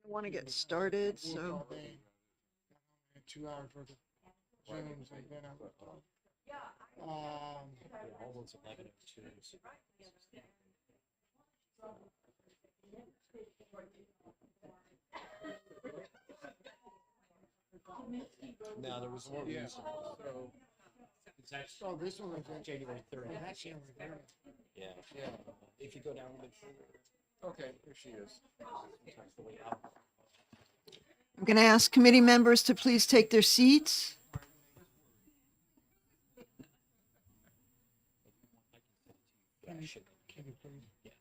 want to get started, so 2 hours worth of Zooms I've been on. Almost 11:02. No, there was more Yeah. recent. So, It's actually oh, this one was in January 30th. Oh, that's January 30th. Yeah. Yeah. If you go down a bit further, Okay, there she is. sometimes the way out. I'm going to ask committee members to please take their seats. Yeah, I should. Can you please? Yeah.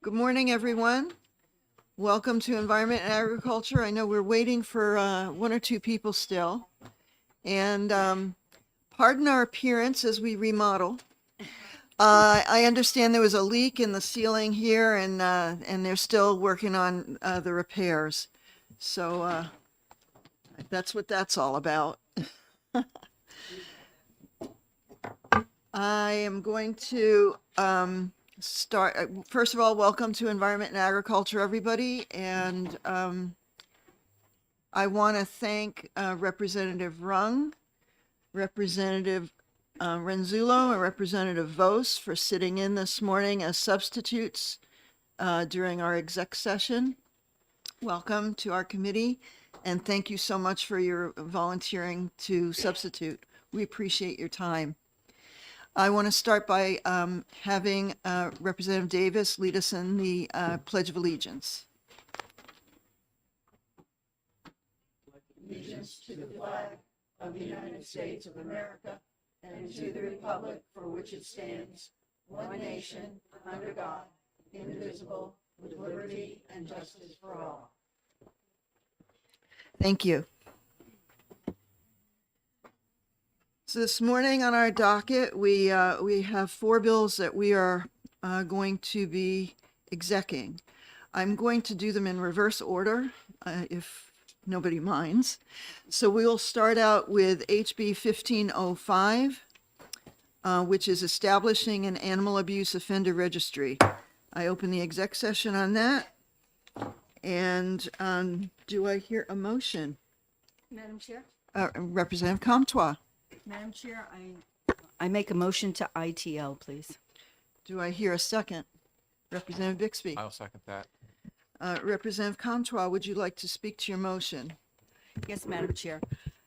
Good morning, everyone. Welcome to Environment and Agriculture. I know we're waiting for one or two people still. And pardon our appearance as we remodel. I understand there was a leak in the ceiling here, and they're still working on the repairs. So that's what that's all about. I am going to start. First of all, welcome to Environment and Agriculture, everybody. And I want to thank Representative Rung, Representative Renzulo, and Representative Vos for sitting in this morning as substitutes during our exec session. Welcome to our committee, and thank you so much for your volunteering to substitute. We appreciate your time. I want to start by having Representative Davis lead us in the Pledge of Allegiance. Allegiance to the flag of the United States of America and to the republic for which it stands, one nation, under God, indivisible, with liberty and justice for all. Thank you. So this morning on our docket, we have four bills that we are going to be execing. I'm going to do them in reverse order, if nobody minds. So we will start out with HB 1505, which is establishing an animal abuse offender registry. I open the exec session on that. And do I hear a motion? Madam Chair? Representative Comtois. Madam Chair, I make a motion to ITL, please. Do I hear a second? Representative Bixby. I'll second that. Representative Comtois, would you like to speak to your motion? Yes, Madam Chair.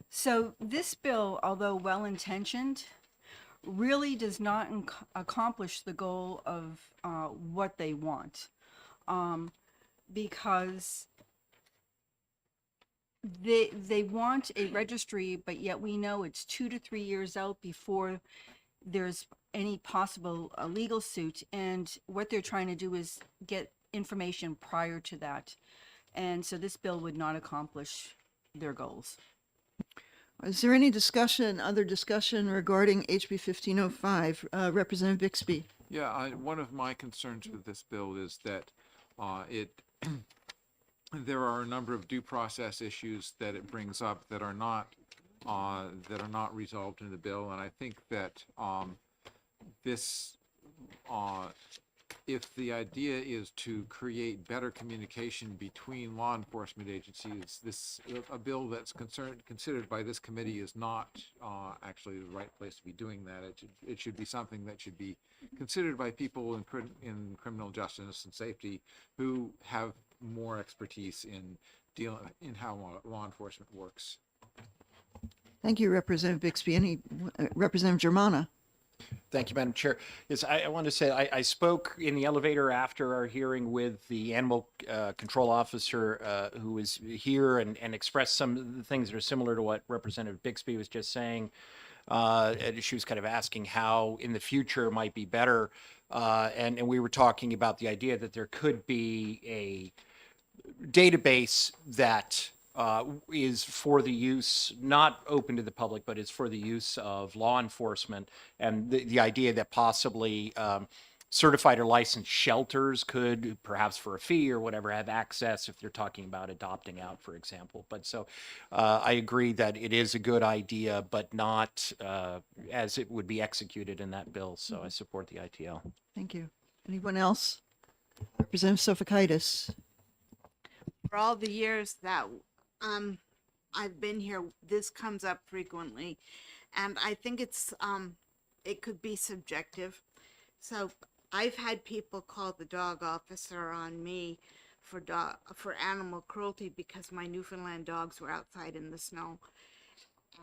So this bill, although well-intentioned, really does not accomplish the goal of what they want, because they want a registry, but yet we know it's 2 to 3 years out before there's any possible legal suit. And what they're trying to do is get information prior to that. And so this bill would not accomplish their goals. Is there any other discussion regarding HB 1505? Representative Bixby. Yeah, one of my concerns with this bill is that there are a number of due process issues that it brings up that are not resolved in the bill, and I think that if the idea is to create better communication between law enforcement agencies, a bill that's considered by this committee is not actually the right place to be doing that. It should be something that should be considered by people in criminal justice and safety who have more expertise in how law enforcement works. Thank you, Representative Bixby. Representative Germana. Thank you, Madam Chair. Yes, I want to say I spoke in the elevator after our hearing with the animal control officer who was here and expressed some of the things that are similar to what Representative Bixby was just saying. And she was kind of asking how in the future might be better. And we were talking about the idea that there could be a database that is for the use, not open to the public, but is for the use of law enforcement. And the idea that possibly certified or licensed shelters could, perhaps for a fee or whatever, have access if they're talking about adopting out, for example. But so I agree that it is a good idea, but not as it would be executed in that bill. So I support the ITL. Thank you. Anyone else? Representative Sofakaitis. For all the years that I've been here, this comes up frequently, and I think it could be subjective. So I've had people call the dog officer on me for animal cruelty because my Newfoundland dogs were outside in the snow.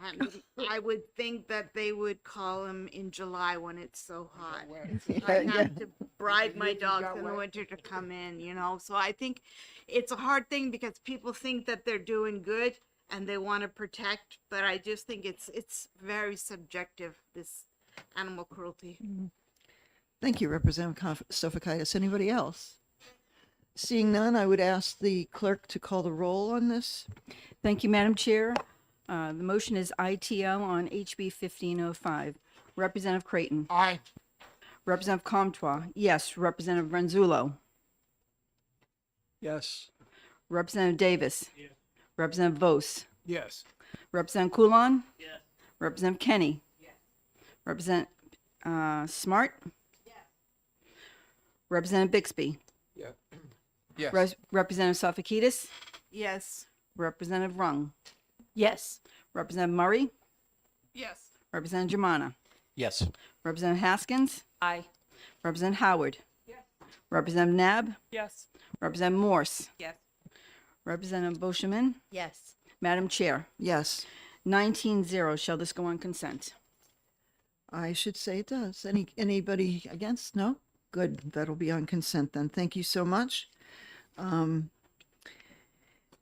And I would think that they would call him in July when it's so hot. I have to bribe my dogs in the winter to come in, you know. So I think it's a hard thing because people think that they're doing good and they want to protect, but I just think it's very subjective, this animal cruelty. Thank you, Representative Sofakaitis. Anybody else? Seeing none, I would ask the clerk to call the roll on this. Thank you, Madam Chair. The motion is ITL on HB 1505. Representative Creighton. Aye. Representative Comtois. Yes. Representative Renzullo. Yes. Representative Davis. Yes. Representative Vos. Yes. Representative Coulon. Yes. Representative Kenny. Yes. Representative Smart. Representative Bixby. Yeah. Yes. Representative Sofakidis. Yes. Representative Rung. Yes. Representative Murray. Yes. Representative Germana. Yes. Representative Haskins. Aye. Representative Howard. Yes. Representative Nab. Yes. Representative Morse. Yes. Representative Boschman. Yes. Madam Chair, Yes, 19-0. Shall this go on consent? I should say it does. Anybody against? No? Good. That'll be on consent then. Thank you so much. And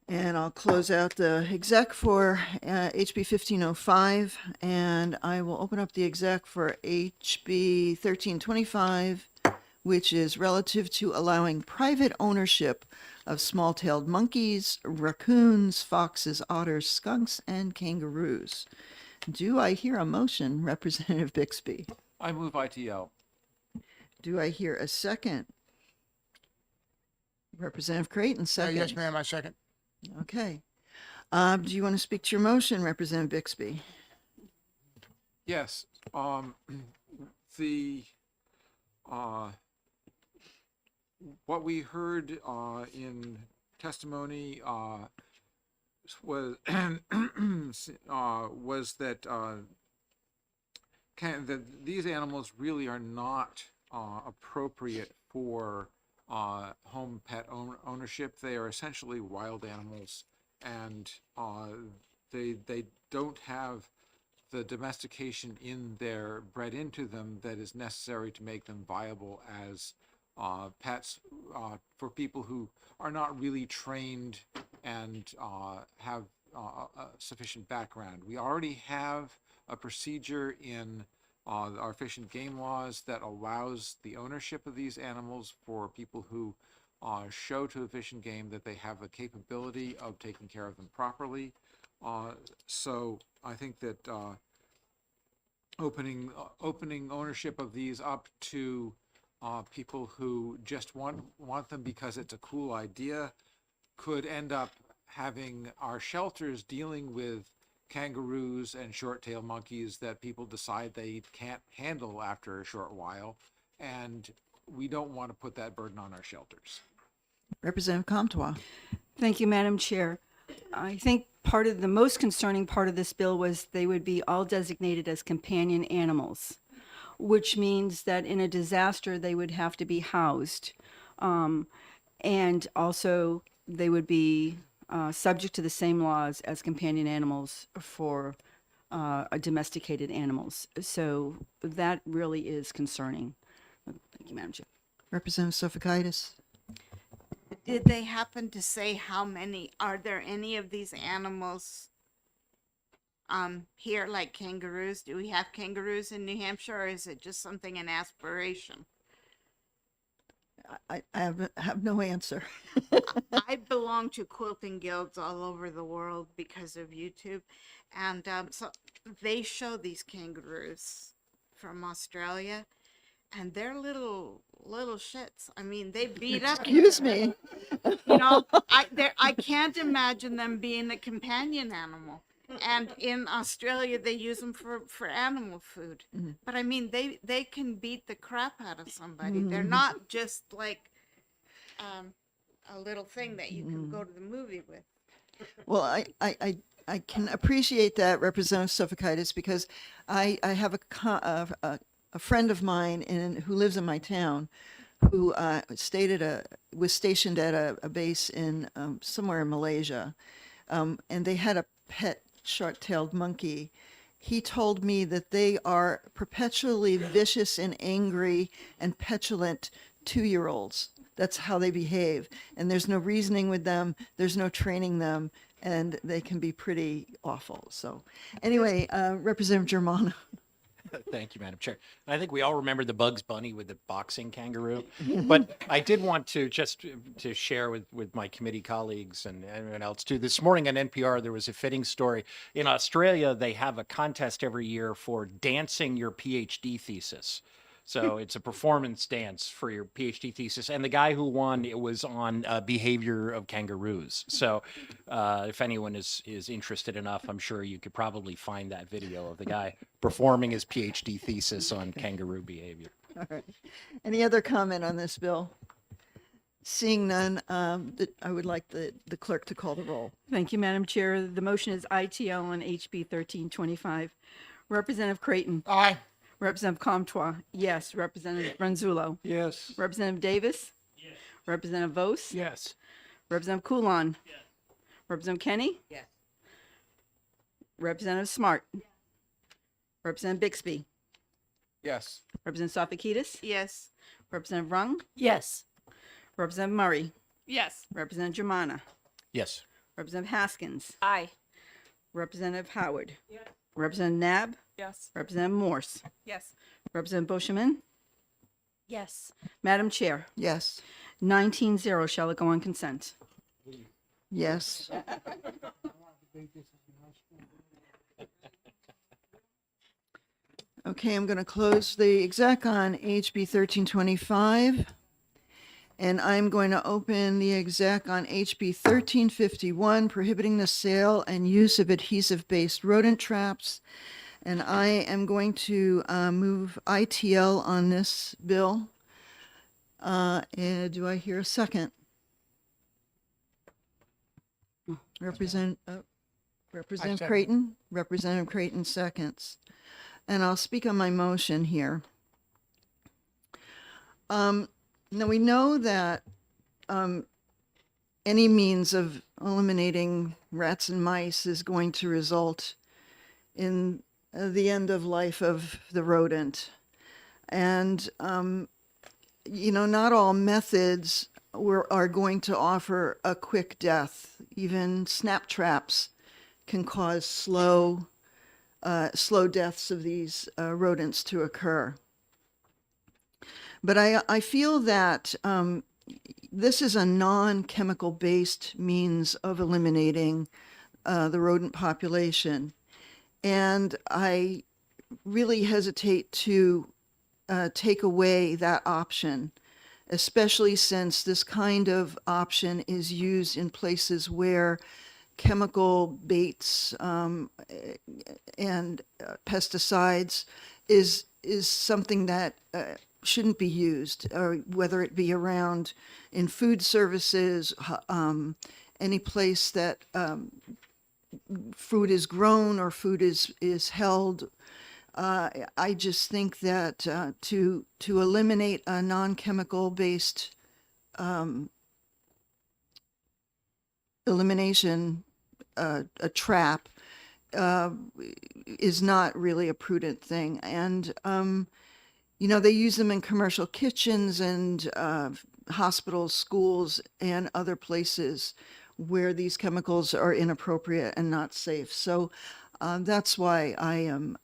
I'll close out the exec for HB 1505, and I will open up the exec for HB 1325, which is relative to allowing private ownership of small-tailed monkeys, raccoons, foxes, otters, skunks, and kangaroos. Do I hear a motion, Representative Bixby? I move ITL. Do I hear a second? Representative Creighton, second. Yes, ma'am, I second. Okay. Do you want to speak to your motion, Representative Bixby? Yes, the, what we heard, in testimony, was, was that, that these animals really are not, appropriate for, home pet ownership. They are essentially wild animals, and, they don't have the domestication bred into them that is necessary to make them viable as pets for people who are not really trained and have a sufficient background. We already have a procedure in our Fish and Game laws that allows the ownership of these animals for people who show to the Fish and Game that they have a capability of taking care of them properly. So I think that opening ownership of these up to people who just want them because it's a cool idea could end up having our shelters dealing with kangaroos and short-tailed monkeys that people decide they can't handle after a short while, and we don't want to put that burden on our shelters. Representative Comtois. Thank you, Madam Chair. I think the most concerning part of this bill was they would be all designated as companion animals, which means that in a disaster, they would have to be housed. And also, they would be subject to the same laws as companion animals for domesticated animals. So that really is concerning. Thank you, Madam Chair. Representative Sofakaitis. Did they happen to say how many, are there any of these animals here, like kangaroos? Do we have kangaroos in New Hampshire, or is it just something in aspiration? I have no answer. I belong to quilting guilds all over the world because of YouTube, and so they show these kangaroos from Australia, and they're little shits. I mean, they beat up. Excuse me. You know, I can't imagine them being a companion animal. And in Australia, they use them for animal food. But I mean, they can beat the crap out of somebody. They're not just like a little thing that you can go to the movie with. Well, I can appreciate that, Representative Suffolkitis, because I have a friend of mine who lives in my town who was stationed at a base in somewhere in Malaysia, and they had a pet short-tailed monkey. He told me that they are perpetually vicious and angry and petulant 2-year-olds. That's how they behave. And there's no reasoning with them. There's no training them. And they can be pretty awful. So anyway, Representative Germano. Thank you, Madam Chair. And I think we all remember the Bugs Bunny with the boxing kangaroo. But I did want to just to share with my committee colleagues and everyone else too. This morning on NPR, there was a fitting story. In Australia, they have a contest every year for dancing your PhD thesis. So it's a performance dance for your PhD thesis. And the guy who won, it was on behavior of kangaroos. So if anyone is interested enough, I'm sure you could probably find that video of the guy performing his PhD thesis on kangaroo behavior. All right. Any other comment on this bill? Seeing none, I would like the clerk to call the roll. Thank you, Madam Chair. The motion is ITL on HB 1325. Representative Creighton. Aye. Representative Comtois, yes. Representative Ronzullo. Yes. Representative Davis. Yes. Representative Vos. Yes. Representative Coulon. Yes. Representative Kenny. Yes. Representative Smart. Representative Bixby. Yes. Representative Sofakidis. Yes. Representative Rung. Yes. Representative Murray. Yes. Representative Germana. Yes. Representative Haskins. Aye. Representative Howard. Yes. Representative Nab. Yes. Representative Morse. Yes. Representative Boschman. Yes. Madam Chair, Yes. 19-0, shall it go on consent? Yes. Okay, I'm going to close the exec on HB 1325. And I'm going to open the exec on HB 1351, prohibiting the sale and use of adhesive-based rodent traps. And I am going to move ITL on this bill. And do I hear a second? Representative second. Creighton? Representative Creighton seconds. And I'll speak on my motion here. Now, we know that any means of eliminating rats and mice is going to result in the end of life of the rodent. And, not all methods are going to offer a quick death. Even snap traps can cause slow deaths of these rodents to occur. But I feel that this is a non-chemical based means of eliminating the rodent population. And I really hesitate to take away that option, especially since this kind of option is used in places where chemical baits and pesticides is something that shouldn't be used, or whether it be around in food services, any place that food is grown or food is held. I just think that to eliminate a non-chemical based elimination, a trap, is not really a prudent thing. And they use them in commercial kitchens and hospitals, schools, and other places where these chemicals are inappropriate and not safe. So that's why I am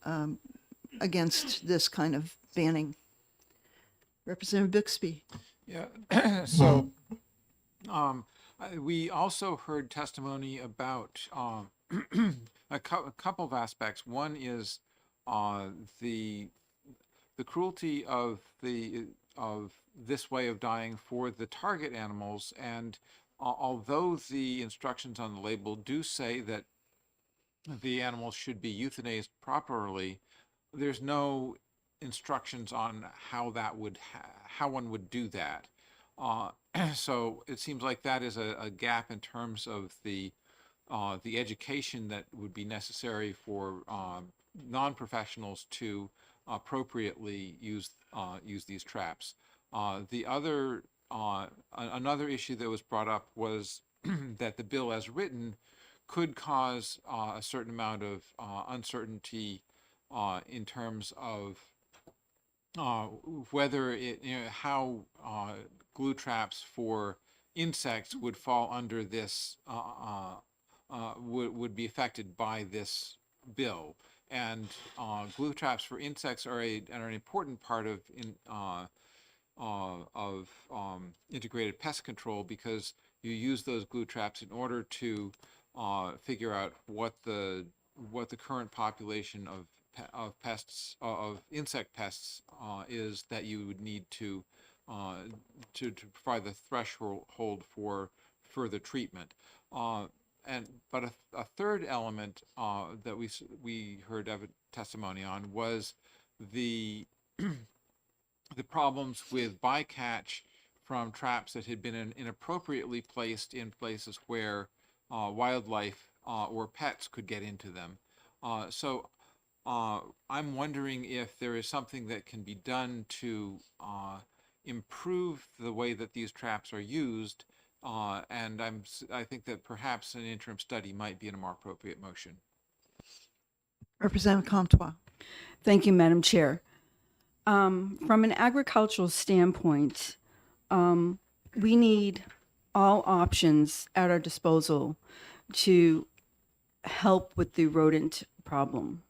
against this kind of banning. Representative Bixby. Yeah. So, we also heard testimony about a couple of aspects. One is the the cruelty of this way of dying for the target animals. And although the instructions on the label do say that the animals should be euthanized properly, there's no instructions on how that would how one would do that. So it seems like that is a gap in terms of the education that would be necessary for non-professionals to appropriately use these traps. Another issue that was brought up was that the bill as written could cause a certain amount of uncertainty in terms of whether how glue traps for insects would fall under this would be affected by this bill. And glue traps for insects are an important part of integrated pest control, because you use those glue traps in order to figure out what the current population of pests, of insect pests, is that you would need to provide the threshold for further treatment. But a third element that we heard testimony on was the problems with bycatch from traps that had been inappropriately placed in places where wildlife or pets could get into them. So I'm wondering if there is something that can be done to improve the way that these traps are used, and I think that perhaps an interim study might be a more appropriate motion. Representative Comtois. Thank you, Madam Chair. From an agricultural standpoint, we need all options at our disposal to help with the rodent problem.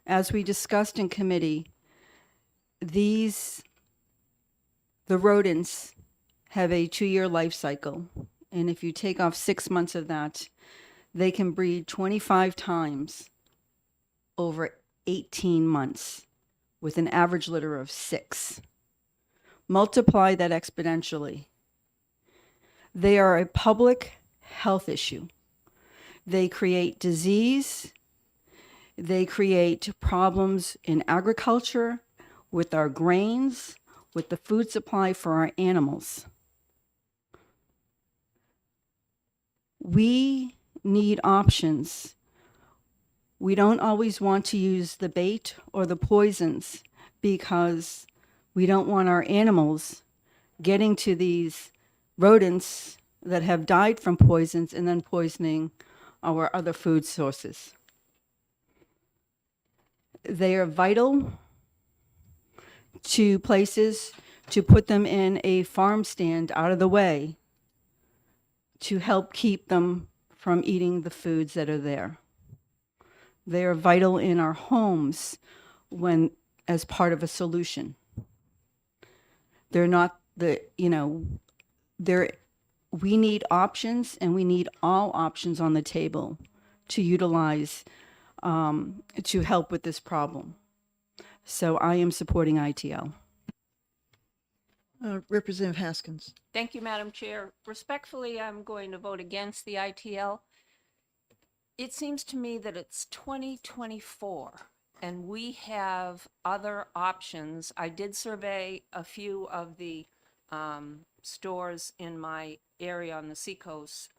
As we discussed in committee, the rodents have a 2-year life cycle. And if you take off 6 months of that, they can breed 25 times over 18 months with an average litter of 6. Multiply that exponentially. They are a public health issue. They create disease. They create problems in agriculture, with our grains, with the food supply for our animals. We need options. We don't always want to use the bait or the poisons because we don't want our animals getting to these rodents that have died from poisons and then poisoning our other food sources. They are vital to places to put them in a farm stand out of the way to help keep them from eating the foods that are there. They are vital in our homes as part of a solution. They're not we need options, and we need all options on the table to utilize to help with this problem. So I am supporting ITL. Representative Haskins. Thank you, Madam Chair. Respectfully, I'm going to vote against the ITL. It seems to me that it's 2024 and we have other options. I did survey a few of the stores in my area on the seacoast,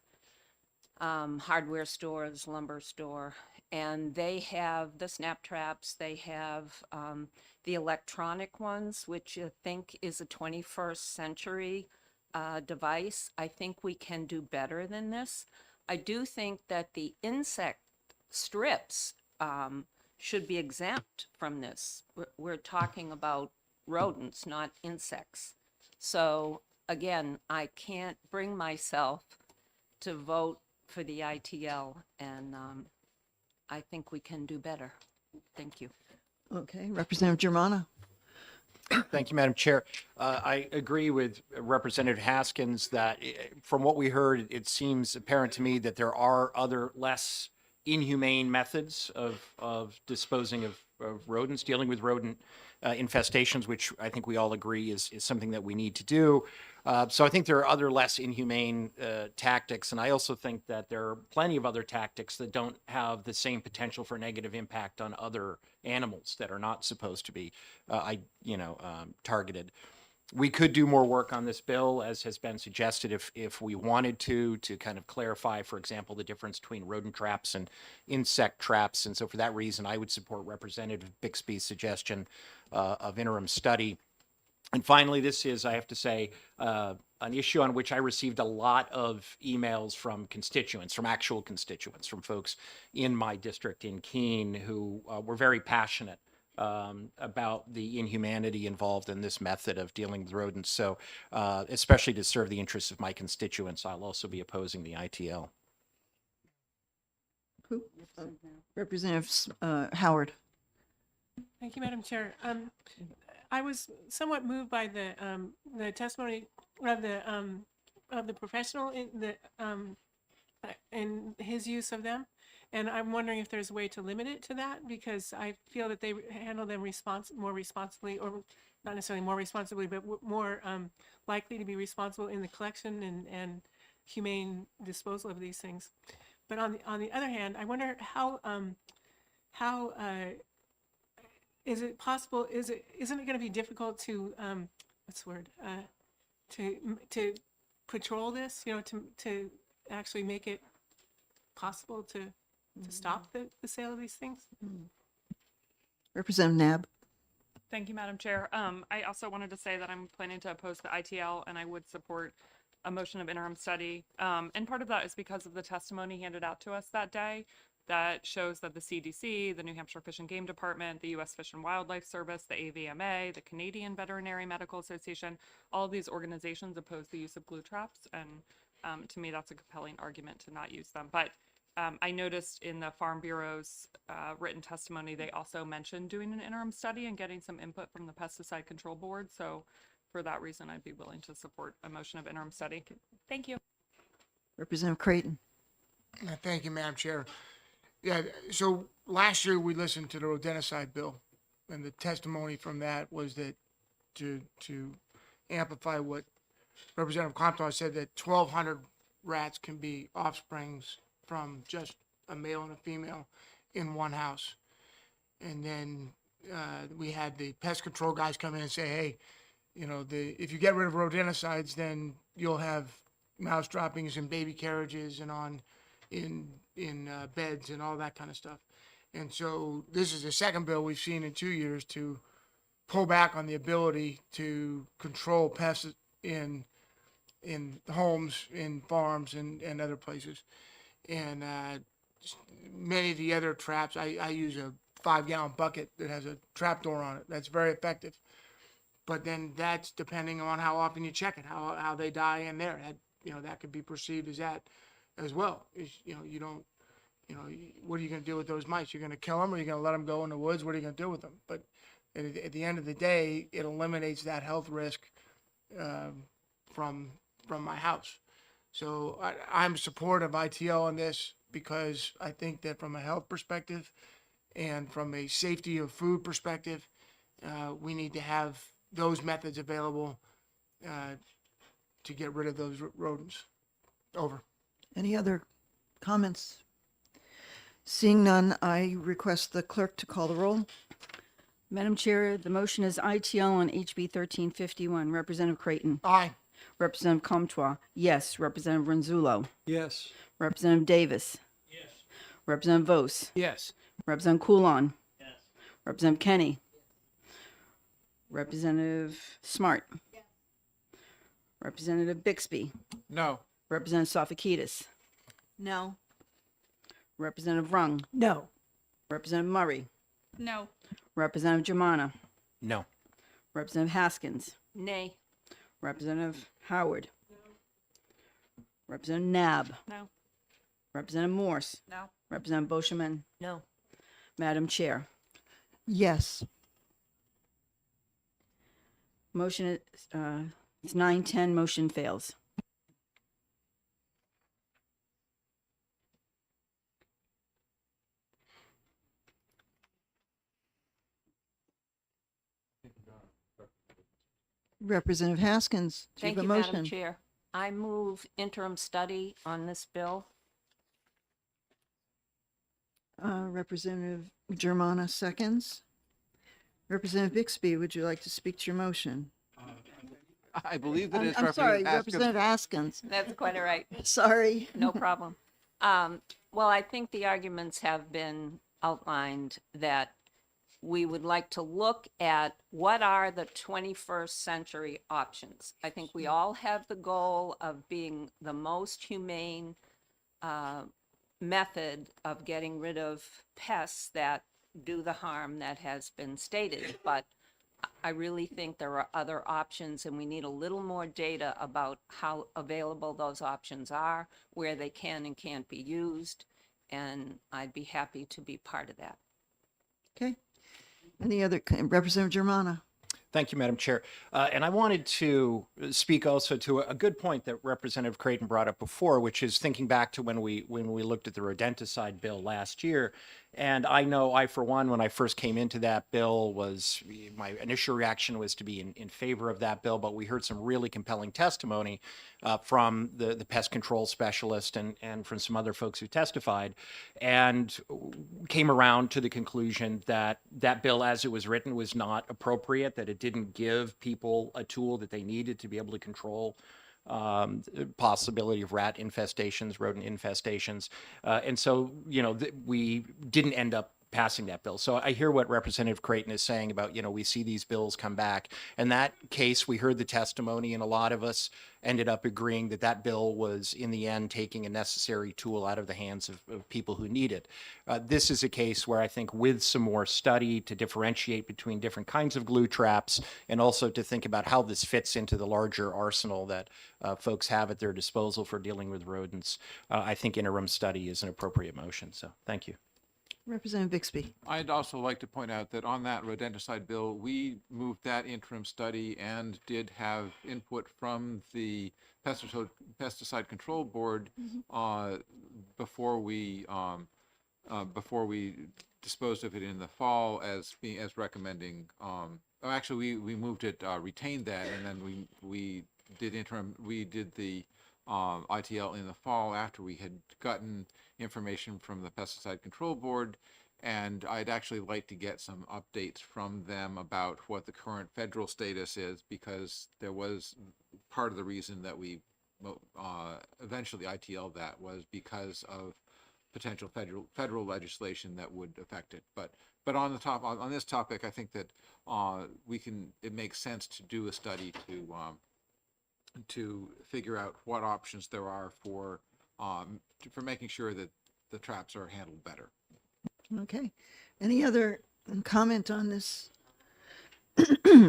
hardware stores, lumber store, and they have the snap traps. They have the electronic ones, which I think is a 21st century device. I think we can do better than this. I do think that the insect strips should be exempt from this. We're talking about rodents, not insects. So again, I can't bring myself to vote for the ITL, and I think we can do better. Thank you. Okay, Representative Germana. Thank you, Madam Chair. I agree with Representative Haskins that from what we heard, it seems apparent to me that there are other less inhumane methods of disposing of rodents, dealing with rodent infestations, which I think we all agree is something that we need to do. So I think there are other less inhumane tactics, and I also think that there are plenty of other tactics that don't have the same potential for negative impact on other animals that are not supposed to be, targeted. We could do more work on this bill, as has been suggested, if we wanted to kind of clarify, for example, the difference between rodent traps and insect traps. And so for that reason, I would support Representative Bixby's suggestion of interim study. And finally, this is, I have to say, an issue on which I received a lot of emails from constituents, from actual constituents, from folks in my district in Keene who were very passionate about the inhumanity involved in this method of dealing with rodents. So especially to serve the interests of my constituents, I'll also be opposing the ITL. Who? Representative Howard. Thank you, Madam Chair. I was somewhat moved by the testimony of the professional in his use of them, and I'm wondering if there's a way to limit it to that, because I feel that they handle them more responsibly, or not necessarily more responsibly, but more likely to be responsible in the collection and humane disposal of these things. But on the other hand, I wonder how is it possible? Isn't it going to be difficult to what's the word? To patrol this? To actually make it possible to stop the sale of these things? Representative Nab. Thank you, Madam Chair. I also wanted to say that I'm planning to oppose the ITL, and I would support a motion of interim study. And part of that is because of the testimony handed out to us that day that shows that the CDC, the New Hampshire Fish and Game Department, the U.S. Fish and Wildlife Service, the AVMA, the Canadian Veterinary Medical Association, all of these organizations oppose the use of glue traps. And to me, that's a compelling argument to not use them. But I noticed in the Farm Bureau's written testimony, they also mentioned doing an interim study and getting some input from the Pesticide Control Board. So for that reason, I'd be willing to support a motion of interim study. Thank you. Representative Creighton. Thank you, Madam Chair. Yeah, so last year we listened to the rodenticide bill, and the testimony from that was that to amplify what Representative Compton said, that 1,200 rats can be offsprings from just a male and a female in one house. And then we had the pest control guys come in and say, hey, if you get rid of rodenticides, then you'll have mouse droppings and baby carriages and in beds and all that kind of stuff. And so this is the second bill we've seen in 2 years to pull back on the ability to control pests in homes, in farms, and other places. And many of the other traps, I use a 5-gallon bucket that has a trap door on it. That's very effective. But then that's depending on how often you check it, how they die in there. That could be perceived as that as well. You don't, what are you going to do with those mice? You're going to kill them, or you're going to let them go in the woods? What are you going to do with them? But at the end of the day, it eliminates that health risk from my house. So I'm supportive of ITL on this, because I think that from a health perspective and from a safety of food perspective, we need to have those methods available to get rid of those rodents. Over. Any other comments? Seeing none, I request the clerk to call the roll. Madam Chair, the motion is ITL on HB 1351. Representative Creighton. Aye. Representative Comtois. Yes. Representative Ronzullo. Yes. Representative Davis. Yes. Representative Vos. Yes. Representative Coulon. Yes. Representative Kenny. Representative Smart. Representative Bixby. No. Representative Sofakidis. No. Representative Rung. No. Representative Murray. No. Representative Germana. No. Representative Haskins. Nay. Representative Howard. Representative Nab. No. Representative Morse. No. Representative Boschman. No. Madam Chair. Yes. Motion is, it's 9-10, motion fails. Representative Haskins, do you Thank have a you, Madam motion? Chair. I move interim study on this bill. Representative Germana seconds. Representative Bixby, would you like to speak to your motion? I believe that it's I'm sorry, Representative Haskins. Representative Haskins. That's quite all right. Sorry. No problem. Well, I think the arguments have been outlined that we would like to look at what are the 21st century options. I think we all have the goal of being the most humane method of getting rid of pests that do the harm that has been stated. But I really think there are other options, and we need a little more data about how available those options are, where they can and can't be used, and I'd be happy to be part of that. Okay. Any other, Representative Germana? Thank you, Madam Chair. And I wanted to speak also to a good point that Representative Creighton brought up before, which is thinking back to when we looked at the rodenticide bill last year. And I know I, for one, when I first came into that bill, my initial reaction was to be in favor of that bill, but we heard some really compelling testimony from the pest control specialist and from some other folks who testified, and came around to the conclusion that that bill as it was written was not appropriate, that it didn't give people a tool that they needed to be able to control possibility of rat infestations, rodent infestations. And so, we didn't end up passing that bill. So I hear what Representative Creighton is saying about, we see these bills come back. In that case, we heard the testimony, and a lot of us ended up agreeing that that bill was, in the end, taking a necessary tool out of the hands of people who need it. This is a case where I think with some more study to differentiate between different kinds of glue traps, and also to think about how this fits into the larger arsenal that folks have at their disposal for dealing with rodents, I think interim study is an appropriate motion. So thank you. Representative Bixby. I'd also like to point out that on that rodenticide bill, we moved that interim study and did have input from the Pesticide Control Board before we disposed of it in the fall as recommending. Actually, we moved it, retained that, and then we did the ITL in the fall after we had gotten information from the Pesticide Control Board, and I'd actually like to get some updates from them about what the current federal status is, because there was part of the reason that we eventually ITL that was because of potential federal legislation that would affect it. But on this topic, I think that it makes sense to do a study to figure out what options there are for making sure that the traps are handled better. Okay. Any other comment on this?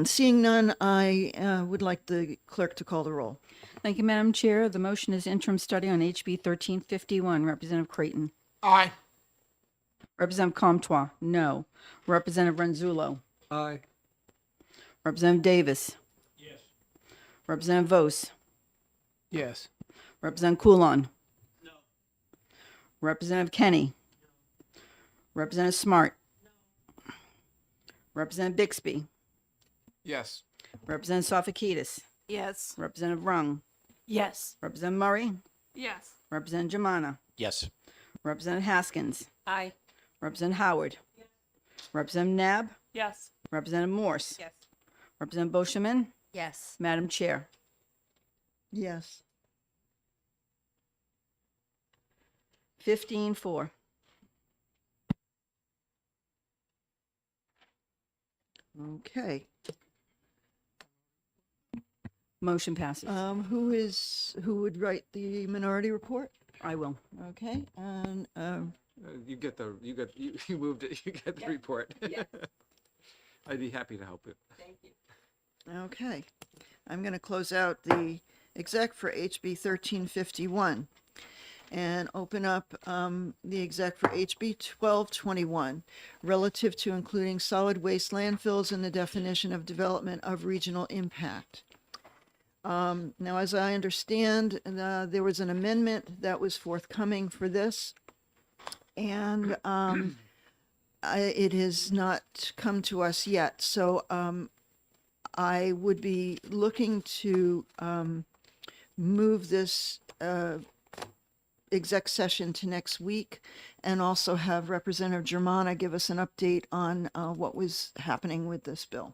Seeing none, I would like the clerk to call the roll. Thank you, Madam Chair. The motion is interim study on HB 1351. Representative Creighton. Aye. Representative Comtois, no. Representative Renzullo. Aye. Representative Davis. Yes. Representative Vos. Yes. Representative Coulon. No. Representative Kenny. No. Representative Smart. No. Representative Bixby. Yes. Representative Sofakidis. Yes. Representative Rung. Yes. Representative Murray. Yes. Representative Germana. Yes. Representative Haskins. Aye. Representative Howard. Yes. Representative Nab. Yes. Representative Morse. Yes. Representative Boschman. Yes. Madam Chair. Yes. 15-4. Okay. Motion passes. Who would write the minority report? I will. Okay. And You moved it. You get the report. I'd be happy to help it. Thank you. okay. I'm going to close out the exec for HB 1351 and open up the exec for HB 1221 relative to including solid waste landfills in the definition of development of regional impact. Now, as I understand, there was an amendment that was forthcoming for this, and it has not come to us yet. So I would be looking to move this exec session to next week and also have Representative Germana give us an update on what was happening with this bill.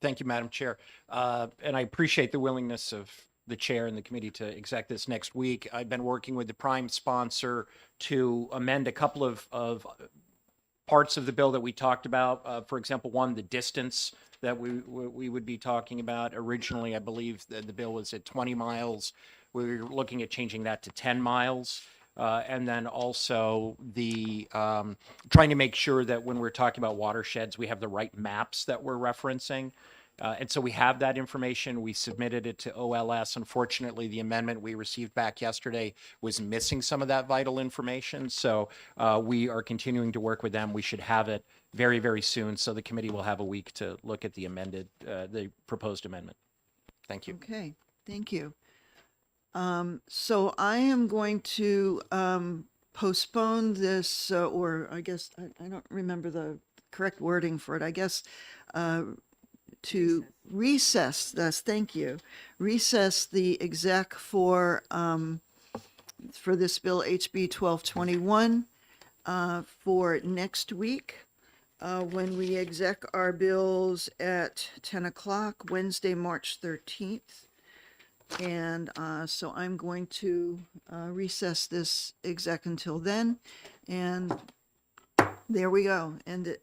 Thank you, Madam Chair. And I appreciate the willingness of the chair and the committee to exec this next week. I've been working with the prime sponsor to amend a couple of parts of the bill that we talked about. For example, one, the distance that we would be talking about. Originally, I believe the bill was at 20 miles. We were looking at changing that to 10 miles. And then also the trying to make sure that when we're talking about watersheds, we have the right maps that we're referencing. And so we have that information. We submitted it to OLS. Unfortunately, the amendment we received back yesterday was missing some of that vital information. So we are continuing to work with them. We should have it very, very soon. So the committee will have a week to look at the proposed amendment. Thank you. Okay, thank you. So I am going to postpone this, or I guess, I don't remember the correct wording for it, I guess, to recess this, thank you, recess the exec for this bill HB 1221 for next week. When we exec our bills at 10 o'clock, Wednesday, March 13th. And so I'm going to recess this exec until then. And there we go. And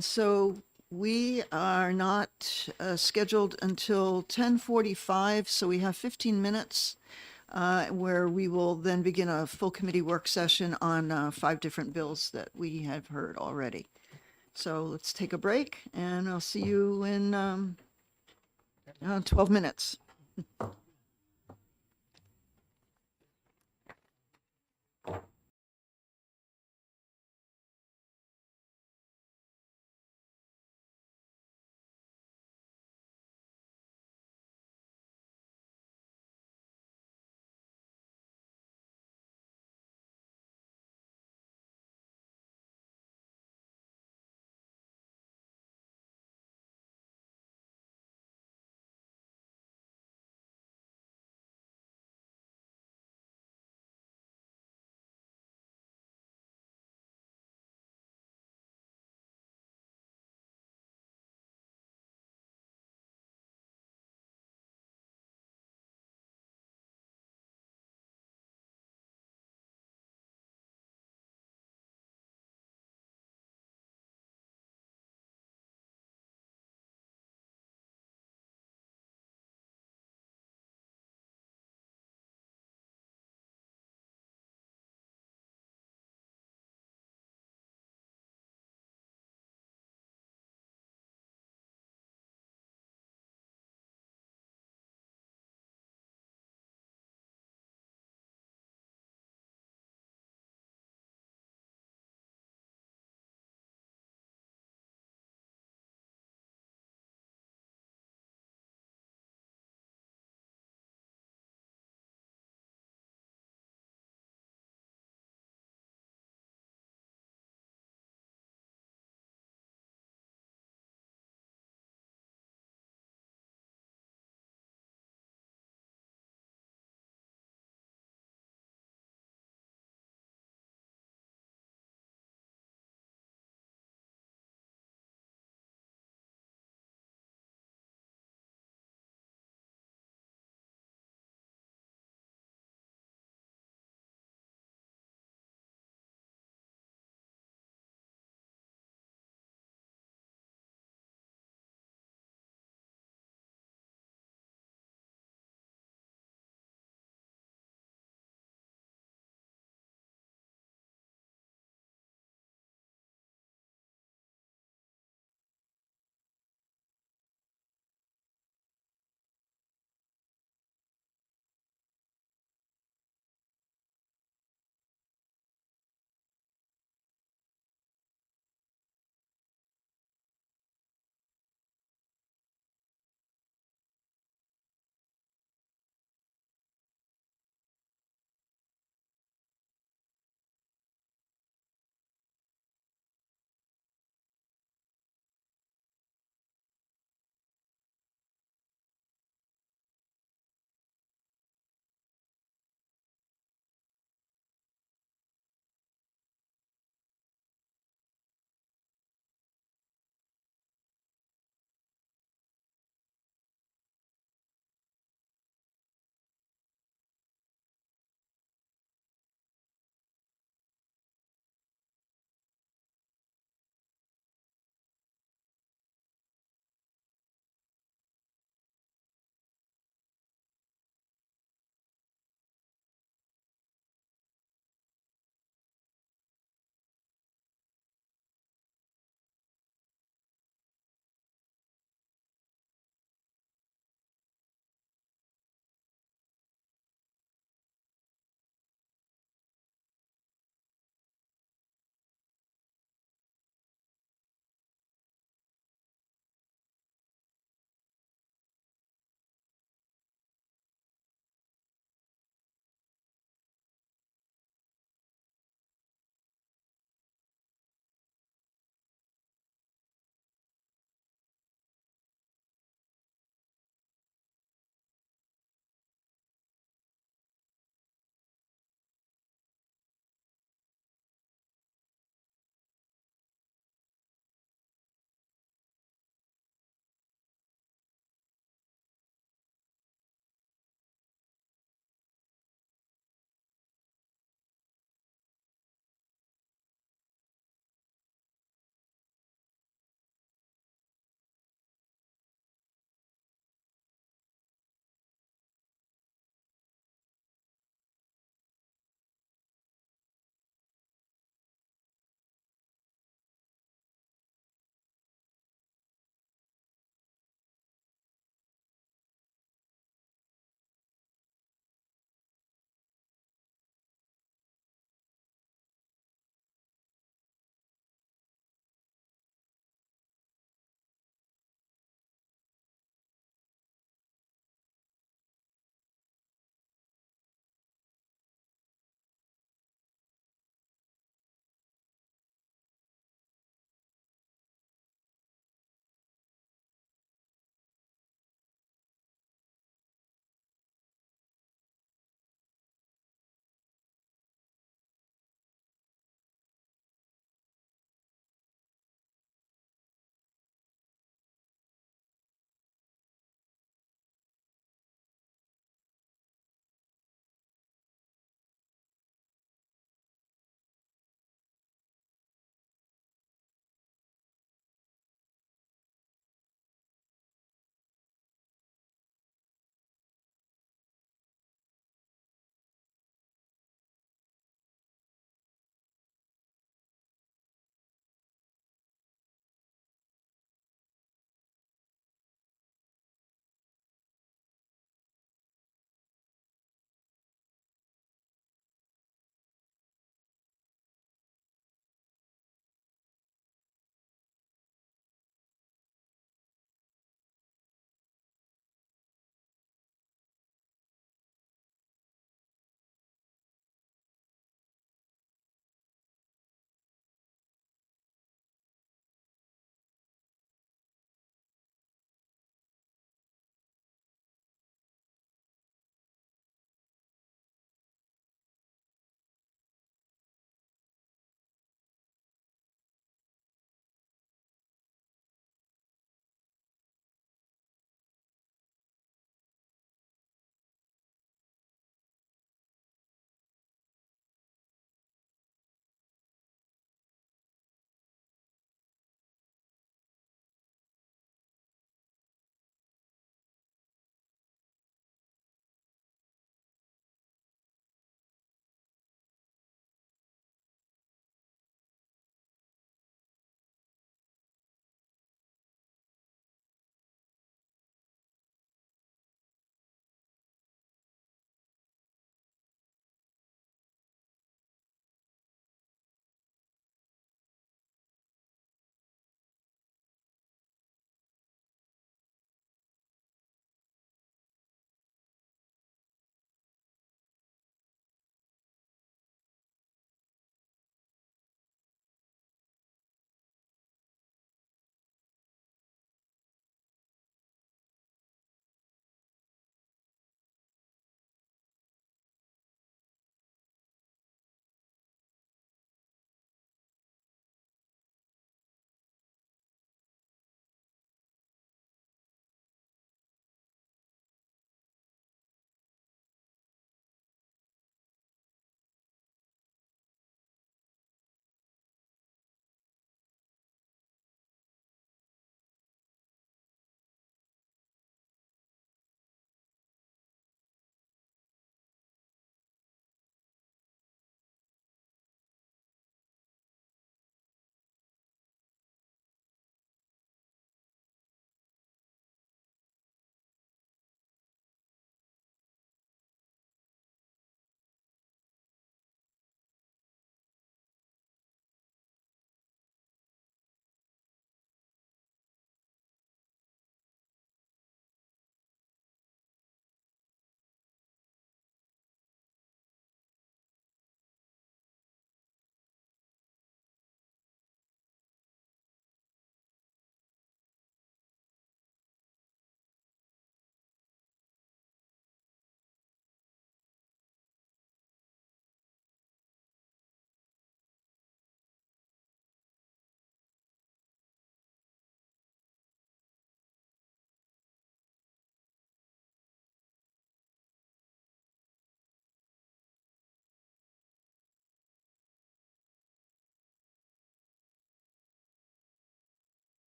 so we are not scheduled until 10:45. So we have 15 minutes where we will then begin a full committee work session on 5 different bills that we have heard already. So let's take a break and I'll see you in 12 minutes.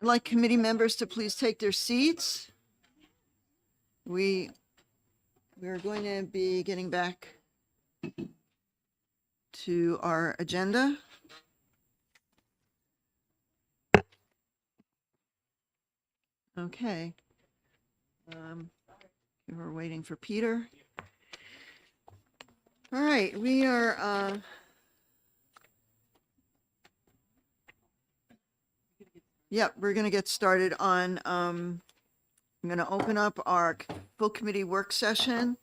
I'd like committee members to please take their seats. We're going to be getting back to our agenda. Okay. We're waiting for Peter. All right, we are, yep, we're gonna get started on, I'm gonna open up our full committee work session.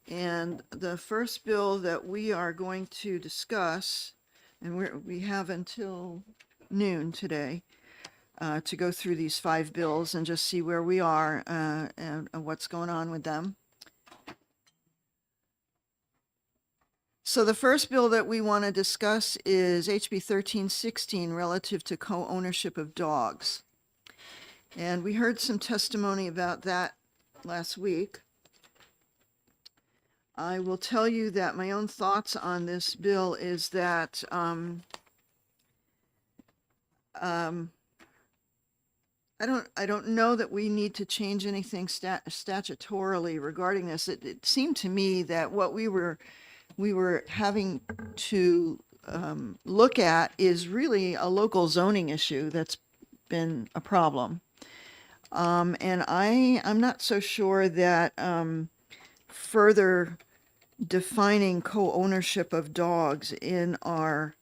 And the first bill that we are going to discuss, and we have until noon today, to go through these 5 bills and just see where we are, and what's going on with them. So the first bill that we want to discuss is HB 1316 relative to co-ownership of dogs. And we heard some testimony about that last week. I will tell you that my own thoughts on this bill is that I don't know that we need to change anything statutorily regarding this. It seemed to me that what we were having to look at is really a local zoning issue that's been a problem. And I'm not so sure that further defining co-ownership of dogs in our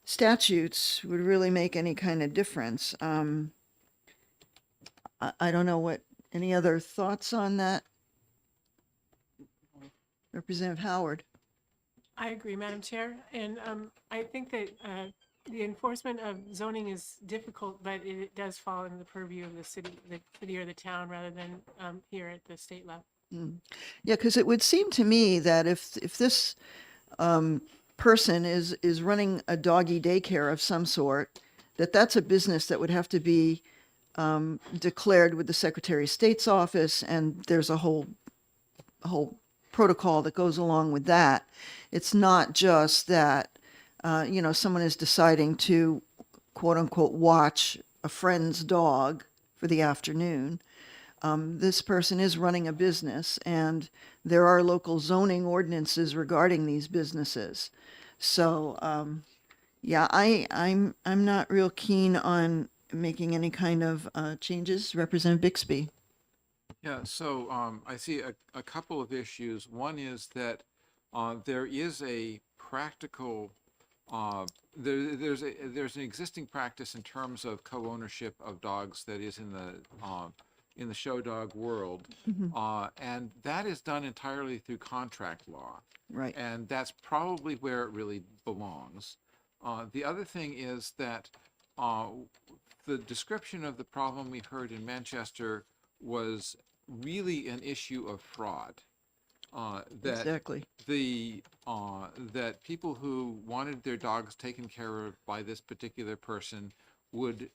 statutes would really make any kind of difference. I don't know any other thoughts on that? Representative Howard. I agree, Madam Chair, and I think that the enforcement of zoning is difficult, but it does fall in the purview of the city or the town rather than here at the state level. Yeah, because it would seem to me that if this person is running a doggy daycare of some sort, that's a business that would have to be declared with the Secretary of State's office, and there's a whole protocol that goes along with that. It's not just that someone is deciding to quote unquote watch a friend's dog for the afternoon. This person is running a business, and there are local zoning ordinances regarding these businesses. So, yeah, I'm not real keen on making any kind of changes. Representative Bixby. Yeah, so I see a couple of issues. One is that there is a practical, there's an existing practice in terms of co-ownership of dogs that is in the show dog world, and that is done entirely through contract law. Right. And that's probably where it really belongs. The other thing is that the description of the problem we heard in Manchester was really an issue of fraud. Exactly. That people who wanted their dogs taken care of by this particular person would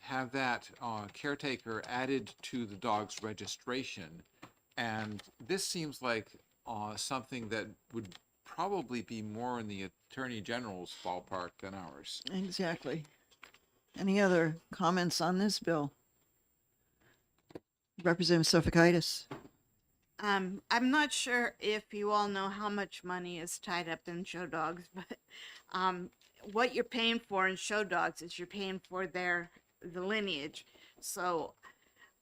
have that caretaker added to the dog's registration. And this seems like something that would probably be more in the Attorney General's ballpark than ours. Exactly. Any other comments on this bill? Representative Sofakaitis. I'm not sure if you all know how much money is tied up in show dogs, but what you're paying for in show dogs is you're paying for the lineage. So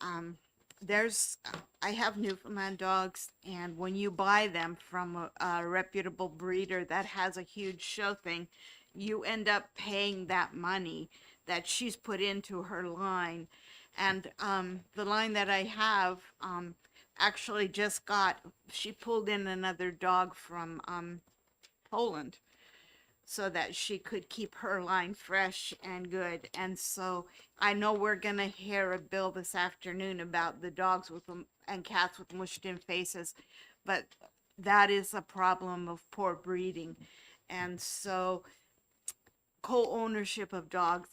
I have Newfoundland dogs, and when you buy them from a reputable breeder that has a huge show thing, you end up paying that money that she's put into her line. And the line that I have actually she pulled in another dog from Poland so that she could keep her line fresh and good. And so I know we're going to hear a bill this afternoon about the dogs and cats with mushed in faces, but that is a problem of poor breeding. And so co-ownership of dogs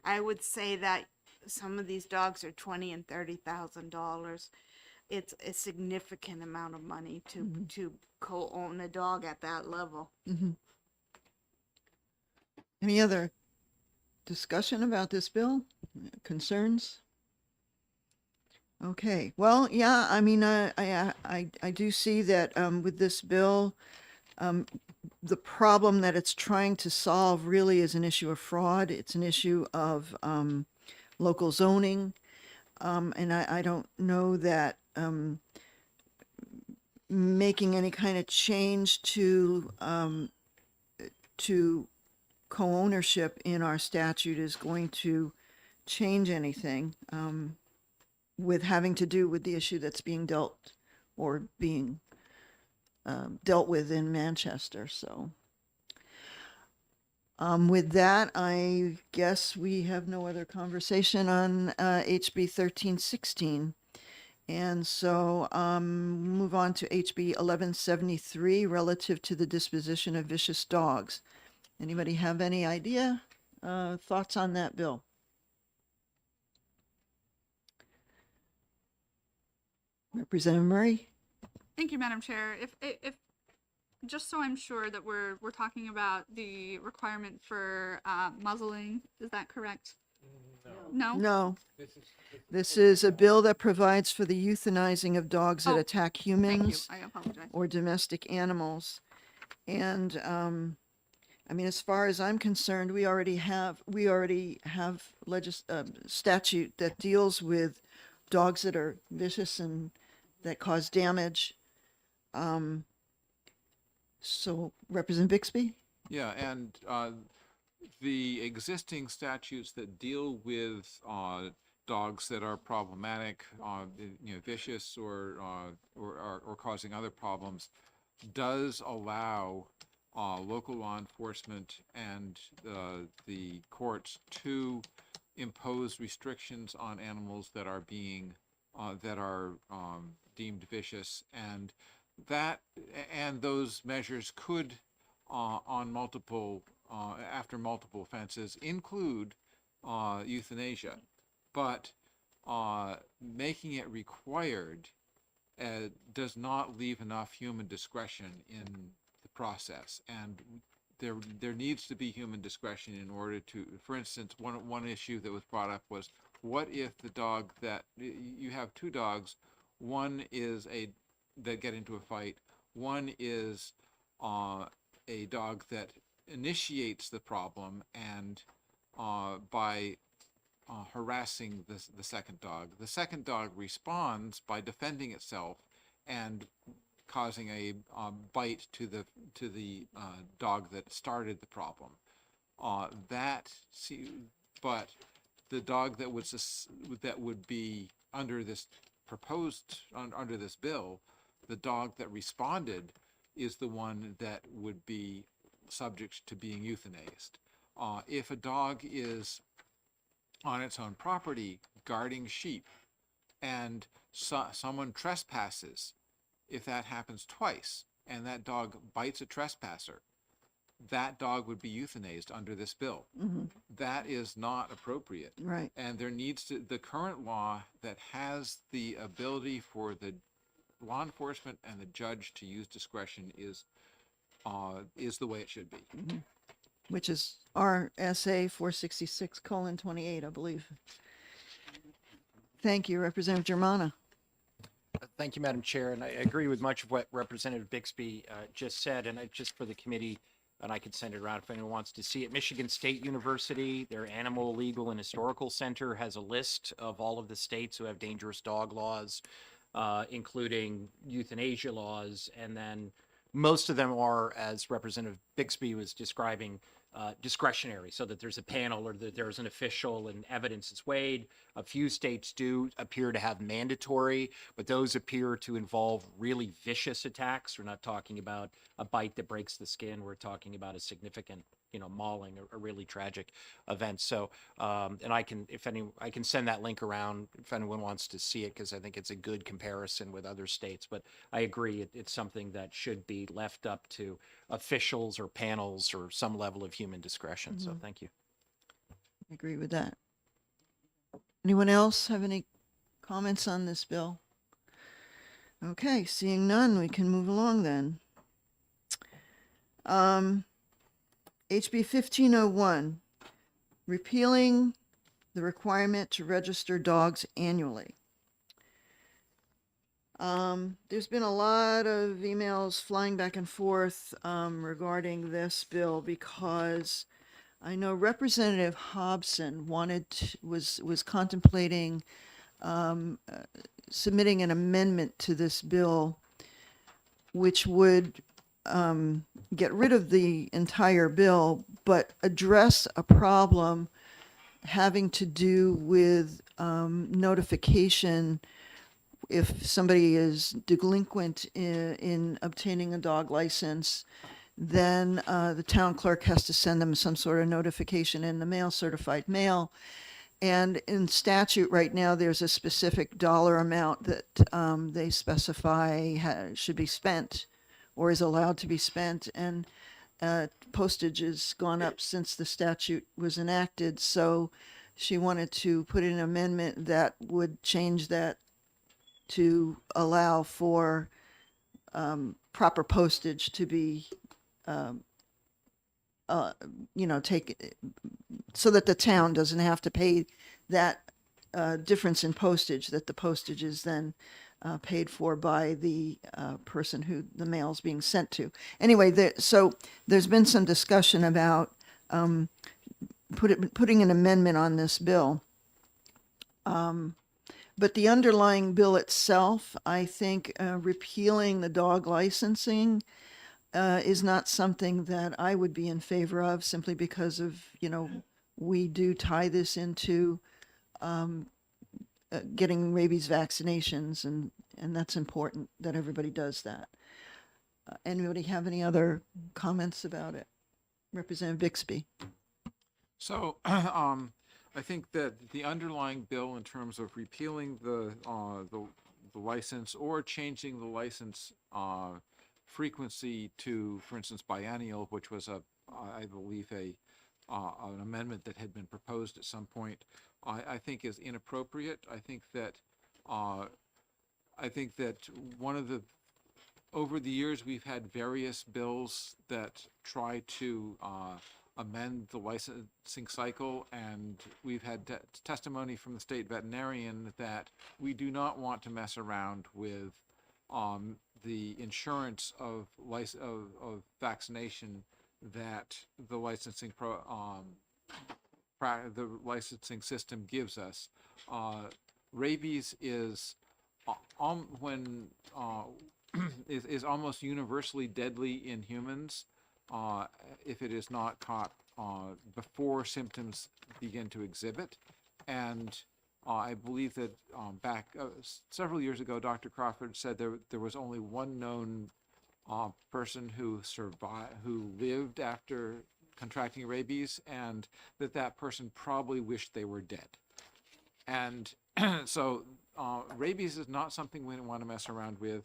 I would say that some of these dogs are $20,000 and $30,000. It's a significant amount of money to co-own a dog at that level. Any other discussion about this bill? Concerns? Okay, well, yeah, I mean, I do see that with this bill, the problem that it's trying to solve really is an issue of fraud. It's an issue of local zoning. And I don't know that making any kind of change to co-ownership in our statute is going to change anything with having to do with the issue that's being dealt with in Manchester. So with that, I guess we have no other conversation on HB 1316. And so move on to HB 1173 relative to the disposition of vicious dogs. Anybody have any idea, thoughts on that bill? Representative Murray? Thank you, Madam Chair. If just so I'm sure that we're talking about the requirement for muzzling, is that correct? No. No. This is a bill that provides for the euthanizing of dogs that Oh, attack Thank you. humans I apologize. or domestic animals. And I mean, as far as I'm concerned, we already have statute that deals with dogs that are vicious and that cause damage. So Representative Bixby? Yeah, and the existing statutes that deal with dogs that are problematic, vicious or causing other problems, does allow local law enforcement and the courts to impose restrictions on animals that are being deemed vicious, and those measures could on multiple after multiple offenses include euthanasia, but making it required does not leave enough human discretion in the process, and there needs to be human discretion in order to, for instance, one issue that was brought up was, what if the dog that you have two dogs, one is that get into a fight, one is a dog that initiates the problem and by harassing the second dog responds by defending itself and causing a bite to the dog that started the problem. But the dog that would be under this under this bill, the dog that responded is the one that would be subject to being euthanized. If a dog is on its own property guarding sheep and someone trespasses, if that happens twice and that dog bites a trespasser, that dog would be euthanized under this bill. Mm-hmm. That is not appropriate. Right. And there needs to, the current law that has the ability for the law enforcement and the judge to use discretion is the way it should be. Mm-hmm. Which is RSA 466:28, I believe. Thank you, Representative Germana. Thank you, Madam Chair, and I agree with much of what Representative Bixby just said, and just for the committee, and I could send it around if anyone wants to see it. Michigan State University, their Animal Legal and Historical Center has a list of all of the states who have dangerous dog laws, including euthanasia laws, and then most of them are, as Representative Bixby was describing, discretionary, so that there's a panel or that there's an official and evidence is weighed. A few states do appear to have mandatory, but those appear to involve really vicious attacks. We're not talking about a bite that breaks the skin. We're talking about a significant, mauling, a really tragic event. So, and I can send that link around if anyone wants to see it, because I think it's a good comparison with other states. But I agree, it's something that should be left up to officials or panels or some level of human discretion. Mm-hmm. So thank you. I agree with that. Anyone else have any comments on this bill? Okay, seeing none, we can move along then. HB 1501, repealing the requirement to register dogs annually. There's been a lot of emails flying back and forth regarding this bill because I know Representative Hobson was contemplating submitting an amendment to this bill, which would get rid of the entire bill, but address a problem having to do with notification if somebody is delinquent in obtaining a dog license. Then the town clerk has to send them some sort of notification in the mail, certified mail. And in statute right now, there's a specific dollar amount that they specify should be spent or is allowed to be spent. And postage has gone up since the statute was enacted. So she wanted to put in an amendment that would change that to allow for proper postage to be, take, so that the town doesn't have to pay that difference in postage, that the postage is then paid for by the person who the mail's being sent to. Anyway, so there's been some discussion about putting an amendment on this bill. But the underlying bill itself, I think repealing the dog licensing is not something that I would be in favor of, simply because of, we do tie this into getting rabies vaccinations, and that's important that everybody does that. Anybody have any other comments about it? Representative Bixby. So, I think that the underlying bill, in terms of repealing the license or changing the license frequency to, for instance, biennial, which was I believe an amendment that had been proposed at some point, I think is inappropriate. I think that over the years we've had various bills that try to amend the licensing cycle, and we've had testimony from the state veterinarian that we do not want to mess around with the insurance of vaccination that the licensing the licensing system gives us. Rabies is is almost universally deadly in humans if it is not caught before symptoms begin to exhibit. And I believe that back several years ago, Dr. Crawford said there was only one known person who lived after contracting rabies, and that person probably wished they were dead. And so rabies is not something we want to mess around with.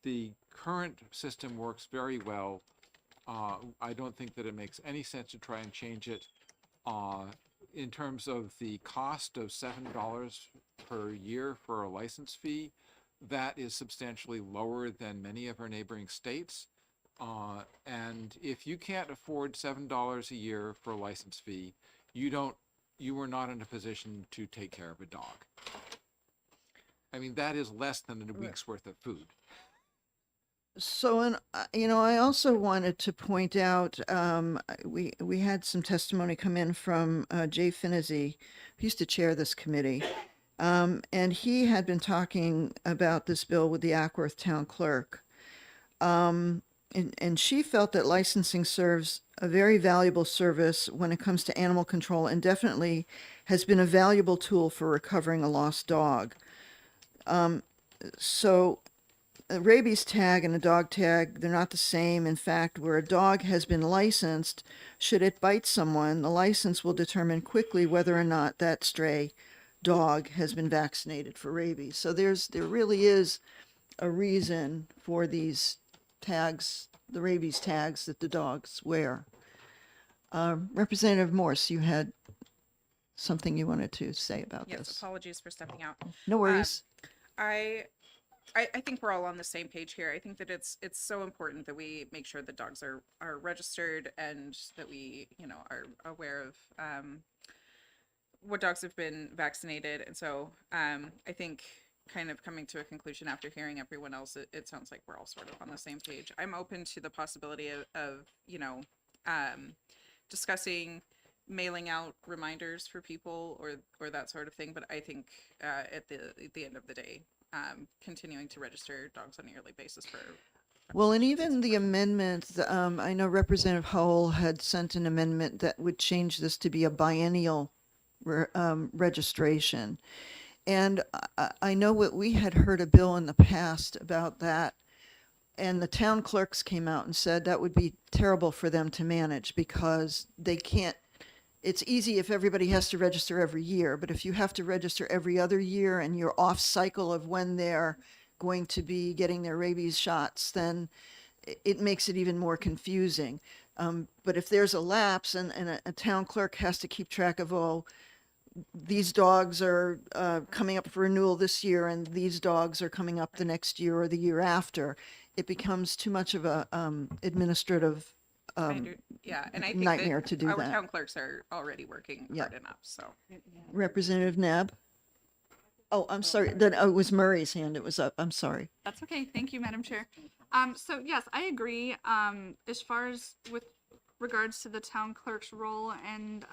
The current system works very well. I don't think that it makes any sense to try and change it. In terms of the cost of $7 per year for a license fee, that is substantially lower than many of our neighboring states. And if you can't afford $7 a year for a license fee, you are not in a position to take care of a dog. I mean, that is less than a week's worth of food. So, and I also wanted to point out, we had some testimony come in from Jay Finizzi, who used to chair this committee, and he had been talking about this bill with the Ackworth town clerk, and she felt that licensing serves a very valuable service when it comes to animal control, and definitely has been a valuable tool for recovering a lost dog. So a rabies tag and a dog tag, they're not the same. In fact, where a dog has been licensed, should it bite someone, the license will determine quickly whether or not that stray dog has been vaccinated for rabies. So there really is a reason for these tags, the rabies tags that the dogs wear. Representative Morse, you had something you wanted to say about Yes, this. apologies for stepping out. No worries. I I think we're all on the same page here. I think that it's so important that we make sure that dogs are registered and that we, are aware of what dogs have been vaccinated. And so I think kind of coming to a conclusion after hearing everyone else, it sounds like we're all sort of on the same page. I'm open to the possibility of discussing mailing out reminders for people or that sort of thing. But I think at the end of the day, continuing to register dogs on a yearly basis for. Well, and even the amendment, I know Representative Howell had sent an amendment that would change this to be a biennial registration. And I know what we had heard a bill in the past about that. And the town clerks came out and said that would be terrible for them to manage because they can't. It's easy if everybody has to register every year, but if you have to register every other year and you're off cycle of when they're going to be getting their rabies shots, then it makes it even more confusing. But if there's a lapse and a town clerk has to keep track of, these dogs are coming up for renewal this year and these dogs are coming up the next year or the year after, it becomes too much of a administrative Yeah, and I think nightmare that to do our that. town clerks are already working hard enough. So Representative Nab? Oh, I'm sorry. Then it was Murray's hand. It was up. I'm sorry. That's okay. Thank you, Madam Chair. So yes, I agree. As far as with regards to the town clerk's role and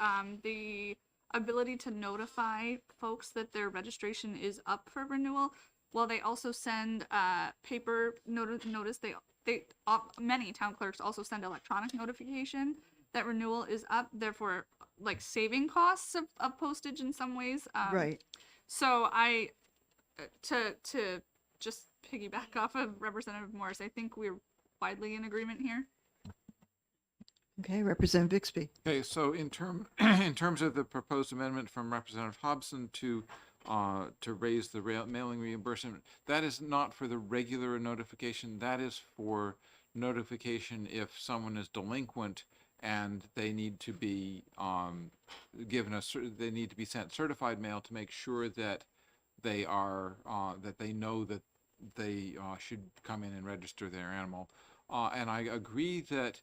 the ability to notify folks that their registration is up for renewal, while they also send paper notice, many town clerks also send electronic notification that renewal is up, therefore like saving costs of postage in some ways. Right. So to just piggyback off of Representative Morris, I think we're widely in agreement here. Okay, Representative Bixby. Okay, so in terms of the proposed amendment from Representative Hobson to raise the mailing reimbursement, that is not for the regular notification. That is for notification if someone is delinquent and they need to be they need to be sent certified mail to make sure that they are that they know that they should come in and register their animal. And I agree that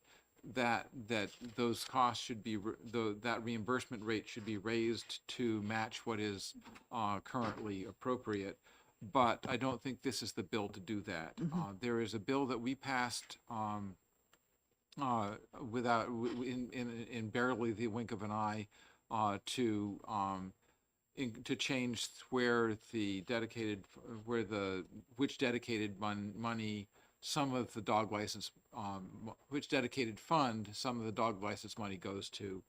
those costs should be that reimbursement rate should be raised to match what is currently appropriate. But I don't think this is the bill to do that. There is a bill that we passed in barely the wink of an eye to change where the dedicated money some of the dog license which dedicated fund some of the dog license money goes to,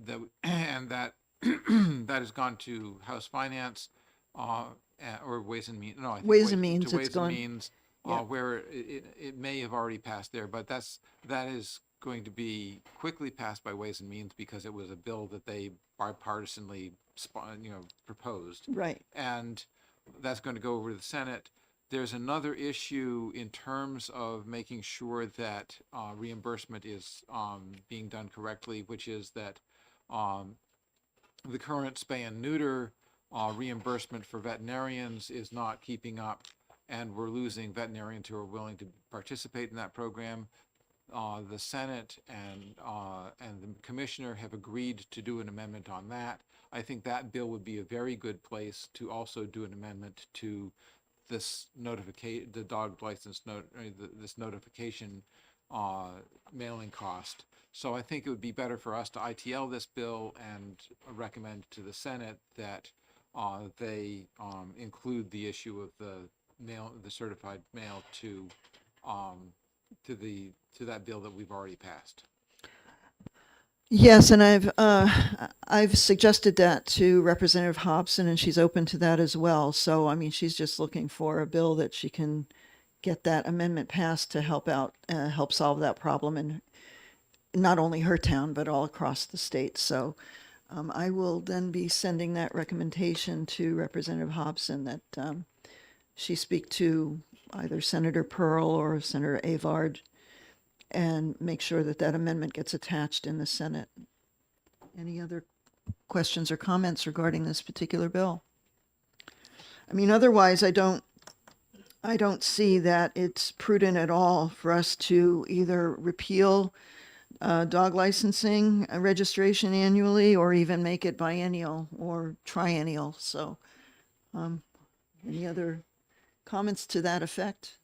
that that has gone to House Finance or Ways and Means. No, I think Ways and Means, to it's Ways gone. and Means, where it may have already passed there, but that is going to be quickly passed by Ways and Means because it was a bill that they bipartisanly proposed. Right. And that's going to go over to the Senate. There's another issue in terms of making sure that reimbursement is being done correctly, which is that the current spay and neuter reimbursement for veterinarians is not keeping up, and we're losing veterinarians who are willing to participate in that program. The Senate and the Commissioner have agreed to do an amendment on that. I think that bill would be a very good place to also do an amendment to this the dog license this notification mailing cost. So I think it would be better for us to ITL this bill and recommend to the Senate that they include the issue of the certified mail to that bill that we've already passed. Yes, and I've suggested that to Representative Hobson, and she's open to that as well. So I mean, she's just looking for a bill that she can get that amendment passed to help solve that problem in not only her town but all across the state. So I will then be sending that recommendation to Representative Hobson that she speak to either Senator Pearl or Senator Avard and make sure that that amendment gets attached in the Senate. Any other questions or comments regarding this particular bill? I mean, otherwise, I don't I don't see that it's prudent at all for us to either repeal dog licensing registration annually or even make it biennial or triennial. So, any other comments to that effect?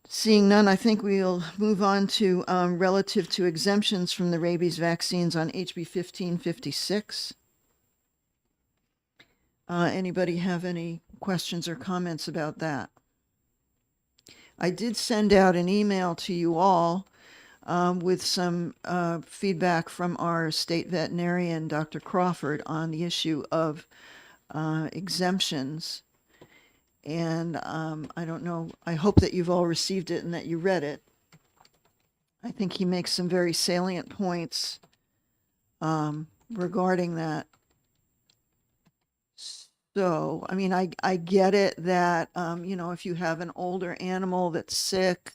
Seeing none, I think we'll move on to relative to exemptions from the rabies vaccines on HB 1556. Anybody have any questions or comments about that? I did send out an email to you all with some feedback from our state veterinarian, Dr. Crawford, on the issue of exemptions. And I don't know, I hope that you've all received it and that you read it. I think he makes some very salient points regarding that. So, I mean, I get it that, you know, if you have an older animal that's sick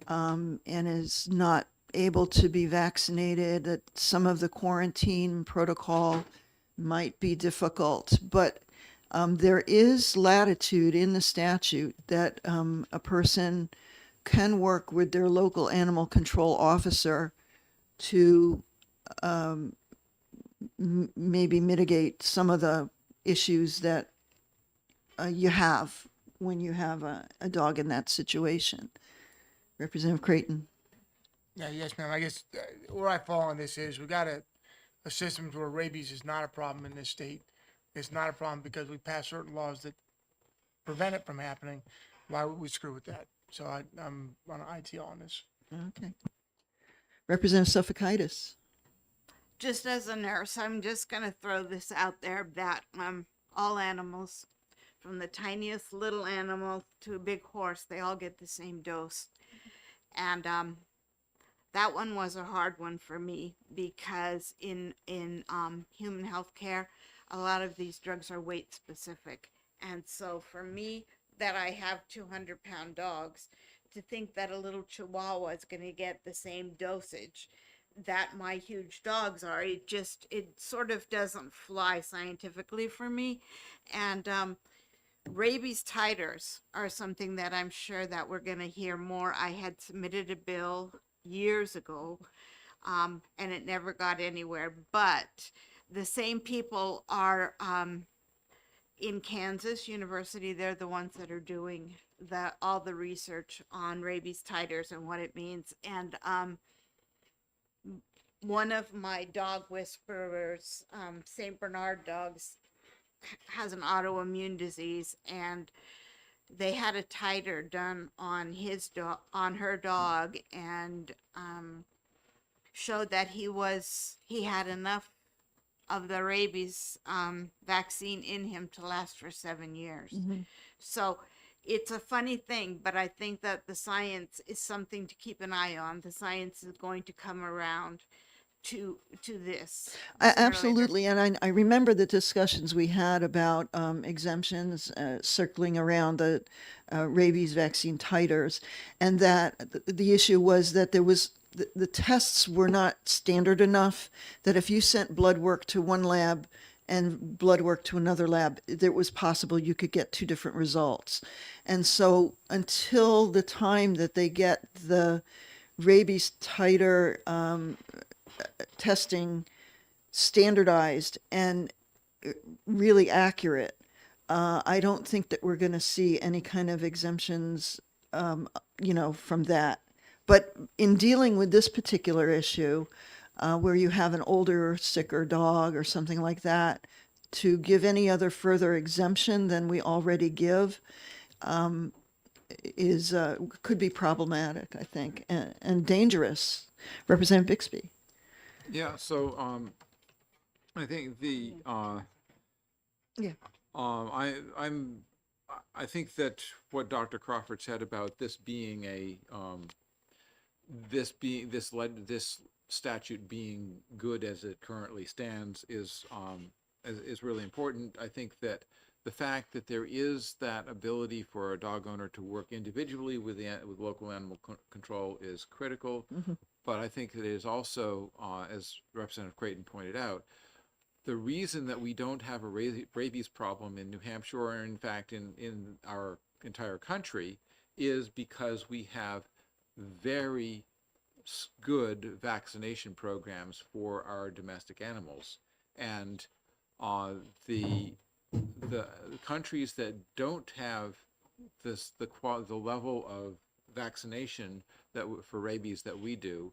and is not able to be vaccinated, that some of the quarantine protocol might be difficult. But there is latitude in the statute that a person can work with their local animal control officer to maybe mitigate some of the issues that you have when you have a dog in that situation. Representative Creighton. Yeah, yes, ma'am. I guess where I fall on this is we got a system where rabies is not a problem in this state. It's not a problem because we passed certain laws that prevent it from happening. Why would we screw with that? So I'm on ITL on this. Okay. Representative Sophikitis. Just as a nurse, I'm just gonna throw this out there that all animals, from the tiniest little animal to a big horse, they all get the same dose. And that one was a hard one for me because in human health care, a lot of these drugs are weight specific. And so for me, that I have 200-pound dogs, to think that a little Chihuahua is going to get the same dosage that my huge dogs are, it sort of doesn't fly scientifically for me. And rabies titers are something that I'm sure that we're going to hear more. I had submitted a bill years ago, and it never got anywhere. But the same people are in Kansas University. They're the ones that are doing all the research on rabies titers and what it means. And one of my dog whisperers, St. Bernard dogs, has an autoimmune disease, and they had a titer done on her dog, and showed that he had enough of the rabies vaccine in him to last for 7 years. So it's a funny thing, but I think that the science is something to keep an eye on. The science is going to come around to this. Absolutely. And I remember the discussions we had about exemptions circling around the rabies vaccine titers, and that the issue was that there was the tests were not standard enough, that if you sent blood work to one lab and blood work to another lab, it was possible you could get two different results. And so until the time that they get the rabies titer testing standardized and really accurate, I don't think that we're going to see any kind of exemptions, you know, from that. But in dealing with this particular issue, where you have an older, sicker dog or something like that, to give any other further exemption than we already give could be problematic, I think, and dangerous. Representative Bixby. Yeah, so I think the Yeah. I think that what Dr. Crawford said about this being this statute being good as it currently stands is really important. I think that the fact that there is that ability for a dog owner to work individually with local animal control is critical. But I think that it is also, as Representative Creighton pointed out, the reason that we don't have a rabies problem in New Hampshire, or in fact in our entire country is because we have very good vaccination programs for our domestic animals. And the countries that don't have the level of vaccination for rabies that we do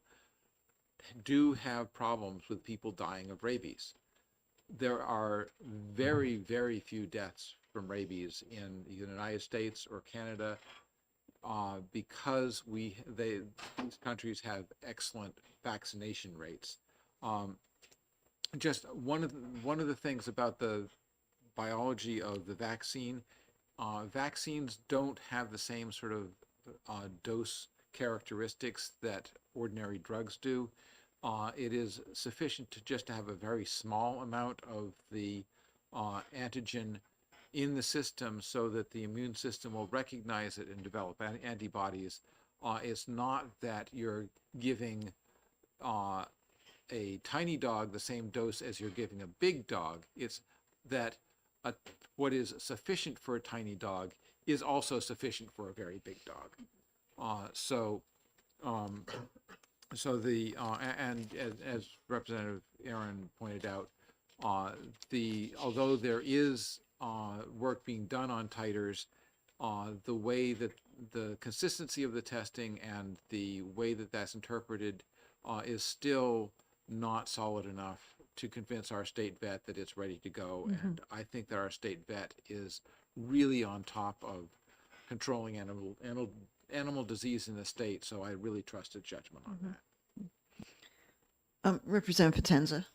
have problems with people dying of rabies. There are very, very few deaths from rabies in the United States or Canada because these countries have excellent vaccination rates. Just one of the things about the biology of the vaccine, vaccines don't have the same sort of dose characteristics that ordinary drugs do. It is sufficient to have a very small amount of the antigen in the system so that the immune system will recognize it and develop antibodies. It's not that you're giving a tiny dog the same dose as you're giving a big dog. It's that what is sufficient for a tiny dog is also sufficient for a very big dog. And as Representative Aaron pointed out, although there is work being done on titers, the way that the consistency of the testing and the way that that's interpreted is still not solid enough to convince our state vet that it's ready to go. And I think that our state vet is really on top of controlling animal disease in the state, so I really trust his judgment on that. Representative Potenza.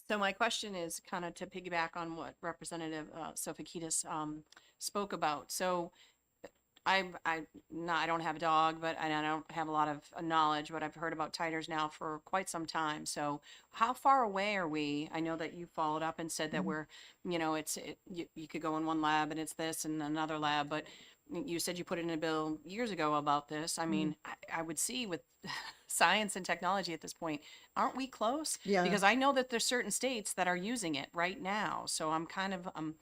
So my question is kind of to piggyback on what Representative Sofakidis spoke about. So I don't have a dog, but and I don't have a lot of knowledge, but I've heard about titers now for quite some time. So how far away are we? I know that you followed up and said that we're, you could go in one lab and it's this and another lab, but you said you put it in a bill years ago about this. I mean, I would see with science and technology at this point, aren't we close? Yeah. Because I know that there's certain states that are using it right now. So I'm kind of, I'm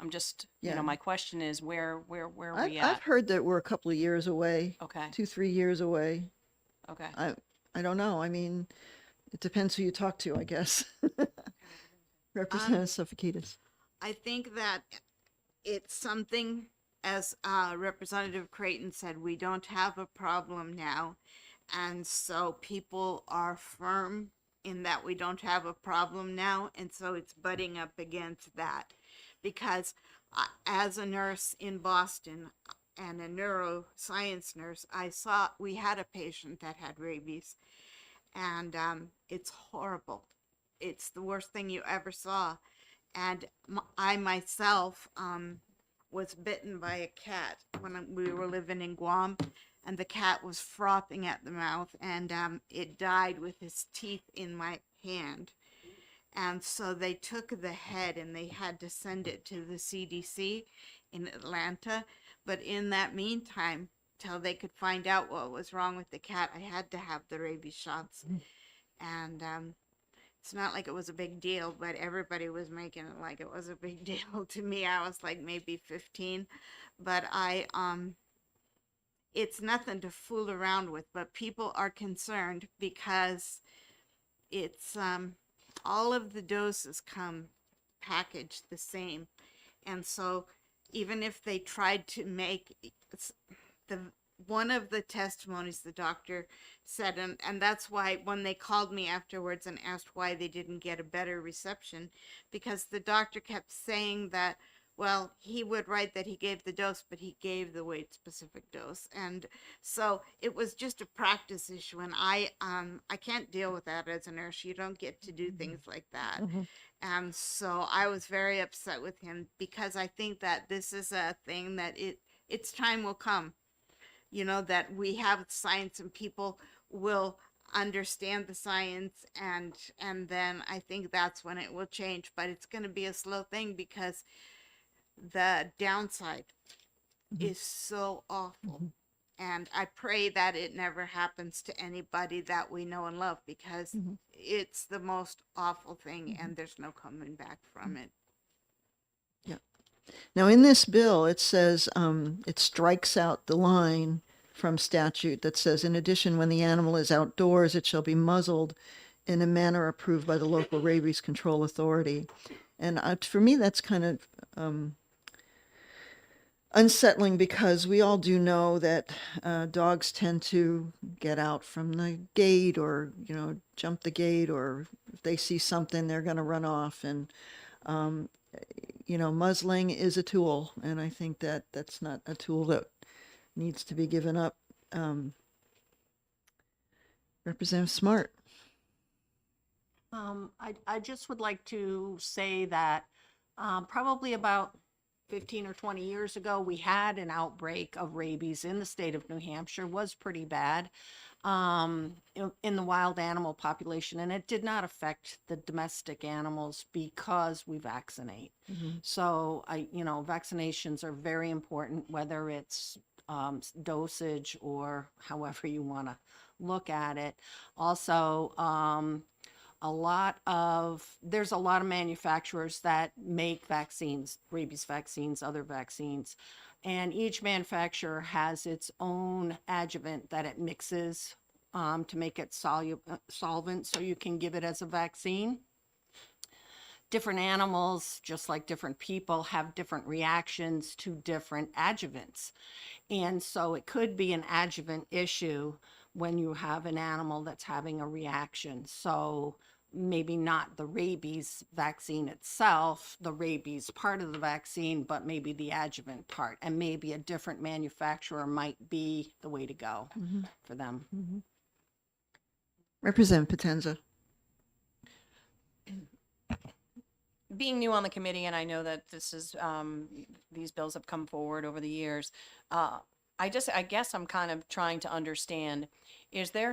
just, my question is where are we at? I've heard that we're a couple of years away. Okay. 2-3 years away. Okay. I don't know. I mean, it depends who you talk to, I guess. Representative Sofakidis. I think that it's something, as Representative Creighton said, we don't have a problem now. And so people are firm in that we don't have a problem now. And so it's butting up against that. Because as a nurse in Boston and a neuroscience nurse, we had a patient that had rabies. And it's horrible. It's the worst thing you ever saw. And I myself was bitten by a cat when we were living in Guam, and the cat was frothing at the mouth, and it died with its teeth in my hand. And so they took the head and they had to send it to the CDC in Atlanta. But in that meantime, till they could find out what was wrong with the cat, I had to have the rabies shots. And it's not like it was a big deal, but everybody was making it like it was a big deal. To me, I was like maybe 15, but it's nothing to fool around with, but people are concerned because it's, all of the doses come packaged the same. And so even if they tried to make one of the testimonies the doctor said, and that's why when they called me afterwards and asked why they didn't get a better reception, because the doctor kept saying that, well, he would write that he gave the dose, but he gave the weight specific dose. And so it was just a practice issue. And I can't deal with that as a nurse. You don't get to do things like that. And so I was very upset with him because I think that this is a thing that its time will come, that we have science and people will understand the science, and then I think that's when it will change. But it's going to be a slow thing because the downside is so awful. And I pray that it never happens to anybody that we know and love, because it's the most awful thing and there's no coming back from it. Now, in this bill, it says it strikes out the line from statute that says, in addition, when the animal is outdoors, it shall be muzzled in a manner approved by the local rabies control authority. And for me, that's kind of unsettling because we all do know that dogs tend to get out from the gate or, jump the gate, or if they see something, they're going to run off. And, muzzling is a tool. And I think that that's not a tool that needs to be given up. Representative Smart. I just would like to say that probably about 15 or 20 years ago, we had an outbreak of rabies in the state of New Hampshire, was pretty bad in the wild animal population, and it did not affect the domestic animals because we vaccinate. So vaccinations are very important, whether it's dosage or however you want to look at it. Also, there's a lot of manufacturers that make vaccines, rabies vaccines, other vaccines, and each manufacturer has its own adjuvant that it mixes to make it solvent, so you can give it as a vaccine. Different animals, just like different people, have different reactions to different adjuvants. And so it could be an adjuvant issue when you have an animal that's having a reaction. So maybe not the rabies vaccine itself, the rabies part of the vaccine, but maybe the adjuvant part. And maybe a different manufacturer might be the way to go for them. Representative Potenza. Being new on the committee, and I know that this is these bills have come forward over the years, I guess I'm kind of trying to understand, is there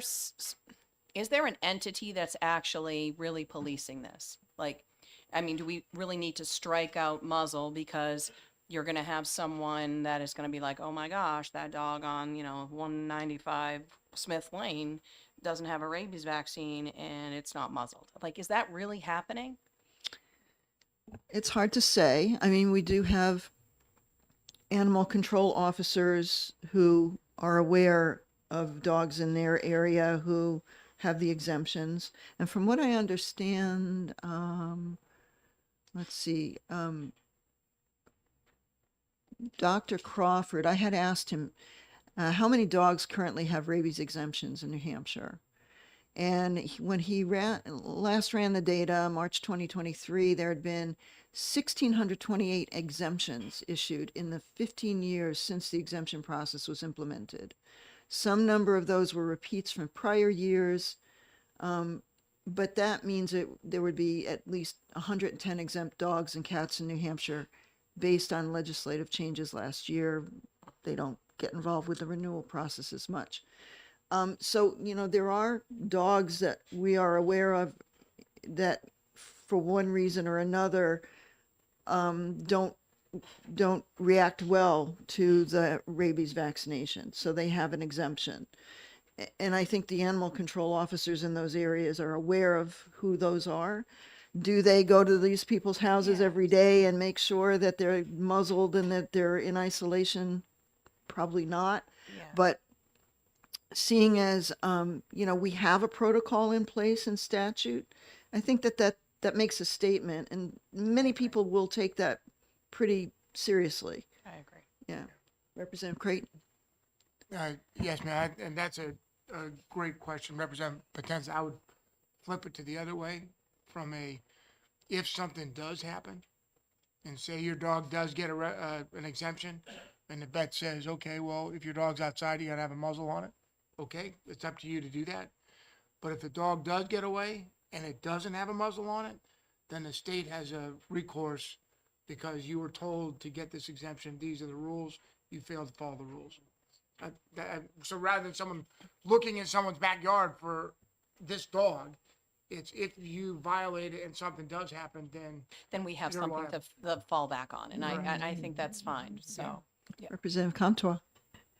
an entity that's actually really policing this? Like, I mean, do we really need to strike out muzzle because you're going to have someone that is going to be like, oh my gosh, that dog on 195 Smith Lane doesn't have a rabies vaccine and it's not muzzled? Like, is that really happening? It's hard to say. I mean, we do have animal control officers who are aware of dogs in their area who have the exemptions. And from what I understand, let's see, Dr. Crawford, I had asked him how many dogs currently have rabies exemptions in New Hampshire. And when he last ran the data, March 2023, there had been 1,628 exemptions issued in the 15 years since the exemption process was implemented. Some number of those were repeats from prior years, but that means there would be at least 110 exempt dogs and cats in New Hampshire based on legislative changes last year. They don't get involved with the renewal process as much. So, there are dogs that we are aware of that for one reason or another don't react well to the rabies vaccination. So they have an exemption. And I think the animal control officers in those areas are aware of who those are. Do they go to these people's houses every day and make sure that they're muzzled and that they're in isolation? Probably not. Yeah. But seeing as, we have a protocol in place in statute, I think that makes a statement, and many people will take that pretty seriously. I agree. Yeah. Representative Creighton. Yes, ma'am, and that's a great question, Representative Potenza. I would flip it to the other way from if something does happen, and say your dog does get an exemption, and the vet says, okay, well, if your dog's outside, you gotta have a muzzle on it. Okay, it's up to you to do that. But if the dog does get away and it doesn't have a muzzle on it, then the state has a recourse because you were told to get this exemption. These are the rules. You failed to follow the rules. So rather than someone looking in someone's backyard for this dog, it's if you violate it and something does happen, then we have you're something liable. to fall back on, and I think that's fine. So Representative Comtois.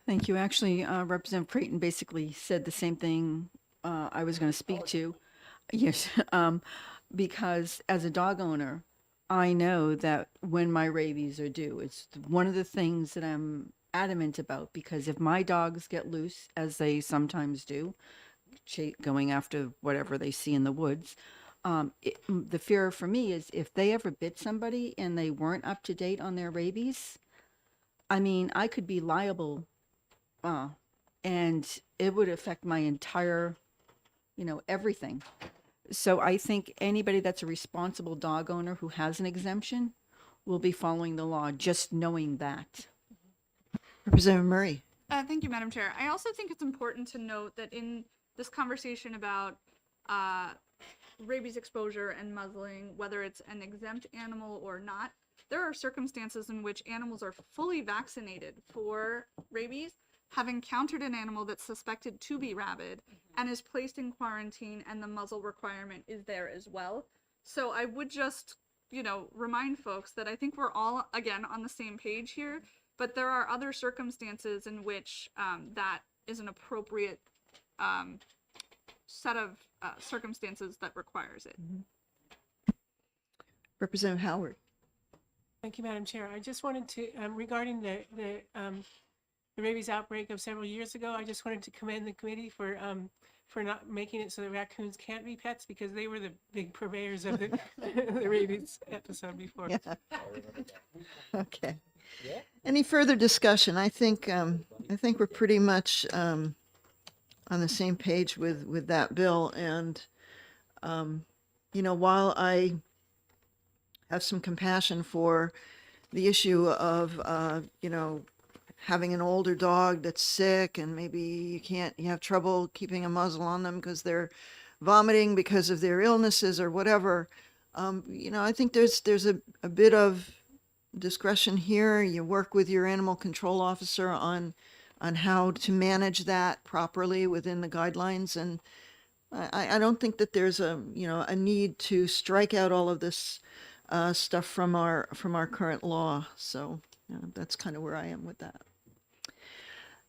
Thank you. Actually, Representative Creighton basically said the same thing I was going to speak to. Yes, because as a dog owner, I know that when my rabies are due, it's one of the things that I'm adamant about, because if my dogs get loose, as they sometimes do, going after whatever they see in the woods, the fear for me is if they ever bit somebody and they weren't up to date on their rabies, I mean, I could be liable, and it would affect my entire, everything. So I think anybody that's a responsible dog owner who has an exemption will be following the law, just knowing that. Representative Murray. Thank you, Madam Chair. I also think it's important to note that in this conversation about rabies exposure and muzzling, whether it's an exempt animal or not, there are circumstances in which animals are fully vaccinated for rabies, have encountered an animal that's suspected to be rabid, and is placed in quarantine, and the muzzle requirement is there as well. So I would just, remind folks that I think we're all, again, on the same page here, but there are other circumstances in which that is an appropriate set of circumstances that requires it. Representative Howard. Thank you, Madam Chair. I just wanted to, regarding the rabies outbreak of several years ago, I just wanted to commend the committee for not making it so that raccoons can't be pets, because they were the big purveyors of the, the rabies episode before. Yeah. Okay. Any further discussion? I think we're pretty much on the same page with that bill. And while I have some compassion for the issue of having an older dog that's sick and maybe you have trouble keeping a muzzle on them because they're vomiting because of their illnesses or whatever, I think there's a bit of discretion here. You work with your animal control officer on how to manage that properly within the guidelines. And I don't think that there's a need to strike out all of this stuff from our current law. So that's kind of where I am with that.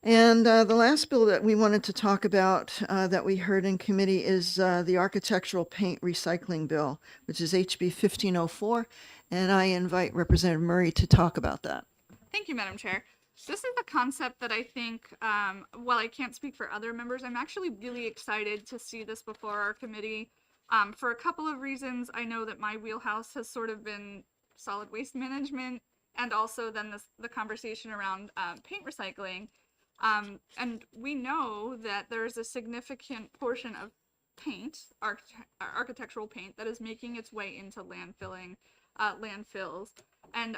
And the last bill that we wanted to talk about that we heard in committee is the architectural paint recycling bill, which is HB 1504. And I invite Representative Murray to talk about that. Thank you, Madam Chair. This is a concept that I think, while I can't speak for other members, I'm actually really excited to see this before our committee for a couple of reasons. I know that my wheelhouse has sort of been solid waste management, and also then the conversation around paint recycling. And we know that there's a significant portion of paint, architectural paint, that is making its way into landfills. And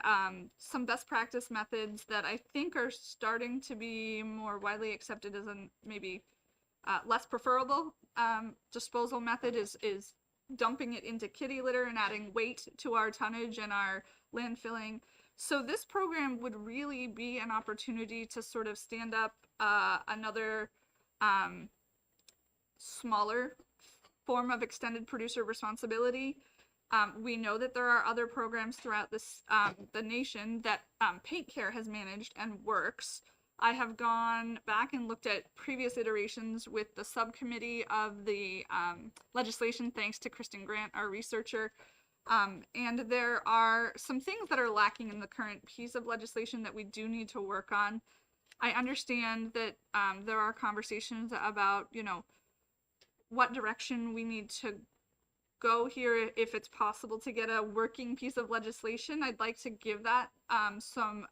some best practice methods that I think are starting to be more widely accepted as maybe less preferable disposal method is dumping it into kitty litter and adding weight to our tonnage and our landfilling. So this program would really be an opportunity to sort of stand up another smaller form of extended producer responsibility. We know that there are other programs throughout this the nation that Paint Care has managed and works. I have gone back and looked at previous iterations with the subcommittee of the legislation, thanks to Kristen Grant, our researcher. And there are some things that are lacking in the current piece of legislation that we do need to work on. I understand that there are conversations about, what direction we need to go here, if it's possible to get a working piece of legislation. I'd like to give that some,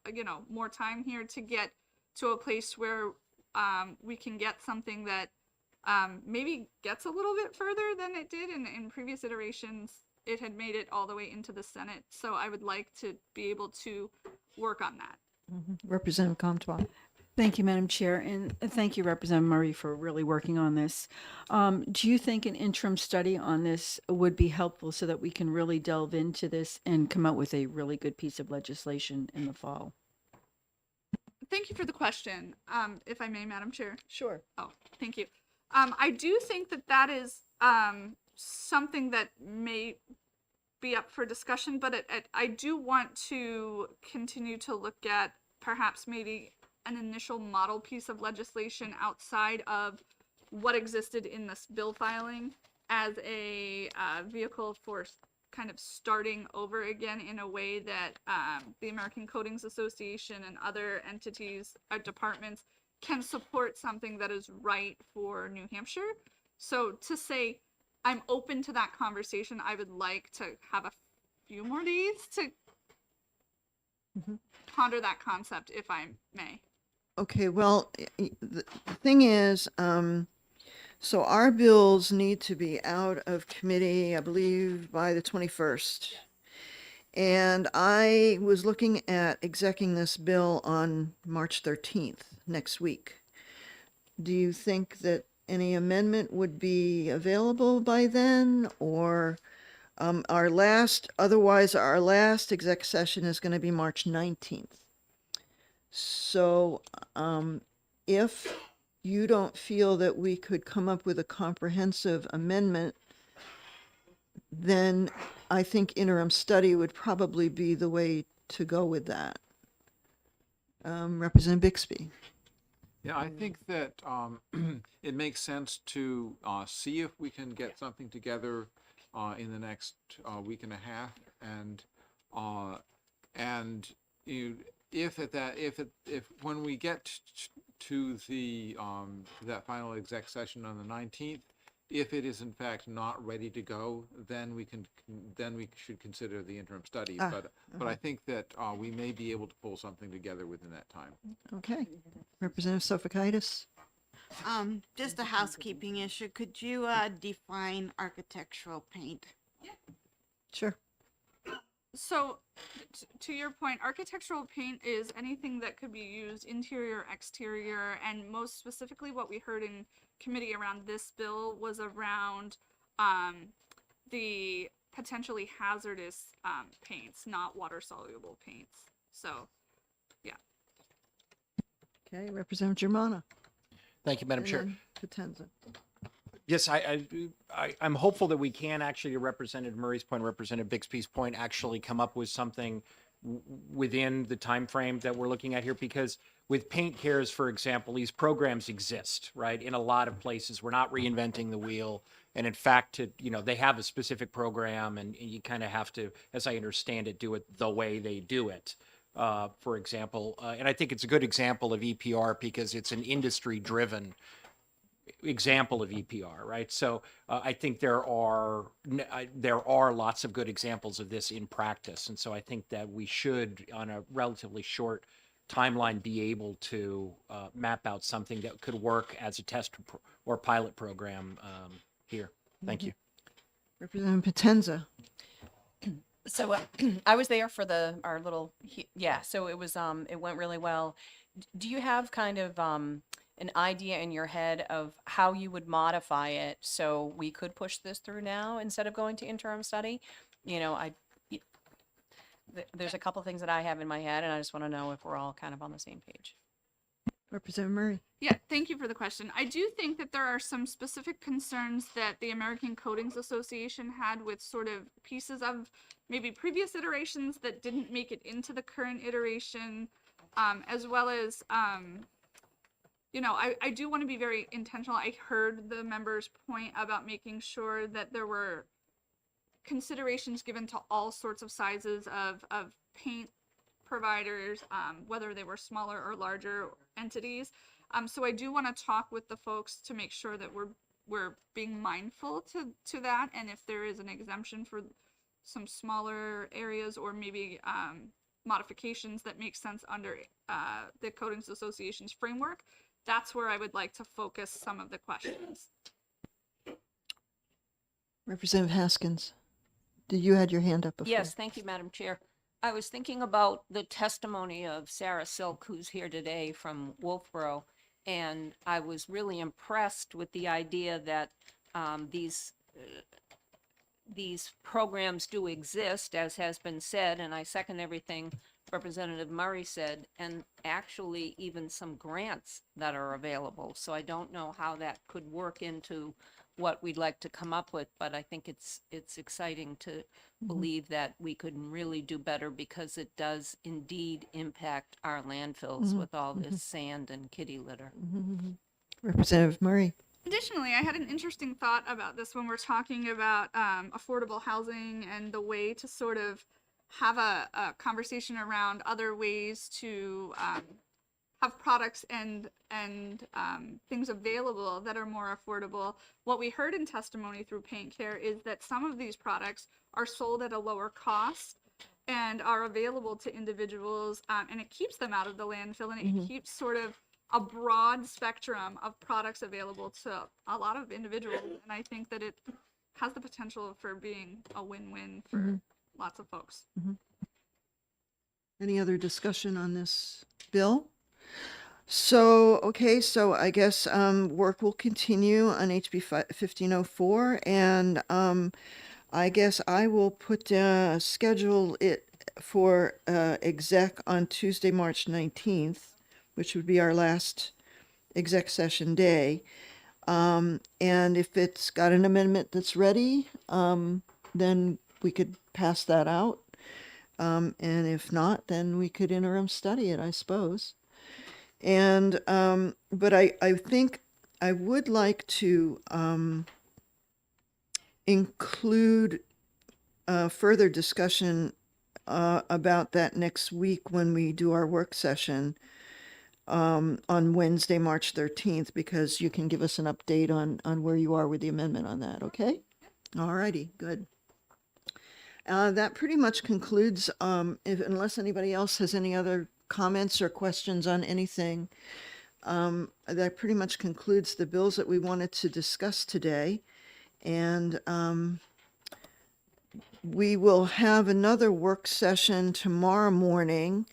more time here to get to a place where we can get something that maybe gets a little bit further than it did in previous iterations. It had made it all the way into the Senate. So I would like to be able to work on that. Representative Comtois. Thank you, Madam Chair, and thank you, Representative Murray, for really working on this. Do you think an interim study on this would be helpful so that we can really delve into this and come out with a really good piece of legislation in the fall? Thank you for the question, if I may, Madam Chair. Sure. Oh, thank you. I do think that is something that may be up for discussion, but I do want to continue to look at perhaps maybe an initial model piece of legislation outside of what existed in this bill filing as a vehicle for kind of starting over again in a way that the American Codings Association and other entities, departments can support something that is right for New Hampshire. So to say, I'm open to that conversation, I would like to have a few more days to ponder that concept, if I may. Okay, well, the thing is, so our bills need to be out of committee, I believe, by the 21st. And I was looking at execing this bill on March 13th, next week. Do you think that any amendment would be available by then? Or otherwise, our last exec session is going to be March 19th. So if you don't feel that we could come up with a comprehensive amendment, then I think interim study would probably be the way to go with that. Representative Bixby. Yeah, I think that it makes sense to see if we can get something together in the next week and a half, and if when we get to the that final exec session on the 19th, if it is in fact not ready to go, then we should consider the interim study. But I think that we may be able to pull something together within that time. Okay. Representative Sofakaitis. Just a housekeeping issue. Could you define architectural paint? Sure. So, to your point, architectural paint is anything that could be used interior, exterior, and most specifically what we heard in committee around this bill was around the potentially hazardous paints, not water-soluble paints. So, yeah. Okay, Representative Germana. Thank you, Madam Chair. Potenza. Yes, I'm hopeful that we can actually, to Representative Murray's point, Representative Bixby's point, actually come up with something within the time frame that we're looking at here, because with Paint Cares, for example, these programs exist, right, in a lot of places. We're not reinventing the wheel. And in fact, they have a specific program, and you kind of have to, as I understand it, do it the way they do it. For example, and I think it's a good example of EPR because it's an industry-driven example of EPR, right? So I think there are lots of good examples of this in practice, and so I think that we should, on a relatively short timeline, be able to map out something that could work as a test or pilot program here. Thank you. Representative Potenza. So I was there for our little, so it was, it went really well. Do you have kind of an idea in your head of how you would modify it so we could push this through now instead of going to interim study? There's a couple things that I have in my head, and I just want to know if we're all kind of on the same page. Representative Murray. Yeah, thank you for the question. I do think that there are some specific concerns that the American Codings Association had with sort of pieces of maybe previous iterations that didn't make it into the current iteration, as well as, I do want to be very intentional. I heard the members' point about making sure that there were considerations given to all sorts of sizes of paint providers, whether they were smaller or larger entities. So I do want to talk with the folks to make sure that we're being mindful to that, and if there is an exemption for some smaller areas or maybe modifications that make sense under the Codings Association's framework, that's where I would like to focus some of the questions. Representative Haskins. You had your hand up before. Yes, thank you, Madam Chair. I was thinking about the testimony of Sarah Silk, who's here today from Wolfboro, and I was really impressed with the idea that these programs do exist, as has been said, and I second everything Representative Murray said, and actually even some grants that are available. So I don't know how that could work into what we'd like to come up with, but I think it's exciting to believe that we could really do better, because it does indeed impact our landfills with all this sand and kitty litter. Representative Murray. Additionally, I had an interesting thought about this when we're talking about affordable housing and the way to sort of have a conversation around other ways to have products and things available that are more affordable. What we heard in testimony through Paint Care is that some of these products are sold at a lower cost and are available to individuals, and it keeps them out of the landfill, and it keeps sort of a broad spectrum of products available to a lot of individuals. And I think that it has the potential for being a win-win for lots of folks. Any other discussion on this bill? So, okay, so I guess work will continue on HB 1504, and I guess I will schedule it for exec on Tuesday, March 19th, which would be our last exec session day. And if it's got an amendment that's ready, then we could pass that out. And if not, then we could interim study it, I suppose. And, but I think I would like to include further discussion about that next week when we do our work session on Wednesday, March 13th, because you can give us an update on where you are with the amendment on that, okay? All righty, good. That pretty much concludes, unless anybody else has any other comments or questions on anything, that pretty much concludes the bills that we wanted to discuss today. And we will have another work session tomorrow morning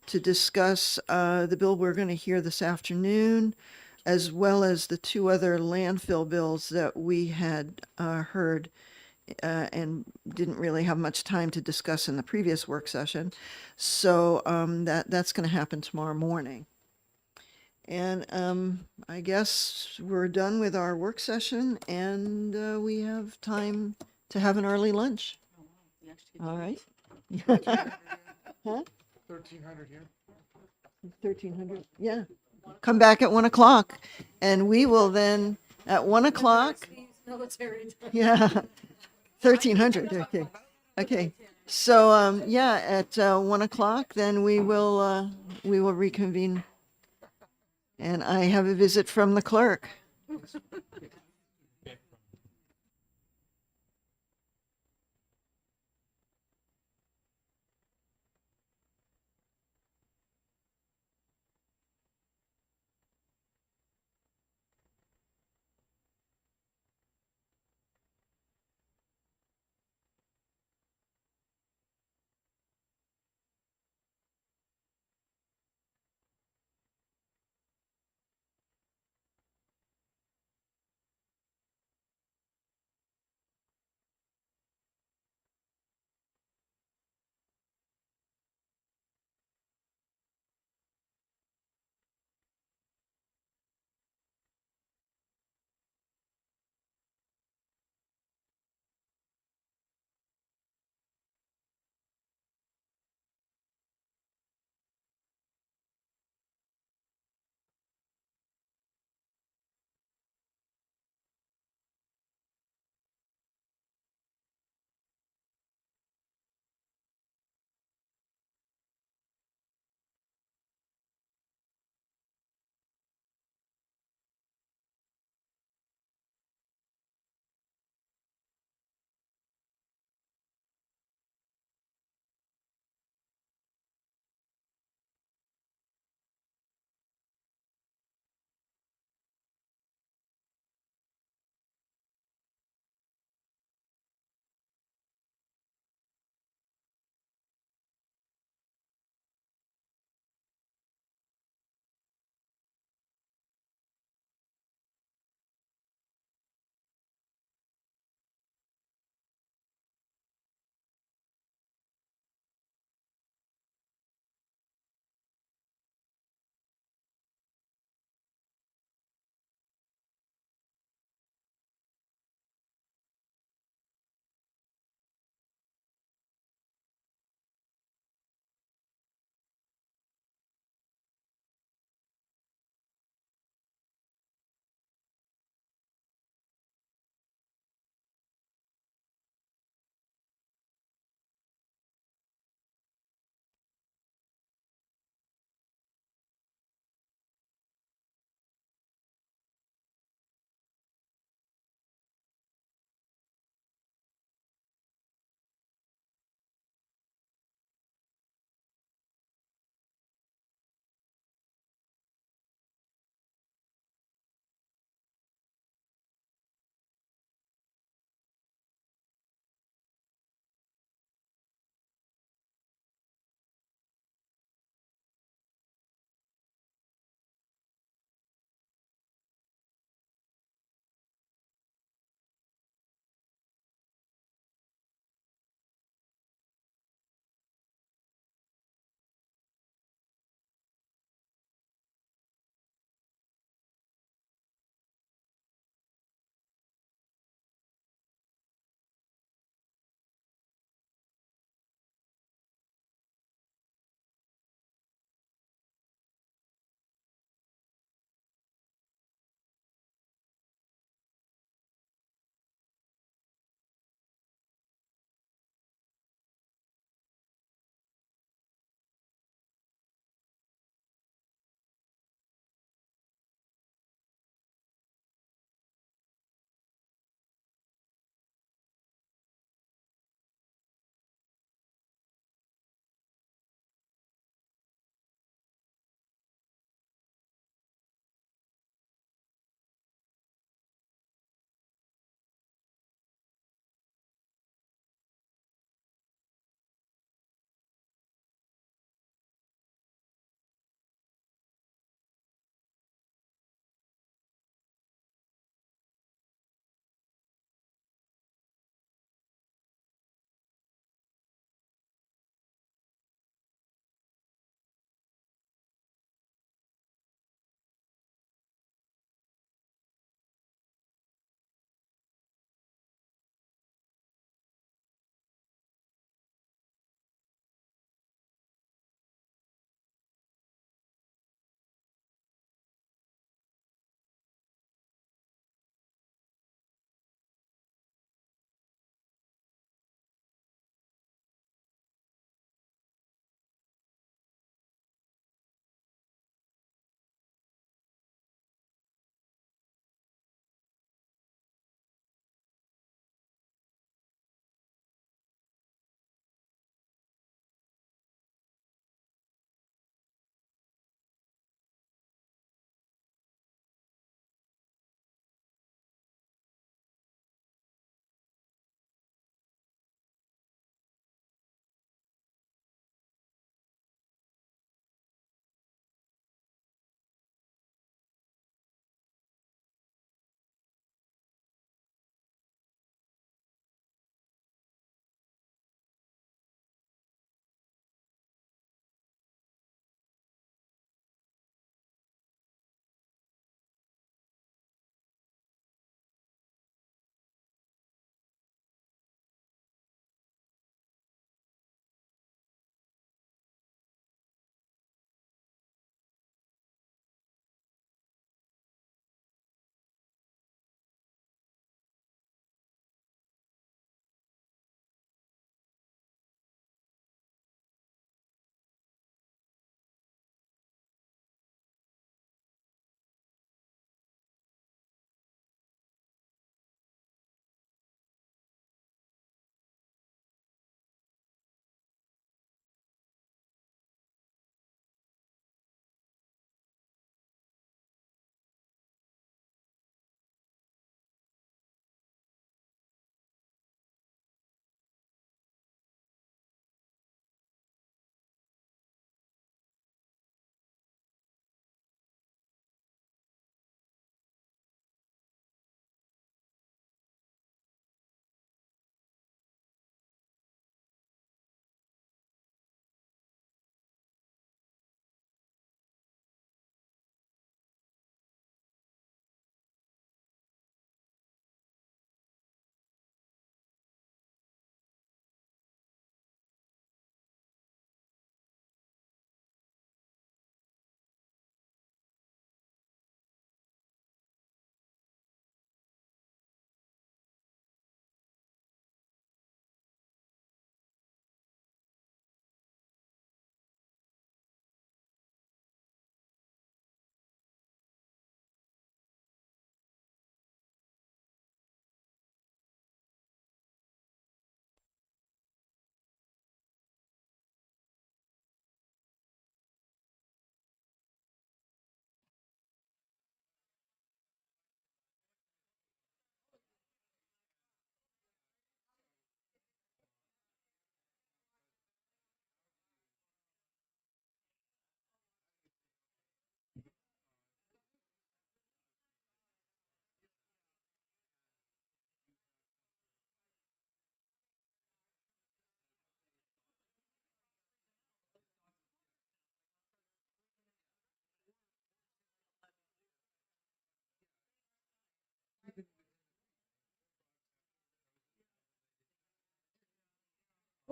to discuss the bill we're going to hear this afternoon, as well as the two other landfill bills that we had heard and didn't really have much time to discuss in the previous work session. So that's going to happen tomorrow morning. And I guess we're done with our work session, and we have time to have an early lunch. All right. Huh? 1,300 here. 1,300, yeah. Come back at 1 o'clock, and we will then, at 1 o'clock, yeah, 1,300, okay. Okay, so, yeah, at 1 o'clock, then we will reconvene. And I have a visit from the clerk.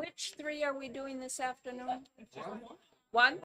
Which three are we doing this afternoon? One?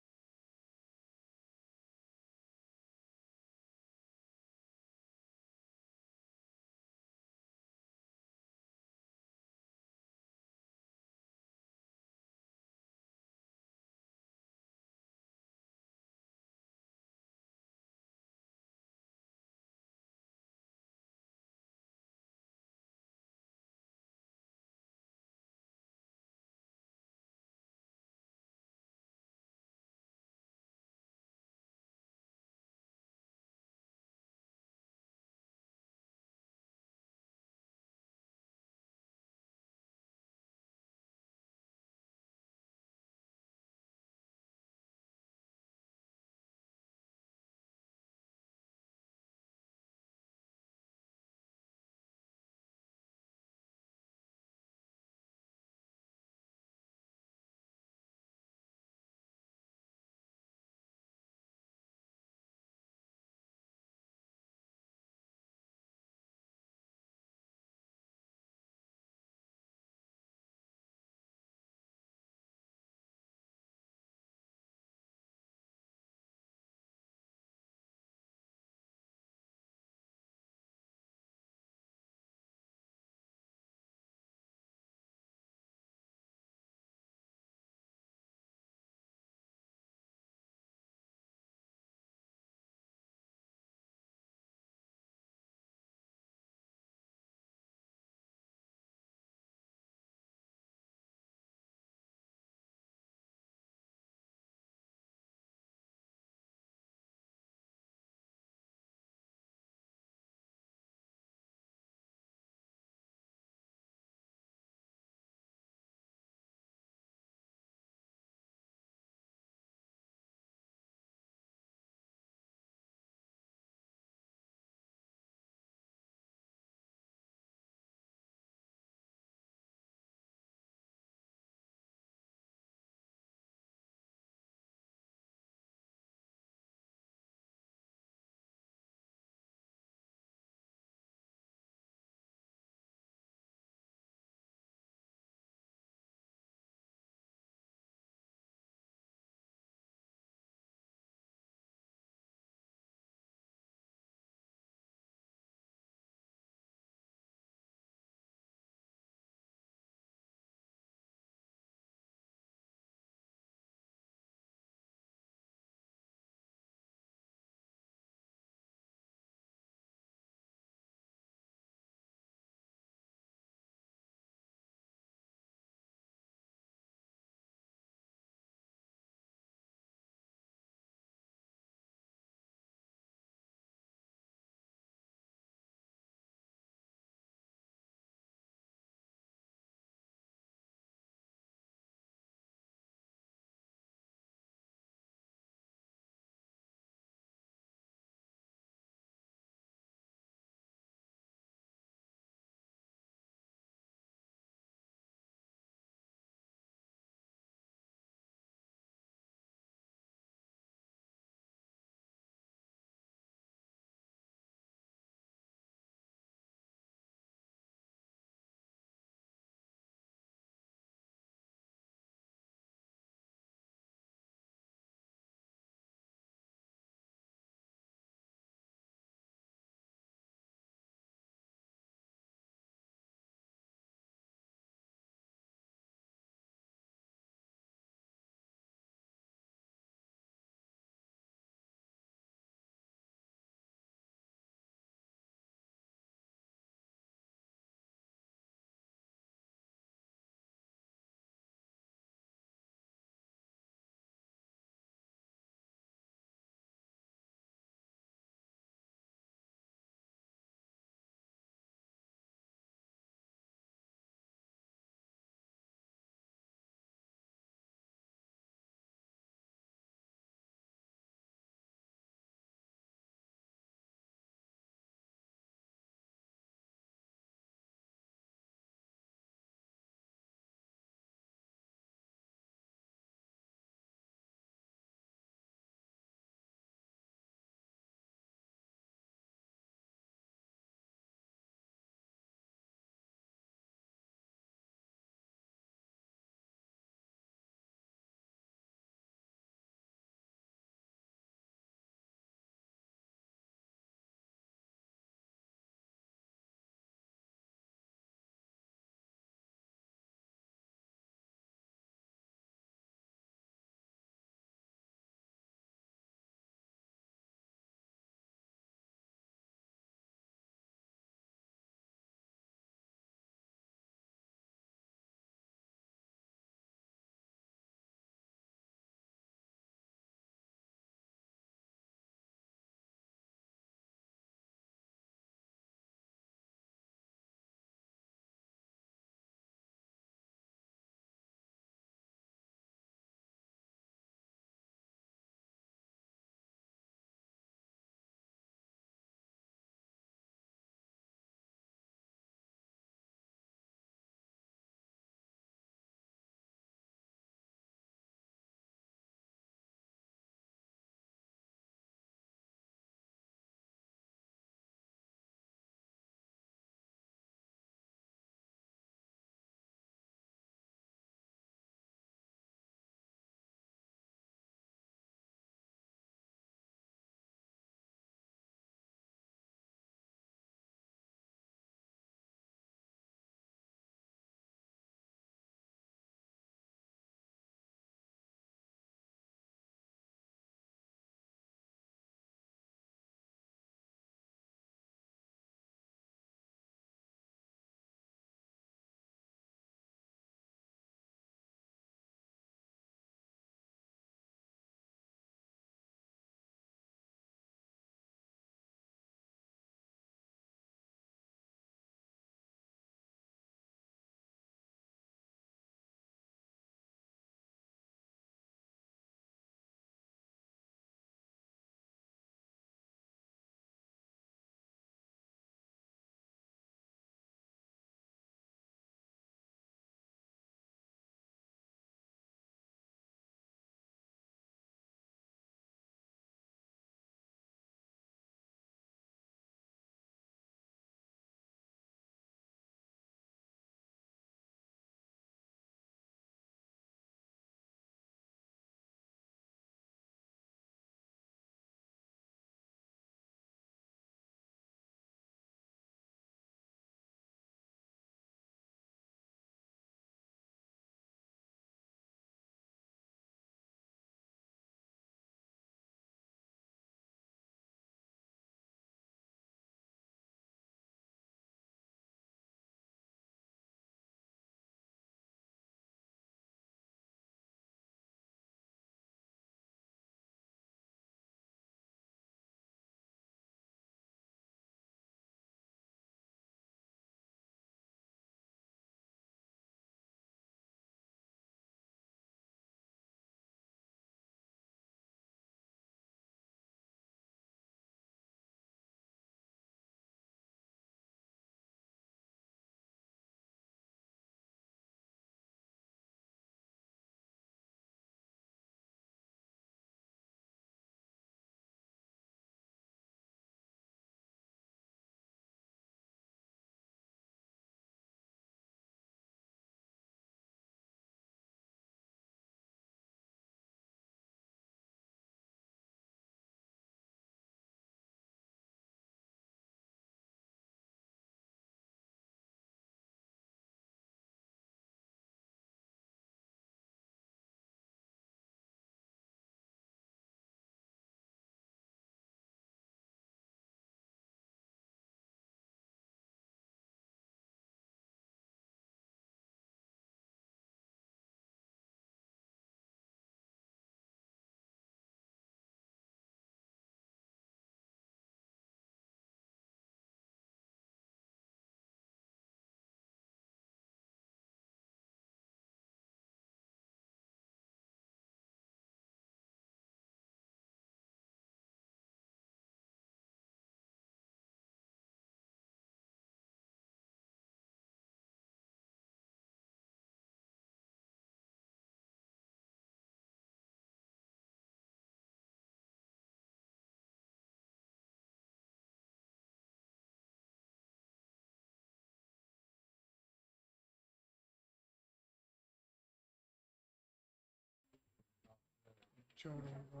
Show them, go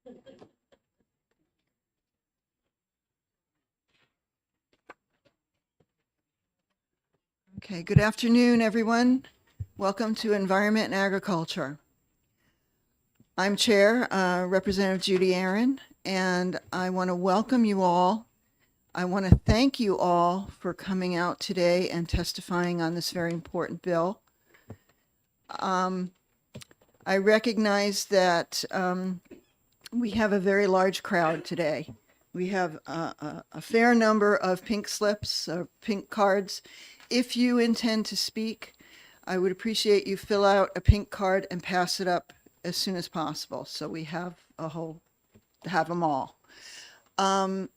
ahead. Okay, good afternoon, everyone. Welcome to Environment and Agriculture. I'm Chair, Representative Judy Aaron, and I want to welcome you all. I want to thank you all for coming out today and testifying on this very important bill. I recognize that we have a very large crowd today. We have a fair number of pink slips, pink cards. If you intend to speak, I would appreciate you fill out a pink card and pass it up as soon as possible, so we have them all. A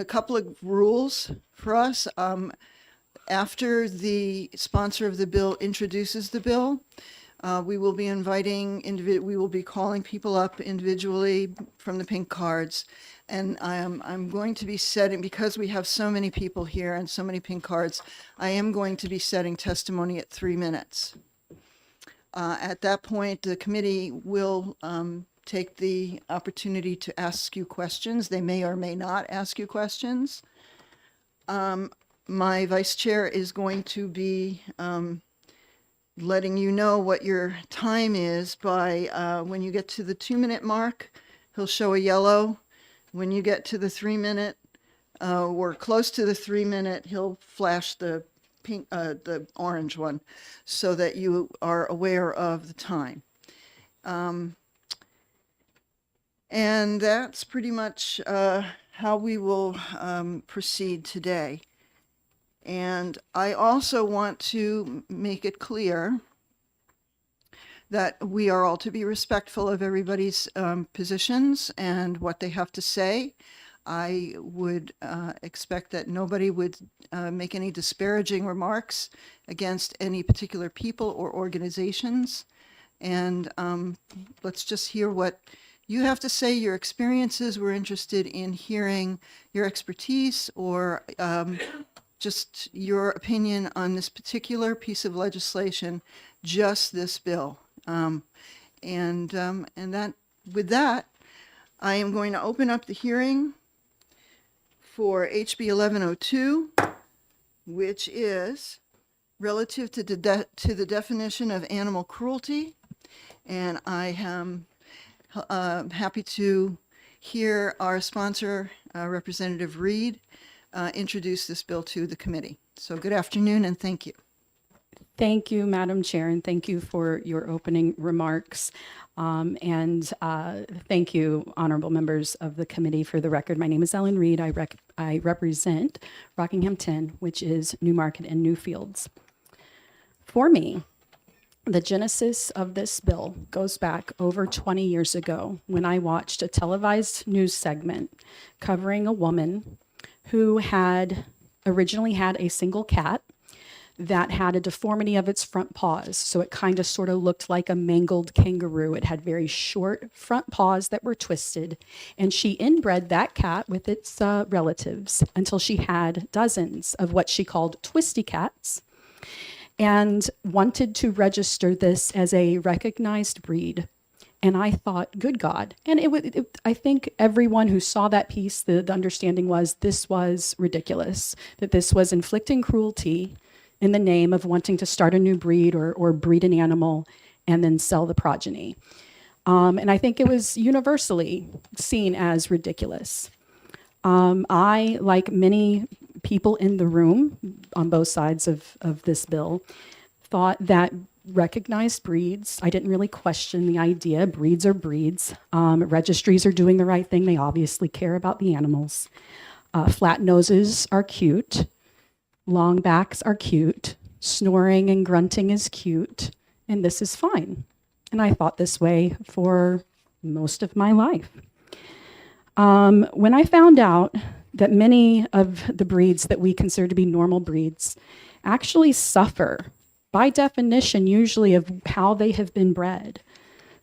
couple of rules for us. After the sponsor of the bill introduces the bill, we will be we will be calling people up individually from the pink cards. And I'm going to be setting, because we have so many people here and so many pink cards, I am going to be setting testimony at 3 minutes. At that point, the committee will take the opportunity to ask you questions. They may or may not ask you questions. My vice chair is going to be letting you know what your time is by when you get to the 2-minute mark, he'll show a yellow. When you get to the 3-minute or close to the 3-minute, he'll flash the pink, the orange one, so that you are aware of the time. And that's pretty much how we will proceed today. And I also want to make it clear that we are all to be respectful of everybody's positions and what they have to say. I would expect that nobody would make any disparaging remarks against any particular people or organizations. And let's just hear what you have to say, your experiences. We're interested in hearing your expertise or just your opinion on this particular piece of legislation, just this bill. And that, with that, I am going to open up the hearing for HB 1102, which is relative to the definition of animal cruelty. And I am happy to hear our sponsor, Representative Reed, introduce this bill to the committee. So good afternoon and thank you. Thank you, Madam Chair, and thank you for your opening remarks. And thank you, honorable members of the committee. For the record, my name is Ellen Reed. I represent Rockingham 10, which is Newmarket and Newfields. For me, the genesis of this bill goes back over 20 years ago when I watched a televised news segment covering a woman who had originally had a single cat that had a deformity of its front paws. So it kind of sort of looked like a mangled kangaroo. It had very short front paws that were twisted. And she inbred that cat with its relatives until she had dozens of what she called twisty cats, and wanted to register this as a recognized breed. And I thought, good God. And I think everyone who saw that piece, the understanding was this was ridiculous, that this was inflicting cruelty in the name of wanting to start a new breed or breed an animal and then sell the progeny. And I think it was universally seen as ridiculous. I, like many people in the room on both sides of this bill, thought that recognized breeds, I didn't really question the idea. Breeds are breeds. Registries are doing the right thing. They obviously care about the animals. Flat noses are cute. Long backs are cute. Snoring and grunting is cute. And this is fine. And I thought this way for most of my life. When I found out that many of the breeds that we consider to be normal breeds actually suffer, by definition, usually of how they have been bred,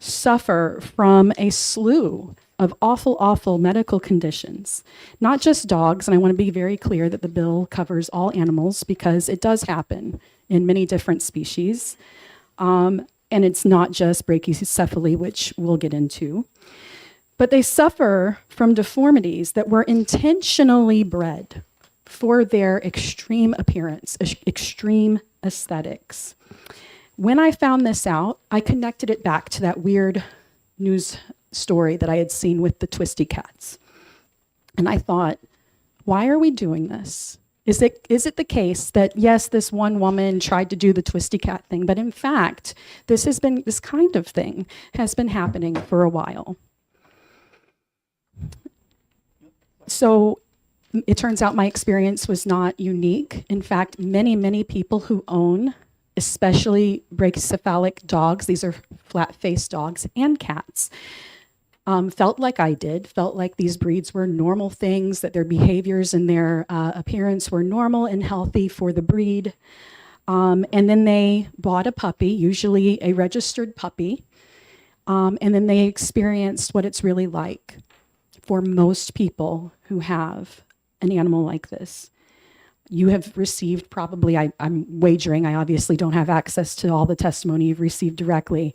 suffer from a slew of awful, awful medical conditions. Not just dogs, and I want to be very clear that the bill covers all animals because it does happen in many different species. And it's not just brachycephaly, which we'll get into, but they suffer from deformities that were intentionally bred for their extreme appearance, extreme aesthetics. When I found this out, I connected it back to that weird news story that I had seen with the twisty cats. And I thought, why are we doing this? Is it the case that, yes, this one woman tried to do the twisty cat thing, but in fact, this kind of thing has been happening for a while. So it turns out my experience was not unique. In fact, many, many people who own, especially brachycephalic dogs, these are flat-faced dogs, and cats, felt like I did, felt like these breeds were normal things, that their behaviors and their appearance were normal and healthy for the breed. And then they bought a puppy, usually a registered puppy, and then they experienced what it's really like for most people who have an animal like this. You have received probably, I'm wagering, I obviously don't have access to all the testimony you've received directly,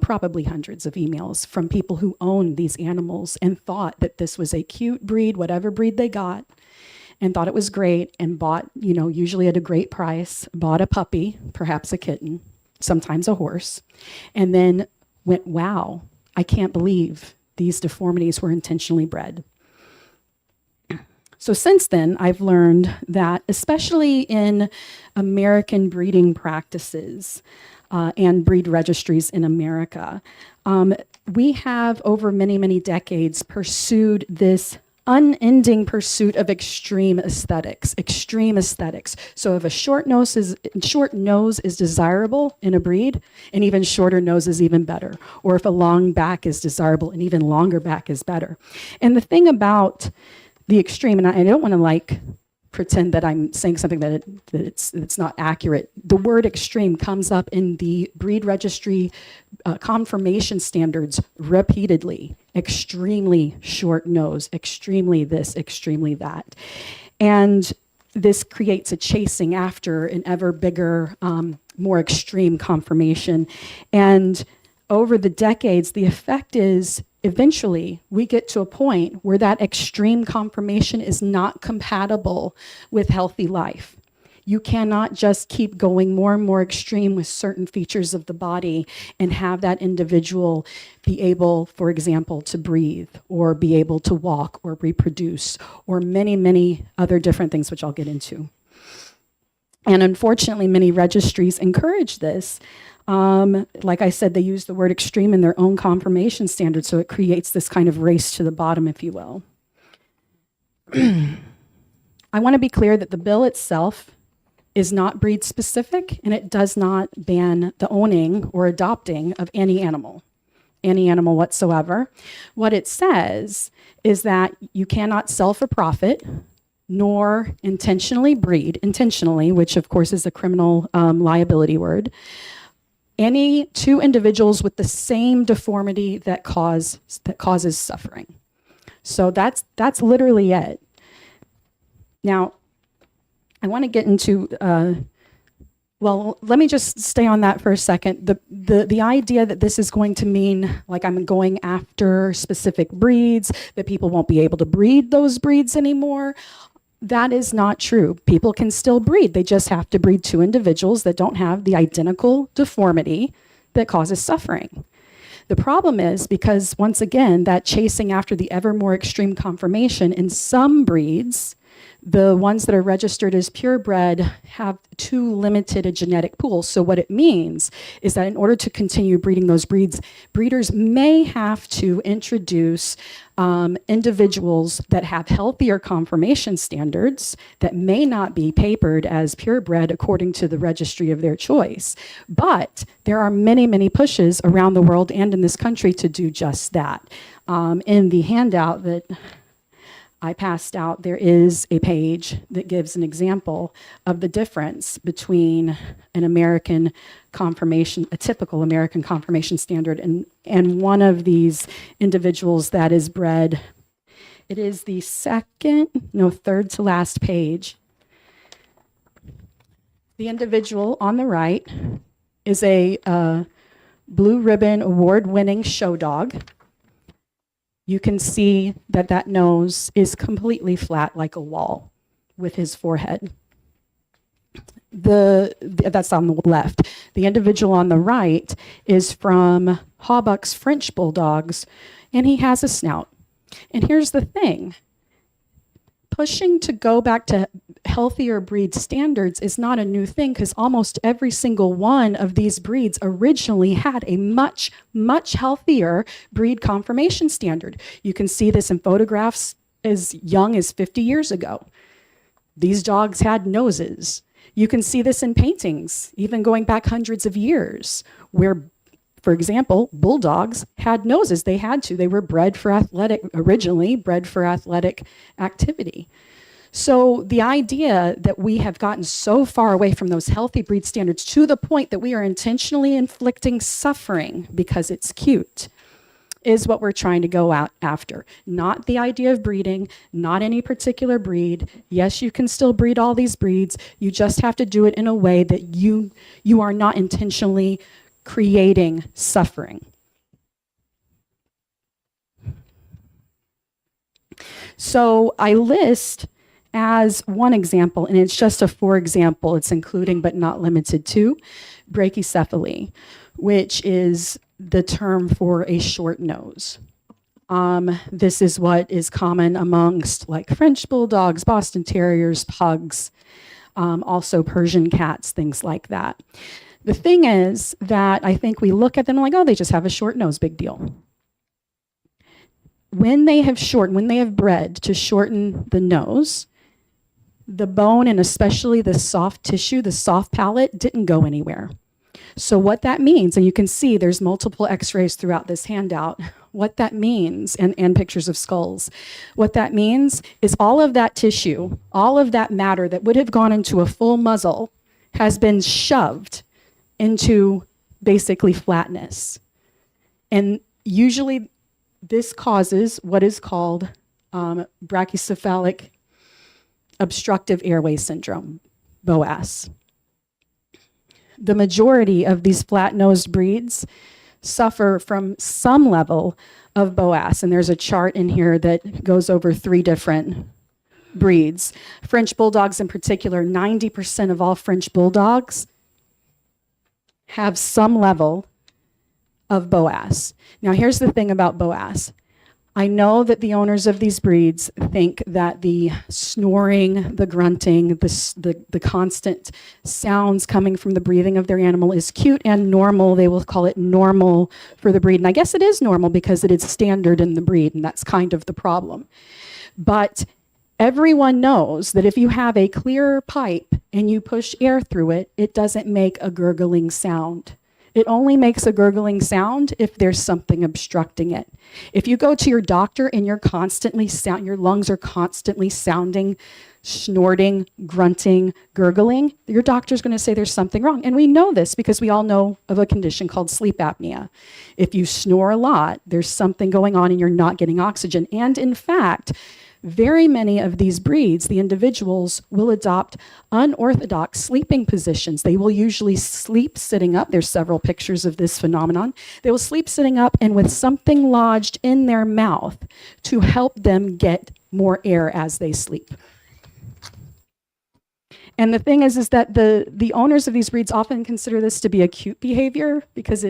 probably hundreds of emails from people who own these animals and thought that this was a cute breed, whatever breed they got, and thought it was great and bought, usually at a great price, bought a puppy, perhaps a kitten, sometimes a horse, and then went, wow, I can't believe these deformities were intentionally bred. So since then, I've learned that, especially in American breeding practices and breed registries in America, we have over many, many decades pursued this unending pursuit of extreme aesthetics. So if a short nose is desirable in a breed, an even shorter nose is even better. Or if a long back is desirable, an even longer back is better. And the thing about the extreme, and I don't want to pretend that I'm saying something that it's not accurate. The word extreme comes up in the breed registry confirmation standards repeatedly. Extremely short nose, extremely this, extremely that. And this creates a chasing after an ever bigger, more extreme confirmation. And over the decades, the effect is eventually we get to a point where that extreme confirmation is not compatible with healthy life. You cannot just keep going more and more extreme with certain features of the body and have that individual be able, for example, to breathe or be able to walk or reproduce or many, many other different things, which I'll get into. And unfortunately, many registries encourage this. Like I said, they use the word extreme in their own confirmation standards, so it creates this kind of race to the bottom, if you will. I want to be clear that the bill itself is not breed specific, and it does not ban the owning or adopting of any animal whatsoever. What it says is that you cannot sell for profit, nor intentionally breed, which of course is a criminal liability word, any two individuals with the same deformity that causes suffering. So that's literally it. Now, I want to get into, let me just stay on that for a second. The idea that this is going to mean like I'm going after specific breeds, that people won't be able to breed those breeds anymore, that is not true. People can still breed. They just have to breed two individuals that don't have the identical deformity that causes suffering. The problem is because, once again, that chasing after the ever more extreme conformation in some breeds, the ones that are registered as purebred have too limited a genetic pool. So what it means is that in order to continue breeding those breeds, breeders may have to introduce individuals that have healthier conformation standards that may not be papered as purebred according to the registry of their choice. But there are many, many pushes around the world and in this country to do just that. In the handout that I passed out, there is a page that gives an example of the difference between an American confirmation, a typical American confirmation standard, and one of these individuals that is bred. It is the third to last page. The individual on the right is a Blue Ribbon award-winning show dog. You can see that that nose is completely flat like a wall with his forehead. That's on the left. The individual on the right is from Hawbuck's French Bulldogs, and he has a snout. And here's the thing. Pushing to go back to healthier breed standards is not a new thing, because almost every single one of these breeds originally had a much, much healthier breed conformation standard. You can see this in photographs as young as 50 years ago. These dogs had noses. You can see this in paintings, even going back hundreds of years, where, for example, bulldogs had noses. They had to. They were bred for originally bred for athletic activity. So the idea that we have gotten so far away from those healthy breed standards to the point that we are intentionally inflicting suffering because it's cute is what we're trying to go out after. Not the idea of breeding, not any particular breed. Yes, you can still breed all these breeds. You just have to do it in a way that you are not intentionally creating suffering. So I list as one example, and it's just a for example, it's including but not limited to brachycephaly, which is the term for a short nose. This is what is common amongst like French bulldogs, Boston Terriers, pugs, also Persian cats, things like that. The thing is that I think we look at them like, oh, they just have a short nose, big deal. When they have bred to shorten the nose, the bone and especially the soft tissue, the soft palate, didn't go anywhere. So what that means, and you can see there's multiple x-rays throughout this handout, what that means, and pictures of skulls, what that means is all of that tissue, all of that matter that would have gone into a full muzzle has been shoved into basically flatness. And usually this causes what is called brachycephalic obstructive airway syndrome, BOAS. The majority of these flat-nosed breeds suffer from some level of BOAS, and there's a chart in here that goes over 3 different breeds. French bulldogs in particular, 90% of all French bulldogs have some level of BOAS. Now here's the thing about BOAS. I know that the owners of these breeds think that the snoring, the grunting, the constant sounds coming from the breathing of their animal is cute and normal. They will call it normal for the breed. And I guess it is normal because it is standard in the breed, and that's kind of the problem. But everyone knows that if you have a clear pipe and you push air through it, it doesn't make a gurgling sound. It only makes a gurgling sound if there's something obstructing it. If you go to your doctor and your lungs are constantly sounding, snorting, grunting, gurgling, your doctor's going to say there's something wrong. And we know this because we all know of a condition called sleep apnea. If you snore a lot, there's something going on and you're not getting oxygen. And in fact, very many of these breeds, the individuals will adopt unorthodox sleeping positions. They will usually sleep sitting up. There's several pictures of this phenomenon. They will sleep sitting up and with something lodged in their mouth to help them get more air as they sleep. And the thing is that the owners of these breeds often consider this to be a cute behavior because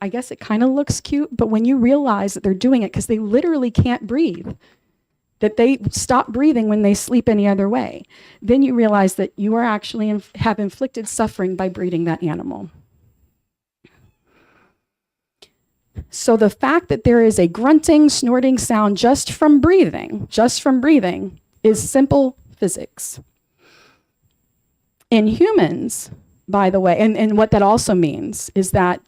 I guess it kind of looks cute, but when you realize that they're doing it because they literally can't breathe, that they stop breathing when they sleep any other way, then you realize that you are actually have inflicted suffering by breeding that animal. So the fact that there is a grunting, snorting sound just from breathing, is simple physics. In humans, by the way, and what that also means is that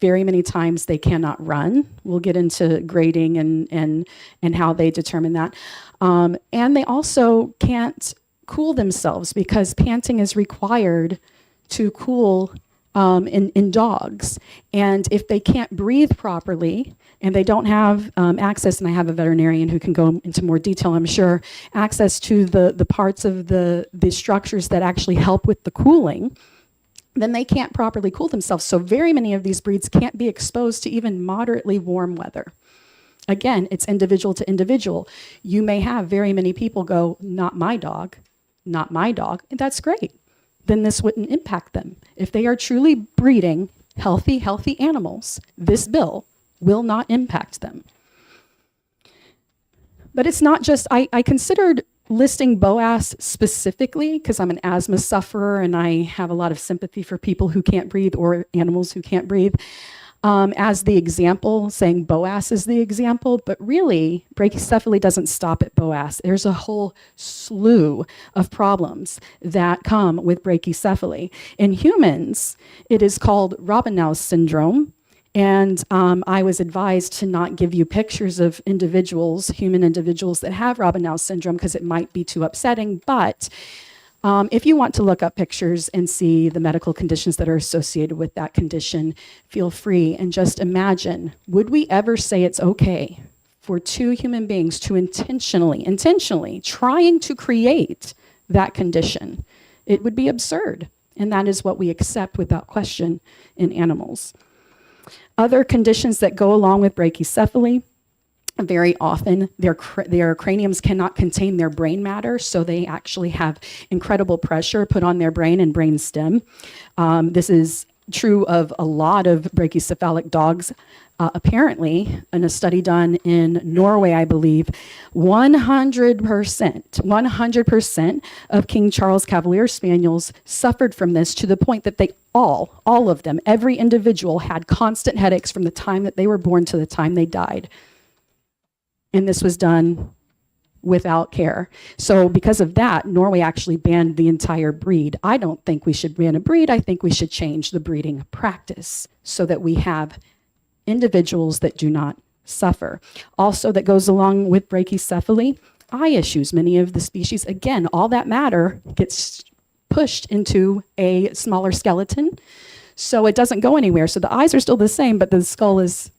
very many times they cannot run. We'll get into grading and how they determine that. And they also can't cool themselves because panting is required to cool in dogs. And if they can't breathe properly and they don't have access, and I have a veterinarian who can go into more detail, I'm sure, access to the parts of the structures that actually help with the cooling, then they can't properly cool themselves. So very many of these breeds can't be exposed to even moderately warm weather. Again, it's individual to individual. You may have very many people go, not my dog, not my dog. And that's great. Then this wouldn't impact them. If they are truly breeding healthy animals, this bill will not impact them. But it's not just, I considered listing BOAS specifically because I'm an asthma sufferer and I have a lot of sympathy for people who can't breathe or animals who can't breathe. As the example, saying BOAS is the example, but really brachycephaly doesn't stop at BOAS. There's a whole slew of problems that come with brachycephaly. In humans, it is called Robinow syndrome. And I was advised to not give you pictures of individuals, human individuals that have Robinow syndrome because it might be too upsetting. But if you want to look up pictures and see the medical conditions that are associated with that condition, feel free and just imagine, would we ever say it's okay for two human beings to intentionally trying to create that condition? It would be absurd. And that is what we accept without question in animals. Other conditions that go along with brachycephaly, very often their craniums cannot contain their brain matter, so they actually have incredible pressure put on their brain and brain stem. This is true of a lot of brachycephalic dogs. Apparently, in a study done in Norway, I believe, 100% of King Charles Cavalier Spaniels suffered from this to the point that they all of them, every individual had constant headaches from the time that they were born to the time they died. And this was done without care. So because of that, Norway actually banned the entire breed. I don't think we should ban a breed. I think we should change the breeding practice so that we have individuals that do not suffer. Also, that goes along with brachycephaly, eye issues. Many of the species, again, all that matter gets pushed into a smaller skeleton, so it doesn't go anywhere. So the eyes are still the same, but the skull is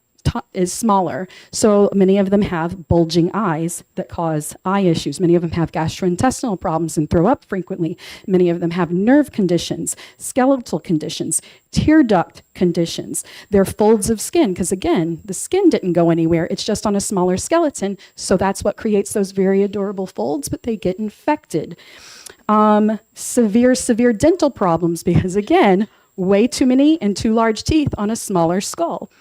smaller. So many of them have bulging eyes that cause eye issues. Many of them have gastrointestinal problems and throw up frequently. Many of them have nerve conditions, skeletal conditions, tear duct conditions. They're folds of skin because, again, the skin didn't go anywhere. It's just on a smaller skeleton. So that's what creates those very adorable folds, but they get infected. Severe dental problems because, again, way too many and too large teeth on a smaller skull.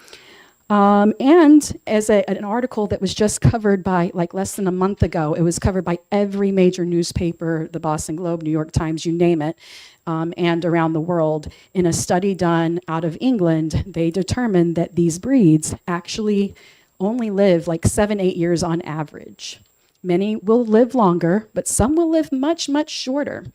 And as an article that was just covered by, like, less than a month ago, it was covered by every major newspaper, the Boston Globe, New York Times, you name it, and around the world. In a study done out of England, they determined that these breeds actually only live like 7-8 years on average. Many will live longer, but some will live much shorter.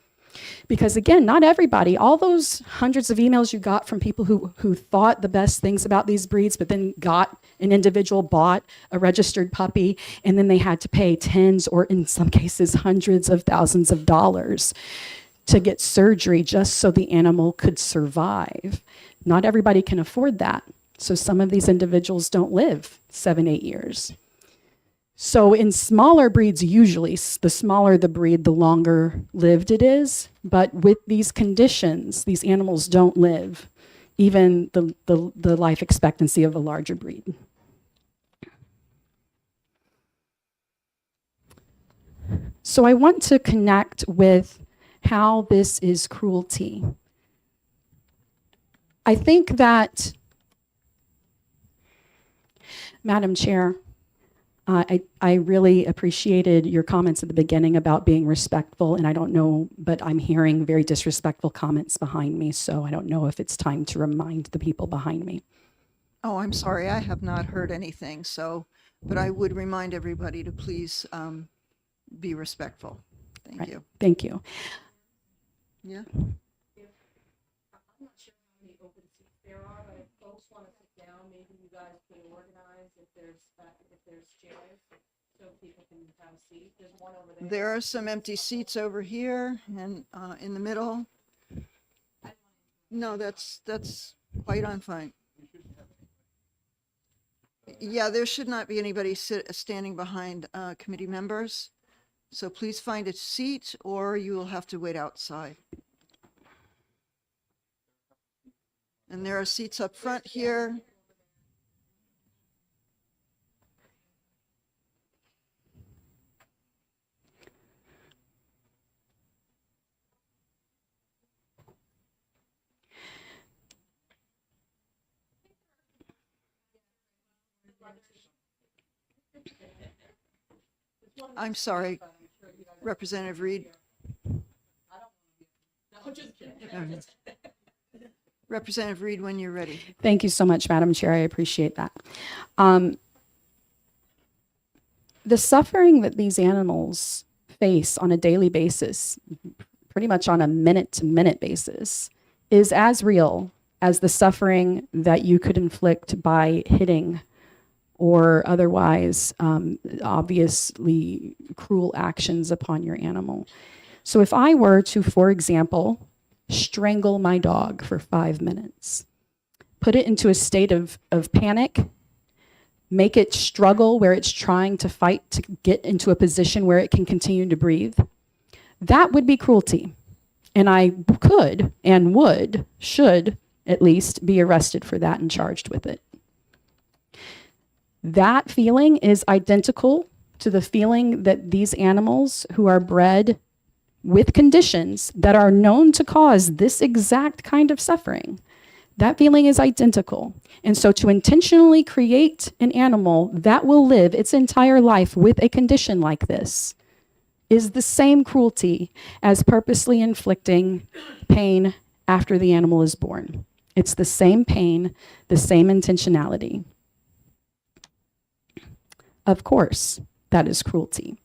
Because again, not everybody, all those hundreds of emails you got from people who thought the best things about these breeds, but then bought a registered puppy, and then they had to pay tens or in some cases hundreds of thousands of dollars to get surgery just so the animal could survive. Not everybody can afford that. So some of these individuals don't live 7-8 years. So in smaller breeds, usually, the smaller the breed, the longer lived it is. But with these conditions, these animals don't live even the life expectancy of a larger breed. So I want to connect with how this is cruelty. I think that, Madam Chair, I really appreciated your comments at the beginning about being respectful, and I don't know, but I'm hearing very disrespectful comments behind me, so I don't know if it's time to remind the people behind me. Oh, I'm sorry, I have not heard anything, but I would remind everybody to please be respectful. Thank Right. you. Thank you. Yeah. There are some empty seats over here and in the middle. No, that's quite on fine. Yeah, there should not be anybody standing behind committee members. So please find a seat or you will have to wait outside. And there are seats up front here. I'm sorry, Representative Reed. Representative Reed, when you're ready. Thank you so much, Madam Chair. I appreciate that. The suffering that these animals face on a daily basis, pretty much on a minute-to-minute basis, is as real as the suffering that you could inflict by hitting or otherwise obviously cruel actions upon your animal. So if I were to, for example, strangle my dog for 5 minutes, put it into a state of panic, make it struggle where it's trying to fight to get into a position where it can continue to breathe, that would be cruelty. And I could and should at least be arrested for that and charged with it. That feeling is identical to the feeling that these animals who are bred with conditions that are known to cause this exact kind of suffering, that feeling is identical. And so to intentionally create an animal that will live its entire life with a condition like this is the same cruelty as purposely inflicting pain after the animal is born. It's the same pain, the same intentionality. Of course, that is cruelty.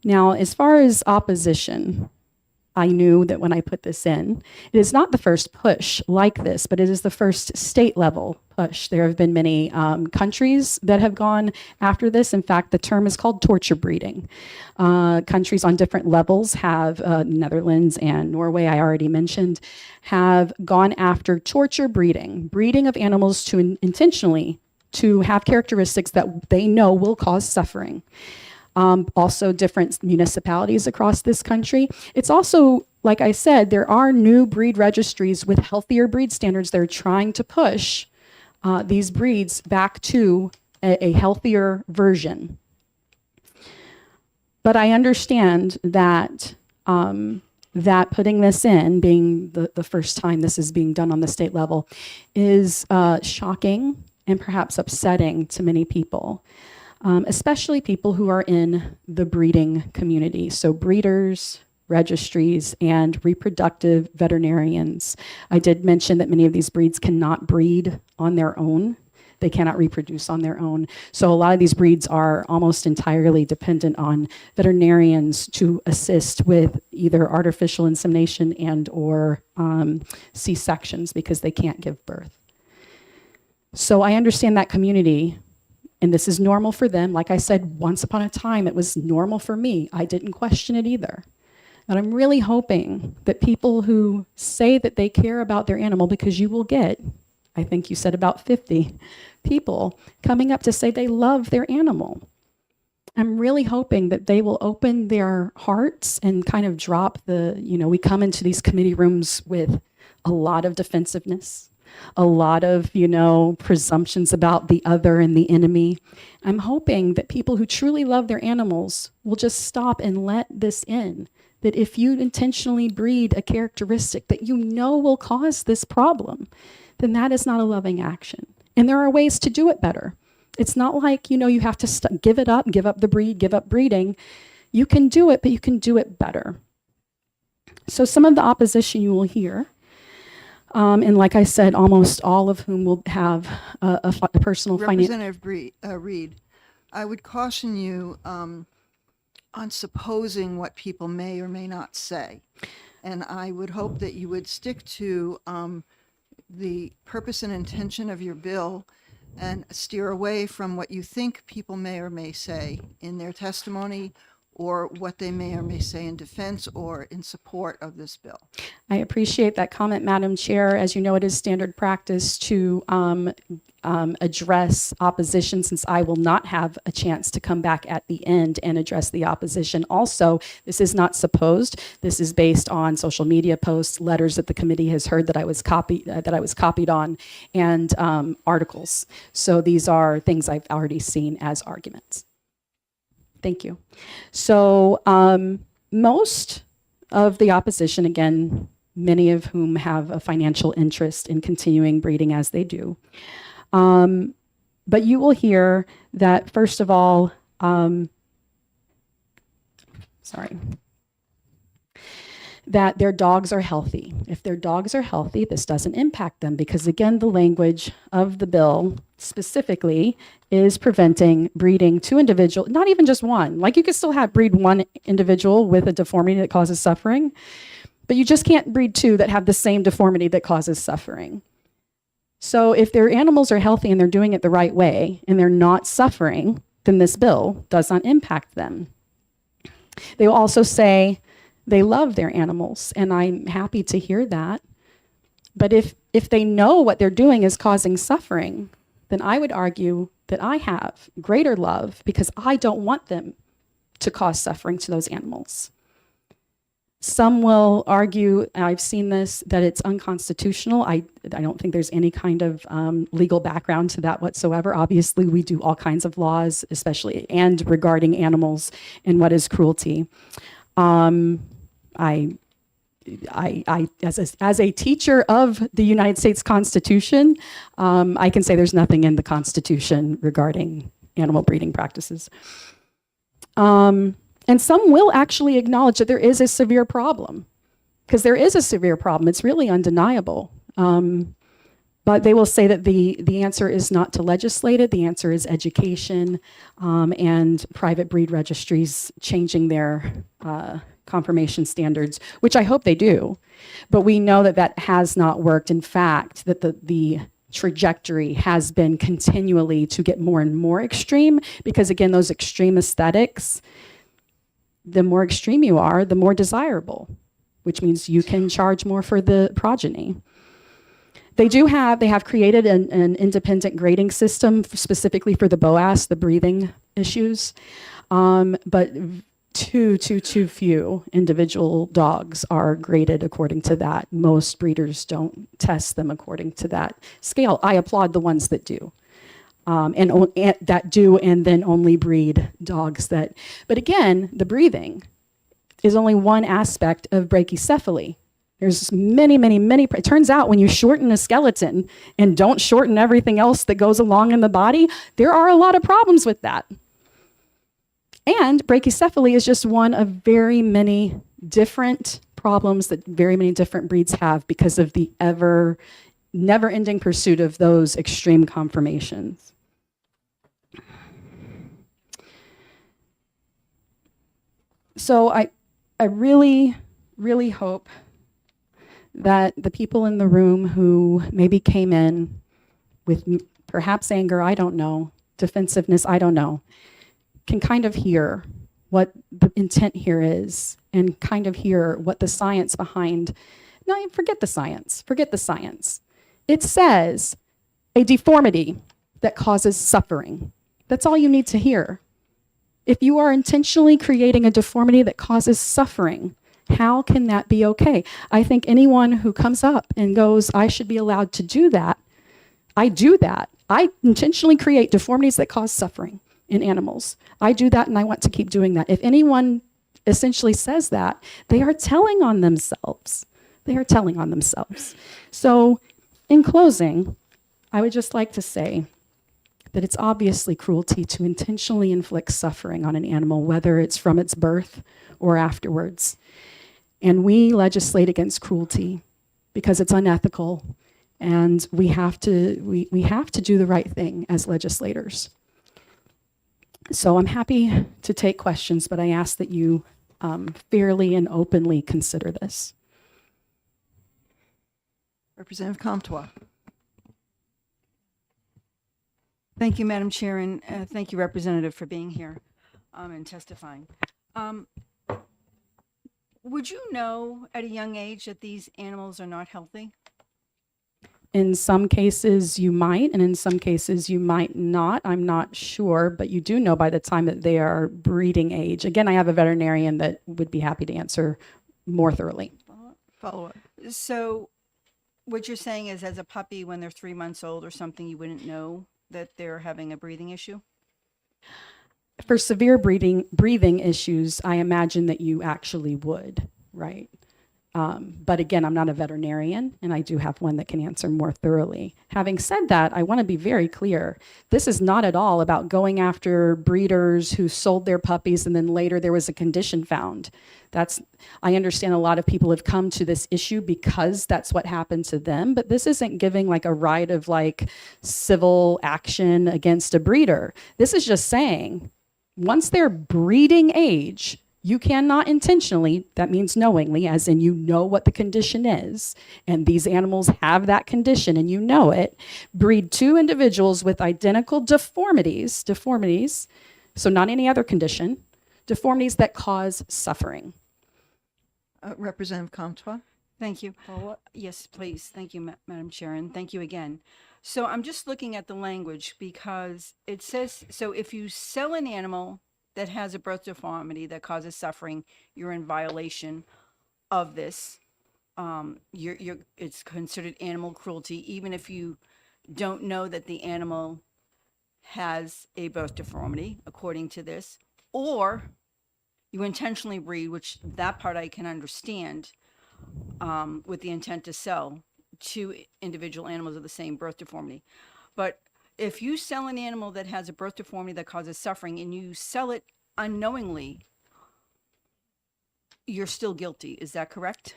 Now, as far as opposition, I knew that when I put this in, it is not the first push like this, but it is the first state level push. There have been many countries that have gone after this. In fact, the term is called torture breeding. Countries on different levels have, Netherlands and Norway, I already mentioned, have gone after torture breeding of animals to intentionally to have characteristics that they know will cause suffering. Also different municipalities across this country. It's also, like I said, there are new breed registries with healthier breed standards. They're trying to push these breeds back to a healthier version. But I understand that that putting this in, being the first time this is being done on the state level, is shocking and perhaps upsetting to many people. Especially people who are in the breeding community. So breeders, registries, and reproductive veterinarians. I did mention that many of these breeds cannot breed on their own. They cannot reproduce on their own. So a lot of these breeds are almost entirely dependent on veterinarians to assist with either artificial insemination and or C-sections because they can't give birth. So I understand that community. And this is normal for them. Like I said, once upon a time, it was normal for me. I didn't question it either. But I'm really hoping that people who say that they care about their animal, because you will get, I think you said about 50 people coming up to say they love their animal. I'm really hoping that they will open their hearts and kind of drop we come into these committee rooms with a lot of defensiveness, a lot of, presumptions about the other and the enemy. I'm hoping that people who truly love their animals will just stop and let this in. That if you intentionally breed a characteristic that you know will cause this problem, then that is not a loving action. And there are ways to do it better. It's not like, you have to give it up, give up the breed, give up breeding. You can do it, but you can do it better. So some of the opposition you will hear, and like I said, almost all of whom will have a personal financial. Representative Reed, I would caution you on supposing what people may or may not say. And I would hope that you would stick to the purpose and intention of your bill and steer away from what you think people may or may say in their testimony or what they may or may say in defense or in support of this bill. I appreciate that comment, Madam Chair. As you know, it is standard practice to address opposition, since I will not have a chance to come back at the end and address the opposition. Also, this is not supposed. This is based on social media posts, letters that the committee has heard that I was copied on, and articles. So these are things I've already seen as arguments. Thank you. So most of the opposition, again, many of whom have a financial interest in continuing breeding as they do. But you will hear that, first of all, that their dogs are healthy. If their dogs are healthy, this doesn't impact them because, again, the language of the bill specifically is preventing breeding two individuals, not even just one. Like, you can still breed one individual with a deformity that causes suffering, but you just can't breed two that have the same deformity that causes suffering. So if their animals are healthy and they're doing it the right way and they're not suffering, then this bill does not impact them. They will also say they love their animals, and I'm happy to hear that. But if they know what they're doing is causing suffering, then I would argue that I have greater love because I don't want them to cause suffering to those animals. Some will argue, and I've seen this, that it's unconstitutional. I don't think there's any kind of legal background to that whatsoever. Obviously, we do all kinds of laws, especially and regarding animals and what is cruelty. As a teacher of the United States Constitution, I can say there's nothing in the Constitution regarding animal breeding practices. And some will actually acknowledge that there is a severe problem, because there is a severe problem. It's really undeniable. But they will say that the answer is not to legislate it. The answer is education and private breed registries changing their confirmation standards, which I hope they do. But we know that that has not worked. In fact, that the trajectory has been continually to get more and more extreme, because again, those extreme aesthetics, the more extreme you are, the more desirable, which means you can charge more for the progeny. They have created an independent grading system specifically for the BOAS, the breathing issues, but too few individual dogs are graded according to that. Most breeders don't test them according to that scale. I applaud the ones that do. And then only breed dogs that, but again, the breathing is only one aspect of brachycephaly. There's many, it turns out when you shorten a skeleton and don't shorten everything else that goes along in the body, there are a lot of problems with that. And brachycephaly is just one of very many different problems that very many different breeds have because of the never-ending pursuit of those extreme conformations. So I really, really hope that the people in the room who maybe came in with perhaps anger, I don't know, defensiveness, I don't know, can kind of hear what the intent here is and kind of hear what the science behind, no, forget the science. It says a deformity that causes suffering. That's all you need to hear. If you are intentionally creating a deformity that causes suffering, how can that be okay? I think anyone who comes up and goes, I should be allowed to do that, I do that. I intentionally create deformities that cause suffering in animals. I do that and I want to keep doing that. If anyone essentially says that, they are telling on themselves. So in closing, I would just like to say that it's obviously cruelty to intentionally inflict suffering on an animal, whether it's from its birth or afterwards. And we legislate against cruelty because it's unethical, and we have to do the right thing as legislators. So I'm happy to take questions, but I ask that you fairly and openly consider this. Representative Comtois. Thank you, Madam Chair, and thank you, Representative, for being here and testifying. Would you know at a young age that these animals are not healthy? In some cases, you might, and in some cases, you might not. I'm not sure, but you do know by the time that they are breeding age. Again, I have a veterinarian that would be happy to answer more thoroughly. Follow up. So what you're saying is as a puppy, when they're 3 months old or something, you wouldn't know that they're having a breathing issue? For severe breathing issues, I imagine that you actually would, right? But again, I'm not a veterinarian, and I do have one that can answer more thoroughly. Having said that, I want to be very clear. This is not at all about going after breeders who sold their puppies and then later there was a condition found. I understand a lot of people have come to this issue because that's what happened to them, but this isn't giving like a right of like civil action against a breeder. This is just saying, once they're breeding age, you cannot intentionally, that means knowingly, as in you know what the condition is, and these animals have that condition and you know it, breed two individuals with identical deformities, so not any other condition, deformities that cause suffering. Representative Comtois. Thank you. Yes, please. Thank you, Madam Chair, and thank you again. So I'm just looking at the language because it says, so if you sell an animal that has a birth deformity that causes suffering, you're in violation of this. It's considered animal cruelty, even if you don't know that the animal has a birth deformity, according to this, or you intentionally breed, which that part I can understand, with the intent to sell two individual animals of the same birth deformity. But if you sell an animal that has a birth deformity that causes suffering and you sell it unknowingly, you're still guilty. Is that correct?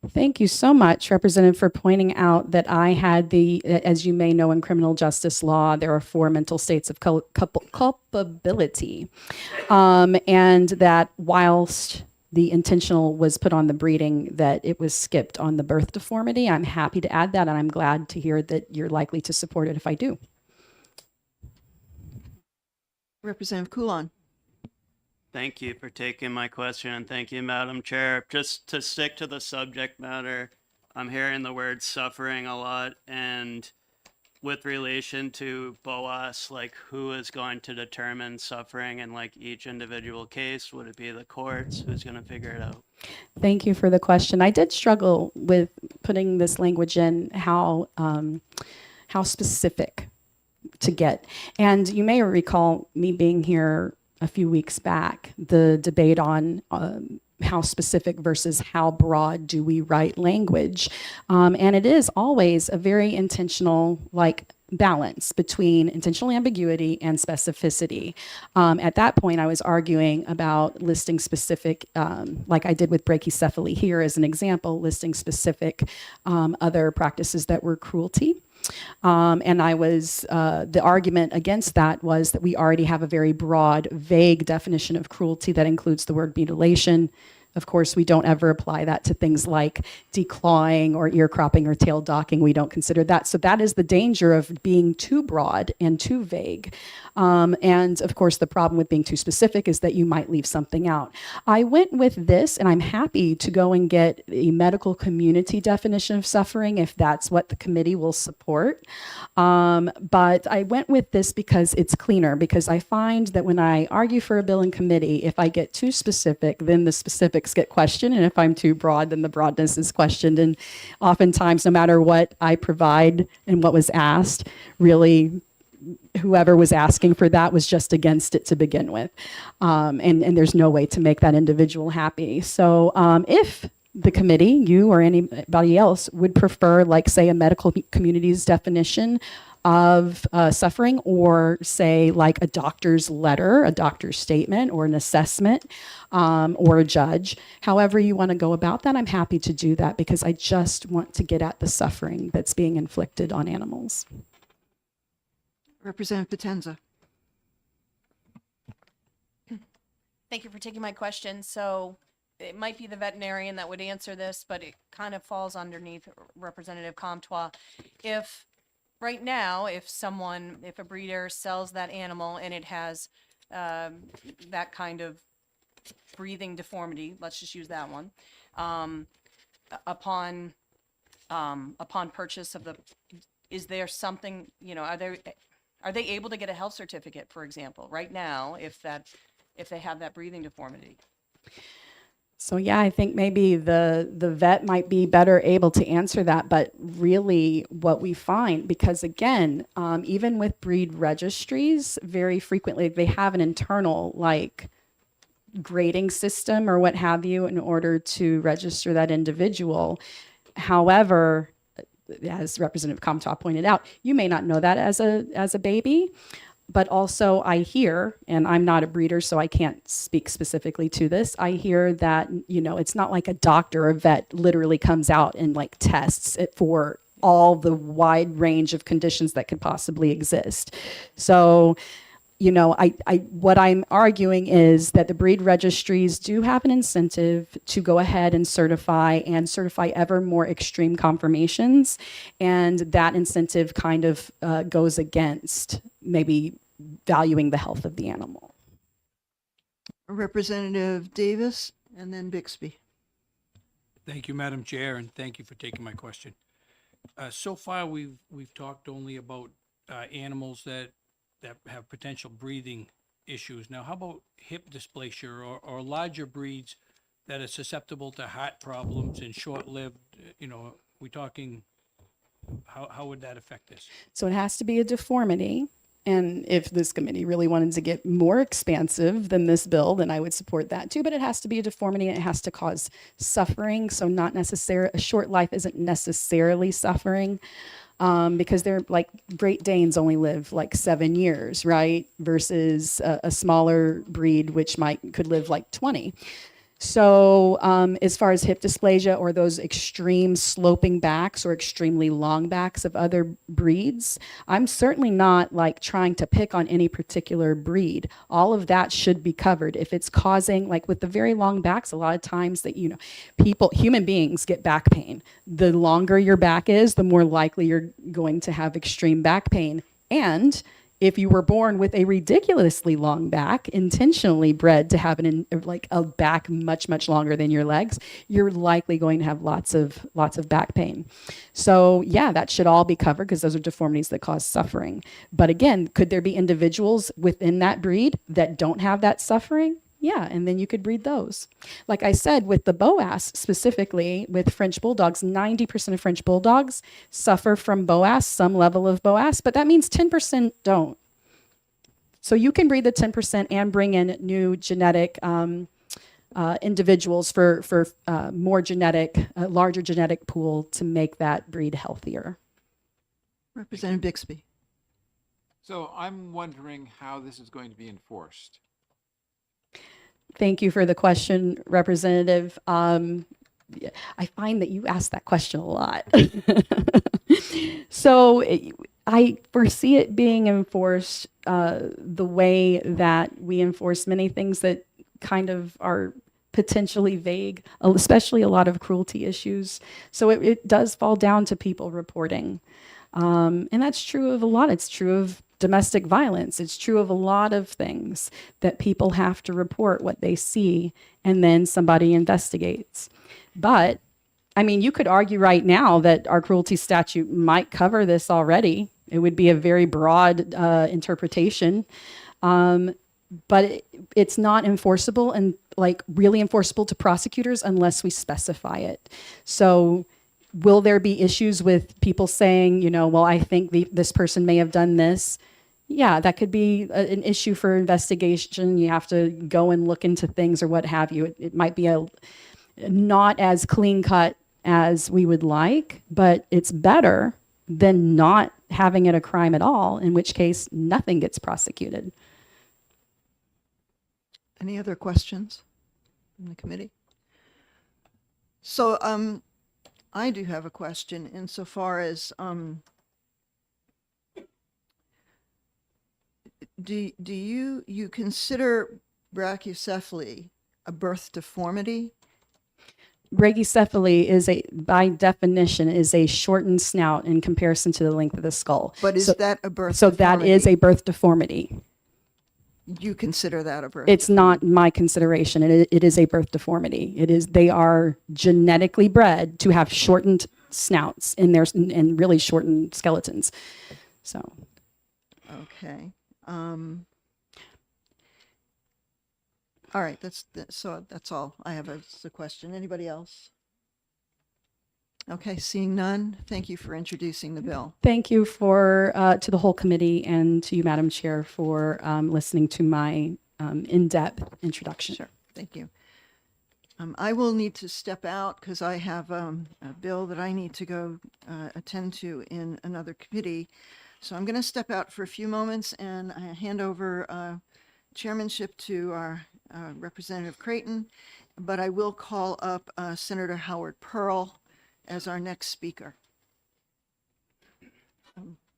Thank you so much, Representative, for pointing out that I had as you may know, in criminal justice law, there are 4 mental states of culpability. And that whilst the intentional was put on the breeding, that it was skipped on the birth deformity. I'm happy to add that, and I'm glad to hear that you're likely to support it if I do. Representative Coulon. Thank you for taking my question, and thank you, Madam Chair. Just to stick to the subject matter, I'm hearing the word suffering a lot, and with relation to BOAS, like who is going to determine suffering in like each individual case? Would it be the courts? Who's going to figure it out? Thank you for the question. I did struggle with putting this language in how specific to get. And you may recall me being here a few weeks back, the debate on how specific versus how broad do we write language. And it is always a very intentional, balance between intentional ambiguity and specificity. At that point, I was arguing about listing specific, like I did with brachycephaly here as an example, listing specific other practices that were cruelty. And the argument against that was that we already have a very broad, vague definition of cruelty that includes the word mutilation. Of course, we don't ever apply that to things like declawing or ear cropping or tail docking. We don't consider that. So that is the danger of being too broad and too vague. And of course, the problem with being too specific is that you might leave something out. I went with this, and I'm happy to go and get a medical community definition of suffering if that's what the committee will support. But I went with this because it's cleaner, because I find that when I argue for a bill in committee, if I get too specific, then the specifics get questioned. And if I'm too broad, then the broadness is questioned. And oftentimes, no matter what I provide and what was asked, really whoever was asking for that was just against it to begin with. And there's no way to make that individual happy. So if the committee, you or anybody else, would prefer, say, a medical community's definition of suffering, or say like a doctor's letter, a doctor's statement, or an assessment, or a judge, however you want to go about that, I'm happy to do that, because I just want to get at the suffering that's being inflicted on animals. Representative Potenza. Thank you for taking my question. So it might be the veterinarian that would answer this, but it kind of falls underneath Representative Comtois. If right now, if a breeder sells that animal and it has that kind of breathing deformity, let's just use that one, upon purchase of the, is there something, are they able to get a health certificate, for example, right now, if they have that breathing deformity? So yeah, I think maybe the vet might be better able to answer that. But really, what we find, because again, even with breed registries, very frequently they have an internal like grading system or what have you in order to register that individual. However, as Representative Comtois pointed out, you may not know that as a baby. But also I hear, and I'm not a breeder, so I can't speak specifically to this. I hear that, it's not like a doctor or a vet literally comes out and like tests it for all the wide range of conditions that could possibly exist. So, what I'm arguing is that the breed registries do have an incentive to go ahead and certify ever more extreme conformations. And that incentive kind of goes against maybe valuing the health of the animal. Representative Davis and then Bixby. Thank you, Madam Chair, and thank you for taking my question. So far, we've talked only about animals that have potential breathing issues. Now, how about hip dysplasia or larger breeds that are susceptible to heart problems and short-lived? We talking, how would that affect this? So it has to be a deformity. And if this committee really wanted to get more expansive than this bill, then I would support that too. But it has to be a deformity and it has to cause suffering. So not necessarily, a short life isn't necessarily suffering, because they're like Great Danes only live like 7 years, right? Versus a smaller breed, which could live like 20. So as far as hip dysplasia or those extreme sloping backs or extremely long backs of other breeds, I'm certainly not like trying to pick on any particular breed. All of that should be covered. If it's causing, like with the very long backs, a lot of times that, human beings get back pain. The longer your back is, the more likely you're going to have extreme back pain. And if you were born with a ridiculously long back, intentionally bred to have a back much, much longer than your legs, you're likely going to have lots of back pain. So yeah, that should all be covered because those are deformities that cause suffering. But again, could there be individuals within that breed that don't have that suffering? Yeah, and then you could breed those. Like I said, with the Boas specifically, with French Bulldogs, 90% of French Bulldogs suffer from Boas, some level of Boas, but that means 10% don't. So you can breed the 10% and bring in new genetic individuals for more genetic, larger genetic pool to make that breed healthier. Representative Bixby. So I'm wondering how this is going to be enforced. Thank you for the question, Representative. I find that you ask that question a lot. So I foresee it being enforced the way that we enforce many things that kind of are potentially vague, especially a lot of cruelty issues. So it does fall down to people reporting. And that's true of a lot. It's true of domestic violence. It's true of a lot of things that people have to report what they see and then somebody investigates. But I mean, you could argue right now that our cruelty statute might cover this already. It would be a very broad interpretation. But it's not enforceable and like really enforceable to prosecutors unless we specify it. So will there be issues with people saying, well, I think this person may have done this? Yeah, that could be an issue for investigation. You have to go and look into things or what have you. It might be not as clean cut as we would like, but it's better than not having it a crime at all, in which case nothing gets prosecuted. Any other questions from the committee? So I do have a question insofar as do you consider brachycephaly a birth deformity? Brachycephaly by definition, is a shortened snout in comparison to the length of the skull. But is that a birth So deformity? that is a birth deformity. you consider that a birth? It's not my consideration. It is a birth deformity. They are genetically bred to have shortened snouts and really shortened skeletons. So. Okay. All right, so that's all I have as a question. Anybody else? Okay, seeing none, thank you for introducing the bill. Thank you to the whole committee and to you, Madam Chair, for listening to my in-depth introduction. Sure, thank you. I will need to step out because I have a bill that I need to go attend to in another committee. So I'm going to step out for a few moments and hand over chairmanship to our Representative Creighton, but I will call up Senator Howard Pearl as our next speaker.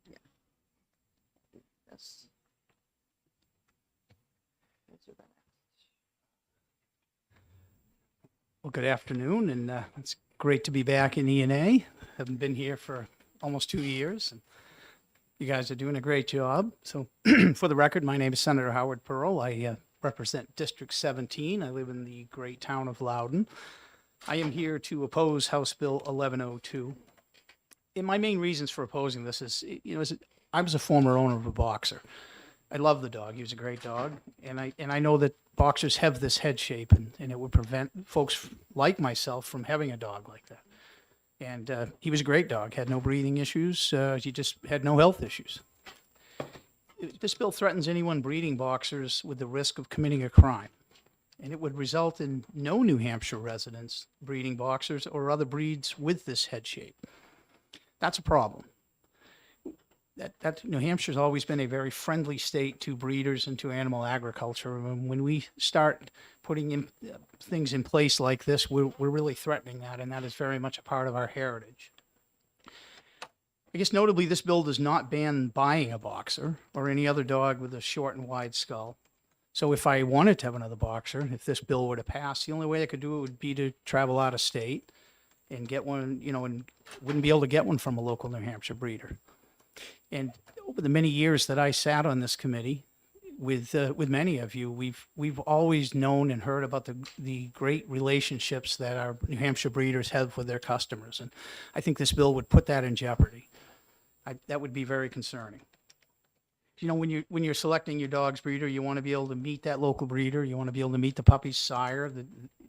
Yeah. That's what Well, good afternoon, and it's great to be back in E&A. Haven't been here for almost 2 years, and you guys are doing a great job. So for the record, my name is Senator Howard Pearl. I represent District 17. I live in the great town of Loudon. I am here to oppose House Bill 1102. And my main reasons for opposing this is, I was a former owner of a boxer. I love the dog. He was a great dog. And I know that boxers have this head shape, and it would prevent folks like myself from having a dog like that. And he was a great dog, had no breathing issues. He just had no health issues. This bill threatens anyone breeding boxers with the risk of committing a crime. And it would result in no New Hampshire residents breeding boxers or other breeds with this head shape. That's a problem. New Hampshire's always been a very friendly state to breeders and to animal agriculture. And when we start putting things in place like this, we're really threatening that, and that is very much a part of our heritage. I guess notably, this bill does not ban buying a boxer or any other dog with a short and wide skull. So if I wanted to have another boxer, if this bill were to pass, the only way I could do it would be to travel out of state and get one, and wouldn't be able to get one from a local New Hampshire breeder. And over the many years that I sat on this committee with many of you, we've always known and heard about the great relationships that our New Hampshire breeders have with their customers. And I think this bill would put that in jeopardy. That would be very concerning. When you're selecting your dog's breeder, you want to be able to meet that local breeder. You want to be able to meet the puppy's sire,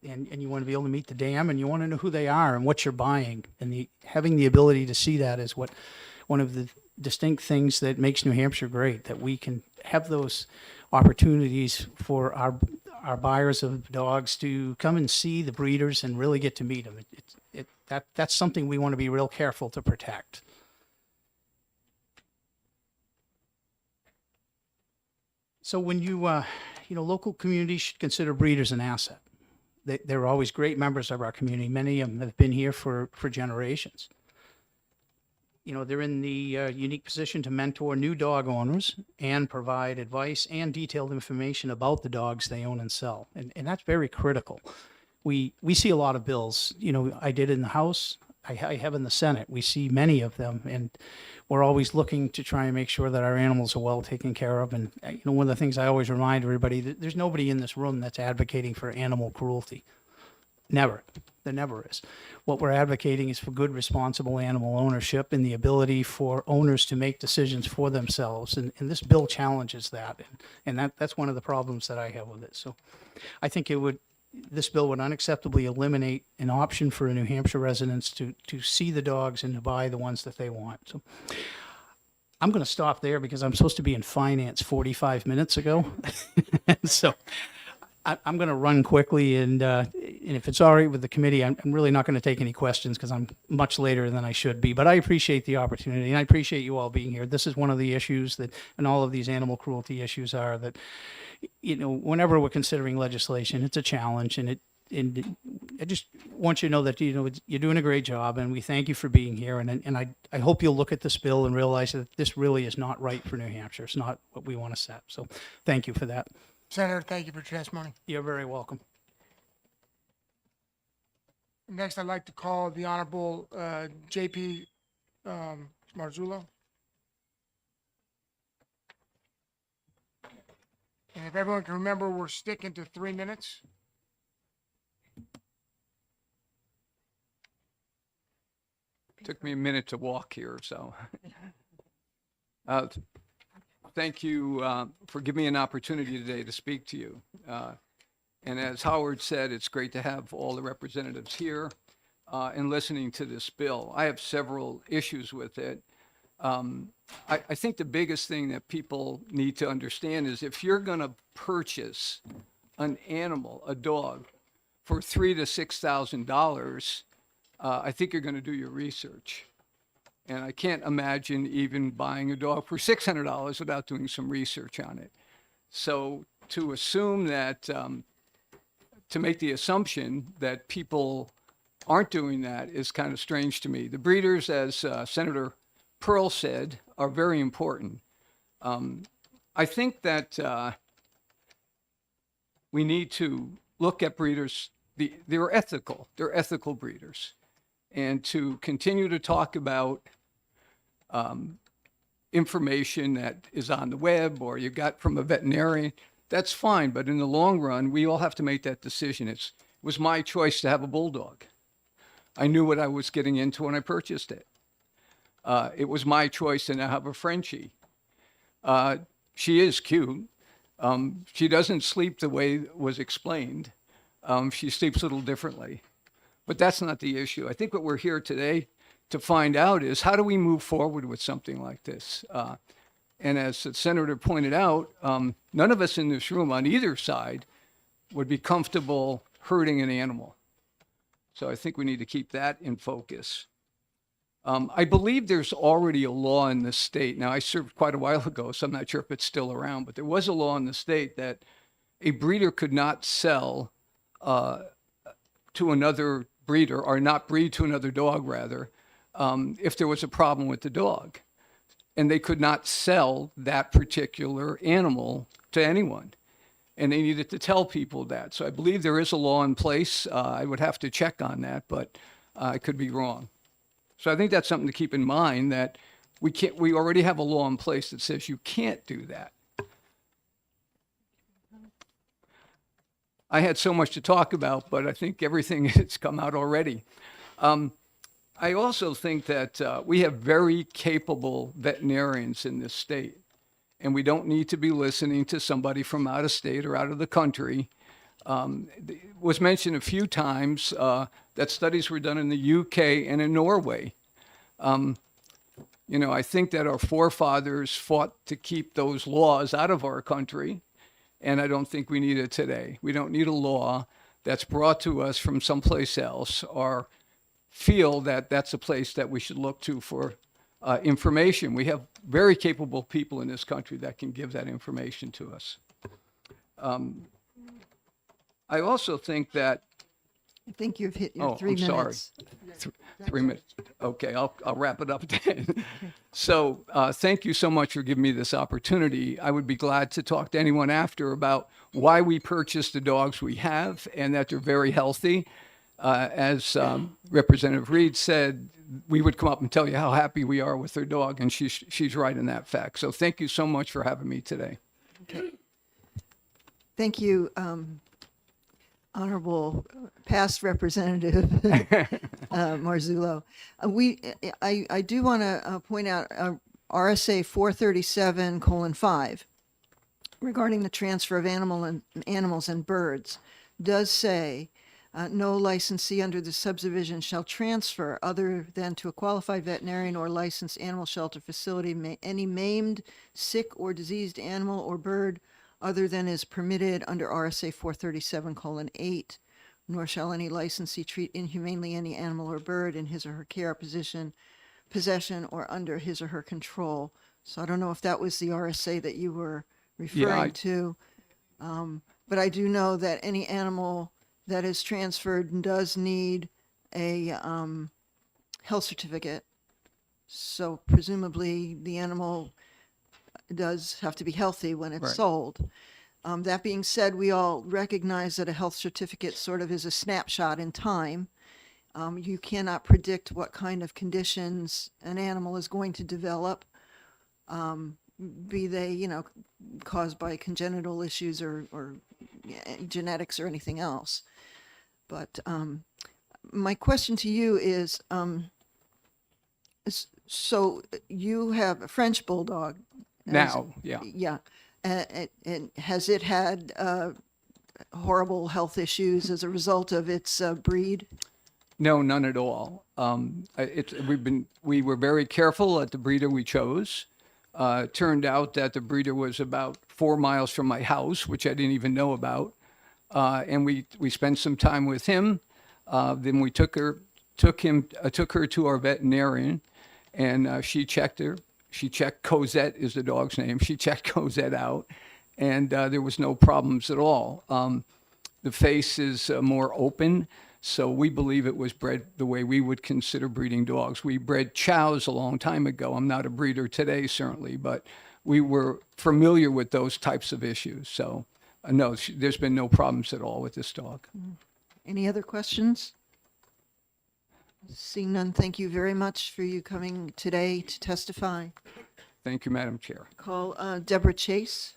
and you want to be able to meet the dam, and you want to know who they are and what you're buying. And having the ability to see that is one of the distinct things that makes New Hampshire great, that we can have those opportunities for our buyers of dogs to come and see the breeders and really get to meet them. That's something we want to be real careful to protect. So when local communities should consider breeders an asset. They're always great members of our community. Many of them have been here for generations. They're in the unique position to mentor new dog owners and provide advice and detailed information about the dogs they own and sell. And that's very critical. We see a lot of bills. I did in the House. I have in the Senate. We see many of them, and we're always looking to try and make sure that our animals are well taken care of. And one of the things I always remind everybody, that there's nobody in this room that's advocating for animal cruelty. Never. There never is. What we're advocating is for good, responsible animal ownership and the ability for owners to make decisions for themselves. And this bill challenges that. And that's one of the problems that I have with it. So I think this bill would unacceptably eliminate an option for New Hampshire residents to see the dogs and to buy the ones that they want. So I'm going to stop there because I'm supposed to be in finance 45 minutes ago. So I'm going to run quickly, and if it's all right with the committee, I'm really not going to take any questions because I'm much later than I should be. But I appreciate the opportunity, and I appreciate you all being here. This is one of the issues that, and all of these animal cruelty issues are that, whenever we're considering legislation, it's a challenge, and I just want you to know that you're doing a great job, and we thank you for being here. And I hope you'll look at this bill and realize that this really is not right for New Hampshire. It's not what we want to set. So thank you for that. Senator, thank you for your testimony. You're very welcome. Next, I'd like to call the Honorable J.P. Marzullo. And if everyone can remember, we're sticking to 3 minutes. Took me a minute to walk here, so. Thank you for giving me an opportunity today to speak to you. And as Howard said, it's great to have all the representatives here and listening to this bill. I have several issues with it. I think the biggest thing that people need to understand is if you're going to purchase an animal, a dog, for $3,000 to $6,000, I think you're going to do your research. And I can't imagine even buying a dog for $600 without doing some research on it. So to assume that, to make the assumption that people aren't doing that is kind of strange to me. The breeders, as Senator Pearl said, are very important. I think that we need to look at breeders. They're ethical. They're ethical breeders. And to continue to talk about information that is on the web or you got from a veterinarian, that's fine. But in the long run, we all have to make that decision. It was my choice to have a bulldog. I knew what I was getting into when I purchased it. It was my choice to now have a Frenchie. She is cute. She doesn't sleep the way it was explained. She sleeps a little differently. But that's not the issue. I think what we're here today to find out is how do we move forward with something like this? And as the senator pointed out, none of us in this room on either side would be comfortable hurting an animal. So I think we need to keep that in focus. I believe there's already a law in the state. Now, I served quite a while ago, so I'm not sure if it's still around, but there was a law in the state that a breeder could not sell to another breeder, or not breed to another dog, rather, if there was a problem with the dog. And they could not sell that particular animal to anyone. And they needed to tell people that. So I believe there is a law in place. I would have to check on that, but I could be wrong. So I think that's something to keep in mind, that we already have a law in place that says you can't do that. I had so much to talk about, but I think everything has come out already. I also think that we have very capable veterinarians in this state, and we don't need to be listening to somebody from out of state or out of the country. It was mentioned a few times that studies were done in the UK and in Norway. I think that our forefathers fought to keep those laws out of our country, and I don't think we need it today. We don't need a law that's brought to us from someplace else, or feel that that's a place that we should look to for information. We have very capable people in this country that can give that information to us. I also think that, I think you've hit your oh, 3 I'm sorry. minutes. 3 minutes. Okay, I'll wrap it up then. So thank you so much for giving me this opportunity. I would be glad to talk to anyone after about why we purchased the dogs we have and that they're very healthy. As Representative Reed said, we would come up and tell you how happy we are with their dog, and she's right in that fact. So thank you so much for having me today. Okay. Thank you, Honorable Past Representative Marzullo. I do want to point out RSA 437:5 regarding the transfer of animals and birds does say no licensee under the subdivision shall transfer other than to a qualified veterinarian or licensed animal shelter facility any maimed, sick, or diseased animal or bird other than is permitted under RSA 437:8, nor shall any licensee treat inhumanely any animal or bird in his or her care, possession, or under his or her control. So I don't know if that was the RSA that you were referring to, but I do know that any animal that is transferred does need a health certificate. So presumably the animal does have to be healthy when it's Right. sold. That being said, we all recognize that a health certificate sort of is a snapshot in time. You cannot predict what kind of conditions an animal is going to develop. be they, caused by congenital issues or genetics or anything else. But my question to you is, so you have a French bulldog. Now, yeah. Yeah. And has it had horrible health issues as a result of its breed? No, none at all. We were very careful at the breeder we chose. Turned out that the breeder was about 4 miles from my house, which I didn't even know about. And we spent some time with him. Then we took her to our veterinarian, and she checked her. She checked Cosette is the dog's name. She checked Cosette out, and there was no problems at all. The face is more open, so we believe it was bred the way we would consider breeding dogs. We bred chows a long time ago. I'm not a breeder today, certainly, but we were familiar with those types of issues. So, no, there's been no problems at all with this dog. Any other questions? Seeing none, thank you very much for you coming today to testify. Thank you, Madam Chair. Call Deborah Chase.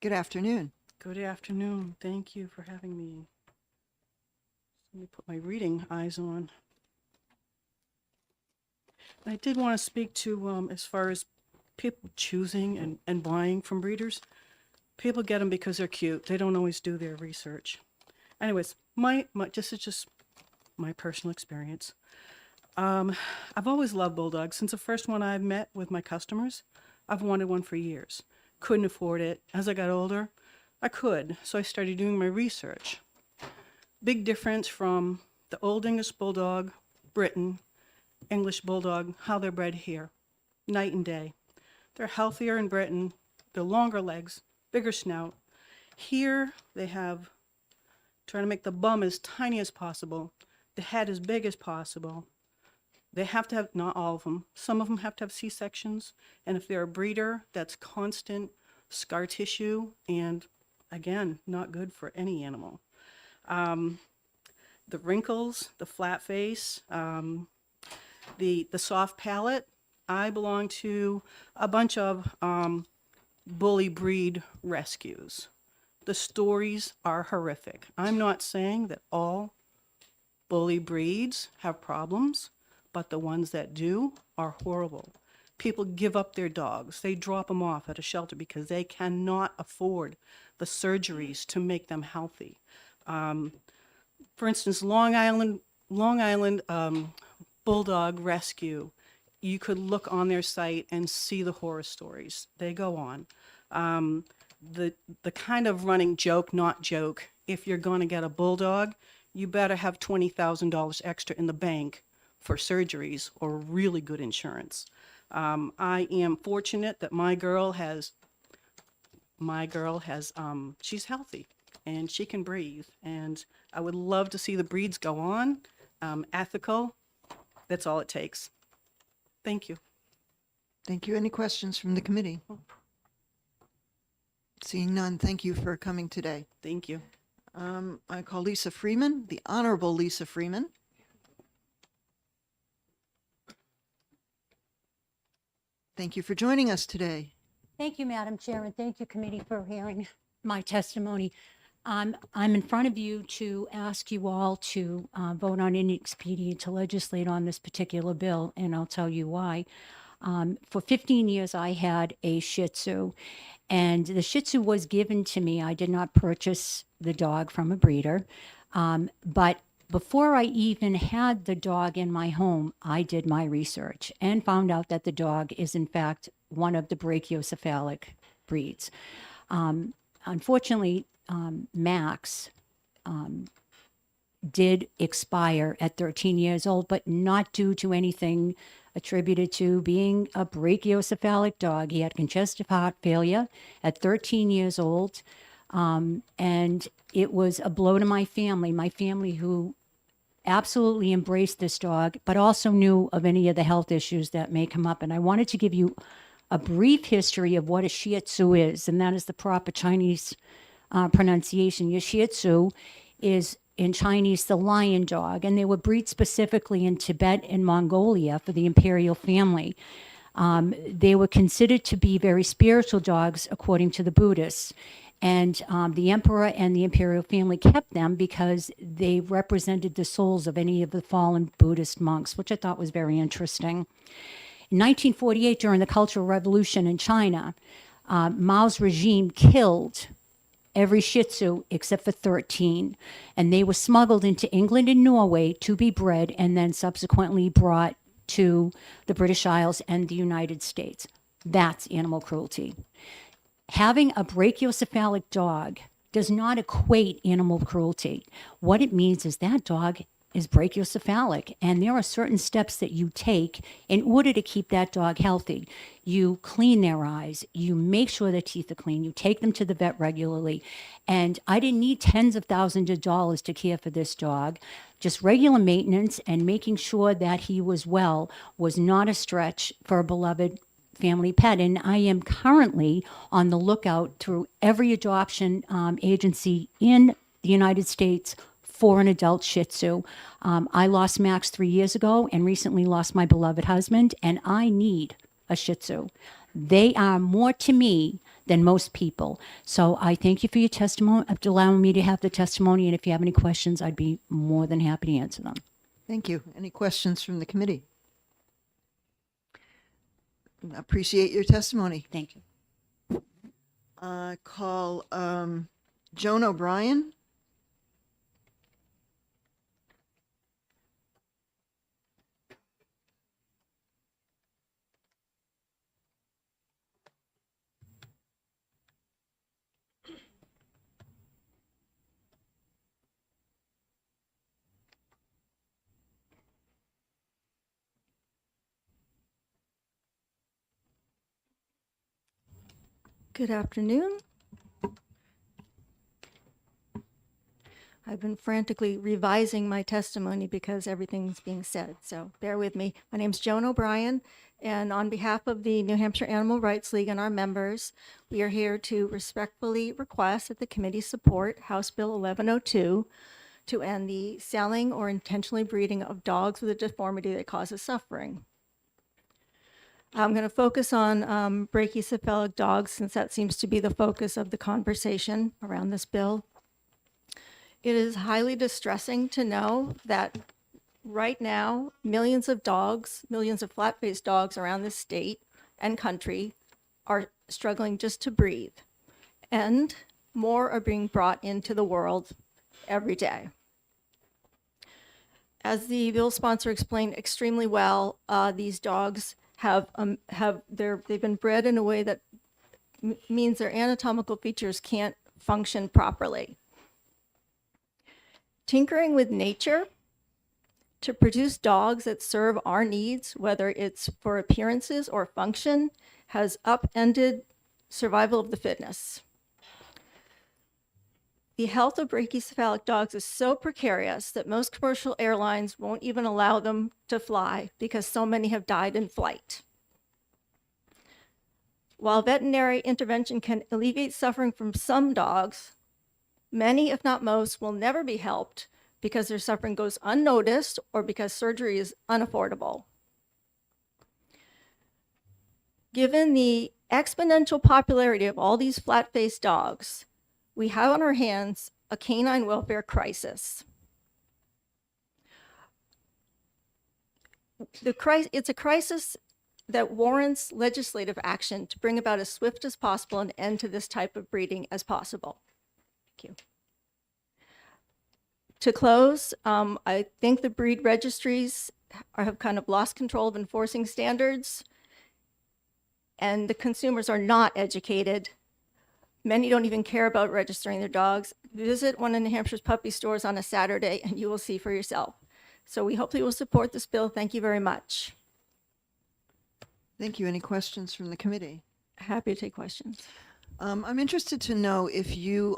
Good afternoon. Good afternoon. Thank you for having me. Let me put my reading eyes on. I did want to speak to, as far as people choosing and buying from breeders. People get them because they're cute. They don't always do their research. Anyways, this is just my personal experience. I've always loved bulldogs. Since the first one I've met with my customers, I've wanted one for years. Couldn't afford it. As I got older, I could, so I started doing my research. Big difference from the old English Bulldog, Britain, English Bulldog, how they're bred here. Night and day. They're healthier in Britain, they're longer legs, bigger snout. Here, they have, trying to make the bum as tiny as possible, the head as big as possible. They have to have, not all of them, some of them have to have C-sections, and if they're a breeder, that's constant scar tissue, and again, not good for any animal. The wrinkles, the flat face, the soft palate. I belong to a bunch of bully breed rescues. The stories are horrific. I'm not saying that all bully breeds have problems, but the ones that do are horrible. People give up their dogs. They drop them off at a shelter because they cannot afford the surgeries to make them healthy. For instance, Long Island Bulldog Rescue. You could look on their site and see the horror stories. They go on. The kind of running joke, not joke, if you're going to get a bulldog, you better have $20,000 extra in the bank for surgeries or really good insurance. I am fortunate that my girl has, she's healthy and she can breathe. And I would love to see the breeds go on, ethical. That's all it takes. Thank you. Thank you. Any questions from the committee? Seeing none, thank you for coming today. Thank you. I call Lisa Freeman, the Honorable Lisa Freeman. Thank you for joining us today. Thank you, Madam Chair, and thank you, committee, for hearing my testimony. I'm in front of you to ask you all to vote on any expedient to legislate on this particular bill, and I'll tell you why. For 15 years, I had a Shih Tzu, and the Shih Tzu was given to me. I did not purchase the dog from a breeder, but before I even had the dog in my home, I did my research and found out that the dog is, in fact, one of the brachiocephalic breeds. Unfortunately, Max did expire at 13 years old, but not due to anything attributed to being a brachiocephalic dog. He had congestive heart failure at 13 years old, and it was a blow to my family who absolutely embraced this dog, but also knew of any of the health issues that may come up. And I wanted to give you a brief history of what a Shih Tzu is, and that is the proper Chinese pronunciation. Your Shih Tzu is in Chinese the lion dog, and they were bred specifically in Tibet and Mongolia for the imperial family. They were considered to be very spiritual dogs according to the Buddhists. And the emperor and the imperial family kept them because they represented the souls of any of the fallen Buddhist monks, which I thought was very interesting. In 1948, during the Cultural Revolution in China, Mao's regime killed every Shih Tzu except for 13. And they were smuggled into England and Norway to be bred and then subsequently brought to the British Isles and the United States. That's animal cruelty. Having a brachiocephalic dog does not equate animal cruelty. What it means is that dog is brachiocephalic, and there are certain steps that you take in order to keep that dog healthy. You clean their eyes, you make sure their teeth are clean, you take them to the vet regularly. And I didn't need tens of thousands of dollars to care for this dog. Just regular maintenance and making sure that he was well was not a stretch for a beloved family pet. And I am currently on the lookout through every adoption agency in the United States for an adult Shih Tzu. I lost Max 3 years ago and recently lost my beloved husband, and I need a Shih Tzu. They are more to me than most people. So I thank you for your testimony, allowing me to have the testimony, and if you have any questions, I'd be more than happy to answer them. Thank you. Any questions from the committee? Appreciate your testimony. Thank you. Call Joan O'Brien. Good afternoon. I've been frantically revising my testimony because everything's being said, so bear with me. My name's Joan O'Brien, and on behalf of the New Hampshire Animal Rights League and our members, we are here to respectfully request that the committee support House Bill 1102 to end the selling or intentionally breeding of dogs with a deformity that causes suffering. I'm going to focus on brachycephalic dogs since that seems to be the focus of the conversation around this bill. It is highly distressing to know that right now, millions of dogs, millions of flat-faced dogs around this state and country are struggling just to breathe. And more are being brought into the world every day. As the bill sponsor explained extremely well, these dogs they've been bred in a way that means their anatomical features can't function properly. Tinkering with nature to produce dogs that serve our needs, whether it's for appearances or function, has upended survival of the fittest. The health of brachycephalic dogs is so precarious that most commercial airlines won't even allow them to fly because so many have died in flight. While veterinary intervention can alleviate suffering from some dogs, many, if not most, will never be helped because their suffering goes unnoticed or because surgery is unaffordable. Given the exponential popularity of all these flat-faced dogs, we have on our hands a canine welfare crisis. It's a crisis that warrants legislative action to bring about as swift as possible an end to this type of breeding as possible. Thank you. To close, I think the breed registries have kind of lost control of enforcing standards, and the consumers are not educated. Many don't even care about registering their dogs. Visit one of New Hampshire's puppy stores on a Saturday and you will see for yourself. So we hopefully will support this bill. Thank you very much. Thank you. Any questions from the committee? Happy to take questions. I'm interested to know if you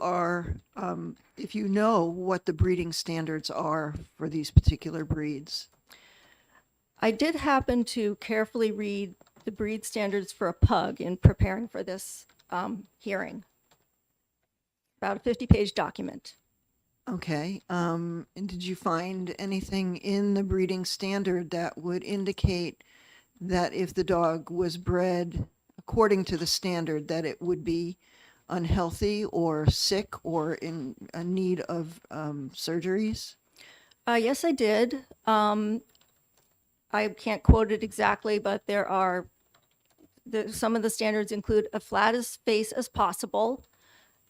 know what the breeding standards are for these particular breeds. I did happen to carefully read the breed standards for a pug in preparing for this hearing. About a 50-page document. Okay. And did you find anything in the breeding standard that would indicate that if the dog was bred according to the standard, that it would be unhealthy or sick or in need of surgeries? Yes, I did. I can't quote it exactly, but there are some of the standards include a flat as face as possible.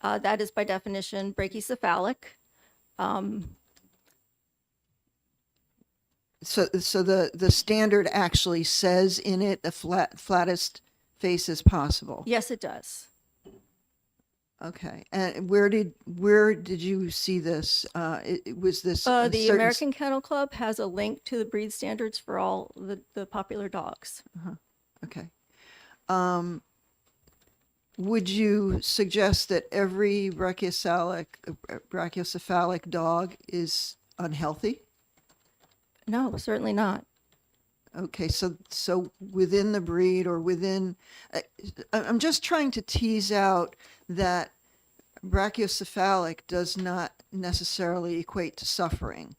That is by definition brachycephalic. So the standard actually says in it the flattest face as possible. Yes, it does. Okay, and where did you see this? Was this a The certain American Kennel Club has a link to the breed standards for all the popular dogs. Okay. Would you suggest that every brachiocephalic dog is unhealthy? No, certainly not. Okay, so within the breed or within, I'm just trying to tease out that brachiocephalic does not necessarily equate to suffering.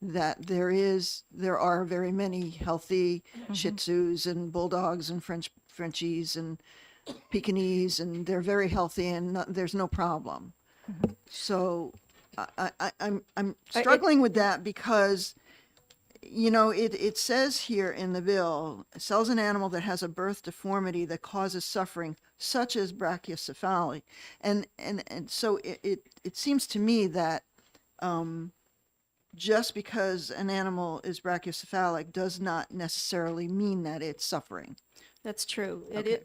That there are very many healthy Shih Tzus and Bulldogs and Frenchies and Pekingese, and they're very healthy and there's no problem. So I'm struggling with that because, you know, it says here in the bill, sells an animal that has a birth deformity that causes suffering, such as brachiocephaly. And so it seems to me that just because an animal is brachiocephalic does not necessarily mean that it's suffering. That's true. Okay.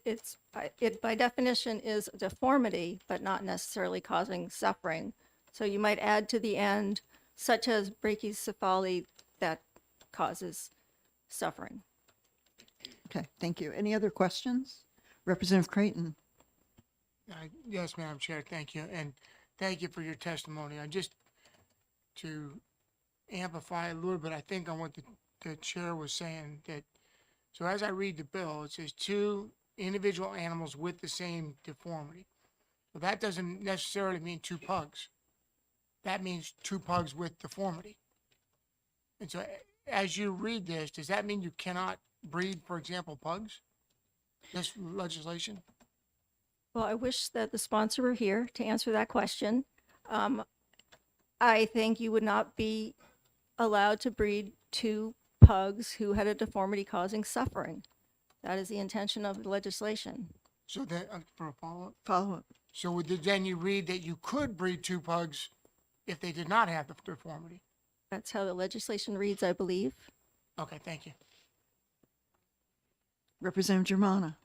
It by definition is a deformity, but not necessarily causing suffering. So you might add to the end, such as brachycephaly that causes suffering. Okay, thank you. Any other questions? Representative Creighton. Yes, Madam Chair, thank you. And thank you for your testimony. I just, to amplify a little bit, I think on what the chair was saying, that, so as I read the bill, it says two individual animals with the same deformity. Well, that doesn't necessarily mean two pugs. That means two pugs with deformity. And so as you read this, does that mean you cannot breed, for example, pugs? This legislation? Well, I wish that the sponsor were here to answer that question. I think you would not be allowed to breed two pugs who had a deformity causing suffering. That is the intention of the legislation. So that, for a follow-up? Follow-up. So then you read that you could breed two pugs if they did not have the deformity? That's how the legislation reads, I believe. Okay, thank you. Representative Germana.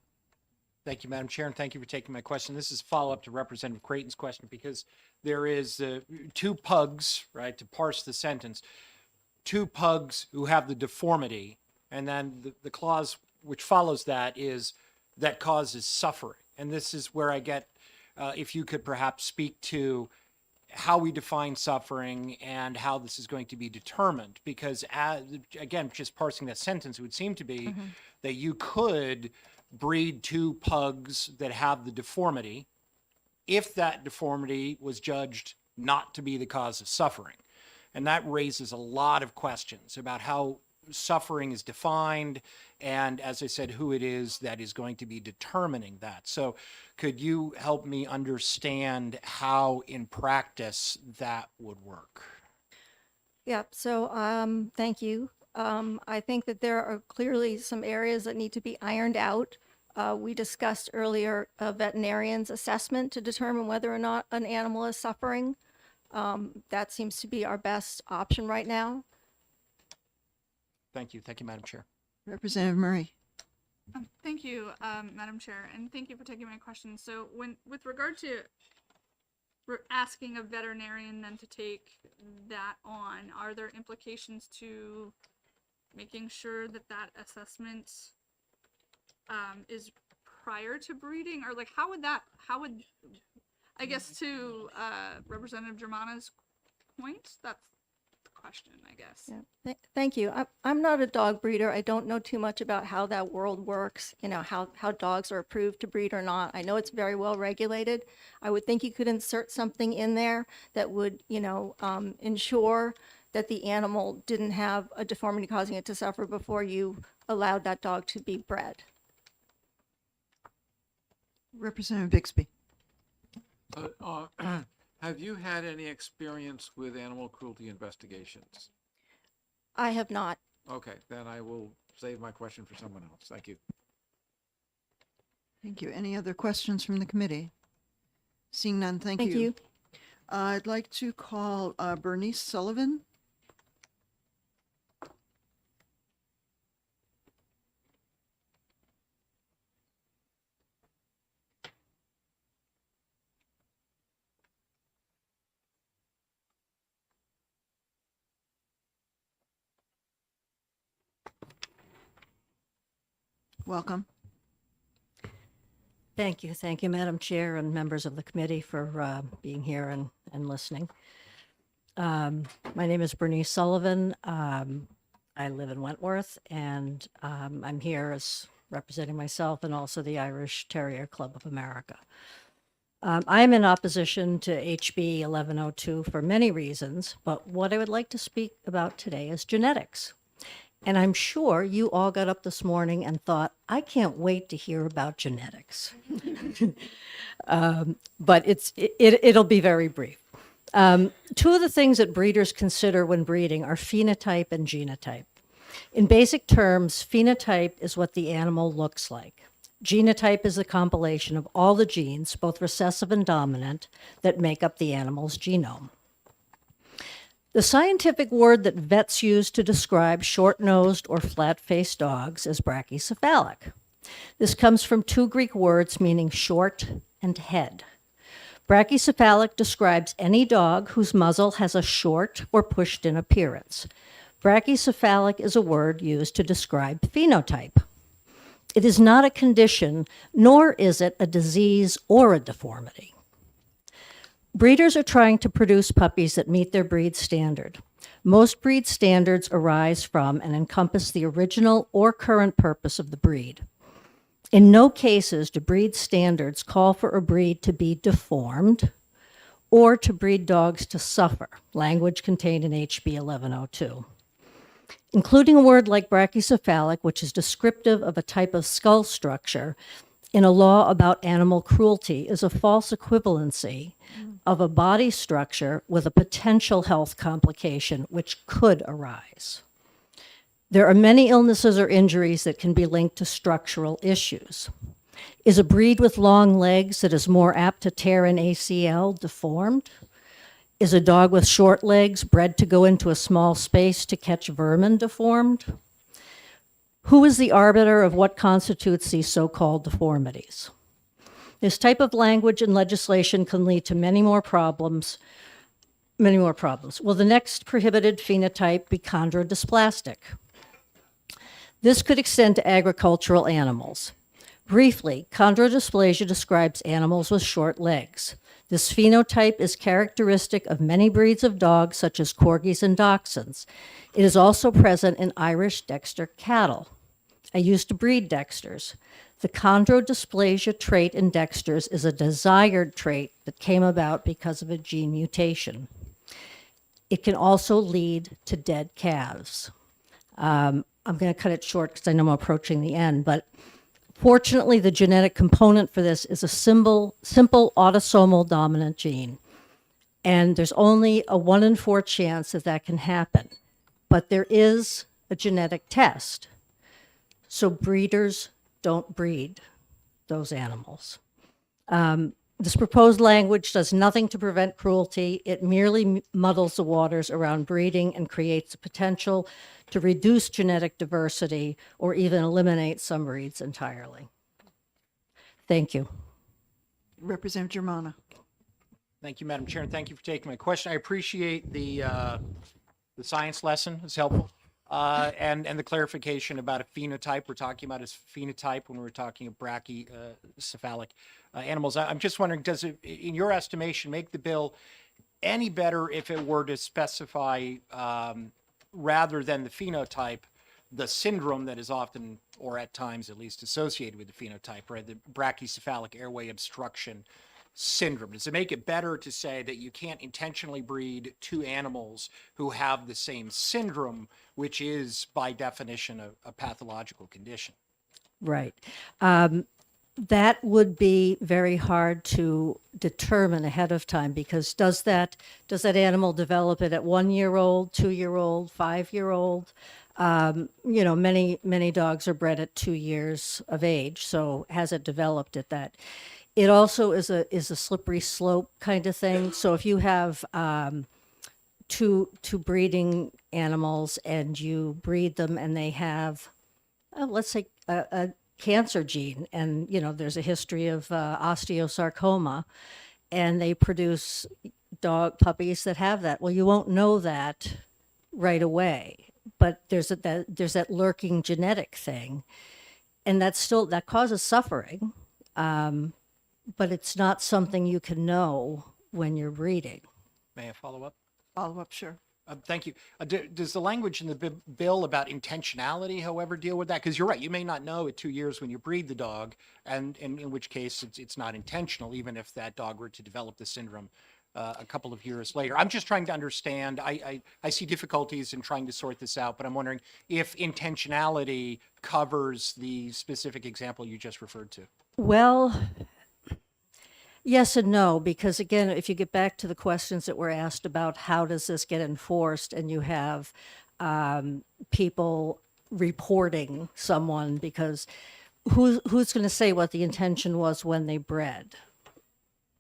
Thank you, Madam Chair, and thank you for taking my question. This is follow-up to Representative Creighton's question because there is two pugs, right, to parse the sentence, two pugs who have the deformity, and then the clause which follows that is that causes suffering. And this is where I get, if you could perhaps speak to how we define suffering and how this is going to be determined. Because, again, just parsing that sentence, it would seem to be that you could breed two pugs that have the deformity if that deformity was judged not to be the cause of suffering. And that raises a lot of questions about how suffering is defined and, as I said, who it is that is going to be determining that. So could you help me understand how in practice that would work? Yeah, so thank you. I think that there are clearly some areas that need to be ironed out. We discussed earlier a veterinarian's assessment to determine whether or not an animal is suffering. That seems to be our best option right now. Thank you. Thank you, Madam Chair. Representative Murray. Thank you, Madam Chair, and thank you for taking my question. So with regard to asking a veterinarian then to take that on, are there implications to making sure that that assessment is prior to breeding, or like how would I guess to Representative Germana's point, that's the question, I guess. Yeah, thank you. I'm not a dog breeder. I don't know too much about how that world works, you know, how dogs are approved to breed or not. I know it's very well regulated. I would think you could insert something in there that would, you know, ensure that the animal didn't have a deformity causing it to suffer before you allowed that dog to be bred. Representative Bixby. Have you had any experience with animal cruelty investigations? I have not. Okay, then I will save my question for someone else. Thank you. Thank you. Any other questions from the committee? Seeing none, thank you. Thank you. I'd like to call Bernice Sullivan. Welcome. Thank you, Madam Chair and members of the committee for being here and listening. My name is Bernice Sullivan. I live in Wentworth, and I'm here as representing myself and also the Irish Terrier Club of America. I am in opposition to HB 1102 for many reasons, but what I would like to speak about today is genetics. And I'm sure you all got up this morning and thought, I can't wait to hear about genetics. But it'll be very brief. Two of the things that breeders consider when breeding are phenotype and genotype. In basic terms, phenotype is what the animal looks like. Genotype is the compilation of all the genes, both recessive and dominant, that make up the animal's genome. The scientific word that vets use to describe short-nosed or flat-faced dogs is brachycephalic. This comes from two Greek words meaning short and head. Brachycephalic describes any dog whose muzzle has a short or pushed-in appearance. Brachycephalic is a word used to describe phenotype. It is not a condition, nor is it a disease or a deformity. Breeders are trying to produce puppies that meet their breed standard. Most breed standards arise from and encompass the original or current purpose of the breed. In no cases do breed standards call for a breed to be deformed or to breed dogs to suffer, language contained in HB 1102. Including a word like brachycephalic, which is descriptive of a type of skull structure, in a law about animal cruelty is a false equivalency of a body structure with a potential health complication which could arise. There are many illnesses or injuries that can be linked to structural issues. Is a breed with long legs that is more apt to tear an ACL deformed? Is a dog with short legs bred to go into a small space to catch vermin deformed? Who is the arbiter of what constitutes these so-called deformities? This type of language and legislation can lead to many more problems. Will the next prohibited phenotype be chondrodysplastic? This could extend to agricultural animals. Briefly, chondrodysplasia describes animals with short legs. This phenotype is characteristic of many breeds of dogs, such as corgis and dachshunds. It is also present in Irish Dexter cattle. I used to breed Dexters. The chondrodysplasia trait in Dexters is a desired trait that came about because of a gene mutation. It can also lead to dead calves. I'm going to cut it short because I know I'm approaching the end, but fortunately, the genetic component for this is a simple autosomal dominant gene. And there's only a 1 in 4 chance that can happen. But there is a genetic test. So breeders don't breed those animals. This proposed language does nothing to prevent cruelty. It merely muddles the waters around breeding and creates the potential to reduce genetic diversity or even eliminate some breeds entirely. Thank you. Representative Germana. Thank you, Madam Chair, and thank you for taking my question. I appreciate the science lesson. It's helpful. and the clarification about a phenotype. We're talking about a phenotype when we're talking of brachycephalic animals. I'm just wondering, does it, in your estimation, make the bill any better if it were to specify, rather than the phenotype, the syndrome that is often, or at times at least, associated with the phenotype, right? The brachycephalic airway obstruction syndrome. Does it make it better to say that you can't intentionally breed two animals who have the same syndrome, which is by definition a pathological condition? Right. That would be very hard to determine ahead of time, because does that animal develop it at 1 year old, 2 year old, 5 year old? Many dogs are bred at 2 years of age. So has it developed at that? It also is a slippery slope kind of thing. So if you have two breeding animals and you breed them and they have, let's say, a cancer gene, and there's a history of osteosarcoma, and they produce dog puppies that have that. Well, you won't know that right away, but there's that lurking genetic thing, and that causes suffering. But it's not something you can know when you're breeding. May I follow up? Follow up, sure. Thank you. Does the language in the bill about intentionality, however, deal with that? Because you're right, you may not know at 2 years when you breed the dog, and in which case it's not intentional, even if that dog were to develop the syndrome a couple of years later. I'm just trying to understand. I see difficulties in trying to sort this out, but I'm wondering if intentionality covers the specific example you just referred to. Well, yes and no, because again, if you get back to the questions that were asked about how does this get enforced, and you have people reporting someone, because who's going to say what the intention was when they bred?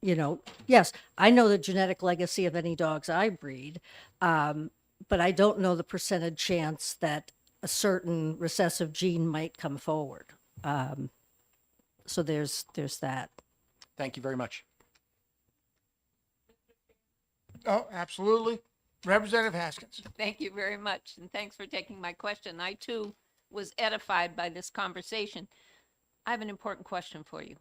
Yes, I know the genetic legacy of any dogs I breed, but I don't know the percentage chance that a certain recessive gene might come forward. So there's that. Thank you very much. Oh, absolutely. Representative Haskins. Thank you very much, and thanks for taking my question. I too was edified by this conversation. I have an important question for you.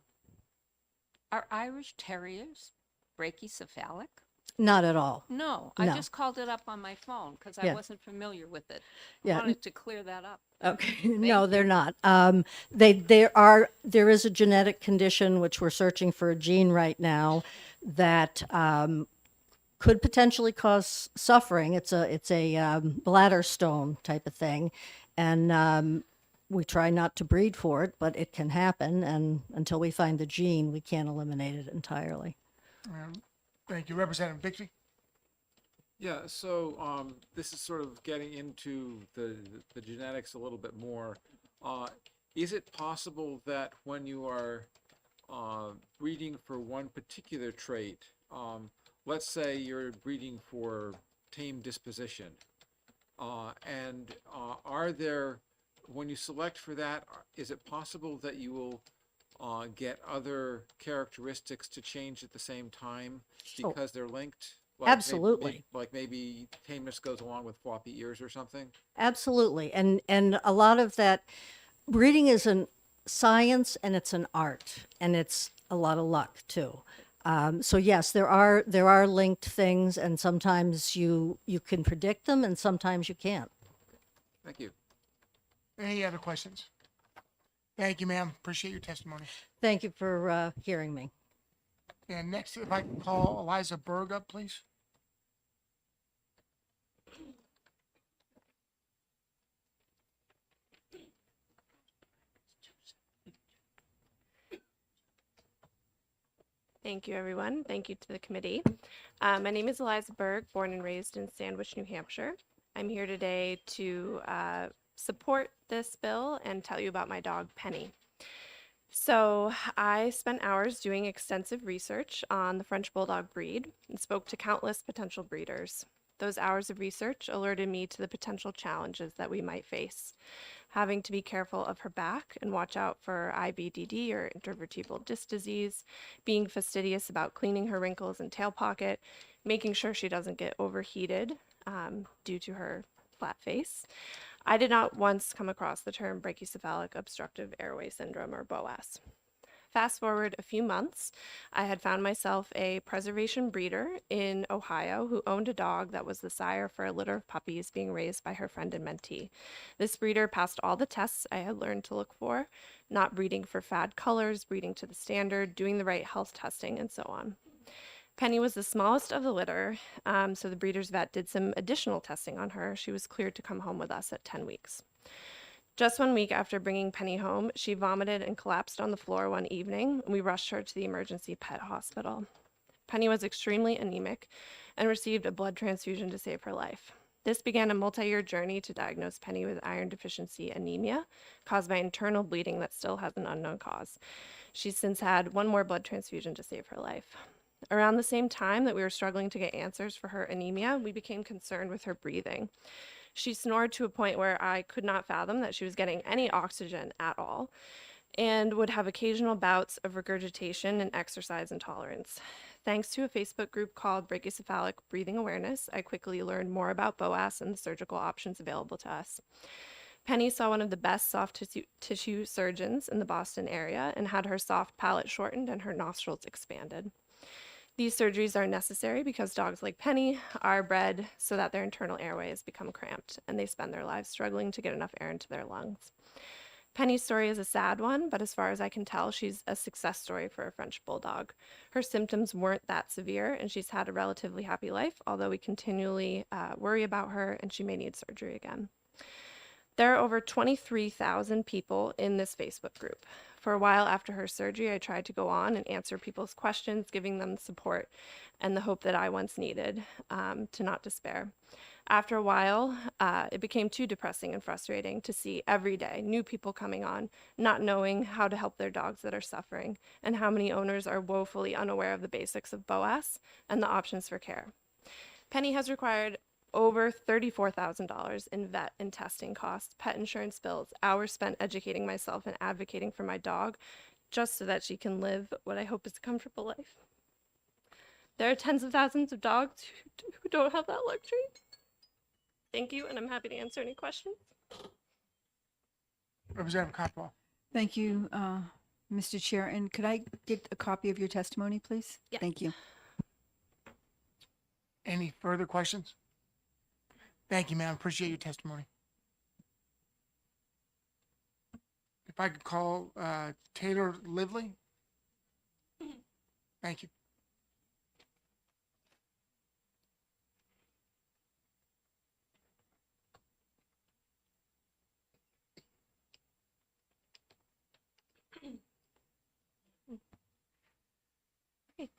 Are Irish Terriers brachycephalic? Not at all. No, No. I just called it up on my phone because I Yeah. wasn't familiar with it. I Yeah. wanted to clear that up. Okay, no, they're not. There is a genetic condition which we're searching for a gene right now that could potentially cause suffering. It's a bladder stone type of thing, and we try not to breed for it, but it can happen. And until we find the gene, we can't eliminate it entirely. Thank you. Representative Bixby. Yeah, so this is sort of getting into the genetics a little bit more. Is it possible that when you are breeding for one particular trait, let's say you're breeding for tame disposition, and are there, when you select for that, is it possible that you will get other characteristics to change at the same time because they're linked? Absolutely. Like maybe tameness goes along with floppy ears or something? Absolutely. And a lot of that, breeding is a science and it's an art, and it's a lot of luck too. So yes, there are linked things, and sometimes you can predict them and sometimes you can't. Thank you. Any other questions? Thank you, ma'am. Appreciate your testimony. Thank you for hearing me. And next, if I can call Eliza Berg up, please. Thank you, everyone. Thank you to the committee. My name is Eliza Berg, born and raised in Sandwich, New Hampshire. I'm here today to support this bill and tell you about my dog, Penny. So I spent hours doing extensive research on the French Bulldog breed and spoke to countless potential breeders. Those hours of research alerted me to the potential challenges that we might face. Having to be careful of her back and watch out for IBDD or intervertebral disc disease, being fastidious about cleaning her wrinkles and tail pocket, making sure she doesn't get overheated due to her flat face. I did not once come across the term brachycephalic obstructive airway syndrome, or BOAS. Fast forward a few months, I had found myself a preservation breeder in Ohio who owned a dog that was the sire for a litter of puppies being raised by her friend and mentee. This breeder passed all the tests I had learned to look for, not breeding for fad colors, breeding to the standard, doing the right health testing, and so on. Penny was the smallest of the litter, so the breeder's vet did some additional testing on her. She was cleared to come home with us at 10 weeks. Just 1 week after bringing Penny home, she vomited and collapsed on the floor one evening, and we rushed her to the emergency pet hospital. Penny was extremely anemic and received a blood transfusion to save her life. This began a multi-year journey to diagnose Penny with iron deficiency anemia caused by internal bleeding that still has an unknown cause. She's since had one more blood transfusion to save her life. Around the same time that we were struggling to get answers for her anemia, we became concerned with her breathing. She snored to a point where I could not fathom that she was getting any oxygen at all, and would have occasional bouts of regurgitation and exercise intolerance. Thanks to a Facebook group called Brachycephalic Breathing Awareness, I quickly learned more about BOAS and the surgical options available to us. Penny saw one of the best soft tissue surgeons in the Boston area and had her soft palate shortened and her nostrils expanded. These surgeries are necessary because dogs like Penny are bred so that their internal airways become cramped and they spend their lives struggling to get enough air into their lungs. Penny's story is a sad one, but as far as I can tell, she's a success story for a French bulldog. Her symptoms weren't that severe, and she's had a relatively happy life, although we continually worry about her and she may need surgery again. There are over 23,000 people in this Facebook group. For a while after her surgery, I tried to go on and answer people's questions, giving them the support and the hope that I once needed, to not despair. After a while, it became too depressing and frustrating to see every day new people coming on, not knowing how to help their dogs that are suffering, and how many owners are woefully unaware of the basics of BOAS and the options for care. Penny has required over $34,000 in vet and testing costs, pet insurance bills, hours spent educating myself and advocating for my dog, just so that she can live what I hope is a comfortable life. There are tens of thousands of dogs who don't have that luxury. Thank you, and I'm happy to answer any questions. Representative Cottrell. Thank you, Mr. Chair. And could I get a copy of your testimony, please? Yes. Thank you. Any further questions? Thank you, ma'am. Appreciate your testimony. If I could call Taylor Lively. Thank you. Great.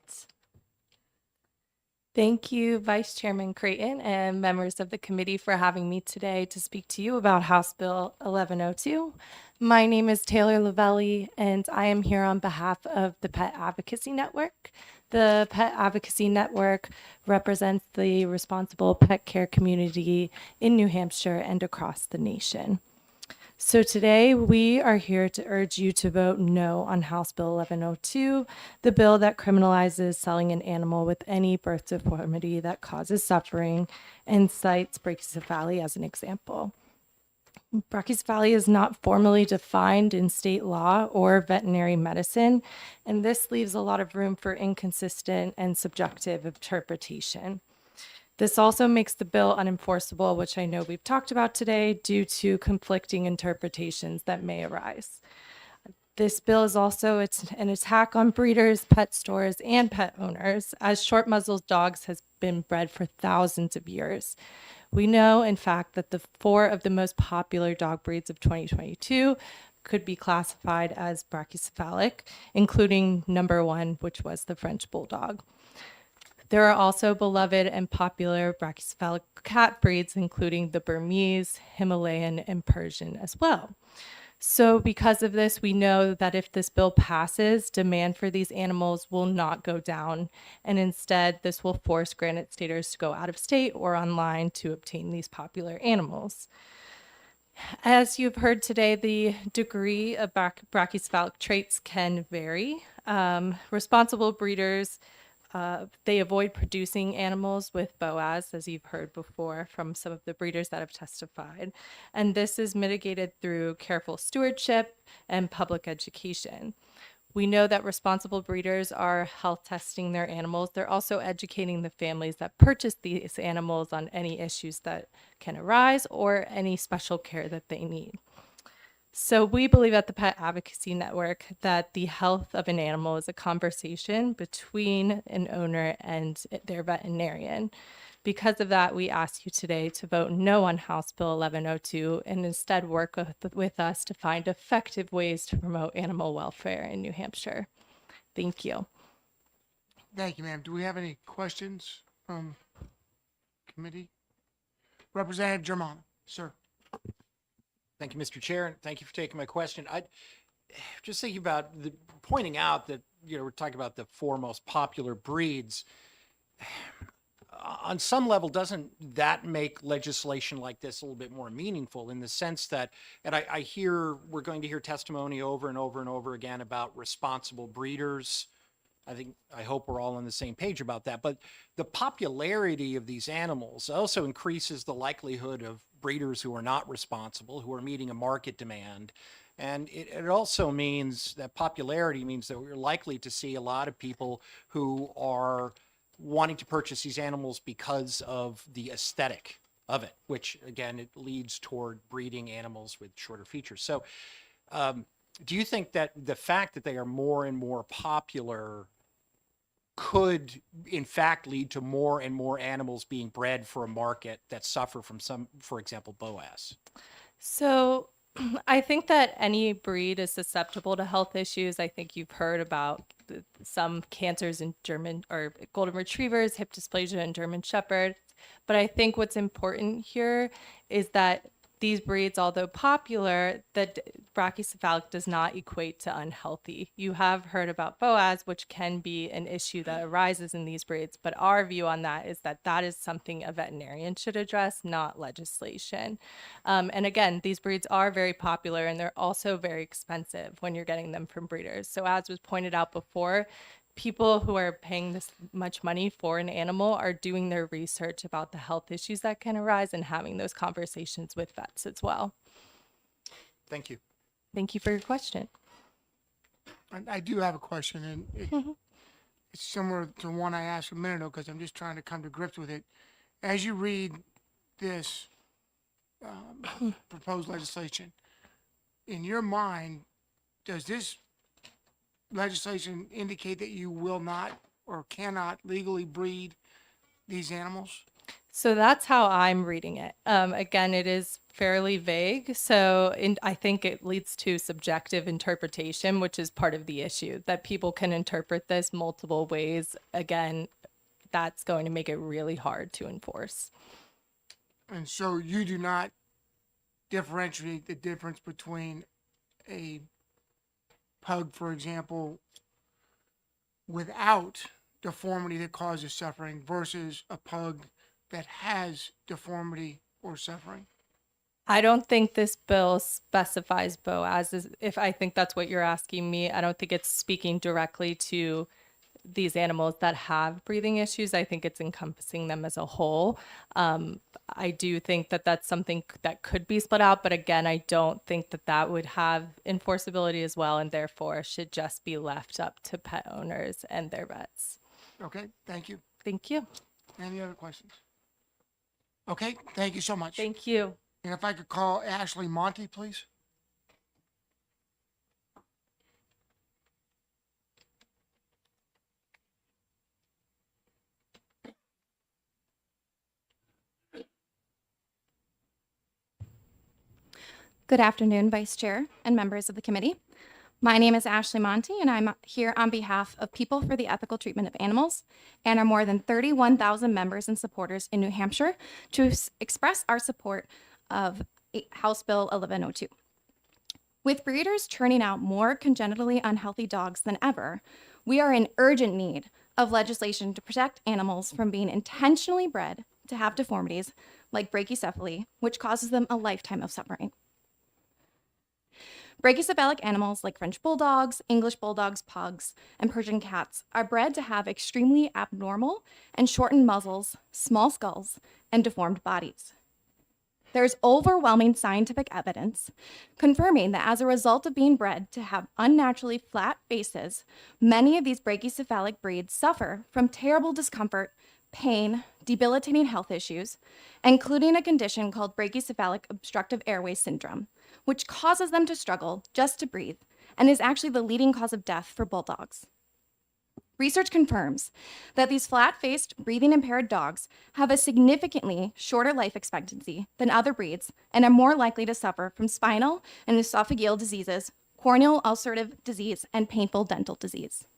Thank you, Vice Chairman Creighton and members of the committee for having me today to speak to you about House Bill 1102. My name is Taylor Lavelli, and I am here on behalf of the Pet Advocacy Network. The Pet Advocacy Network represents the responsible pet care community in New Hampshire and across the nation. So today we are here to urge you to vote no on House Bill 1102, the bill that criminalizes selling an animal with any birth deformity that causes suffering and cites brachycephaly as an example. Brachycephaly is not formally defined in state law or veterinary medicine, and this leaves a lot of room for inconsistent and subjective interpretation. This also makes the bill unenforceable, which I know we've talked about today, due to conflicting interpretations that may arise. This bill is also an attack on breeders, pet stores, and pet owners, as short-muzzled dogs has been bred for thousands of years. We know, in fact, that the 4 of the most popular dog breeds of 2022 could be classified as brachycephalic, including number 1, which was the French Bulldog. There are also beloved and popular brachycephalic cat breeds, including the Burmese, Himalayan, and Persian as well. So because of this, we know that if this bill passes, demand for these animals will not go down, and instead this will force granite staters to go out of state or online to obtain these popular animals. As you've heard today, the degree of brachycephalic traits can vary. Responsible breeders they avoid producing animals with BOAS, as you've heard before from some of the breeders that have testified. And this is mitigated through careful stewardship and public education. We know that responsible breeders are health testing their animals. They're also educating the families that purchase these animals on any issues that can arise or any special care that they need. So we believe at the Pet Advocacy Network that the health of an animal is a conversation between an owner and their veterinarian. Because of that, we ask you today to vote no on House Bill 1102 and instead work with us to find effective ways to promote animal welfare in New Hampshire. Thank you. Thank you, ma'am. Do we have any questions from committee? Representative Germano, sir. Thank you, Mr. Chair, and thank you for taking my question. I just thinking about pointing out that, we're talking about the four most popular breeds. On some level, doesn't that make legislation like this a little bit more meaningful in the sense that, and I hear, we're going to hear testimony over and over and over again about responsible breeders. I hope we're all on the same page about that. But the popularity of these animals also increases the likelihood of breeders who are not responsible, who are meeting a market demand. And it also means that popularity means that we're likely to see a lot of people who are wanting to purchase these animals because of the aesthetic of it, which again, it leads toward breeding animals with shorter features. So do you think that the fact that they are more and more popular could in fact lead to more and more animals being bred for a market that suffer from some, for example, BOAS? So I think that any breed is susceptible to health issues. I think you've heard about some cancers in German or golden retrievers, hip dysplasia in German shepherds. But I think what's important here is that these breeds, although popular, that brachycephalic does not equate to unhealthy. You have heard about BOAS, which can be an issue that arises in these breeds, but our view on that is that that is something a veterinarian should address, not legislation. And again, these breeds are very popular and they're also very expensive when you're getting them from breeders. So as was pointed out before, people who are paying this much money for an animal are doing their research about the health issues that can arise and having those conversations with vets as well. Thank you. Thank you for your question. I do have a question, and it's similar to one I asked a minute ago because I'm just trying to come to grips with it. As you read this proposed legislation, in your mind, does this legislation indicate that you will not or cannot legally breed these animals? So that's how I'm reading it. Again, it is fairly vague. So I think it leads to subjective interpretation, which is part of the issue, that people can interpret this multiple ways. Again, that's going to make it really hard to enforce. And so you do not differentiate the difference between a pug, for example, without deformity that causes suffering versus a pug that has deformity or suffering? I don't think this bill specifies BOAS. If I think that's what you're asking me, I don't think it's speaking directly to these animals that have breathing issues. I think it's encompassing them as a whole. I do think that that's something that could be split out, but again, I don't think that that would have enforceability as well, and therefore should just be left up to pet owners and their vets. Okay, thank you. Thank you. Any other questions? Okay, thank you so much. Thank you. And if I could call Ashley Monty, please. Good afternoon, Vice Chair and members of the committee. My name is Ashley Monty, and I'm here on behalf of People for the Ethical Treatment of Animals and our more than 31,000 members and supporters in New Hampshire to express our support of House Bill 1102. With breeders churning out more congenitally unhealthy dogs than ever, we are in urgent need of legislation to protect animals from being intentionally bred to have deformities like brachycephaly, which causes them a lifetime of suffering. Brachycephalic animals like French bulldogs, English bulldogs, pugs, and Persian cats are bred to have extremely abnormal and shortened muzzles, small skulls, and deformed bodies. There's overwhelming scientific evidence confirming that as a result of being bred to have unnaturally flat faces, many of these brachycephalic breeds suffer from terrible discomfort, pain, debilitating health issues, including a condition called brachycephalic obstructive airway syndrome, which causes them to struggle just to breathe and is actually the leading cause of death for bulldogs. Research confirms that these flat-faced, breathing-impaired dogs have a significantly shorter life expectancy than other breeds and are more likely to suffer from spinal and esophageal diseases, corneal ulcerative disease, and painful dental disease.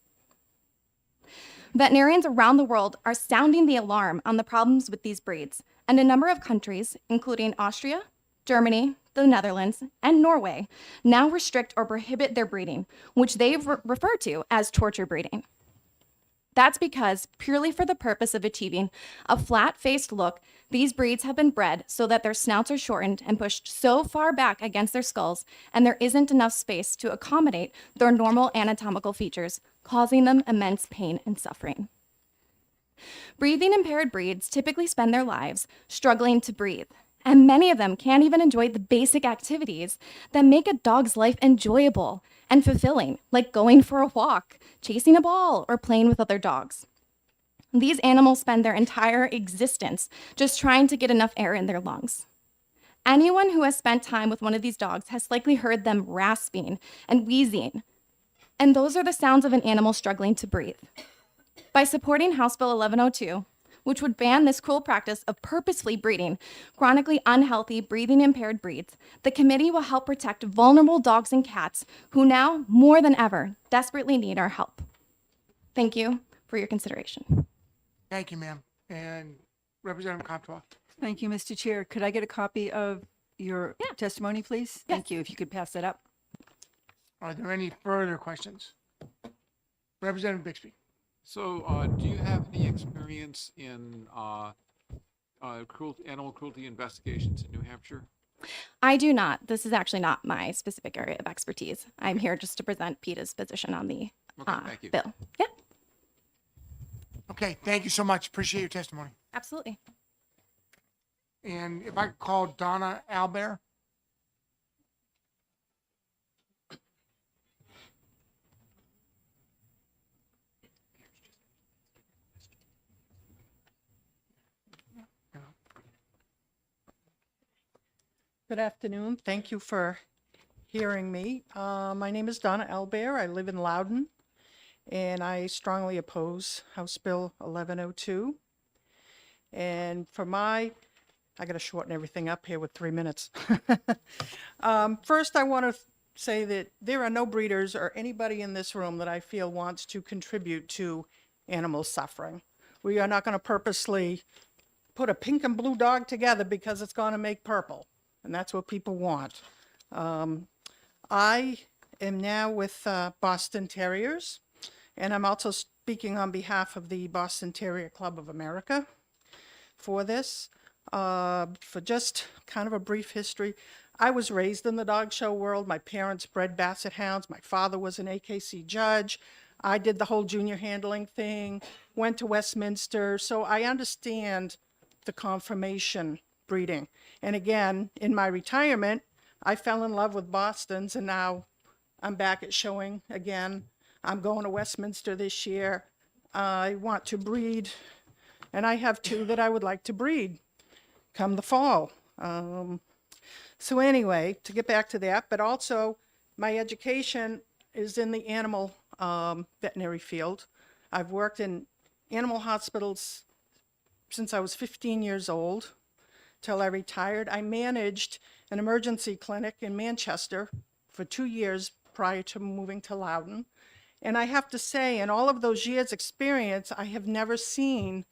Veterinarians around the world are sounding the alarm on the problems with these breeds, and a number of countries, including Austria, Germany, the Netherlands, and Norway, now restrict or prohibit their breeding, which they've referred to as torture breeding. That's because, purely for the purpose of achieving a flat-faced look, these breeds have been bred so that their snouts are shortened and pushed so far back against their skulls, and there isn't enough space to accommodate their normal anatomical features, causing them immense pain and suffering. Breathing-impaired breeds typically spend their lives struggling to breathe, and many of them can't even enjoy the basic activities that make a dog's life enjoyable and fulfilling, like going for a walk, chasing a ball, or playing with other dogs. These animals spend their entire existence just trying to get enough air in their lungs. Anyone who has spent time with one of these dogs has likely heard them rasping and wheezing, and those are the sounds of an animal struggling to breathe. By supporting House Bill 1102, which would ban this cruel practice of purposefully breeding chronically unhealthy, breathing-impaired breeds, the committee will help protect vulnerable dogs and cats who now, more than ever, desperately need our help. Thank you for your consideration. Thank you, ma'am. And Representative Comtois. Thank you, Mr. Chair. Could I get a copy of your testimony, please? Thank you. If you could pass that up. Are there any further questions? Representative Bixby. So, do you have any experience in animal cruelty investigations in New Hampshire? I do not. This is actually not my specific area of expertise. I'm here just to present PETA's position on the Thank you. bill. Yeah, Okay, thank you so much. Appreciate your testimony. absolutely. And if I could call Donna Albert. Good afternoon. Thank you for hearing me. My name is Donna Albert. I live in Loudon, and I strongly oppose House Bill 1102. And I got to shorten everything up here with 3 minutes. First, I want to say that there are no breeders or anybody in this room that I feel wants to contribute to animal suffering. We are not going to purposely put a pink and blue dog together because it's going to make purple. And that's what people want. I am now with Boston Terriers, and I'm also speaking on behalf of the Boston Terrier Club of America for this. For just kind of a brief history, I was raised in the dog show world. My parents bred Basset Hounds. My father was an AKC judge. I did the whole junior handling thing, went to Westminster, so I understand the conformation breeding. And again, in my retirement, I fell in love with Bostons, and now I'm back at showing again. I'm going to Westminster this year. I want to breed, and I have 2 that I would like to breed come the fall. So anyway, to get back to that, but also my education is in the animal veterinary field. I've worked in animal hospitals since I was 15 years old till I retired. I managed an emergency clinic in Manchester for 2 years prior to moving to Loudon. And I have to say, in all of those years' experience, I have never seen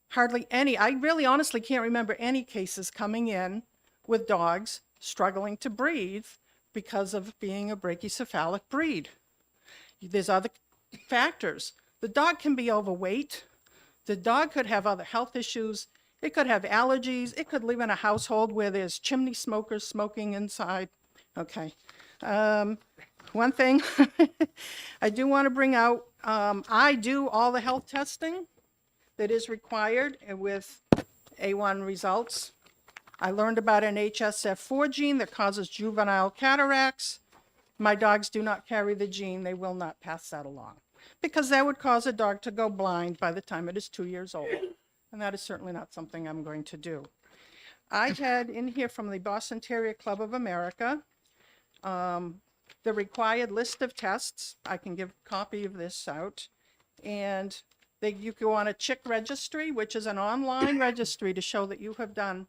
hardly any, I really honestly can't remember any cases coming in with dogs struggling to breathe because of being a brachycephalic breed. There's other factors. The dog can be overweight. The dog could have other health issues. It could have allergies. It could live in a household where there's chimney smokers smoking inside. Okay. One thing I do want to bring out, I do all the health testing that is required with A1 results. I learned about an HSF4 gene that causes juvenile cataracts. My dogs do not carry the gene. They will not pass that along because that would cause a dog to go blind by the time it is 2 years old. And that is certainly not something I'm going to do. I had in here from the Boston Terrier Club of America, the required list of tests. I can give a copy of this out. And you go on a chick registry, which is an online registry to show that you have done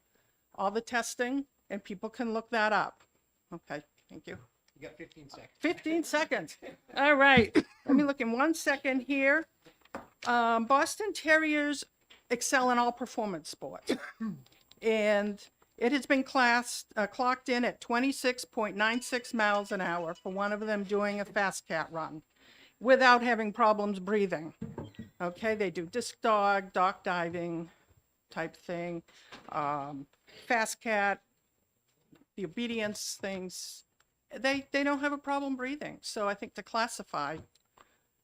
all the testing, and people can look that up. Okay, thank you. You got 15 seconds. 15 seconds. All right. Let me look in 1 second here. Boston Terriers excel in all performance sports. And it has been clocked in at 26.96 miles an hour for one of them doing a fast cat run without having problems breathing. Okay, they do disc dog, dock diving type thing, fast cat, the obedience things. They don't have a problem breathing. So I think to classify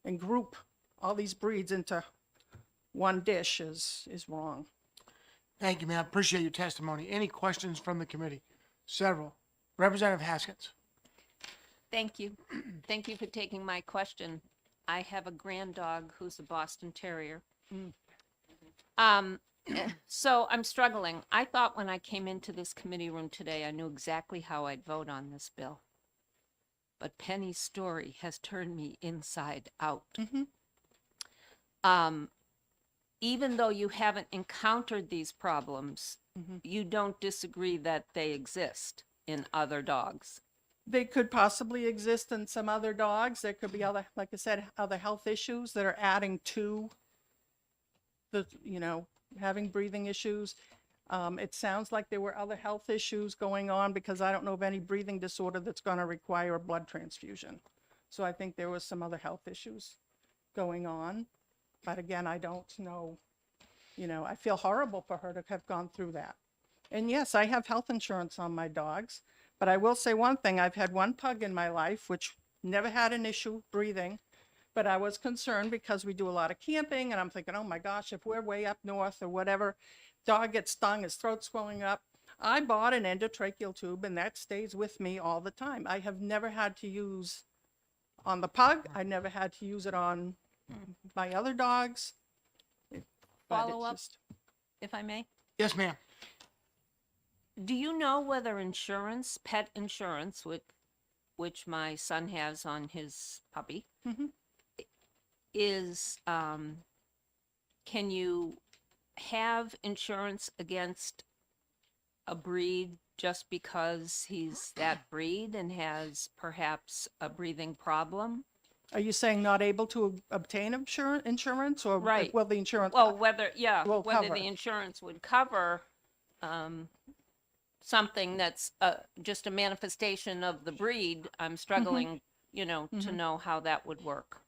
and group all these breeds into one dish is wrong. Thank you, ma'am. Appreciate your testimony. Any questions from the committee? Several. Representative Haskins. Thank you. Thank you for taking my question. I have a grand dog who's a Boston Terrier. So I'm struggling. I thought when I came into this committee room today, I knew exactly how I'd vote on this bill. But Penny's story has turned me inside out. Even though you haven't encountered these problems, you don't disagree that they exist in other dogs. They could possibly exist in some other dogs. There could be other, like I said, other health issues that are adding to the, having breathing issues. It sounds like there were other health issues going on because I don't know of any breathing disorder that's going to require a blood transfusion. So I think there was some other health issues going on. But again, I don't know, I feel horrible for her to have gone through that. And yes, I have health insurance on my dogs, but I will say one thing. I've had one pug in my life, which never had an issue breathing, but I was concerned because we do a lot of camping and I'm thinking, oh my gosh, if we're way up north or whatever, dog gets stung, his throat's swelling up. I bought an endotracheal tube and that stays with me all the time. I have never had to use on the pug. I never had to use it on my other dogs. Follow up, if I may. Yes, ma'am. Do you know whether insurance, pet insurance, which my son has on his puppy, is, can you have insurance against a breed just because he's that breed and has perhaps a breathing problem? Are you saying not able to obtain insurance or Right. will the insurance? Well, whether will whether cover the it? insurance would cover something that's just a manifestation of the breed. I'm struggling, to know how that would work.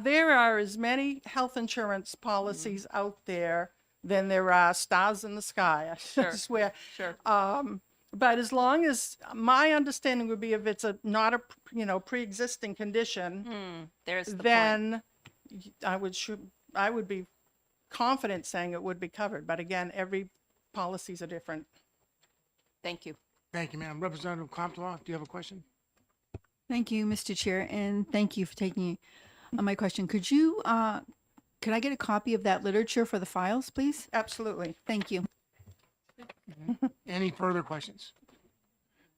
There are as many health insurance policies out there than there are stars in the sky. I Sure. swear. Sure. But as long as my understanding would be if it's not a pre-existing condition, There's the point. then I would be confident saying it would be covered. But again, every policies are different. Thank you. Thank you, ma'am. Representative Compton, do you have a question? Thank you, Mr. Chair, and thank you for taking my question. Could I get a copy of that literature for the files, please? Absolutely. Thank you. Any further questions?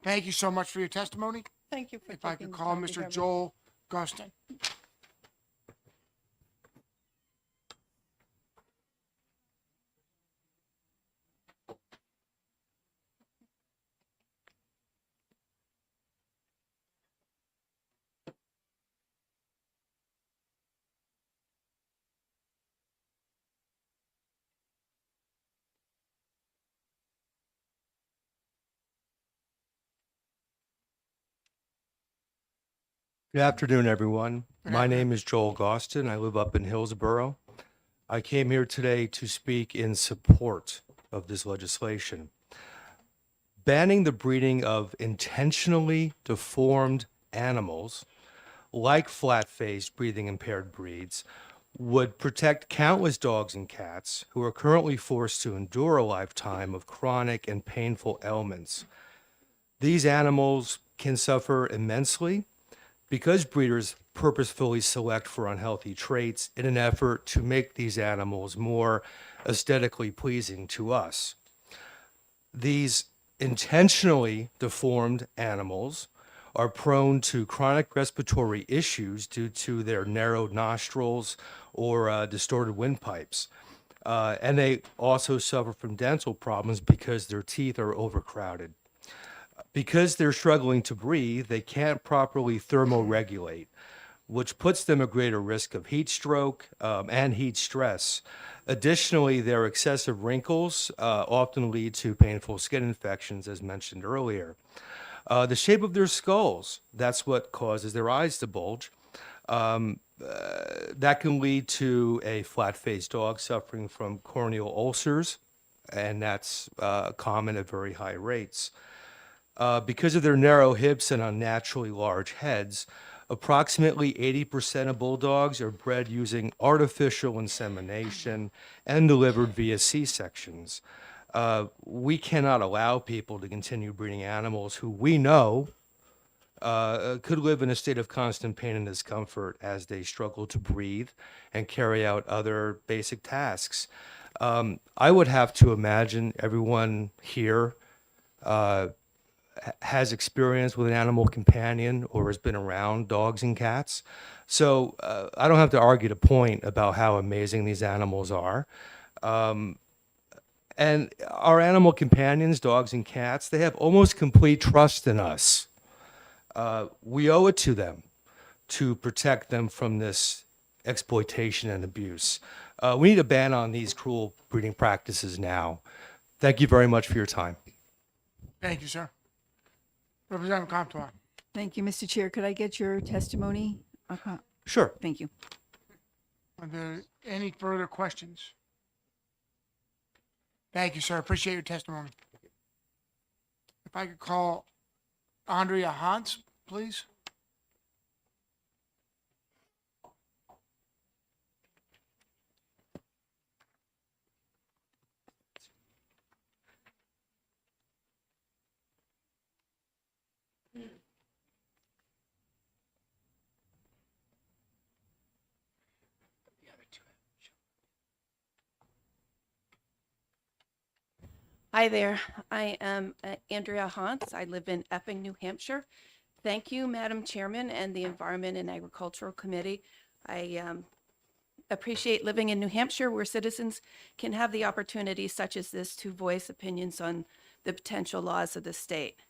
Thank you so much for your testimony. Thank you for If I taking could the call time to hear Mr. me. Joel Guston. Good afternoon, everyone. Good My afternoon. name is Joel Gostin. I live up in Hillsborough. I came here today to speak in support of this legislation. banning the breeding of intentionally deformed animals, like flat-faced, breathing-impaired breeds, would protect countless dogs and cats who are currently forced to endure a lifetime of chronic and painful ailments. These animals can suffer immensely because breeders purposefully select for unhealthy traits in an effort to make these animals more aesthetically pleasing to us. These intentionally deformed animals are prone to chronic respiratory issues due to their narrowed nostrils or distorted windpipes. And they also suffer from dental problems because their teeth are overcrowded. Because they're struggling to breathe, they can't properly thermoregulate, which puts them at greater risk of heat stroke and heat stress. Additionally, their excessive wrinkles often lead to painful skin infections, as mentioned earlier. The shape of their skulls, that's what causes their eyes to bulge. That can lead to a flat-faced dog suffering from corneal ulcers, and that's common at very high rates. Because of their narrow hips and unnaturally large heads, approximately 80% of bulldogs are bred using artificial insemination and delivered via C-sections. We cannot allow people to continue breeding animals who we know could live in a state of constant pain and discomfort as they struggle to breathe and carry out other basic tasks. I would have to imagine everyone here has experience with an animal companion or has been around dogs and cats. So I don't have to argue the point about how amazing these animals are. And our animal companions, dogs and cats, they have almost complete trust in us. We owe it to them to protect them from this exploitation and abuse. We need a ban on these cruel breeding practices now. Thank you very much for your time. Thank you, sir. Representative Comtois. Thank you, Mr. Chair. Could I get your testimony? Sure. Thank you. Are there any further questions? Thank you, sir. Appreciate your testimony. If I could call Andrea Hans, please. Hi there. I am Andrea Hans. I live in Epping, New Hampshire. Thank you, Madam Chairman and the Environment and Agricultural Committee. I appreciate living in New Hampshire where citizens can have the opportunity such as this to voice opinions on the potential laws of the state.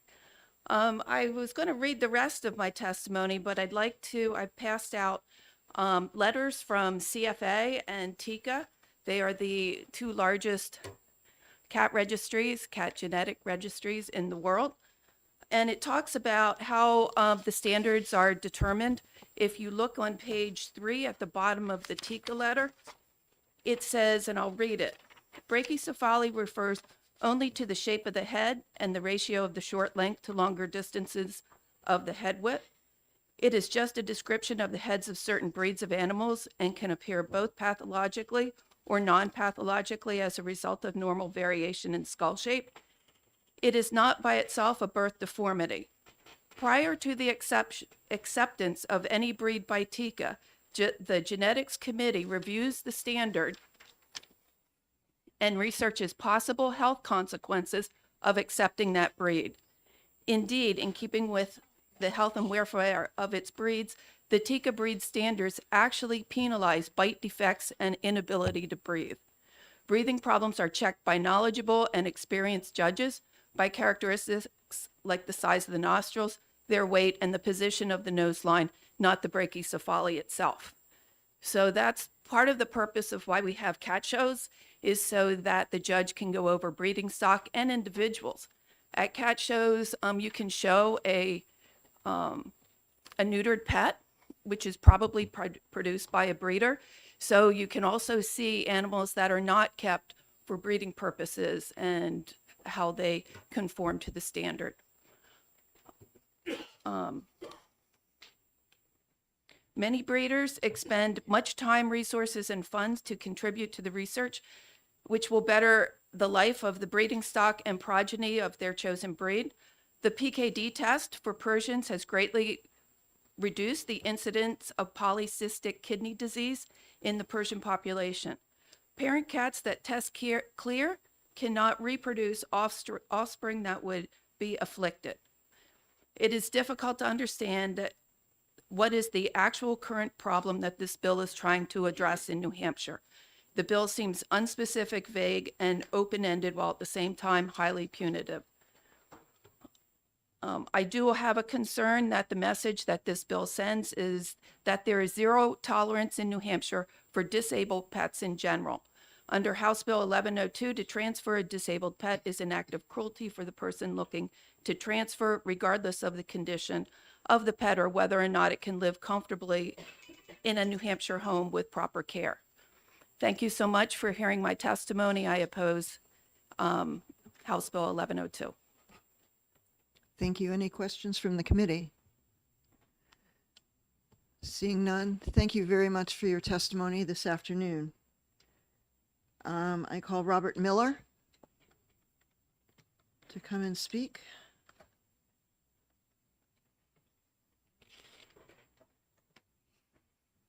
I was going to read the rest of my testimony, but I passed out letters from CFA and TICA. They are the two largest cat registries, cat genetic registries in the world. And it talks about how the standards are determined. If you look on page 3 at the bottom of the TICA letter, it says, and I'll read it, brachycephaly refers only to the shape of the head and the ratio of the short length to longer distances of the head width. It is just a description of the heads of certain breeds of animals and can appear both pathologically or non-pathologically as a result of normal variation in skull shape. It is not by itself a birth deformity. Prior to the acceptance of any breed by TICA, the Genetics Committee reviews the standard and researches possible health consequences of accepting that breed. Indeed, in keeping with the health and welfare of its breeds, the TICA breed standards actually penalize bite defects and inability to breathe. Breathing problems are checked by knowledgeable and experienced judges by characteristics like the size of the nostrils, their weight, and the position of the nose line, not the brachycephaly itself. So that's part of the purpose of why we have cat shows, is so that the judge can go over breeding stock and individuals. At cat shows, you can show a neutered pet, which is probably produced by a breeder. So you can also see animals that are not kept for breeding purposes and how they conform to the standard. Many breeders expend much time, resources, and funds to contribute to the research, which will better the life of the breeding stock and progeny of their chosen breed. The PKD test for Persians has greatly reduced the incidence of polycystic kidney disease in the Persian population. Parent cats that test clear cannot reproduce offspring that would be afflicted. It is difficult to understand what is the actual current problem that this bill is trying to address in New Hampshire. The bill seems unspecific, vague, and open-ended, while at the same time highly punitive. I do have a concern that the message that this bill sends is that there is zero tolerance in New Hampshire for disabled pets in general. Under House Bill 1102, to transfer a disabled pet is an act of cruelty for the person looking to transfer, regardless of the condition of the pet or whether or not it can live comfortably in a New Hampshire home with proper care. Thank you so much for hearing my testimony. I oppose House Bill 1102. Thank you. Any questions from the committee? Seeing none, thank you very much for your testimony this afternoon. I call Robert Miller to come and speak.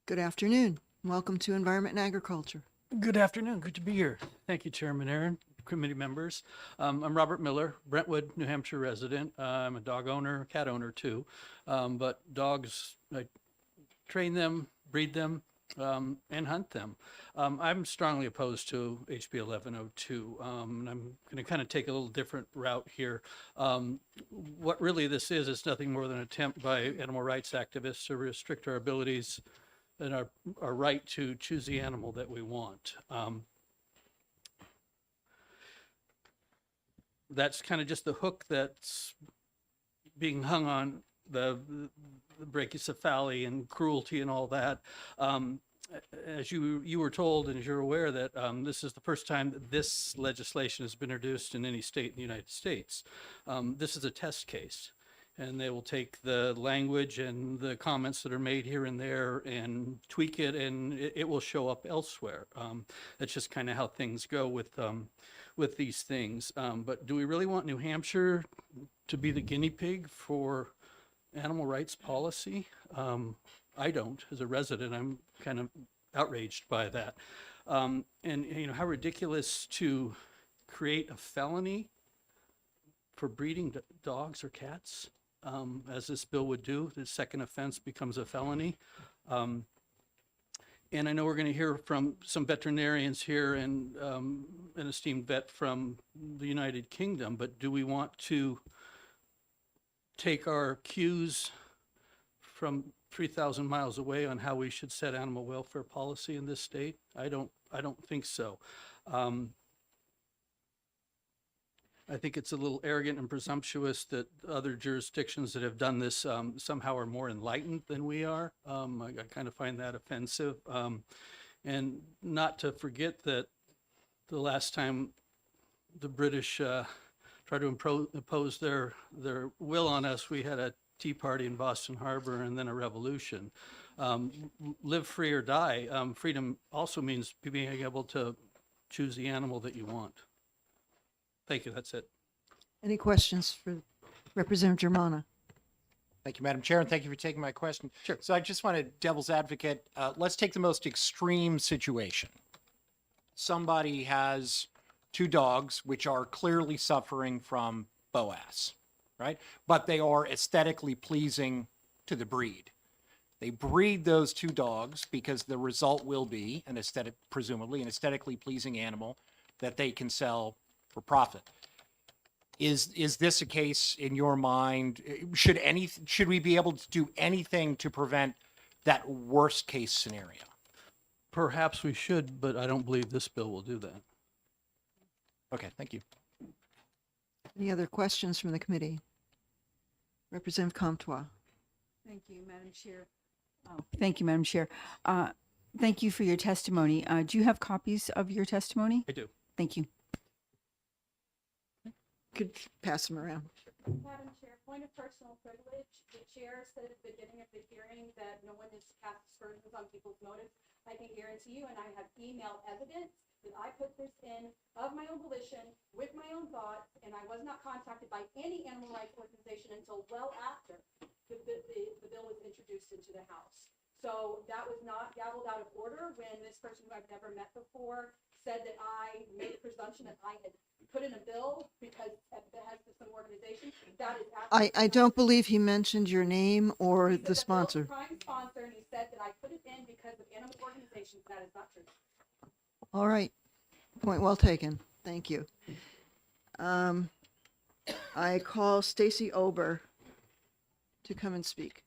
Good afternoon. Welcome to Environment and Agriculture. Good afternoon. Good to be here. Thank you, Chairman Aaron, committee members. I'm Robert Miller, Brentwood, New Hampshire resident. I'm a dog owner, cat owner too. But dogs, I train them, breed them, and hunt them. I'm strongly opposed to HB 1102. And I'm going to kind of take a little different route here. What really this is nothing more than an attempt by animal rights activists to restrict our abilities and our right to choose the animal that we want. That's kind of just the hook that's being hung on the brachycephaly and cruelty and all that. As you were told and as you're aware that this is the first time that this legislation has been introduced in any state in the United States. This is a test case. And they will take the language and the comments that are made here and there and tweak it, and it will show up elsewhere. That's just kind of how things go with these things. But do we really want New Hampshire to be the guinea pig for animal rights policy? I don't. As a resident, I'm kind of outraged by that. And you know, how ridiculous to create a felony for breeding dogs or cats. As this bill would do. The second offense becomes a felony. And I know we're going to hear from some veterinarians here and an esteemed vet from the United Kingdom, but do we want to take our cues from 3,000 miles away on how we should set animal welfare policy in this state? I don't think so. I think it's a little arrogant and presumptuous that other jurisdictions that have done this somehow are more enlightened than we are. I kind of find that offensive. And not to forget that the last time the British tried to impose their will on us, we had a Tea Party in Boston Harbor and then a revolution. Live free or die. Freedom also means being able to choose the animal that you want. Thank you. That's it. Any questions for Representative Germana? Thank you, Madam Chair, and thank you for taking my question. Sure. So I just want to devil's advocate. Let's take the most extreme situation. Somebody has two dogs which are clearly suffering from BOAS, right? But they are aesthetically pleasing to the breed. They breed those two dogs because the result will be presumably an aesthetically pleasing animal that they can sell for profit. Is this a case in your mind? Should we be able to do anything to prevent that worst case scenario? Perhaps we should, but I don't believe this bill will do that. Okay, thank you. Any other questions from the committee? Representative Comtois. Thank you, Madam Chair. Thank you, Madam Chair. Thank you for your testimony. Do you have copies of your testimony? I do. Thank you. could pass them around. Madam Chair, point of personal privilege. The chair said at the beginning of the hearing that no one is to cast aspersions on people's motives. I can guarantee you, and I have email evidence, that I put this in of my own volition, with my own thoughts, and I was not contacted by any animal rights organization until well after the bill was introduced into the House. So that was not gavelled out of order when this person who I've never met before said that I made a presumption that I had put in a bill because at the behest of some organization. That is I don't believe he mentioned your name or He said the sponsor. Prime sponsor, and he said that I put it in because of animal organizations. That is not true. All right. Point well taken. Thank you. I call Stacy Ober to come and speak.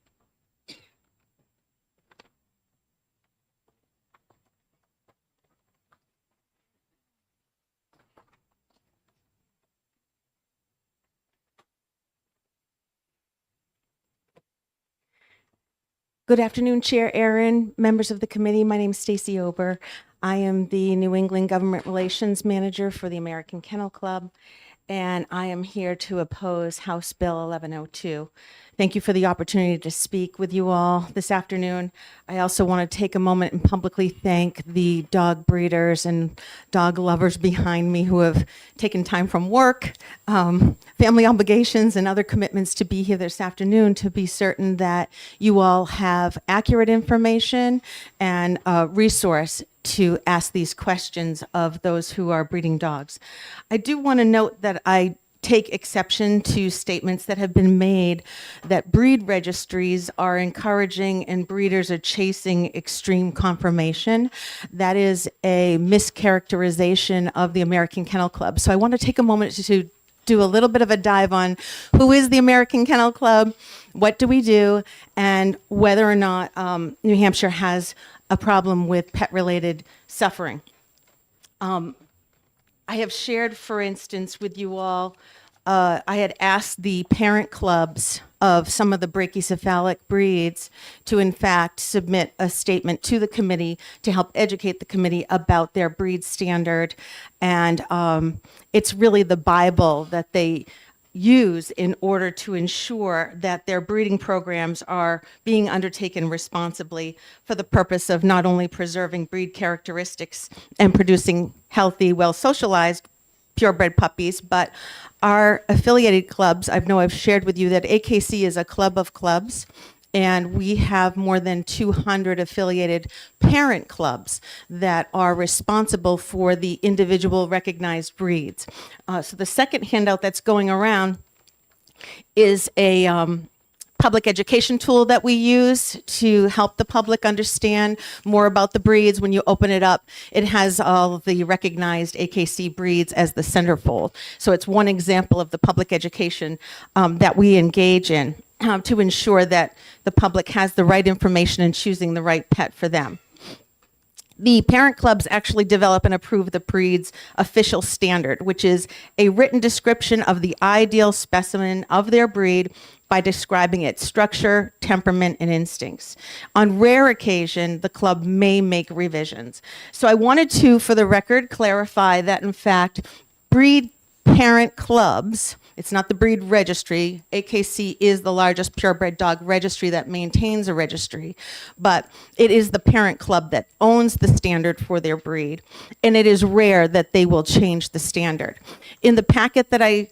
Good afternoon, Chair Aaron, members of the committee. My name is Stacy Ober. I am the New England Government Relations Manager for the American Kennel Club, and I am here to oppose House Bill 1102. Thank you for the opportunity to speak with you all this afternoon. I also want to take a moment and publicly thank the dog breeders and dog lovers behind me who have taken time from work, family obligations, and other commitments to be here this afternoon to be certain that you all have accurate information and a resource to ask these questions of those who are breeding dogs. I do want to note that I take exception to statements that have been made that breed registries are encouraging and breeders are chasing extreme conformation. That is a mischaracterization of the American Kennel Club. So I want to take a moment to do a little bit of a dive on who is the American Kennel Club, what do we do, and whether or not New Hampshire has a problem with pet-related suffering. I have shared, for instance, with you all, I had asked the parent clubs of some of the brachycephalic breeds to, in fact, submit a statement to the committee to help educate the committee about their breed standard. And it's really the Bible that they use in order to ensure that their breeding programs are being undertaken responsibly for the purpose of not only preserving breed characteristics and producing healthy, well-socialized, purebred puppies, but our affiliated clubs. I know I've shared with you that AKC is a club of clubs, and we have more than 200 affiliated parent clubs that are responsible for the individual recognized breeds. So the second handout that's going around is a public education tool that we use to help the public understand more about the breeds. When you open it up, it has all of the recognized AKC breeds as the centerfold. So it's one example of the public education that we engage in to ensure that the public has the right information in choosing the right pet for them. The parent clubs actually develop and approve the breed's official standard, which is a written description of the ideal specimen of their breed by describing its structure, temperament, and instincts. On rare occasion, the club may make revisions. So I wanted to, for the record, clarify that, in fact, breed parent clubs, it's not the breed registry. AKC is the largest purebred dog registry that maintains a registry, but it is the parent club that owns the standard for their breed, and it is rare that they will change the standard. In the packet that I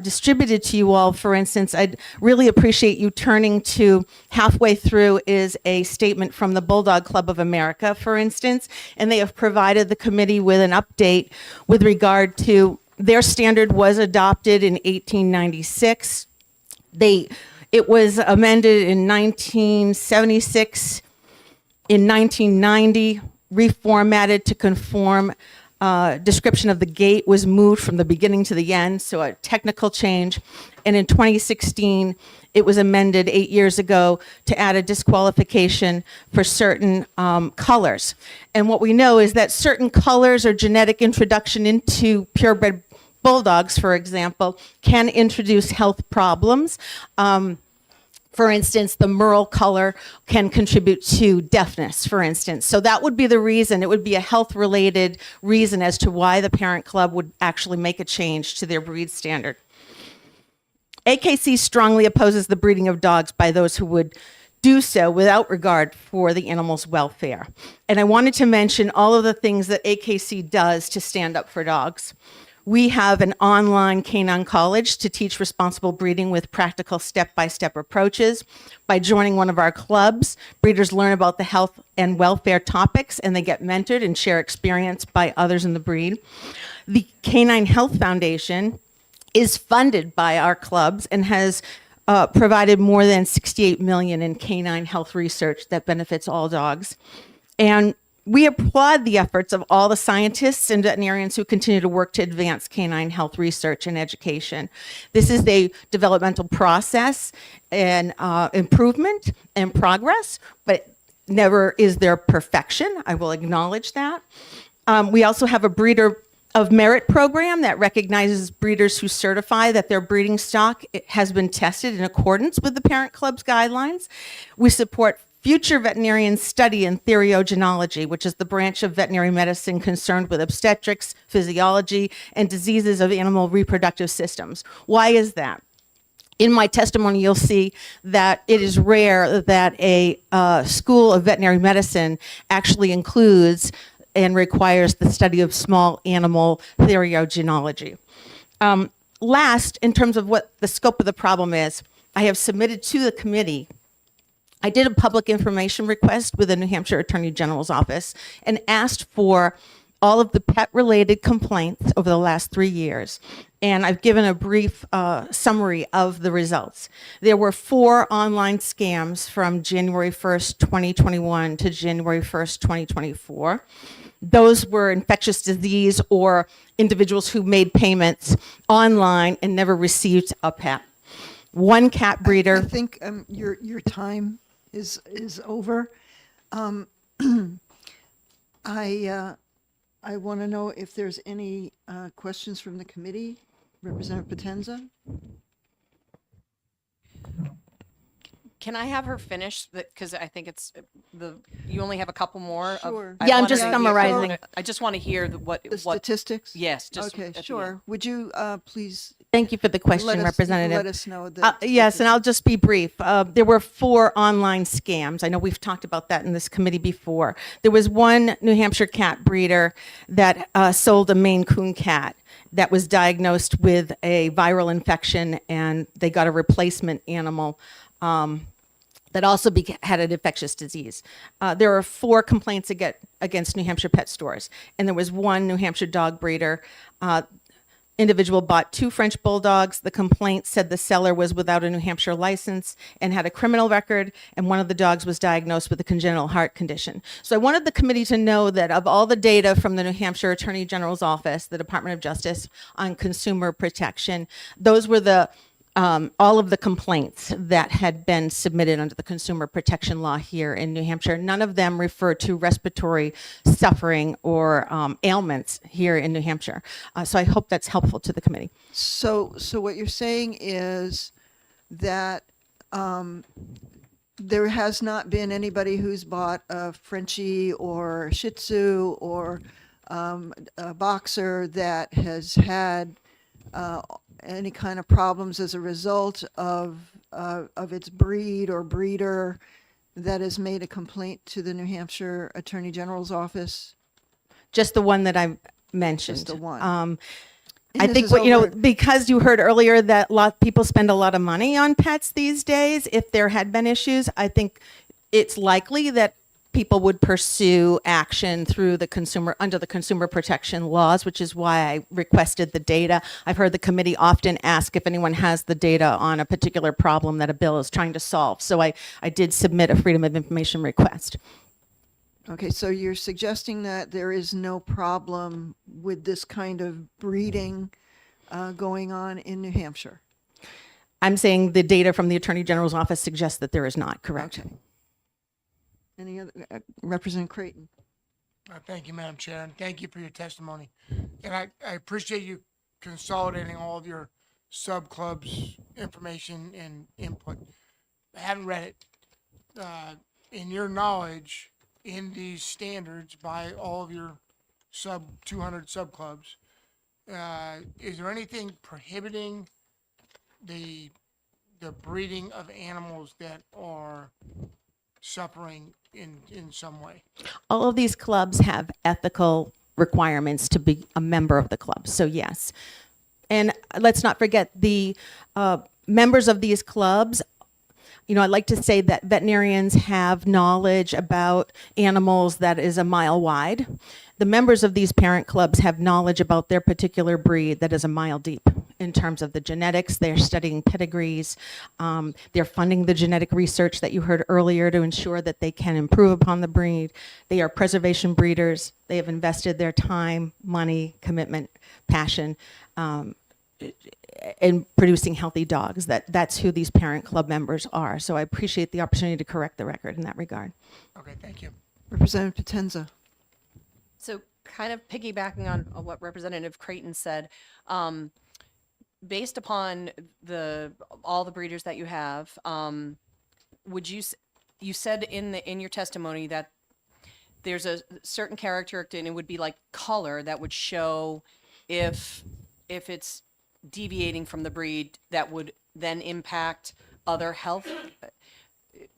distributed to you all, for instance, I'd really appreciate you turning to halfway through is a statement from the Bulldog Club of America, for instance, and they have provided the committee with an update with regard to their standard was adopted in 1896. It was amended in 1976. In 1990, reformatted to conform. Description of the gait was moved from the beginning to the end, so a technical change. And in 2016, it was amended 8 years ago to add a disqualification for certain colors. And what we know is that certain colors or genetic introduction into purebred bulldogs, for example, can introduce health problems. For instance, the merle color can contribute to deafness, for instance. So that would be the reason. It would be a health-related reason as to why the parent club would actually make a change to their breed standard. AKC strongly opposes the breeding of dogs by those who would do so without regard for the animal's welfare. And I wanted to mention all of the things that AKC does to stand up for dogs. We have an online canine college to teach responsible breeding with practical step-by-step approaches. By joining one of our clubs, breeders learn about the health and welfare topics, and they get mentored and share experience by others in the breed. The Canine Health Foundation is funded by our clubs and has provided more than 68 million in canine health research that benefits all dogs. And we applaud the efforts of all the scientists and veterinarians who continue to work to advance canine health research and education. This is a developmental process and improvement and progress, but never is there perfection. I will acknowledge that. We also have a breeder of merit program that recognizes breeders who certify that their breeding stock has been tested in accordance with the parent club's guidelines. We support future veterinarian study in theriogenology, which is the branch of veterinary medicine concerned with obstetrics, physiology, and diseases of animal reproductive systems. Why is that? In my testimony, you'll see that it is rare that a school of veterinary medicine actually includes and requires the study of small animal theriogenology. Last, in terms of what the scope of the problem is, I have submitted to the committee. I did a public information request with the New Hampshire Attorney General's office and asked for all of the pet-related complaints over the last 3 years. And I've given a brief summary of the results. There were 4 online scams from January 1st, 2021 to January 1st, 2024. Those were infectious disease or individuals who made payments online and never received a pet. One cat breeder. I think your time is over. I want to know if there's any questions from the committee. Representative Potenza? Can I have her finish? Because I think it's you only have a couple more. Sure. Yeah, I'm just summarizing. I just want to hear what statistics? Yes. Just Okay, at the sure. end. Would you please? Thank you for the question, Representative. Let us know. The Yes, and I'll just be brief. There were 4 online scams. I know we've talked about that in this committee before. There was one New Hampshire cat breeder that sold a Maine Coon cat that was diagnosed with a viral infection, and they got a replacement animal that also had an infectious disease. There are 4 complaints against New Hampshire pet stores, and there was one New Hampshire dog breeder. Individual bought 2 French bulldogs. The complaint said the seller was without a New Hampshire license and had a criminal record, and one of the dogs was diagnosed with a congenital heart condition. So I wanted the committee to know that of all the data from the New Hampshire Attorney General's office, the Department of Justice on consumer protection, those were the all of the complaints that had been submitted under the consumer protection law here in New Hampshire. None of them refer to respiratory suffering or ailments here in New Hampshire. So I hope that's helpful to the committee. So what you're saying is that there has not been anybody who's bought a Frenchie or Shih Tzu or a boxer that has had any kind of problems as a result of its breed or breeder that has made a complaint to the New Hampshire Attorney General's office? Just the one that I mentioned. Just the one. I think because you heard earlier that people spend a lot of money on pets these days. If there had been issues, I think it's likely that people would pursue action through under the consumer protection laws, which is why I requested the data. I've heard the committee often ask if anyone has the data on a particular problem that a bill is trying to solve. So I did submit a Freedom of Information request. Okay, so you're suggesting that there is no problem with this kind of breeding going on in New Hampshire? I'm saying the data from the Attorney General's office suggests that there is not, correct? Okay. Any other, Representative Creighton? Thank you, Madam Chair, and thank you for your testimony. And I appreciate you consolidating all of your sub-clubs' information and input. I haven't read it. In your knowledge, in these standards by all of your 200 sub-clubs, is there anything prohibiting the breeding of animals that are suffering in some way? All of these clubs have ethical requirements to be a member of the club. So yes. And let's not forget the members of these clubs. You know, I like to say that veterinarians have knowledge about animals that is a mile wide. The members of these parent clubs have knowledge about their particular breed that is a mile deep in terms of the genetics. They're studying pedigrees. They're funding the genetic research that you heard earlier to ensure that they can improve upon the breed. They are preservation breeders. They have invested their time, money, commitment, passion in producing healthy dogs. That's who these parent club members are. So I appreciate the opportunity to correct the record in that regard. Okay, thank you. Representative Potenza. So kind of piggybacking on what Representative Creighton said, based upon all the breeders that you have, would you said in your testimony that there's a certain characteristic, and it would be like color that would show if it's deviating from the breed that would then impact other health?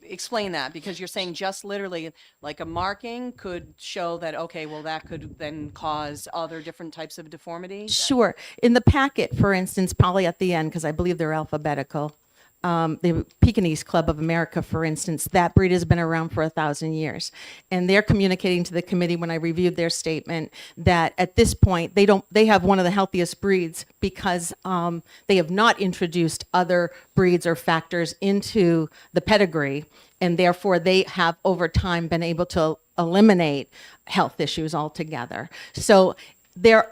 Explain that, because you're saying just literally like a marking could show that, okay, well, that could then cause other different types of deformity? Sure. In the packet, for instance, probably at the end, because I believe they're alphabetical, the Pekingese Club of America, for instance, that breed has been around for 1,000 years. And they're communicating to the committee when I reviewed their statement that at this point, they have one of the healthiest breeds because they have not introduced other breeds or factors into the pedigree. And therefore, they have over time been able to eliminate health issues altogether. So there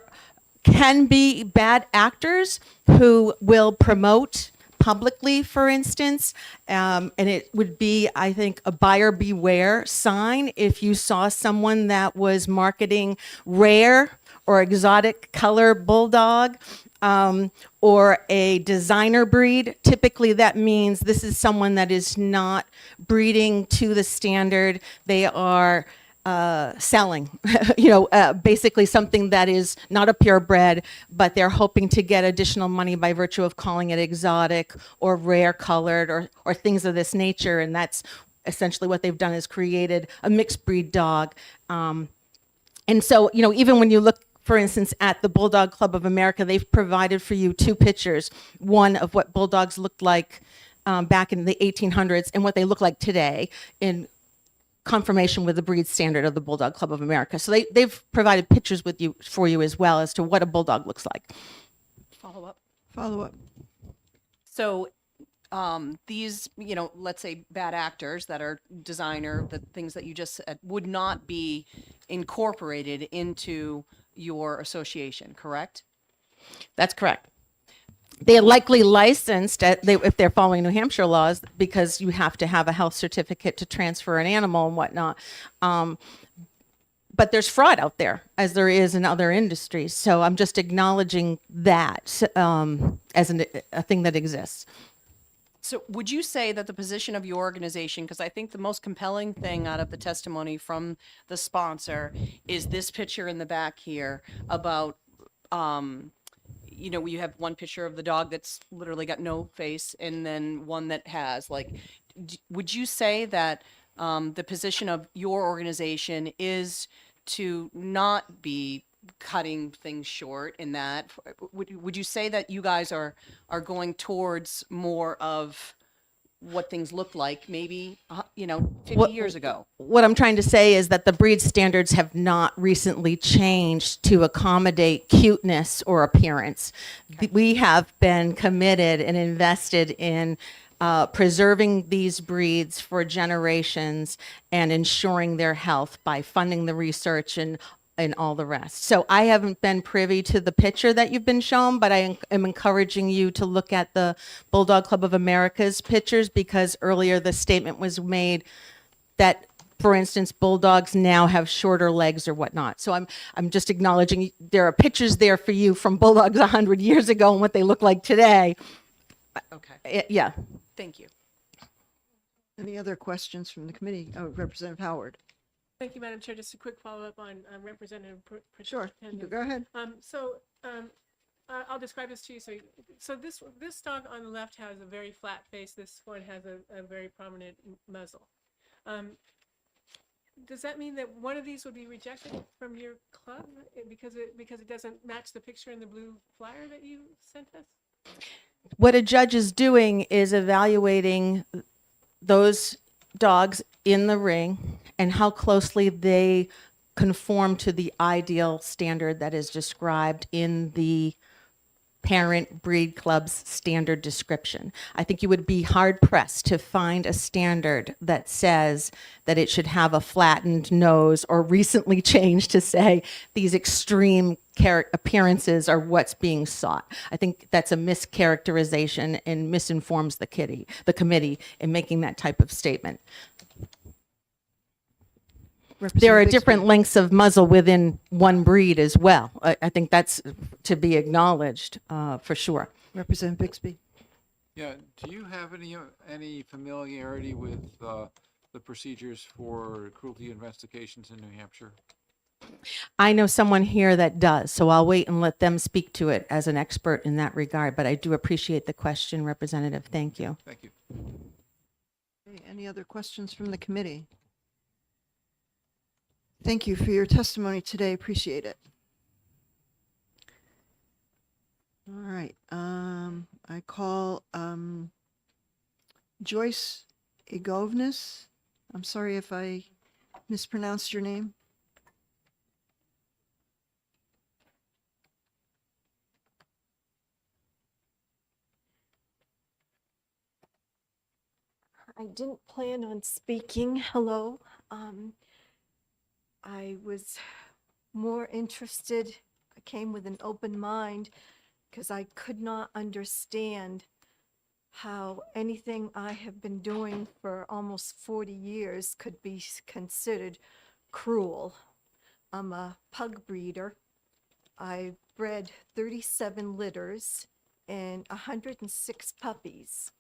can be bad actors who will promote publicly, for instance, and it would be, I think, a buyer beware sign if you saw someone that was marketing rare or exotic color bulldog or a designer breed. Typically, that means this is someone that is not breeding to the standard. They are selling, basically something that is not a purebred, but they're hoping to get additional money by virtue of calling it exotic or rare colored or things of this nature. And that's essentially what they've done, is created a mixed breed dog. And so, even when you look, for instance, at the Bulldog Club of America, they've provided for you 2 pictures, one of what bulldogs looked like back in the 1800s and what they look like today in confirmation with the breed standard of the Bulldog Club of America. So they've provided pictures for you as well as to what a bulldog looks like. Follow up. So So these, let's say bad actors that are designer, the things that you just said, would not be incorporated into your association, correct? That's correct. They are likely licensed if they're following New Hampshire laws, because you have to have a health certificate to transfer an animal and whatnot. But there's fraud out there, as there is in other industries. So I'm just acknowledging that as a thing that exists. So would you say that the position of your organization, because I think the most compelling thing out of the testimony from the sponsor is this picture in the back here about, you have one picture of the dog that's literally got no face and then one that has, would you say that the position of your organization is to not be cutting things short in that? Would you say that you guys are going towards more of what things looked like maybe 50 years ago? What I'm trying to say is that the breed standards have not recently changed to accommodate cuteness or appearance. Okay. We have been committed and invested in preserving these breeds for generations and ensuring their health by funding the research and all the rest. So I haven't been privy to the picture that you've been shown, but I am encouraging you to look at the Bulldog Club of America's pictures, because earlier the statement was made that, for instance, bulldogs now have shorter legs or whatnot. So I'm just acknowledging there are pictures there for you from bulldogs 100 years ago and what they look like today. Okay. Yeah. Thank you. Any other questions from the committee? Oh, Representative Howard. Thank you, Madam Chair. Just a quick follow-up on Representative Sure. Go ahead. I'll describe this to you. So this dog on the left has a very flat face. This one has a very prominent muzzle. Does that mean that one of these would be rejected from your club because it doesn't match the picture in the blue flyer that you sent us? What a judge is doing is evaluating those dogs in the ring and how closely they conform to the ideal standard that is described in the parent breed club's standard description. I think you would be hard pressed to find a standard that says that it should have a flattened nose or recently changed to say these extreme appearances are what's being sought. I think that's a mischaracterization and misinforms the committee in making that type of statement. There are different lengths of muzzle within one breed as well. I think that's to be acknowledged for sure. Representative Bixby. Yeah, do you have any familiarity with the procedures for cruelty investigations in New Hampshire? I know someone here that does, so I'll wait and let them speak to it as an expert in that regard, but I do appreciate the question, Representative. Thank you. Thank you. Okay, any other questions from the committee? Thank you for your testimony today. Appreciate it. All right. I call Joyce Igovnis. I'm sorry if I mispronounced your name. I didn't plan on speaking. Hello. I was more interested, I came with an open mind because I could not understand how anything I have been doing for almost 40 years could be considered cruel. I'm a pug breeder. I bred 37 litters and 106 puppies.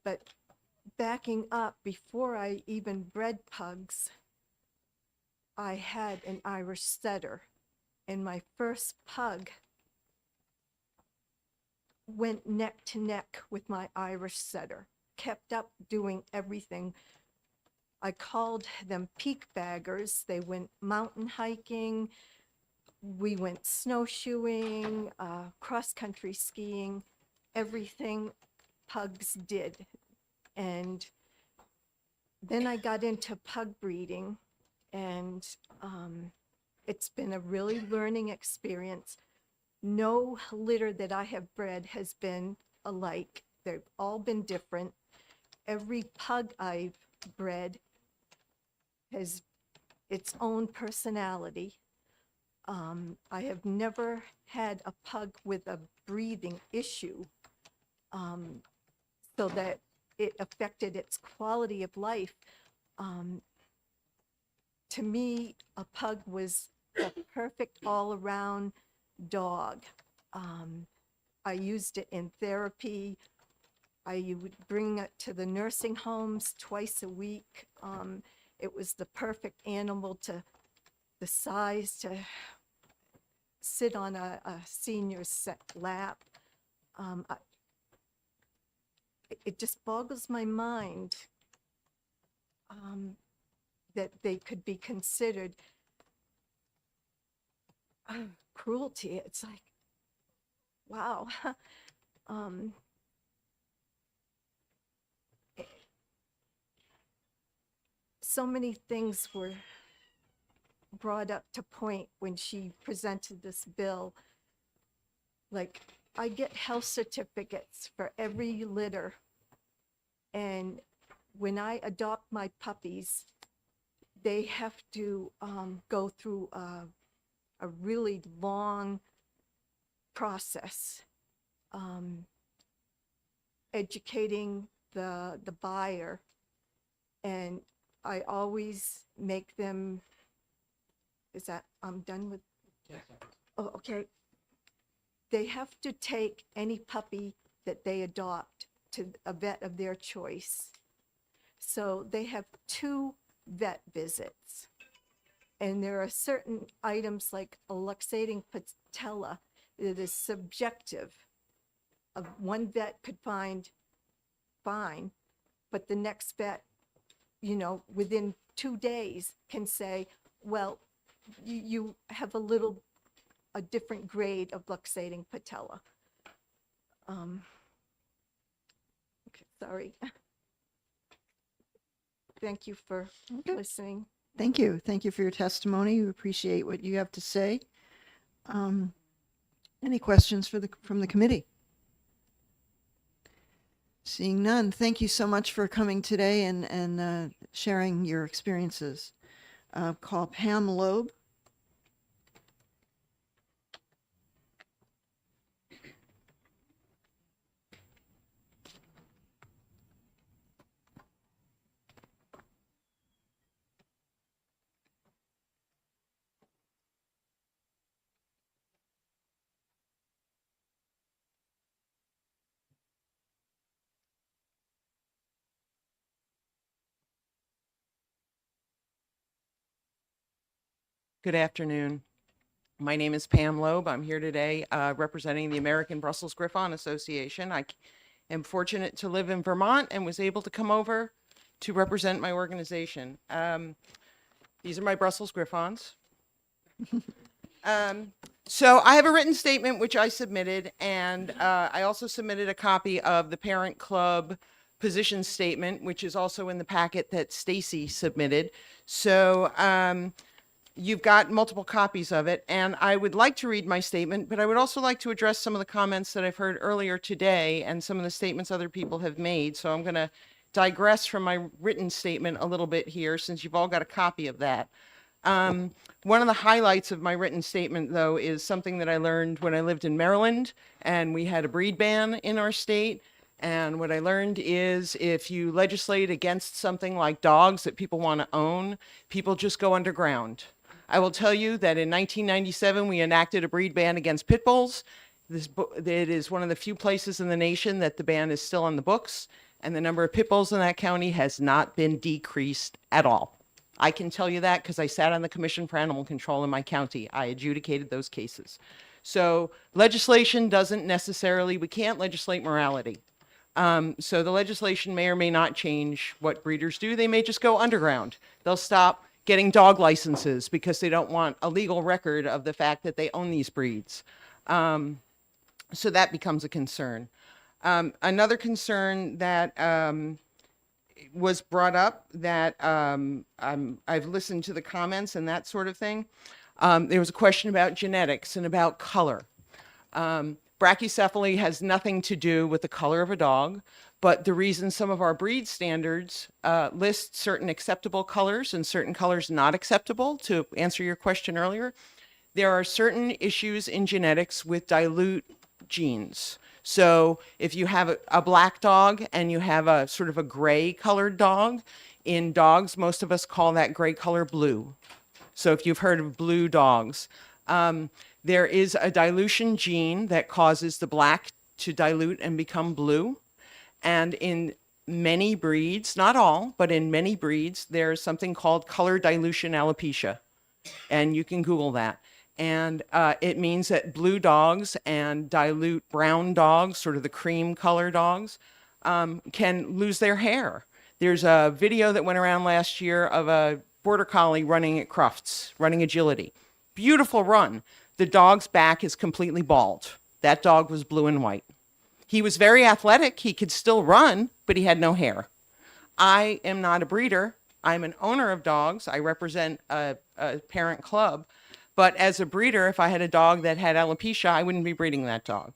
But backing up, before I even bred pugs, I had an Irish setter, and my first pug went neck to neck with my Irish setter, kept up doing everything. I called them peak baggers. They went mountain hiking, we went snowshoeing, cross-country skiing, everything pugs did. And then I got into pug breeding, and it's been a really learning experience. No litter that I have bred has been alike. They've all been different. Every pug I've bred has its own personality. I have never had a pug with a breathing issue, so that it affected its quality of life. To me, a pug was a perfect all-around dog. I used it in therapy. I would bring it to the nursing homes twice a week. It was the perfect animal to the size to sit on a senior's lap. It just boggles my mind that they could be considered cruelty. It's like, wow. So many things were brought up to point when she presented this bill. Like, I get health certificates for every litter, and when I adopt my puppies, they have to go through a really long process, educating the buyer, and I always make them, I'm done with? Yes. Oh, okay. They have to take any puppy that they adopt to a vet of their choice. So they have 2 vet visits. And there are certain items like a luxating patella it is subjective. One vet could find fine, but the next vet, within 2 days can say, well, you have a different grade of luxating patella. Okay, sorry. Thank you for listening. Thank you. Thank you for your testimony. We appreciate what you have to say. Any questions from the committee? Seeing none, thank you so much for coming today and sharing your experiences. Call Pam Loeb. Good afternoon. My name is Pam Loeb. I'm here today representing the American Brussels Griffon Association. I am fortunate to live in Vermont and was able to come over to represent my organization. These are my Brussels Griffons. So I have a written statement which I submitted, and I also submitted a copy of the Parent Club position statement, which is also in the packet that Stacy submitted. So you've got multiple copies of it, and I would like to read my statement, but I would also like to address some of the comments that I've heard earlier today and some of the statements other people have made. So I'm going to digress from my written statement a little bit here, since you've all got a copy of that. One of the highlights of my written statement, though, is something that I learned when I lived in Maryland, and we had a breed ban in our state. And what I learned is if you legislate against something like dogs that people want to own, people just go underground. I will tell you that in 1997, we enacted a breed ban against pit bulls. It is one of the few places in the nation that the ban is still on the books, and the number of pit bulls in that county has not been decreased at all. I can tell you that because I sat on the Commission for Animal Control in my county. I adjudicated those cases. So legislation doesn't necessarily, we can't legislate morality. So the legislation may or may not change what breeders do. They may just go underground. They'll stop getting dog licenses because they don't want a legal record of the fact that they own these breeds. So that becomes a concern. Another concern that was brought up that I've listened to the comments and that sort of thing. There was a question about genetics and about color. Brachycephaly has nothing to do with the color of a dog, but the reason some of our breed standards list certain acceptable colors and certain colors not acceptable, to answer your question earlier, there are certain issues in genetics with dilute genes. So if you have a black dog and you have a sort of a gray colored dog, in dogs, most of us call that gray color blue. So if you've heard of blue dogs, there is a dilution gene that causes the black to dilute and become blue. And in many breeds, not all, but in many breeds, there's something called color dilution alopecia. And you can Google that. And it means that blue dogs and dilute brown dogs, sort of the cream color dogs, can lose their hair. There's a video that went around last year of a border collie running at Crufts, running agility. Beautiful run. The dog's back is completely bald. That dog was blue and white. He was very athletic. He could still run, but he had no hair. I am not a breeder. I'm an owner of dogs. I represent a parent club. But as a breeder, if I had a dog that had alopecia, I wouldn't be breeding that dog.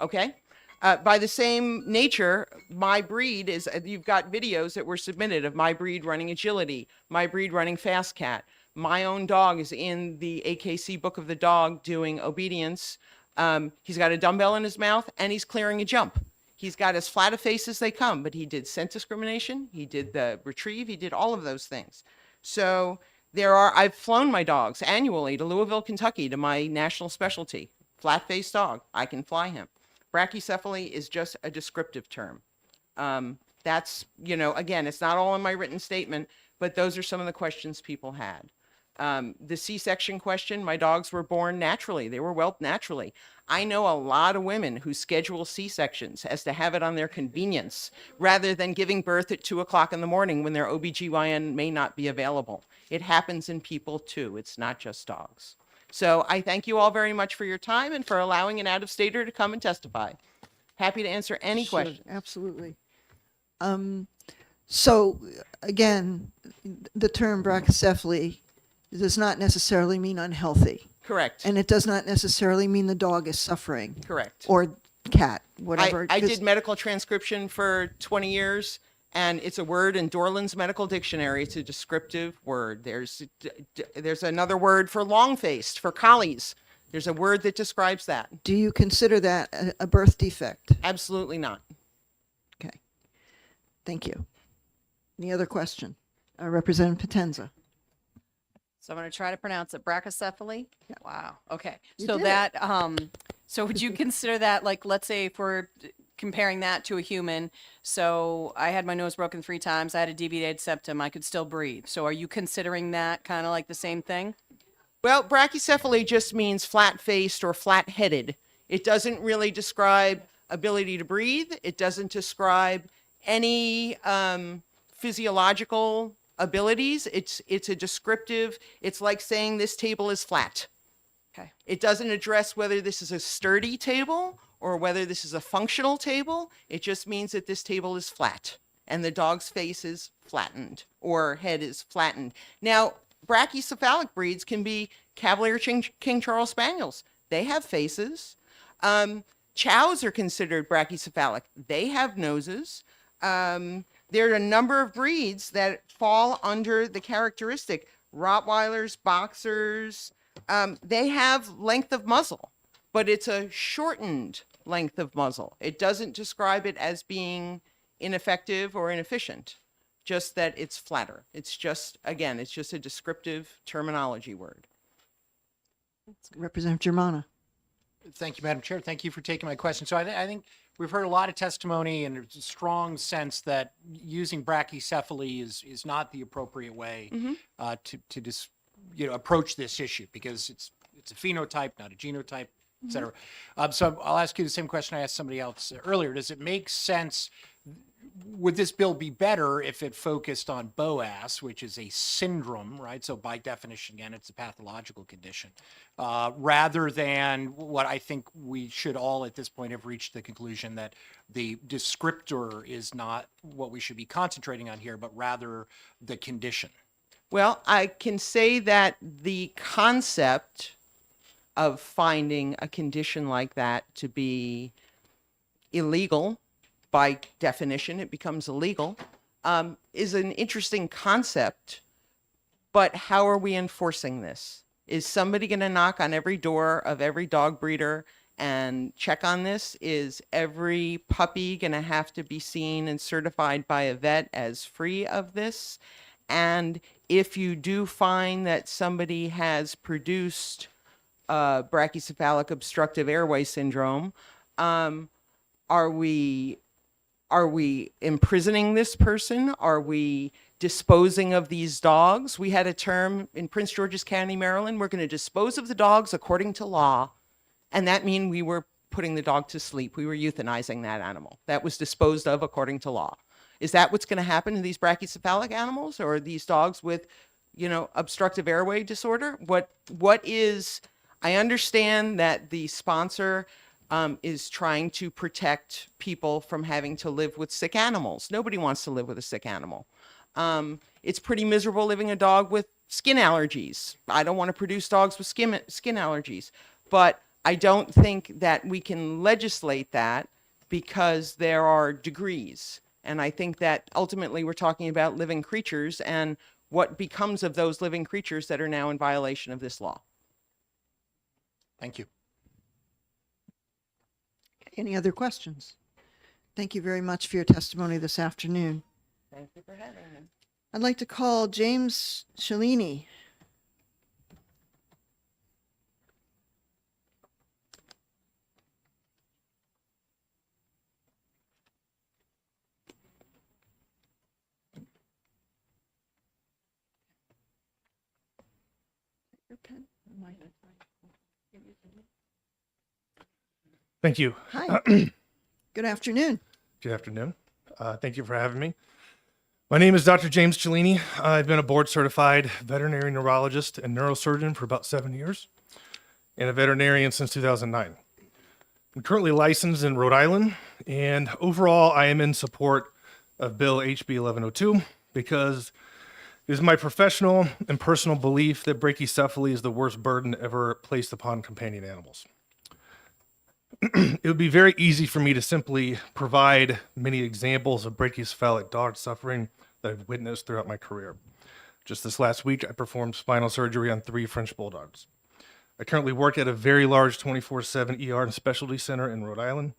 Okay? By the same nature, my breed is, you've got videos that were submitted of my breed running agility, my breed running fast cat. My own dog is in the AKC Book of the Dog doing obedience. He's got a dumbbell in his mouth and he's clearing a jump. He's got as flat a face as they come, but he did scent discrimination, he did the retrieve, he did all of those things. So I've flown my dogs annually to Louisville, Kentucky to my national specialty. Flat-faced dog, I can fly him. Brachycephaly is just a descriptive term. That's, again, it's not all in my written statement, but those are some of the questions people had. The C-section question, my dogs were born naturally. They were whelped naturally. I know a lot of women who schedule C-sections as to have it on their convenience rather than giving birth at 2 o'clock in the morning when their OBGYN may not be available. It happens in people too. It's not just dogs. So I thank you all very much for your time and for allowing an out-of-stater to come and testify. Happy to answer any Sure, questions. absolutely. So again, the term brachycephaly does not necessarily mean unhealthy. Correct. And it does not necessarily mean the dog is suffering. Correct. Or cat, whatever. I 'cause- did medical transcription for 20 years, and it's a word in Dorland's Medical Dictionary. It's a descriptive word. There's another word for long-faced, for collies. There's a word that describes that. Do you consider that a birth defect? Absolutely not. Okay. Thank you. Any other question? Representative Potenza. So I'm going to try to pronounce it. Brachycephaly? Wow. Okay. You So did that, so would you consider that, like, let's say if we're comparing that to a human, so I had my nose broken 3 times, I had a deviated septum, I could still breathe. So are you considering that kind of like the same thing? Well, brachycephaly just means flat-faced or flat-headed. It doesn't really describe ability to breathe. It doesn't describe any physiological abilities. It's a descriptive, it's like saying this table is flat. Okay. It doesn't address whether this is a sturdy table or whether this is a functional table. It just means that this table is flat and the dog's face is flattened or head is flattened. Now, brachycephalic breeds can be Cavalier King Charles Spaniels. They have faces. Chows are considered brachycephalic. They have noses. There are a number of breeds that fall under the characteristic. Rottweilers, Boxers, they have length of muzzle, but it's a shortened length of muzzle. It doesn't describe it as being ineffective or inefficient, just that it's flatter. It's just, again, it's just a descriptive terminology word. Representative Germana. Thank you, Madam Chair. Thank you for taking my question. So I think we've heard a lot of testimony and there's a strong sense that using brachycephaly is not the appropriate way to approach this issue because it's a phenotype, not a genotype, et cetera. So I'll ask you the same question I asked somebody else earlier. Does it make sense? Would this bill be better if it focused on BOAS, which is a syndrome, right? So by definition, again, it's a pathological condition, rather than what I think we should all at this point have reached the conclusion that the descriptor is not what we should be concentrating on here, but rather the condition. Well, I can say that the concept of finding a condition like that to be illegal, by definition, it becomes illegal, is an interesting concept. But how are we enforcing this? Is somebody going to knock on every door of every dog breeder and check on this? Is every puppy going to have to be seen and certified by a vet as free of this? And if you do find that somebody has produced brachycephalic obstructive airway syndrome, are we imprisoning this person? Are we disposing of these dogs? We had a term in Prince George's County, Maryland, we're going to dispose of the dogs according to law. And that means we were putting the dog to sleep. We were euthanizing that animal. That was disposed of according to law. Is that what's going to happen to these brachycephalic animals or these dogs with, obstructive airway disorder? What is, I understand that the sponsor is trying to protect people from having to live with sick animals. Nobody wants to live with a sick animal. It's pretty miserable living a dog with skin allergies. I don't want to produce dogs with skin allergies, but I don't think that we can legislate that because there are degrees. And I think that ultimately we're talking about living creatures and what becomes of those living creatures that are now in violation of this law. Thank you. Any other questions? Thank you very much for your testimony this afternoon. Thank you for having me. I'd like to call James Cellini. pen? Thank you. Hi. Good afternoon. Good afternoon. Thank you for having me. My name is Dr. James Cellini. I've been a board certified veterinary neurologist and neurosurgeon for about 7 years and a veterinarian since 2009. I'm currently licensed in Rhode Island, and overall I am in support of Bill HB 1102 because it is my professional and personal belief that brachycephaly is the worst burden ever placed upon companion animals. It would be very easy for me to simply provide many examples of brachycephalic dog suffering that I've witnessed throughout my career. Just this last week, I performed spinal surgery on 3 French bulldogs. I currently work at a very large 24/7 ER and specialty center in Rhode Island,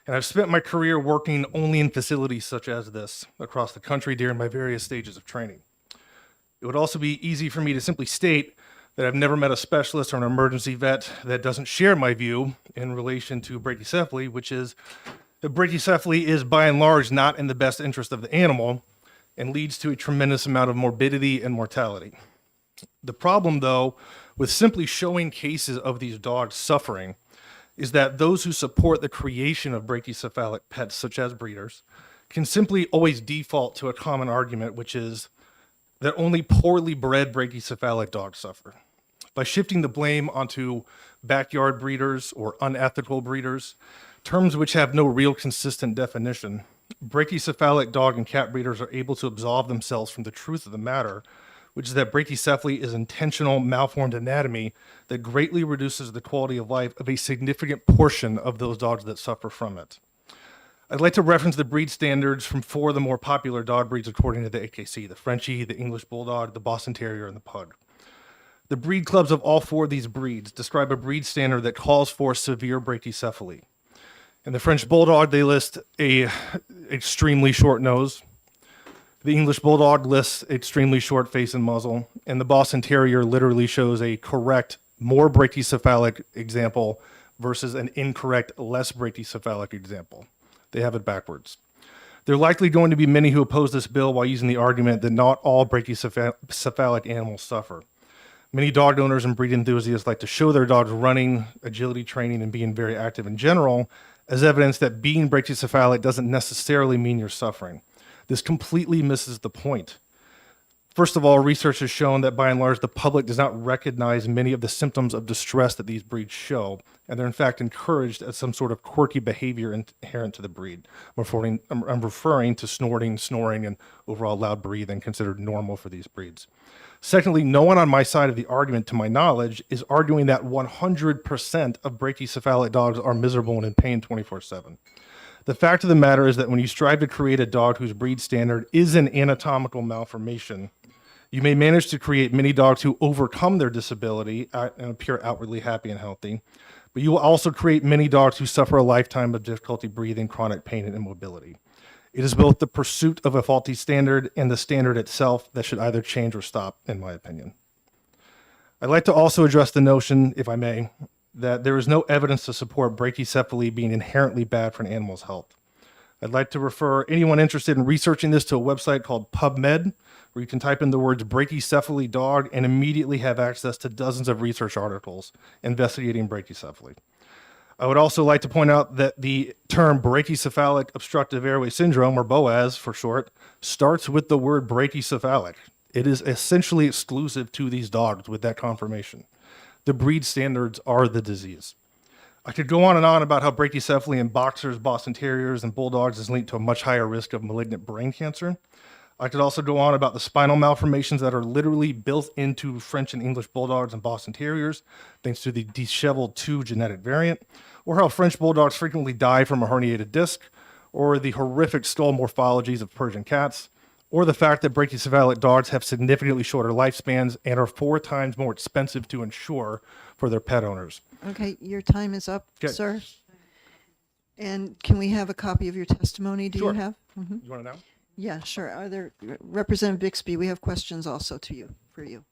and I've spent my career working only in facilities such as this across the country during my various stages of training. It would also be easy for me to simply state that I've never met a specialist or an emergency vet that doesn't share my view in relation to brachycephaly, which is that brachycephaly is by and large not in the best interest of the animal and leads to a tremendous amount of morbidity and mortality. The problem, though, with simply showing cases of these dogs suffering is that those who support the creation of brachycephalic pets, such as breeders, can simply always default to a common argument, which is that only poorly bred brachycephalic dogs suffer. By shifting the blame onto backyard breeders or unethical breeders, terms which have no real consistent definition, brachycephalic dog and cat breeders are able to absolve themselves from the truth of the matter, which is that brachycephaly is intentional malformed anatomy that greatly reduces the quality of life of a significant portion of those dogs that suffer from it. I'd like to reference the breed standards from 4 of the more popular dog breeds according to the AKC: the Frenchie, the English Bulldog, the Boston Terrier, and the Pug. The breed clubs of all 4 of these breeds describe a breed standard that calls for severe brachycephaly. In the French Bulldog, they list a extremely short nose. The English Bulldog lists extremely short face and muzzle, and the Boston Terrier literally shows a correct, more brachycephalic example versus an incorrect, less brachycephalic example. They have it backwards. There are likely going to be many who oppose this bill while using the argument that not all brachycephalic animals suffer. Many dog owners and breed enthusiasts like to show their dogs running, agility training, and being very active in general as evidence that being brachycephalic doesn't necessarily mean you're suffering. This completely misses the point. First of all, research has shown that by and large, the public does not recognize many of the symptoms of distress that these breeds show, and they're in fact encouraged as some sort of quirky behavior inherent to the breed. I'm referring to snorting, snoring, and overall loud breathing considered normal for these breeds. Secondly, no one on my side of the argument, to my knowledge, is arguing that 100% of brachycephalic dogs are miserable and in pain 24/7. The fact of the matter is that when you strive to create a dog whose breed standard is an anatomical malformation, you may manage to create many dogs who overcome their disability and appear outwardly happy and healthy, but you will also create many dogs who suffer a lifetime of difficulty breathing, chronic pain, and immobility. It is both the pursuit of a faulty standard and the standard itself that should either change or stop, in my opinion. I'd like to also address the notion, if I may, that there is no evidence to support brachycephaly being inherently bad for an animal's health. I'd like to refer anyone interested in researching this to a website called PubMed, where you can type in the words brachycephaly dog and immediately have access to dozens of research articles investigating brachycephaly. I would also like to point out that the term brachycephalic obstructive airway syndrome, or BOAS for short, starts with the word brachycephalic. It is essentially exclusive to these dogs with that confirmation. The breed standards are the disease. I could go on and on about how brachycephaly in boxers, Boston Terriers, and Bulldogs is linked to a much higher risk of malignant brain cancer. I could also go on about the spinal malformations that are literally built into French and English Bulldogs and Boston Terriers, thanks to the disheveled 2 genetic variant, or how French Bulldogs frequently die from a herniated disc, or the horrific skull morphologies of Persian cats, or the fact that brachycephalic dogs have significantly shorter lifespans and are 4 times more expensive to insure for their pet owners. Okay, your time is up, Okay. sir. And can we have a copy of your testimony? Do Sure. you have? Mhm. You want to know? Yeah, sure. Are there, Representative Bixby, we have questions also to you, for you.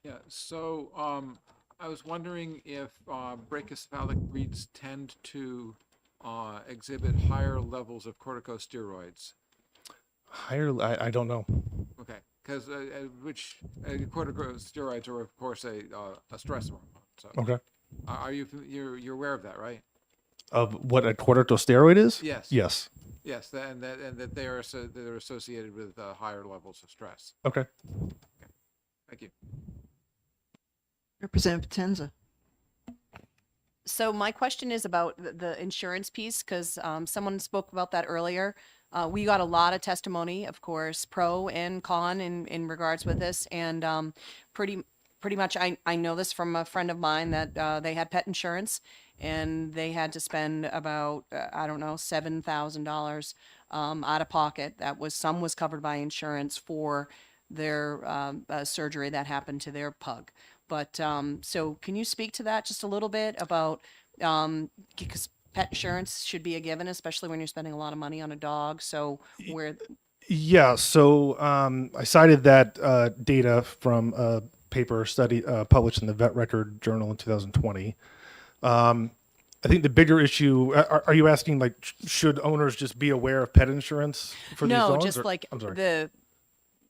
Yeah, so I was wondering if brachycephalic breeds tend to exhibit higher levels of corticosteroids? Higher, I don't know. Okay, because corticosteroids are of course a stress hormone. So Okay. you're aware of that, right? Of what a corticosteroid is? Yes. Yes. Yes, and that they're associated with higher levels of stress. Okay. Thank you. Representative Potenza. So my question is about the insurance piece, because someone spoke about that earlier. We got a lot of testimony, of course, pro and con in regards with this, and pretty much I know this from a friend of mine that they had pet insurance, and they had to spend about I don't know, $7,000 out of pocket. Some was covered by insurance for their surgery that happened to their pug. But so can you speak to that just a little bit about, because pet insurance should be a given, especially when you're spending a lot of money on a dog. So where, Yeah. So I cited that data from a paper study published in the Vet Record Journal in 2020. I think the bigger issue, are you asking like, should owners just be aware of pet insurance for these dogs? no, just like I'm sorry.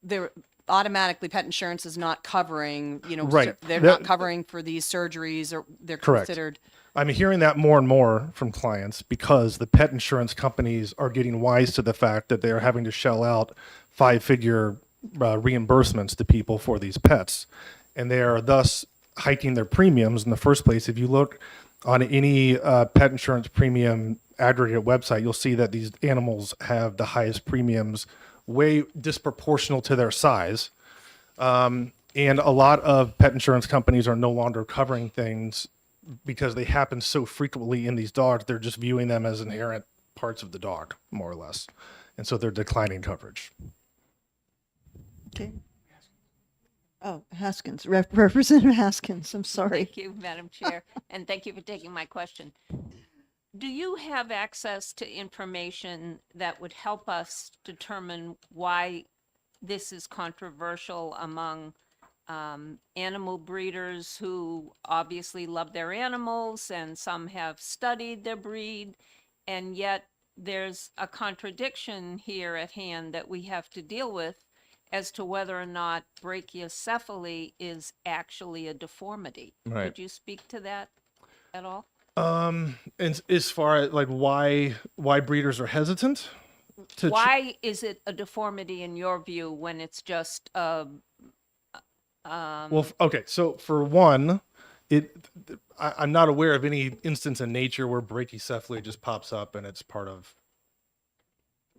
the automatically pet insurance is not covering, Right. they're That- not covering for these surgeries, or they're Correct. considered. I'm hearing that more and more from clients because the pet insurance companies are getting wise to the fact that they are having to shell out 5-figure reimbursements to people for these pets. And they are thus hiking their premiums in the first place. If you look on any pet insurance premium aggregate website, you'll see that these animals have the highest premiums, way disproportional to their size. And a lot of pet insurance companies are no longer covering things because they happen so frequently in these dogs. They're just viewing them as inherent parts of the dog, more or less. And so they're declining coverage. Okay. Oh, Haskins, Representative Haskins, I'm sorry. Thank you, Madam Chair, and thank you for taking my question. Do you have access to information that would help us determine why this is controversial among animal breeders who obviously love their animals, and some have studied their breed, and yet there's a contradiction here at hand that we have to deal with as to whether or not brachycephaly is actually a deformity? Right. Could you speak to that at all? And as far as like why breeders are hesitant to Why is it a deformity in your view when it's just okay, so for one, I'm not aware of any instance in nature where brachycephaly just pops up and it's part of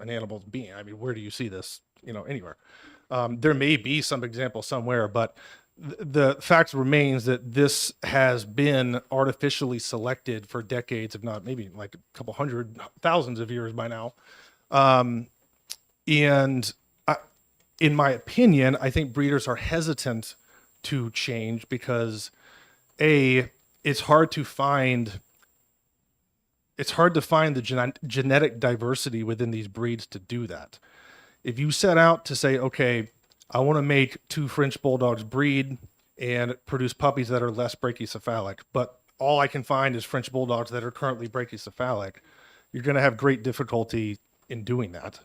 an animal's being. I mean, where do you see this? Anywhere. There may be some example somewhere, but the fact remains that this has been artificially selected for decades, if not maybe like a couple hundred thousands of years by now. In my opinion, I think breeders are hesitant to change because it's hard to find the genetic diversity within these breeds to do that. If you set out to say, okay, I want to make 2 French bulldogs breed and produce puppies that are less brachycephalic, but all I can find is French bulldogs that are currently brachycephalic, you're going to have great difficulty in doing that.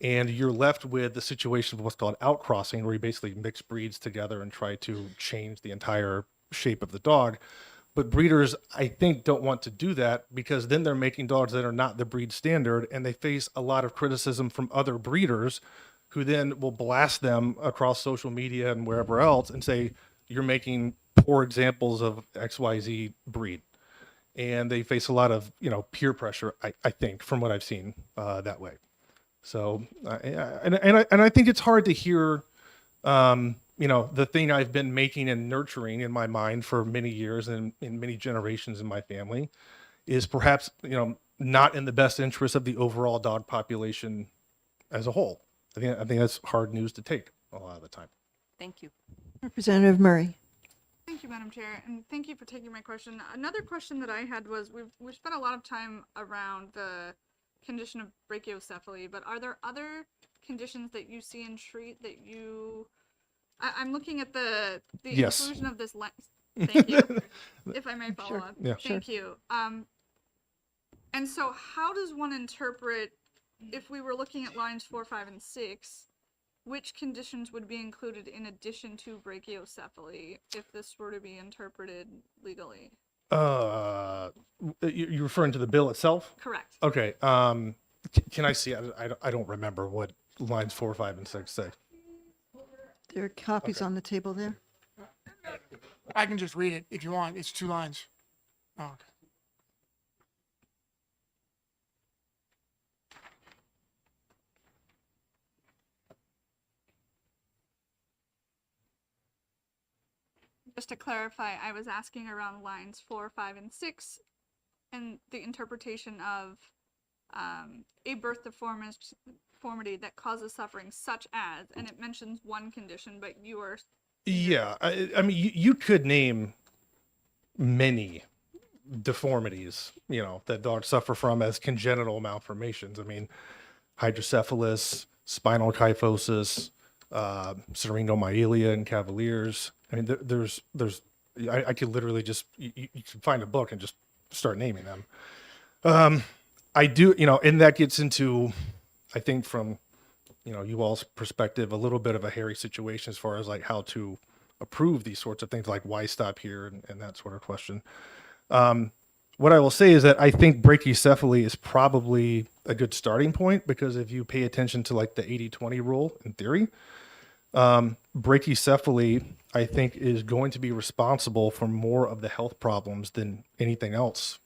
And you're left with the situation of what's called outcrossing, where you basically mix breeds together and try to change the entire shape of the dog. But breeders, I think, don't want to do that because then they're making dogs that are not the breed standard, and they face a lot of criticism from other breeders who then will blast them across social media and wherever else and say, you're making poor examples of XYZ breed. And they face a lot of, peer pressure, I think, from what I've seen that way. So, and I think it's hard to hear, the thing I've been making and nurturing in my mind for many years and in many generations in my family is perhaps, not in the best interest of the overall dog population as a whole. I think that's hard news to take a lot of the time. Thank you. Representative Murray. Thank you, Madam Chair, and thank you for taking my question. Another question that I had was, we've spent a lot of time around the condition of brachiocephaly, but are there other conditions that you see and treat that I'm looking at the Yes. inclusion of this thank you, if I may follow Sure. up. Yeah. Thank you. And so how does one interpret, if we were looking at lines 4, 5, and 6, which conditions would be included in addition to brachiocephaly if this were to be interpreted legally? You're referring to the bill itself? Correct. Okay. Can I see? I don't remember what lines 4, 5, and 6 say. There are copies on the table there. I can just read it if you want. It's 2 lines. Oh, okay. Just to clarify, I was asking around lines 4, 5, and 6 and the interpretation of a birth deformity that causes suffering such as, and it mentions one condition, but you are... Yeah. I mean, you could name many deformities, that dogs suffer from as congenital malformations. I mean, hydrocephalus, spinal kyphosis, syringomyelia in Cavaliers. I mean, I could literally just, you can find a book and just start naming them. I do, and that gets into, I think from, you all's perspective, a little bit of a hairy situation as far as like how to approve these sorts of things, like why stop here and that sort of question. What I will say is that I think brachycephaly is probably a good starting point, because if you pay attention to like the 80-20 rule in theory, brachycephaly, I think, is going to be responsible for more of the health problems than anything else,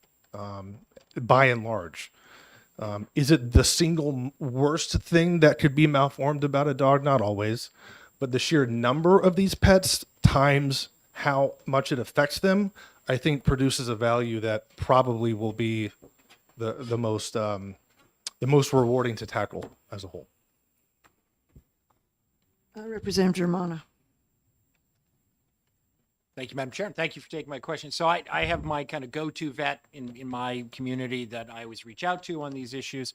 by and large. Is it the single worst thing that could be malformed about a dog? Not always, but the sheer number of these pets times how much it affects them, I think, produces a value that probably will be the most rewarding to tackle as a whole. Representative Germana. Thank you, Madam Chair. Thank you for taking my question. So I have my kind of go-to vet in my community that I always reach out to on these issues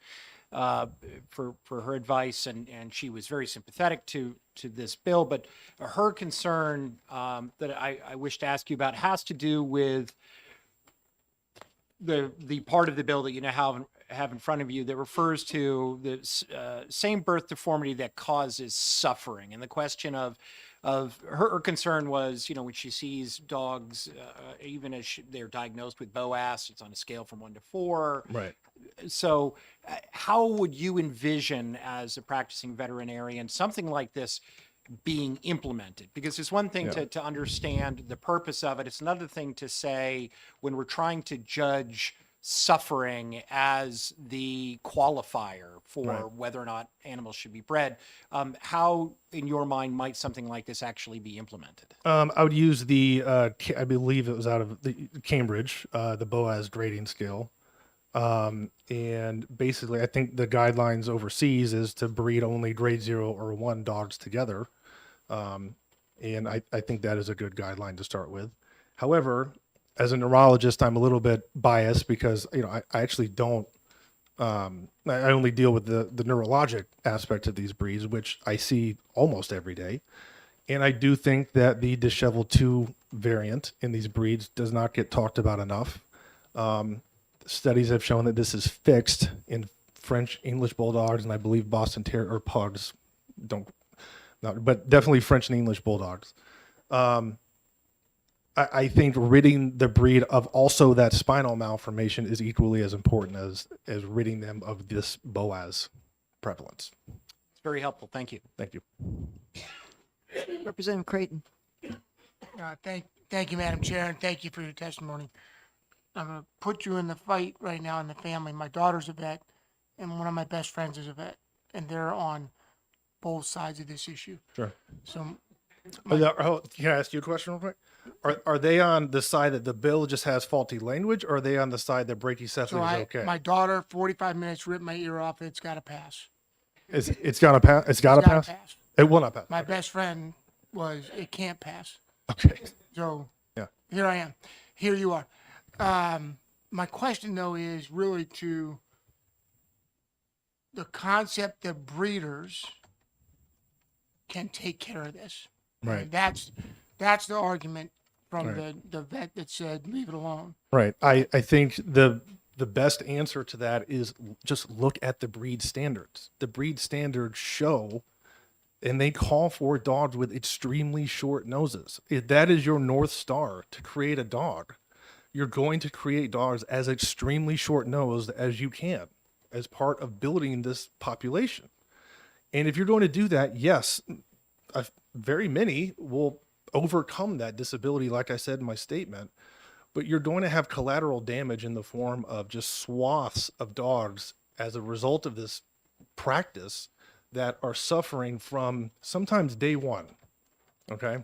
for her advice, and she was very sympathetic to this bill. But her concern that I wish to ask you about has to do with the part of the bill that you now have in front of you that refers to the same birth deformity that causes suffering. And the question of her concern was, when she sees dogs, even as they're diagnosed with BOAS, it's on a scale from 1 to 4. Right. So how would you envision, as a practicing veterinarian, something like this being implemented? Because it's one thing to understand the purpose of it. It's another thing to say, when we're trying to judge suffering as the qualifier for whether or not animals should be bred, how, in your mind, might something like this actually be implemented? I would use the, I believe it was out of the Cambridge, the BOAS grading scale. And basically, I think the guidelines overseas is to breed only grade 0 or 1 dogs together. And I think that is a good guideline to start with. However, as a neurologist, I'm a little bit biased because, I actually don't, I only deal with the neurologic aspect of these breeds, which I see almost every day. And I do think that the disheveled 2 variant in these breeds does not get talked about enough. Studies have shown that this is fixed in French English bulldogs, and I believe Boston Terrier or pugs, but definitely French and English bulldogs. I think ridding the breed of also that spinal malformation is equally as important as ridding them of this BOAS prevalence. It's very helpful. Thank you. Thank you. Representative Creighton. Thank you, Madam Chair, and thank you for your testimony. I'm going to put you in the fight right now in the family. My daughter's a vet, and one of my best friends is a vet, and they're on both sides of this issue. Sure. So, can I ask you a question real quick? Are they on the side that the bill just has faulty language, or are they on the side that brachycephaly is okay? My daughter, 45 minutes, ripped my ear off. It's got to pass. It's got to pass. It's got to pass. It will not pass. My best friend it can't pass. Okay. So yeah, here I am. Here you are. My question, though, is really to the concept that breeders can take care of this. Right. And that's the argument from the vet that said leave it alone. Right. I think the the best answer to that is just look at the breed standards. The breed standards show, and they call for dogs with extremely short noses. If that is your North Star to create a dog, you're going to create dogs as extremely short nosed as you can as part of building this population. And if you're going to do that, yes, very many will overcome that disability, like I said in my statement, but you're going to have collateral damage in the form of just swaths of dogs as a result of this practice that are suffering from sometimes day one. Okay.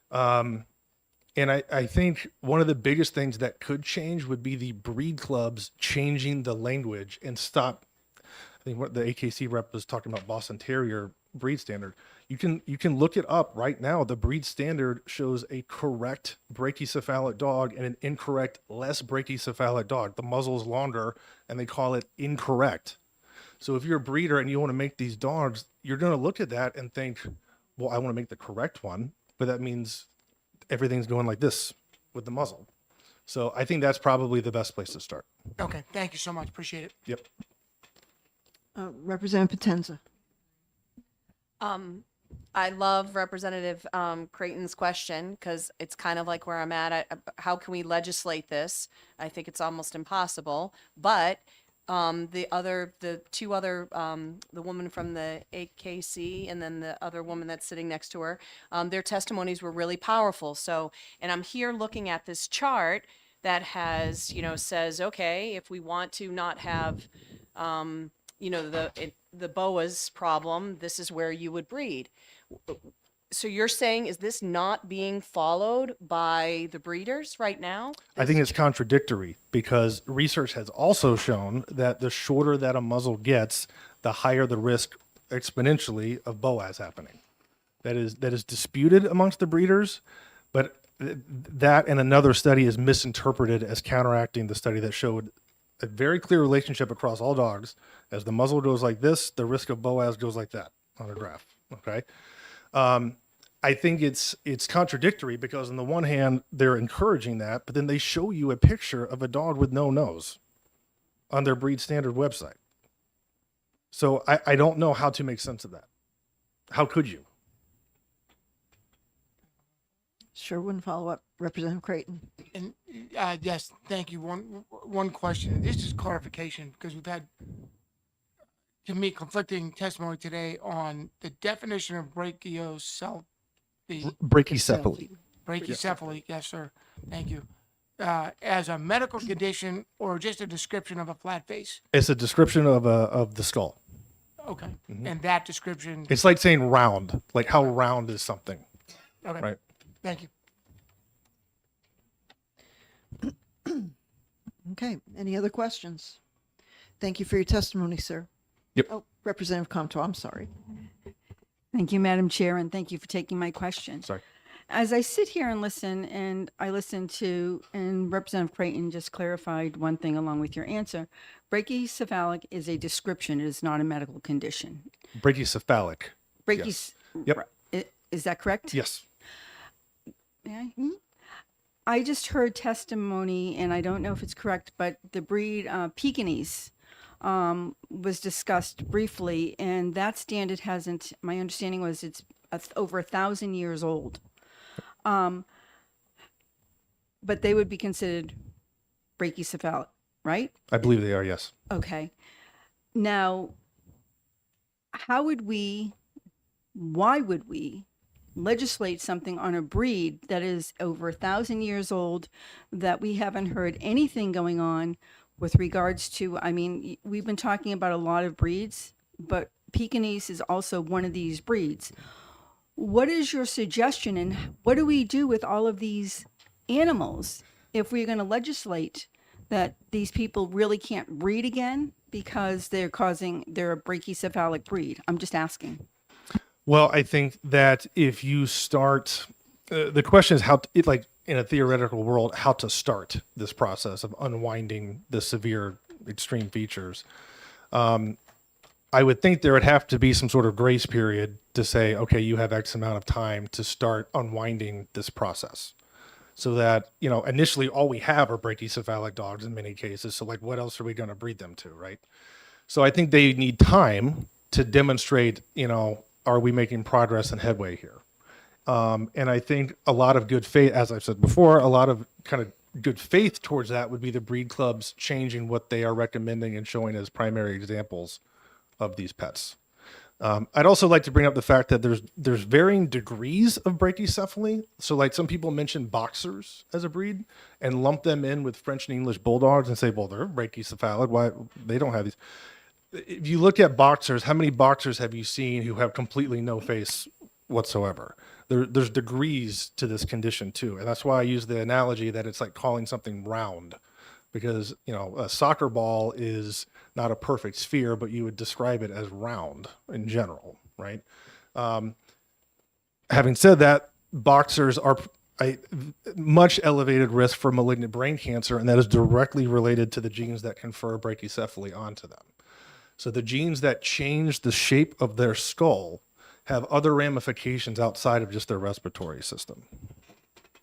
And I think one of the biggest things that could change would be the breed clubs changing the language and stop. I think what the AKC rep was talking about, Boston Terrier breed standard. You can look it up right now. The breed standard shows a correct brachycephalic dog and an incorrect less brachycephalic dog. The muzzle is longer and they call it incorrect. So if you're a breeder and you want to make these dogs, you're going to look at that and think, well, I want to make the correct one, but that means everything's going like this with the muzzle. So I think that's probably the best place to start. Okay, thank you so much. Appreciate it. Yep. Representative Potenza. I love Representative Creighton's question because it's kind of like where I'm at. How can we legislate this? I think it's almost impossible. But the two other, the woman from the AKC and then the other woman that's sitting next to her, their testimonies were really powerful. So, and I'm here looking at this chart that has, says, okay, if we want to not have, the boas problem, this is where you would breed. So you're saying, is this not being followed by the breeders right now? I think it's contradictory because research has also shown that the shorter that a muzzle gets, the higher the risk exponentially of BOAS happening. That is disputed amongst the breeders, but that and another study is misinterpreted as counteracting the study that showed a very clear relationship across all dogs. As the muzzle goes like this, the risk of BOAS goes like that on a graph. Okay. I think it's contradictory because on the one hand, they're encouraging that, but then they show you a picture of a dog with no nose on their breed standard website. So I don't know how to make sense of that. How could you? Sure wouldn't follow up. Representative Creighton. And yes, thank you. One question. This is clarification because we've had, to me, conflicting testimony today on the definition of brachiocephaly. Brachycephaly, yes, sir. Thank you. As a medical condition or just a description of a flat face? It's a description of the skull. Okay. And that description. It's like saying round, like how round is something. Okay. Right. Thank you. Okay. Any other questions? Thank you for your testimony, sir. Yep. Oh, Representative Comto, I'm sorry. Thank you, Madam Chair, and thank you for taking my question. Sorry. As I sit here and listen, and I listen to, and Representative Creighton just clarified one thing along with your answer, brachycephalic is a description, it is not a medical condition. Brachycephalic. Brachys. Yep. Is that correct? Yes. May I? I just heard testimony, and I don't know if it's correct, but the breed Pekingese was discussed briefly, and that standard hasn't, my understanding was it's over 1,000 years old. But they would be considered brachycephalic, right? I believe they are, yes. Okay. Now, why would we legislate something on a breed that is over 1,000 years old that we haven't heard anything going on with regards to? I mean, we've been talking about a lot of breeds, but Pekingese is also one of these breeds. What is your suggestion, and what do we do with all of these animals if we're going to legislate that these people really can't breed again because they're a brachycephalic breed? I'm just asking. Well, I think that if you start, the question is like in a theoretical world, how to start this process of unwinding the severe extreme features. I would think there would have to be some sort of grace period to say, okay, you have X amount of time to start unwinding this process. so that, you know, initially all we have are brachycephalic dogs in many cases. So like, what else are we going to breed them to, right? So I think they need time to demonstrate, you know, are we making progress and headway here? And I think a lot of good faith, as I've said before, a lot of kind of good faith towards that would be the breed clubs changing what they are recommending and showing as primary examples of these pets. I'd also like to bring up the fact that there's varying degrees of brachycephaly. So like some people mention boxers as a breed and lump them in with French and English bulldogs and say, well, they're brachycephalic. Why they don't have these? If you look at boxers, how many boxers have you seen who have completely no face whatsoever? There's degrees to this condition too. And that's why I use the analogy that it's like calling something round, because, you know, a soccer ball is not a perfect sphere, but you would describe it as round in general, right? Having said that, boxers are a much elevated risk for malignant brain cancer, and that is directly related to the genes that confer brachycephaly onto them. So the genes that change the shape of their skull have other ramifications outside of just their respiratory system.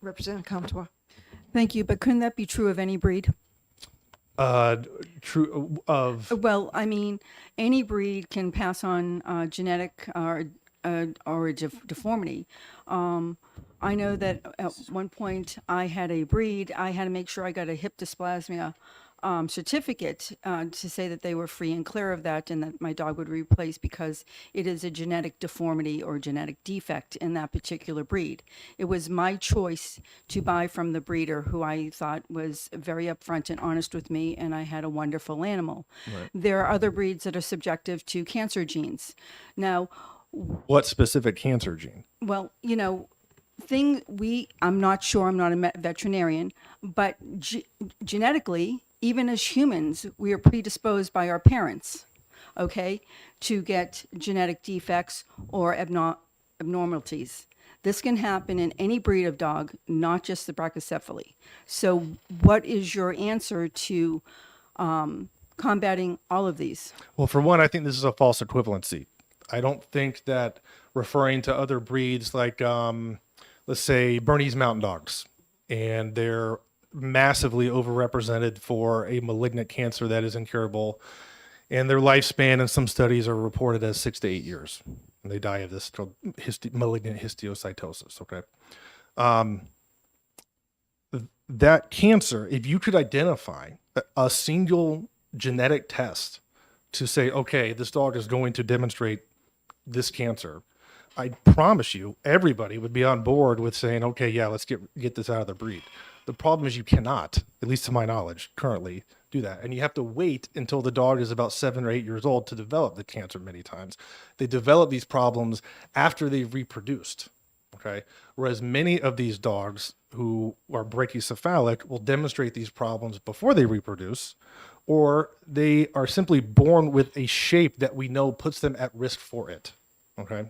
Representative Comtois. Thank you, but couldn't that be true of any breed? True of Well, I mean, any breed can pass on genetic or deformity. I know that at one point I had a breed, I had to make sure I got a hip dysplasia certificate to say that they were free and clear of that and that my dog would replace because it is a genetic deformity or genetic defect in that particular breed. It was my choice to buy from the breeder who I thought was very upfront and honest with me, and I had a wonderful animal. Right. There are other breeds that are subjective to cancer genes. Now, what specific cancer gene? well, you know, I'm not sure, I'm not a veterinarian, but genetically, even as humans, we are predisposed by our parents, okay, to get genetic defects or abnormalities. This can happen in any breed of dog, not just the brachycephaly. So what is your answer to combating all of these? Well, for one, I think this is a false equivalency. I don't think that referring to other breeds like, let's say, Bernese Mountain Dogs, and they're massively overrepresented for a malignant cancer that is incurable, and their lifespan in some studies are reported as 6 to 8 years, and they die of this called malignant histiocytosis. Okay, that cancer, if you could identify a single genetic test to say, okay, this dog is going to demonstrate this cancer, I promise you, everybody would be on board with saying, okay, yeah, let's get this out of the breed. The problem is you cannot, at least to my knowledge, currently do that. And you have to wait until the dog is about 7 or 8 years old to develop the cancer many times. They develop these problems after they've reproduced, okay? Whereas many of these dogs who are brachycephalic will demonstrate these problems before they reproduce, or they are simply born with a shape that we know puts them at risk for it, okay?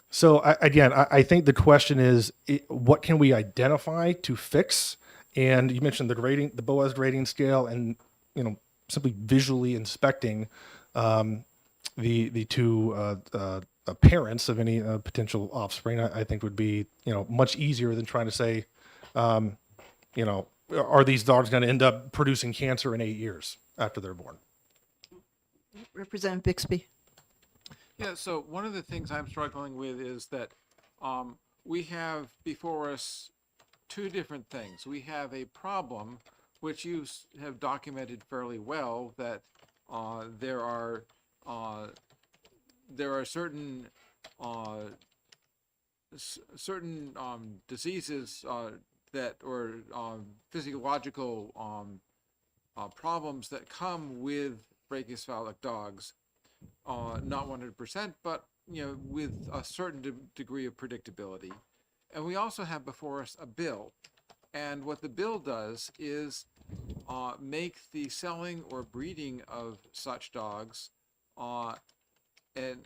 So I think the question is, what can we identify to fix? And you mentioned the Boas grading scale, and, you know, simply visually inspecting the two parents of any potential offspring, I think would be, you know, much easier than trying to say, you know, are these dogs going to end up producing cancer in 8 years after they're born? Representative Bixby. Yeah, so one of the things I'm struggling with is that we have before us two different things. We have a problem, which you have documented fairly well, that there are certain diseases that or physiological problems that come with brachycephalic dogs. Not 100%, but, you know, with a certain degree of predictability. And we also have before us a bill. And what the bill does is make the selling or breeding of such dogs and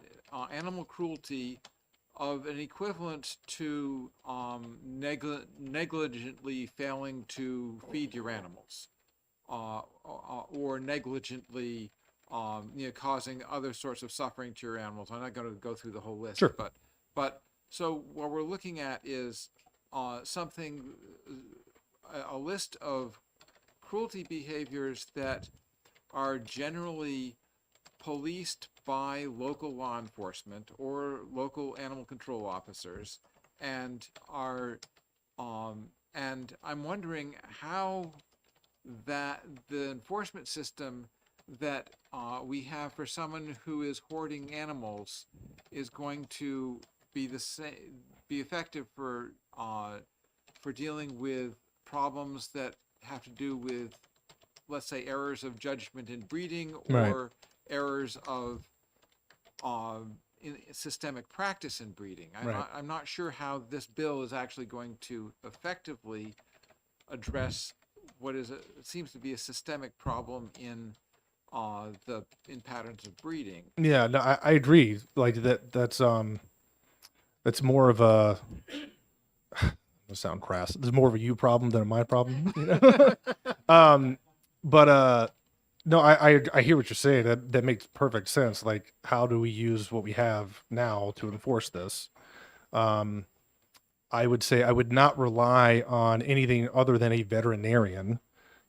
animal cruelty of an equivalent to negligently failing to feed your animals, or negligently you know, causing other sorts of suffering to your animals. I'm not going to go through the whole list, Sure. but so what we're looking at is something, a list of cruelty behaviors that are generally policed by local law enforcement or local animal control officers, and are, and I'm wondering how that the enforcement system that we have for someone who is hoarding animals is going to be the same, be effective for dealing with problems that have to do with, let's say, errors of judgment in breeding or Right. errors of in systemic practice in breeding. Right. I'm not sure how this bill is actually going to effectively address what is it seems to be a systemic problem in patterns of breeding. Yeah, no, I agree. Like that's more of a to sound crass. It's more of a you problem than a my problem. You know? But no, I hear what you're saying. That makes perfect sense. Like, how do we use what we have now to enforce this? I would say I would not rely on anything other than a veterinarian.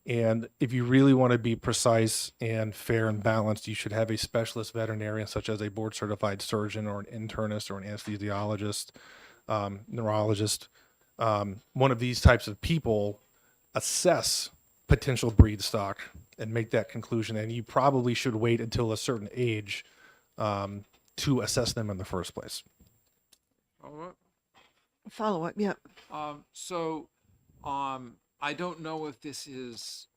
And if you really want to be precise and fair and balanced, you should have a specialist veterinarian, such as a board certified surgeon or an internist or an anesthesiologist, neurologist. One of these types of people assess potential breed stock and make that conclusion. And you probably should wait until a certain age to assess them in the first place. Follow up, yep. I don't know if this is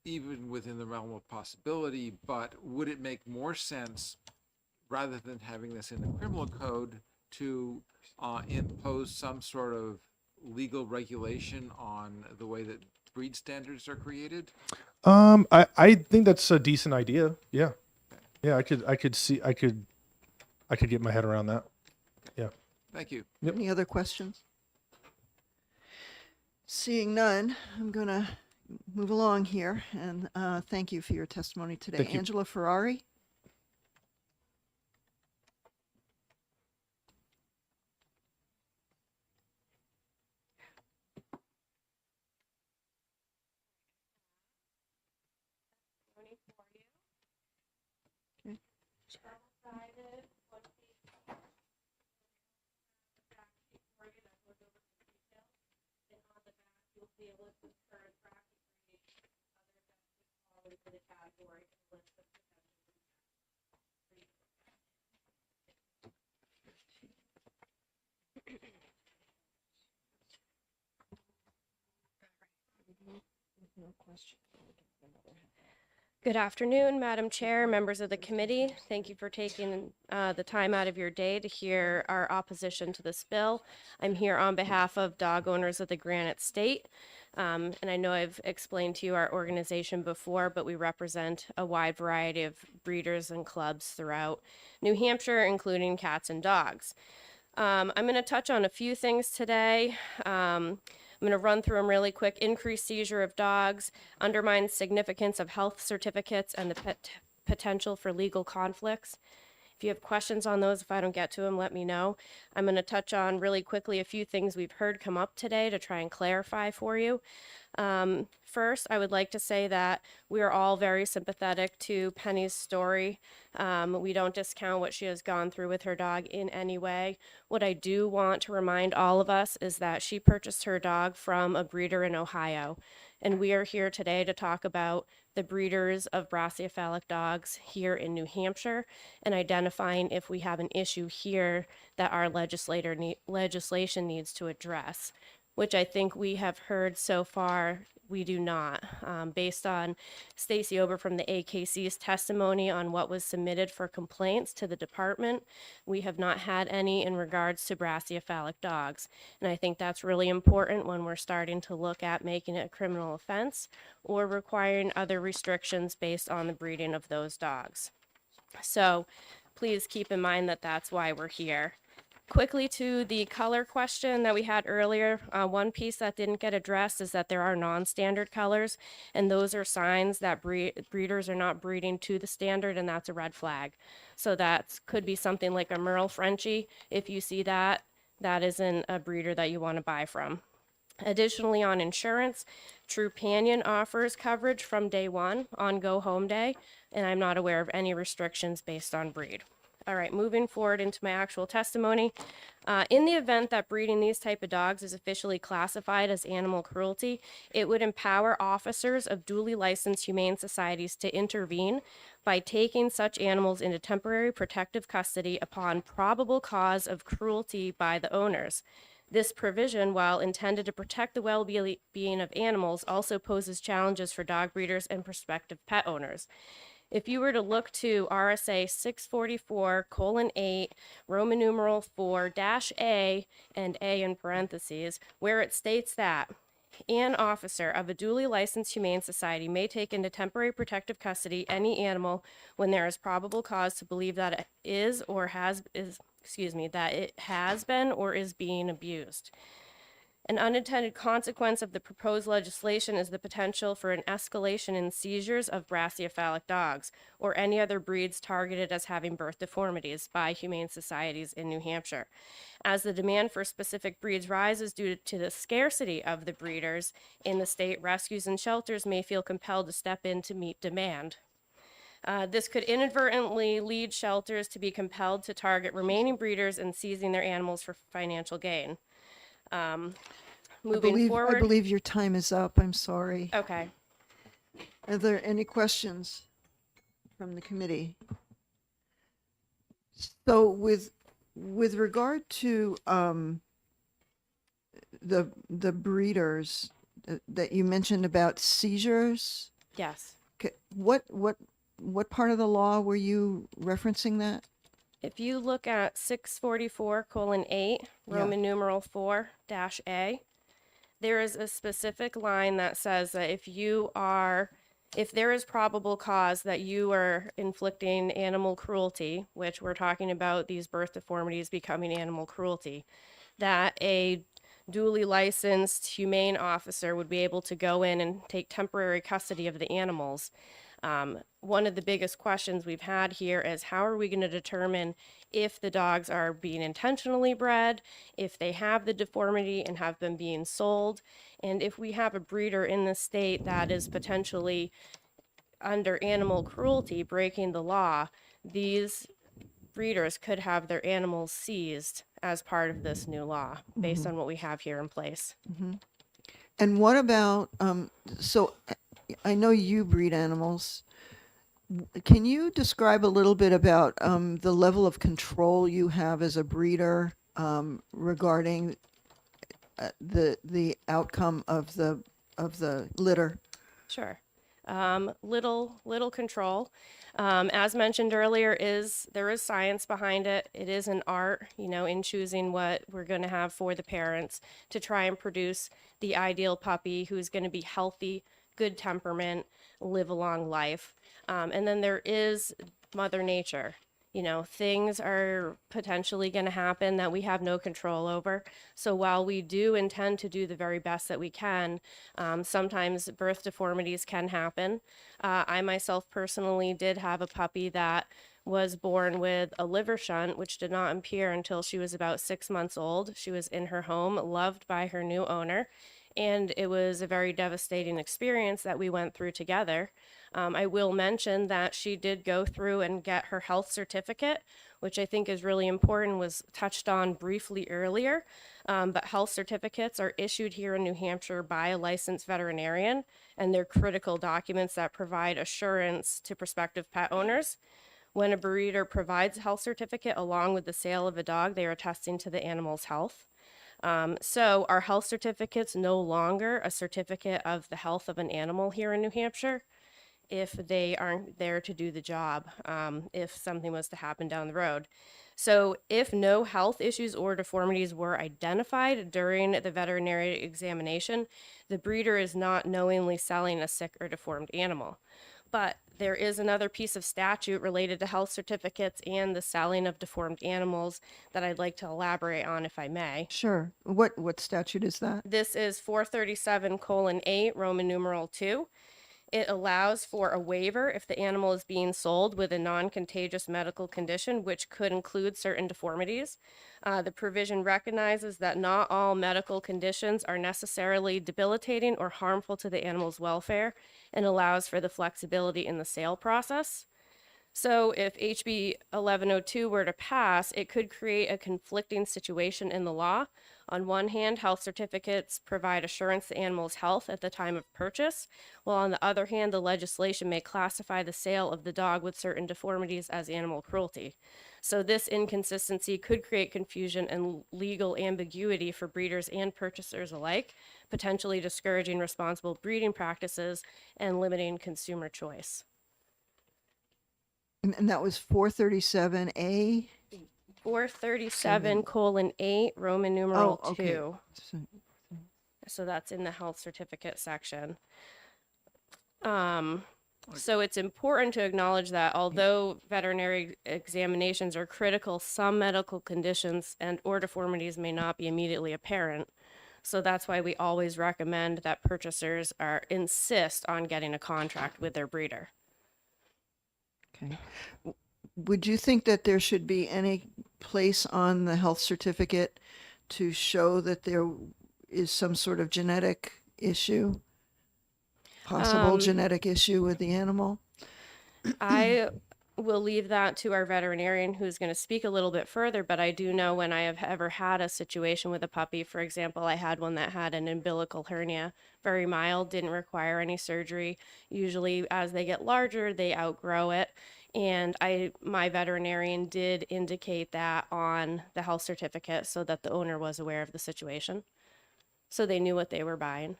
even within the realm of possibility, but would it make more sense, rather than having this in the criminal code, to impose some sort of legal regulation on the way that breed standards are created? I think that's a decent idea. Yeah. Yeah, I could get my head around that. Yeah. Thank you. Yep. Any other questions? Seeing none, I'm going to move along here, and thank you for your testimony today. Thank you. Angela Ferrari? Okay. Good afternoon, Madam Chair, members of the committee. Thank you for taking the time out of your day to hear our opposition to this bill. I'm here on behalf of dog owners of the Granite State. And I know I've explained to you our organization before, but we represent a wide variety of breeders and clubs throughout New Hampshire, including cats and dogs. I'm going to touch on a few things today. I'm going to run through them really quick. Increased seizure of dogs, undermines significance of health certificates, and the potential for legal conflicts. If you have questions on those, if I don't get to them, let me know. I'm going to touch on really quickly a few things we've heard come up today to try and clarify for you. First, I would like to say that we are all very sympathetic to Penny's story. We don't discount what she has gone through with her dog in any way. What I do want to remind all of us is that she purchased her dog from a breeder in Ohio. And we are here today to talk about the breeders of brachycephalic dogs here in New Hampshire and identifying if we have an issue here that our legislation needs to address, which I think we have heard so far we do not. Based on Stacy Ober from the AKC's testimony on what was submitted for complaints to the department, we have not had any in regards to brachycephalic dogs. And I think that's really important when we're starting to look at making it a criminal offense or requiring other restrictions based on the breeding of those dogs. So please keep in mind that that's why we're here. Quickly to the color question that we had earlier, one piece that didn't get addressed is that there are non-standard colors, and those are signs that breeders are not breeding to the standard, and that's a red flag. So that could be something like a Merle Frenchie. If you see that, that isn't a breeder that you want to buy from. Additionally, on insurance, Trupanion offers coverage from day one on go home day, and I'm not aware of any restrictions based on breed. All right, moving forward into my actual testimony. In the event that breeding these type of dogs is officially classified as animal cruelty, it would empower officers of duly licensed humane societies to intervene by taking such animals into temporary protective custody upon probable cause of cruelty by the owners. This provision, while intended to protect the well-being of animals, also poses challenges for dog breeders and prospective pet owners. If you were to look to RSA 644:8, Roman numeral 4-A, and A in parentheses, where it states that an officer of a duly licensed humane society may take into temporary protective custody any animal when there is probable cause to believe that it that it has been or is being abused. An unintended consequence of the proposed legislation is the potential for an escalation in seizures of brachycephalic dogs or any other breeds targeted as having birth deformities by humane societies in New Hampshire. As the demand for specific breeds rises due to the scarcity of the breeders in the state, rescues and shelters may feel compelled to step in to meet demand. This could inadvertently lead shelters to be compelled to target remaining breeders and seizing their animals for financial gain. Moving forward. I believe your time is up. I'm sorry. Okay. Are there any questions from the committee? So with regard to the breeders that you mentioned about seizures, Yes. what part of the law were you referencing that? If you look at 644:8, Roman numeral 4-A, there is a specific line that says that if there is probable cause that you are inflicting animal cruelty, which we're talking about these birth deformities becoming animal cruelty, that a duly licensed humane officer would be able to go in and take temporary custody of the animals. One of the biggest questions we've had here is how are we going to determine if the dogs are being intentionally bred, if they have the deformity and have been being sold, and if we have a breeder in the state that is potentially under animal cruelty, breaking the law, these breeders could have their animals seized as part of this new law based on what we have here in place. And what about, so I know you breed animals. Can you describe a little bit about the level of control you have as a breeder regarding the outcome of the litter? Sure. Little control. As mentioned earlier, there is science behind it. It is an art, in choosing what we're going to have for the parents to try and produce the ideal puppy who's going to be healthy, good temperament, live a long life. And then there is Mother Nature. Things are potentially going to happen that we have no control over. So while we do intend to do the very best that we can, sometimes birth deformities can happen. I myself personally did have a puppy that was born with a liver shunt, which did not appear until she was about 6 months old. She was in her home, loved by her new owner. And it was a very devastating experience that we went through together. I will mention that she did go through and get her health certificate, which I think is really important, was touched on briefly earlier. But health certificates are issued here in New Hampshire by a licensed veterinarian, and they're critical documents that provide assurance to prospective pet owners. When a breeder provides a health certificate along with the sale of a dog, they are attesting to the animal's health. So are health certificates no longer a certificate of the health of an animal here in New Hampshire if they aren't there to do the job, if something was to happen down the road? So if no health issues or deformities were identified during the veterinary examination, the breeder is not knowingly selling a sick or deformed animal. But there is another piece of statute related to health certificates and the selling of deformed animals that I'd like to elaborate on, if I may. Sure. What statute is that? This is 437:8, Roman numeral 2. It allows for a waiver if the animal is being sold with a non-contagious medical condition, which could include certain deformities. The provision recognizes that not all medical conditions are necessarily debilitating or harmful to the animal's welfare and allows for the flexibility in the sale process. So if HB 1102 were to pass, it could create a conflicting situation in the law. On one hand, health certificates provide assurance the animal's health at the time of purchase, while on the other hand, the legislation may classify the sale of the dog with certain deformities as animal cruelty. So this inconsistency could create confusion and legal ambiguity for breeders and purchasers alike, potentially discouraging responsible breeding practices and limiting consumer choice. And that was 437A? 437:8, Roman numeral Oh, okay. 2. So that's in the health certificate section. So it's important to acknowledge that although veterinary examinations are critical, some medical conditions and or deformities may not be immediately apparent. So that's why we always recommend that purchasers insist on getting a contract with their breeder. Okay. Would you think that there should be any place on the health certificate to show that there is some sort of genetic issue? Possible genetic issue with the animal? I will leave that to our veterinarian who's going to speak a little bit further, but I do know when I have ever had a situation with a puppy, for example, I had one that had an umbilical hernia, very mild, didn't require any surgery. Usually as they get larger, they outgrow it. And my veterinarian did indicate that on the health certificate so that the owner was aware of the situation. So they knew what they were buying.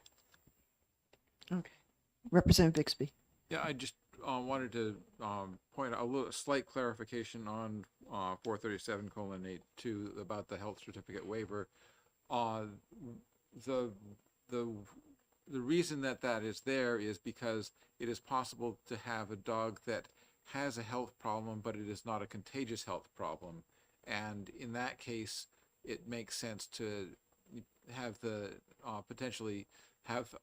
Okay. Representative Bixby. Yeah, I just wanted to point out a slight clarification on 437:8(2) about the health certificate waiver. The reason that is there is because it is possible to have a dog that has a health problem, but it is not a contagious health problem. And in that case, it makes sense to have potentially have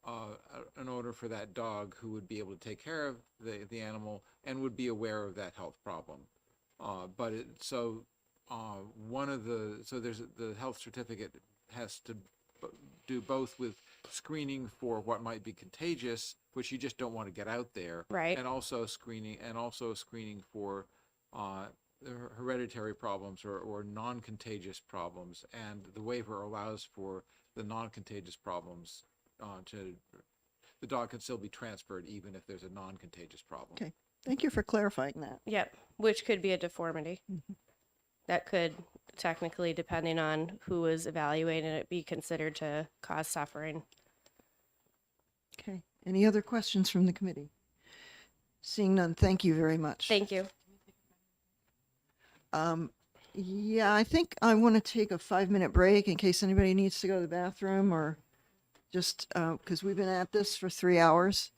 an owner for that dog who would be able to take care of the animal and would be aware of that health problem. There's the health certificate has to do both with screening for what might be contagious, which you just don't want to get out there, right? And also screening for hereditary problems or non-contagious problems. And the waiver allows for the non-contagious problems. The dog can still be transferred even if there's a non-contagious problem. Okay. Thank you for clarifying that. Yep, which could be a deformity. That could technically, depending on who is evaluating it, be considered to cause suffering. Okay. Any other questions from the committee? Seeing none, thank you very much. Thank you. Yeah, I think I want to take a 5-minute break in case anybody needs to go to the bathroom or just because we've been at this for 3 hours.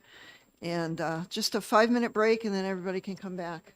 And just a 5-minute break and then everybody can come back.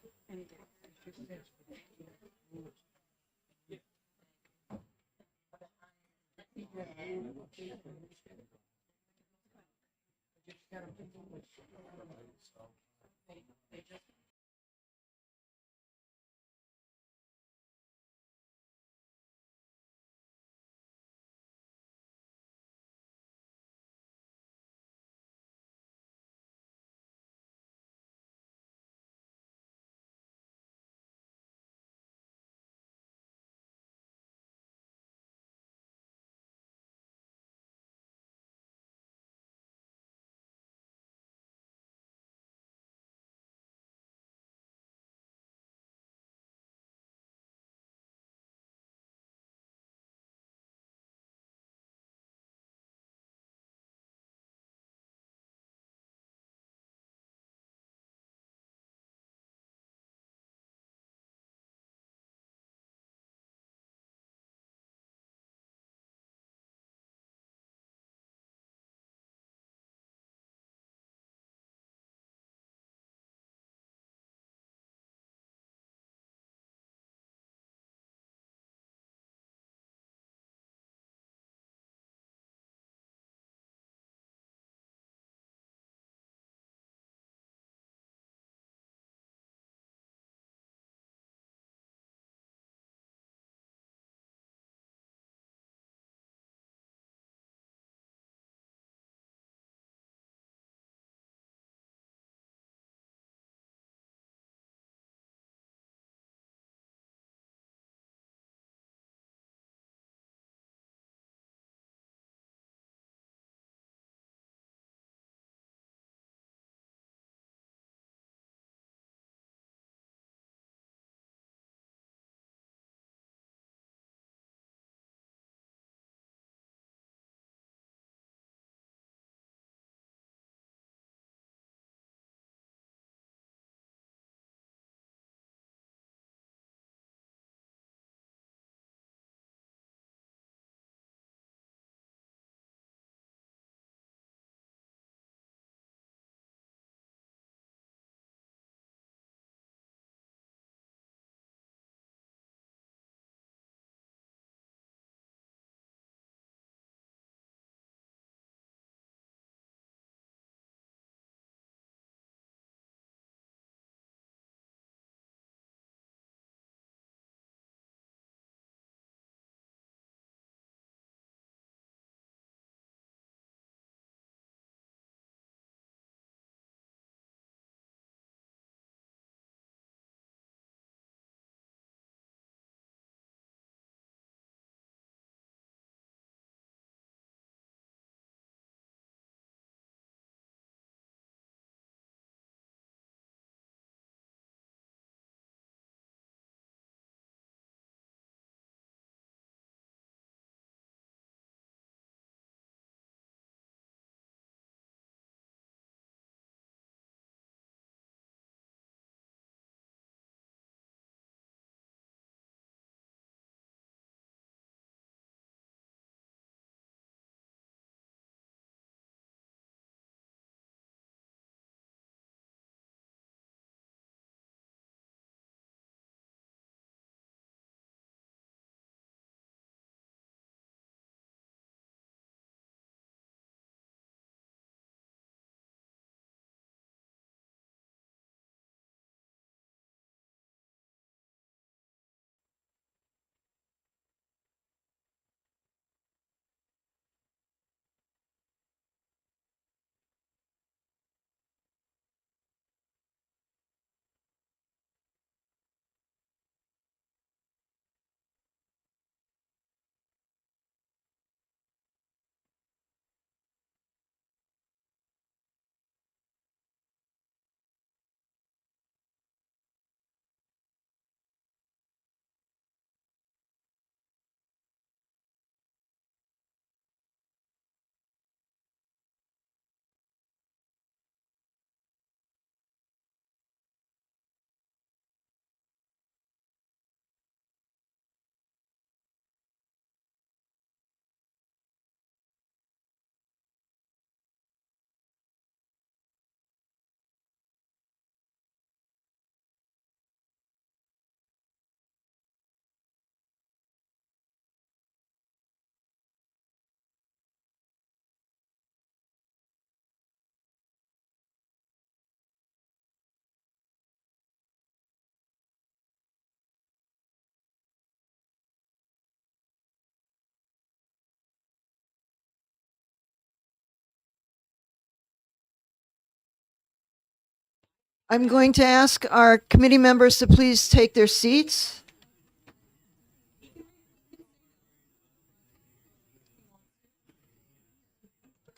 I'm going to ask our committee members to please take their seats.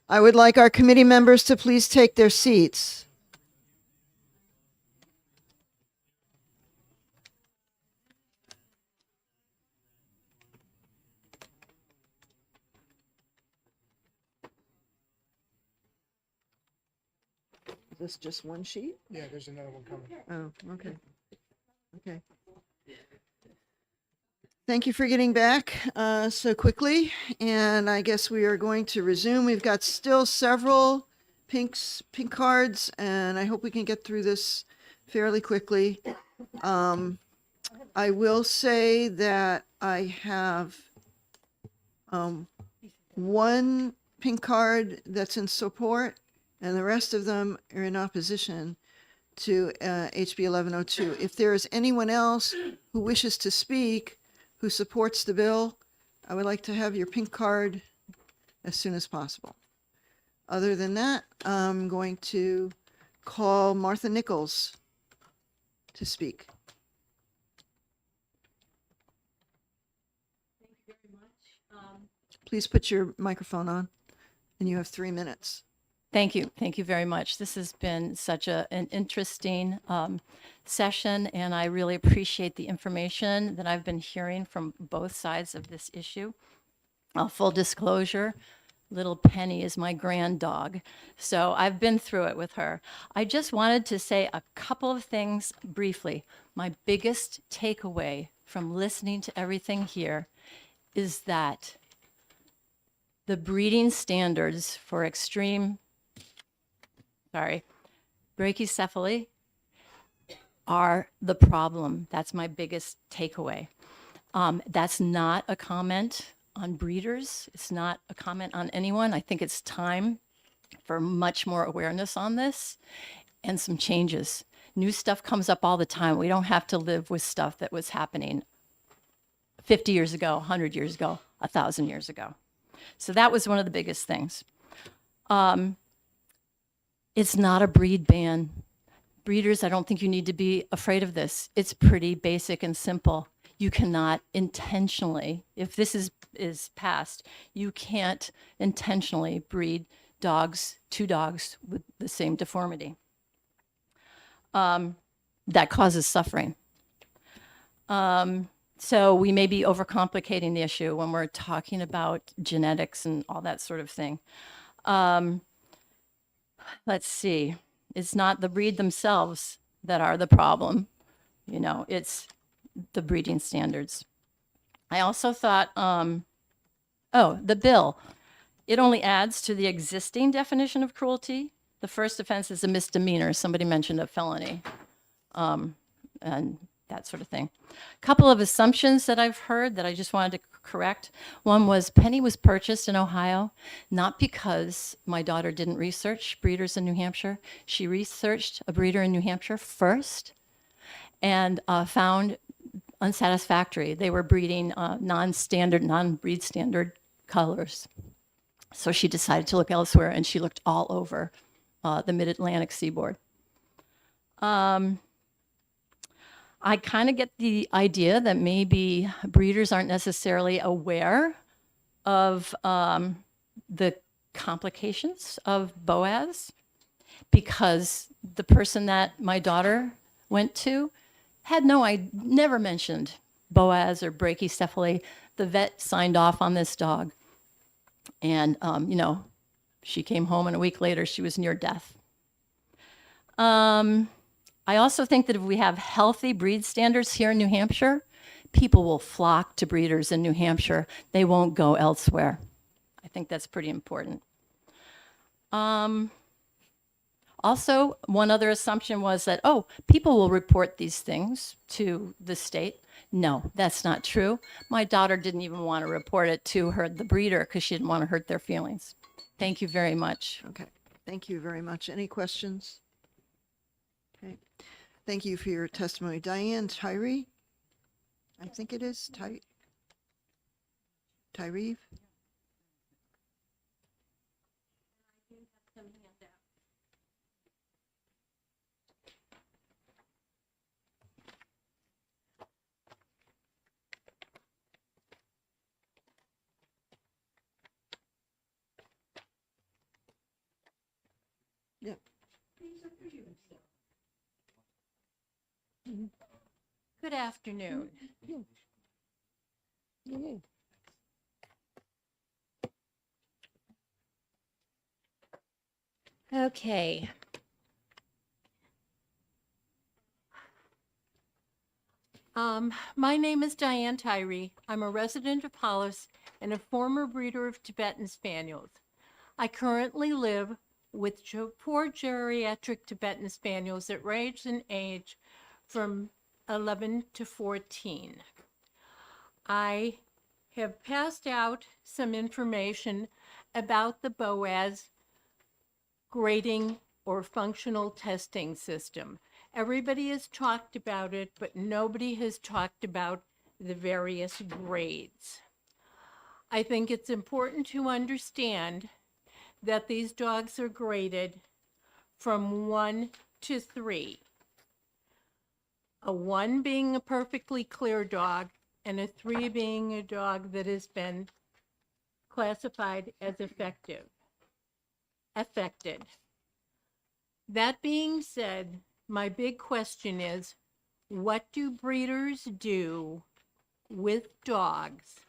I would like our committee members to please take their seats. Is this just one sheet? Yeah, there's another one coming. Oh, okay. Okay. Thank you for getting back so quickly. And I guess we are going to resume. We've got still several pink cards, and I hope we can get through this fairly quickly. I will say that I have one pink card that's in support, and the rest of them are in opposition to HB 1102. If there is anyone else who wishes to speak, who supports the bill, I would like to have your pink card as soon as possible. Other than that, I'm going to call Martha Nichols to speak. Thank you very much. Please put your microphone on, and you have 3 minutes. Thank you. Thank you very much. This has been such an interesting session, and I really appreciate the information that I've been hearing from both sides of this issue. Full disclosure, little Penny is my grand dog, so I've been through it with her. I just wanted to say a couple of things briefly. My biggest takeaway from listening to everything here is that the breeding standards for brachycephaly are the problem. That's my biggest takeaway. That's not a comment on breeders. It's not a comment on anyone. I think it's time for much more awareness on this and some changes. New stuff comes up all the time. We don't have to live with stuff that was happening 50 years ago, 100 years ago, 1,000 years ago. So that was one of the biggest things. It's not a breed ban. Breeders, I don't think you need to be afraid of this. It's pretty basic and simple. You cannot intentionally, if this is passed, you can't intentionally breed two dogs with the same deformity. That causes suffering. So we may be overcomplicating the issue when we're talking about genetics and all that sort of thing. Let's see. It's not the breed themselves that are the problem. You know, it's the breeding standards. I also thought, the bill. It only adds to the existing definition of cruelty. The first offense is a misdemeanor. Somebody mentioned a felony, and that sort of thing. A couple of assumptions that I've heard that I just wanted to correct. One was Penny was purchased in Ohio, not because my daughter didn't research breeders in New Hampshire. She researched a breeder in New Hampshire first and found unsatisfactory. They were breeding non-breed standard colors. So she decided to look elsewhere, and she looked all over the mid-Atlantic seaboard. I kind of get the idea that maybe breeders aren't necessarily aware of the complications of Boaz, because the person that my daughter went to never mentioned Boaz or brachycephaly. The vet signed off on this dog, and she came home, and a week later she was near death. I also think that if we have healthy breed standards here in New Hampshire, people will flock to breeders in New Hampshire. They won't go elsewhere. I think that's pretty important. Also, one other assumption was that, people will report these things to the state. No, that's not true. My daughter didn't even want to report it to the breeder, because she didn't want to hurt their feelings. Thank you very much. Okay, thank you very much. Any questions? Okay, thank you for your testimony. Diane Tyree? I think it is Tyree. Good afternoon. Okay. My name is Diane Tyree. I'm a resident of Hollis and a former breeder of Tibetan Spaniels. I currently live with four geriatric Tibetan Spaniels that range in age from 11 to 14. I have passed out some information about the BOAS grading or functional testing system. Everybody has talked about it, but nobody has talked about the various grades. I think it's important to understand that these dogs are graded from 1 to 3. A 1 being a perfectly clear dog, and a 3 being a dog that has been classified as affected. That being said, my big question is, what do breeders do with dogs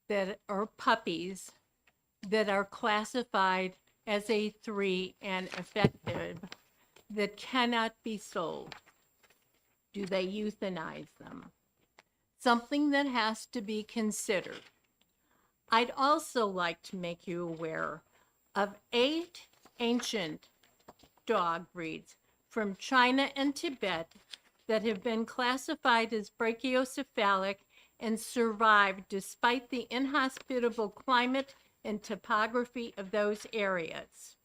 that are puppies that are classified as a 3 and affected that cannot be sold? Do they euthanize them? Something that has to be considered. I'd also like to make you aware of 8 ancient dog breeds from China and Tibet that have been classified as brachiocephalic and survived despite the inhospitable climate and topography of those areas.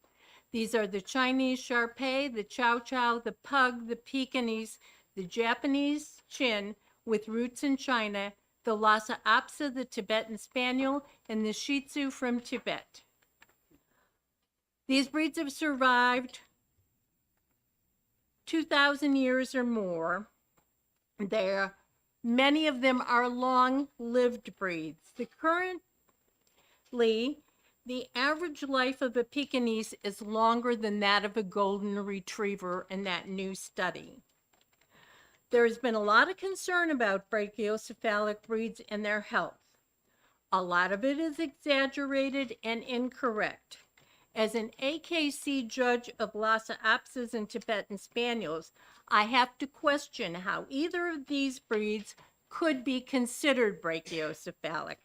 These are the Chinese Shar Pei, the Chow Chow, the Pug, the Pekingese, the Japanese Chin with roots in China, the Lhasa Apso, the Tibetan Spaniel, and the Shih Tzu from Tibet. These breeds have survived 2,000 years or more. Many of them are long-lived breeds. Currently, the average life of a Pekingese is longer than that of a golden retriever in that new study. There has been a lot of concern about brachiocephalic breeds and their health. A lot of it is exaggerated and incorrect. As an AKC judge of Lhasa Apsos and Tibetan Spaniels, I have to question how either of these breeds could be considered brachiocephalic.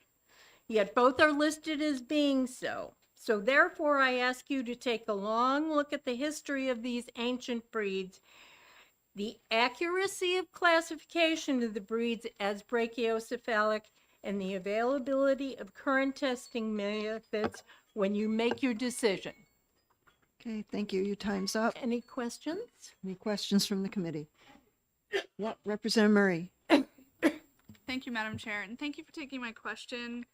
Yet both are listed as being so. So therefore, I ask you to take a long look at the history of these ancient breeds, the accuracy of classification of the breeds as brachiocephalic, and the availability of current testing methods when you make your decision. Okay, thank you. Your time's up. Any questions? Any questions from the committee? Yep, Representative Murray. Thank you, Madam Chair, and thank you for taking my question.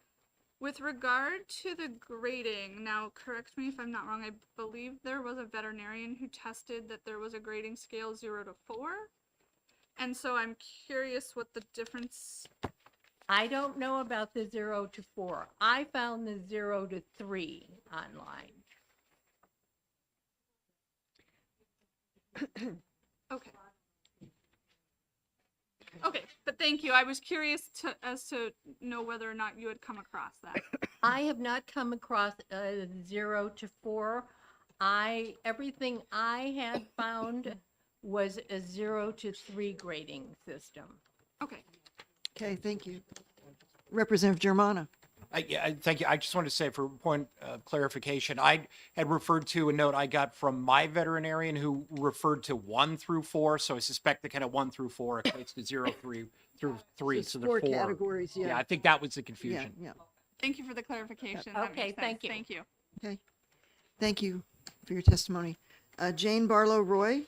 With regard to the grading, now correct me if I'm not wrong, I believe there was a veterinarian who tested that there was a grading scale 0 to 4. And so I'm curious what the difference. I don't know about the 0 to 4. I found the 0 to 3 online. Okay. Okay, but thank you. I was curious as to know whether or not you had come across that. I have not come across a 0 to 4. Everything I had found was a 0 to 3 grading system. Okay. Okay, thank you. Representative Germana. Thank you. I just wanted to say, for point of clarification, I had referred to a note I got from my veterinarian who referred to 1 through 4. So I suspect the kind of 1 through 4 equates to 0 through 3. So four they're 4 categories, yeah. I think that was the confusion. Yeah. Thank you for the clarification. That Okay, makes sense. thank you. Thank you. Okay. Thank you for your testimony. Jane Barlow Roy.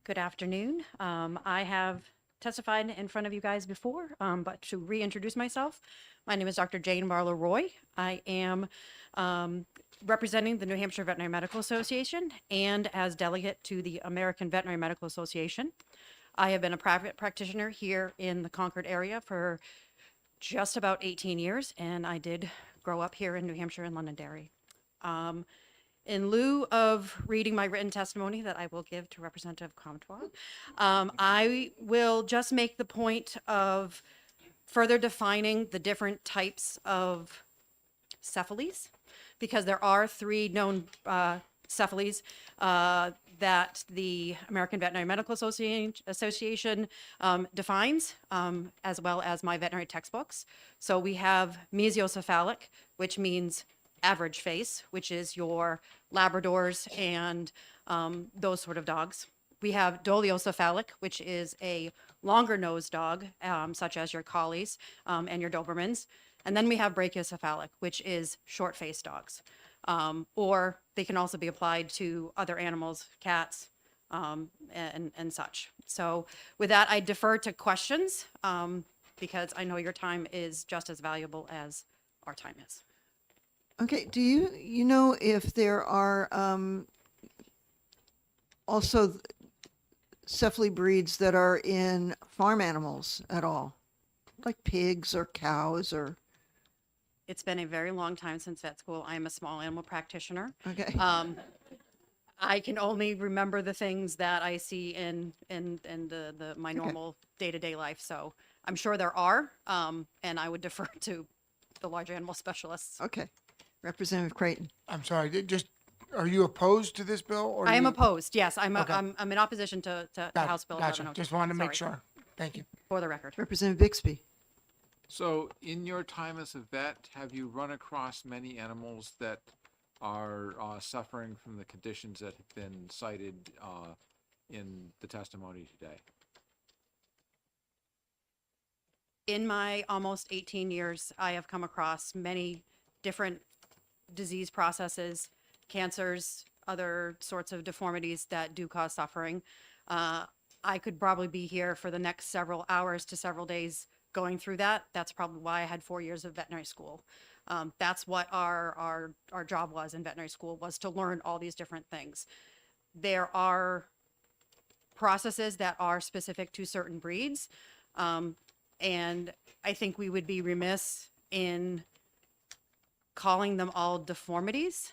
Good afternoon. I have testified in front of you guys before, but to reintroduce myself, my name is Dr. Jane Barlow Roy. I am representing the New Hampshire Veterinary Medical Association and as delegate to the American Veterinary Medical Association. I have been a private practitioner here in the Concord area for just about 18 years, and I did grow up here in New Hampshire in Londonderry. In lieu of reading my written testimony that I will give to Representative Comtois, I will just make the point of further defining the different types of cephalies, because there are 3 known cephalies that the American Veterinary Medical Association defines, as well as my veterinary textbooks. So we have mesiocephalic, which means average face, which is your Labradors and those sort of dogs. We have dolichocephalic, which is a longer nosed dog, such as your collies and your Dobermans. And then we have brachiocephalic, which is short faced dogs. Or they can also be applied to other animals, cats, and such. So with that, I defer to questions because I know your time is just as valuable as our time is. Okay, do you know if there are also cephali breeds that are in farm animals at all? Like pigs or cows or? It's been a very long time since vet school. I am a small animal practitioner. Okay. I can only remember the things that I see in my normal day-to-day life. So I'm sure there are, and I would defer to the large animal specialists. Okay. Representative Creighton. I'm sorry, are you opposed to this bill? Or I am you- opposed, yes. I'm Okay. I'm in opposition to House Bill Gotcha. 1102. Just wanted to make Sorry. sure. Thank you. For the record. Representative Bixby. So in your time as a vet, have you run across many animals that are suffering from the conditions that have been cited in the testimony today? In my almost 18 years, I have come across many different disease processes, cancers, other sorts of deformities that do cause suffering. I could probably be here for the next several hours to several days going through that. That's probably why I had 4 years of veterinary school. That's what our job was in veterinary school, was to learn all these different things. There are processes that are specific to certain breeds. And I think we would be remiss in calling them all deformities,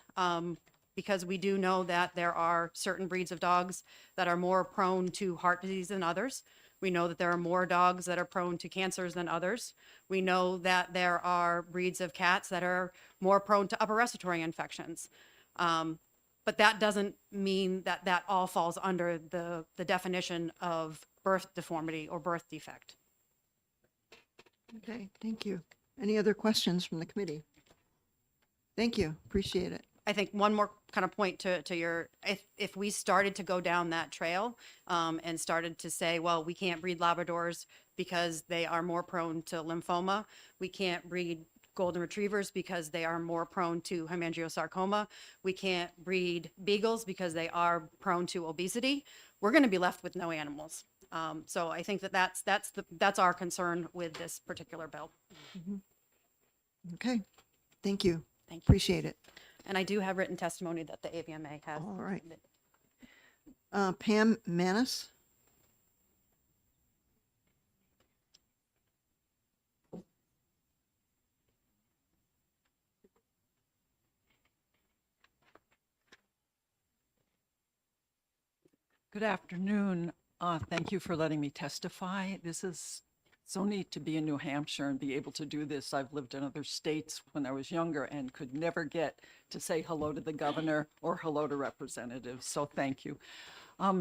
because we do know that there are certain breeds of dogs that are more prone to heart disease than others. We know that there are more dogs that are prone to cancers than others. We know that there are breeds of cats that are more prone to upper respiratory infections. But that doesn't mean that that all falls under the definition of birth deformity or birth defect. Okay, thank you. Any other questions from the committee? Thank you, appreciate it. I think one more kind of point to your, if we started to go down that trail and started to say, well, we can't breed Labradors because they are more prone to lymphoma. We can't breed golden retrievers because they are more prone to hemangiosarcoma. We can't breed beagles because they are prone to obesity. We're going to be left with no animals. So I think that's our concern with this particular bill. Okay, thank you. Thank you. Appreciate it. And I do have written testimony that the AVMA has. All right. Pam Manis. Good afternoon. Thank you for letting me testify. This is so neat to be in New Hampshire and be able to do this. I've lived in other states when I was younger and could never get to say hello to the governor or hello to representatives, so thank you.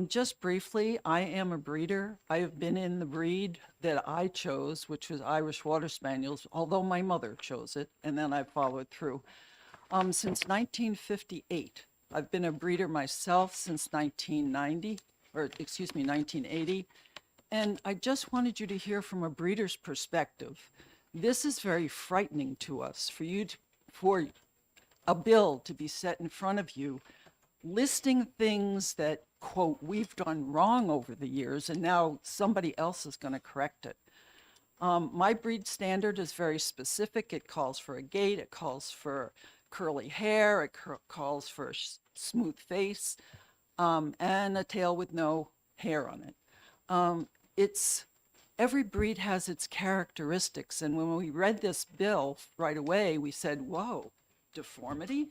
Just briefly, I am a breeder. I have been in the breed that I chose, which was Irish Water Spaniels, although my mother chose it, and then I followed through. Since 1958. I've been a breeder myself since 1980. And I just wanted you to hear from a breeder's perspective. This is very frightening to us, for a bill to be set in front of you, listing things that, quote, we've done wrong over the years, and now somebody else is going to correct it. My breed standard is very specific. It calls for a gait, it calls for curly hair, it calls for a smooth face, and a tail with no hair on it. It's every breed has its characteristics. And when we read this bill right away, we said, whoa, deformity?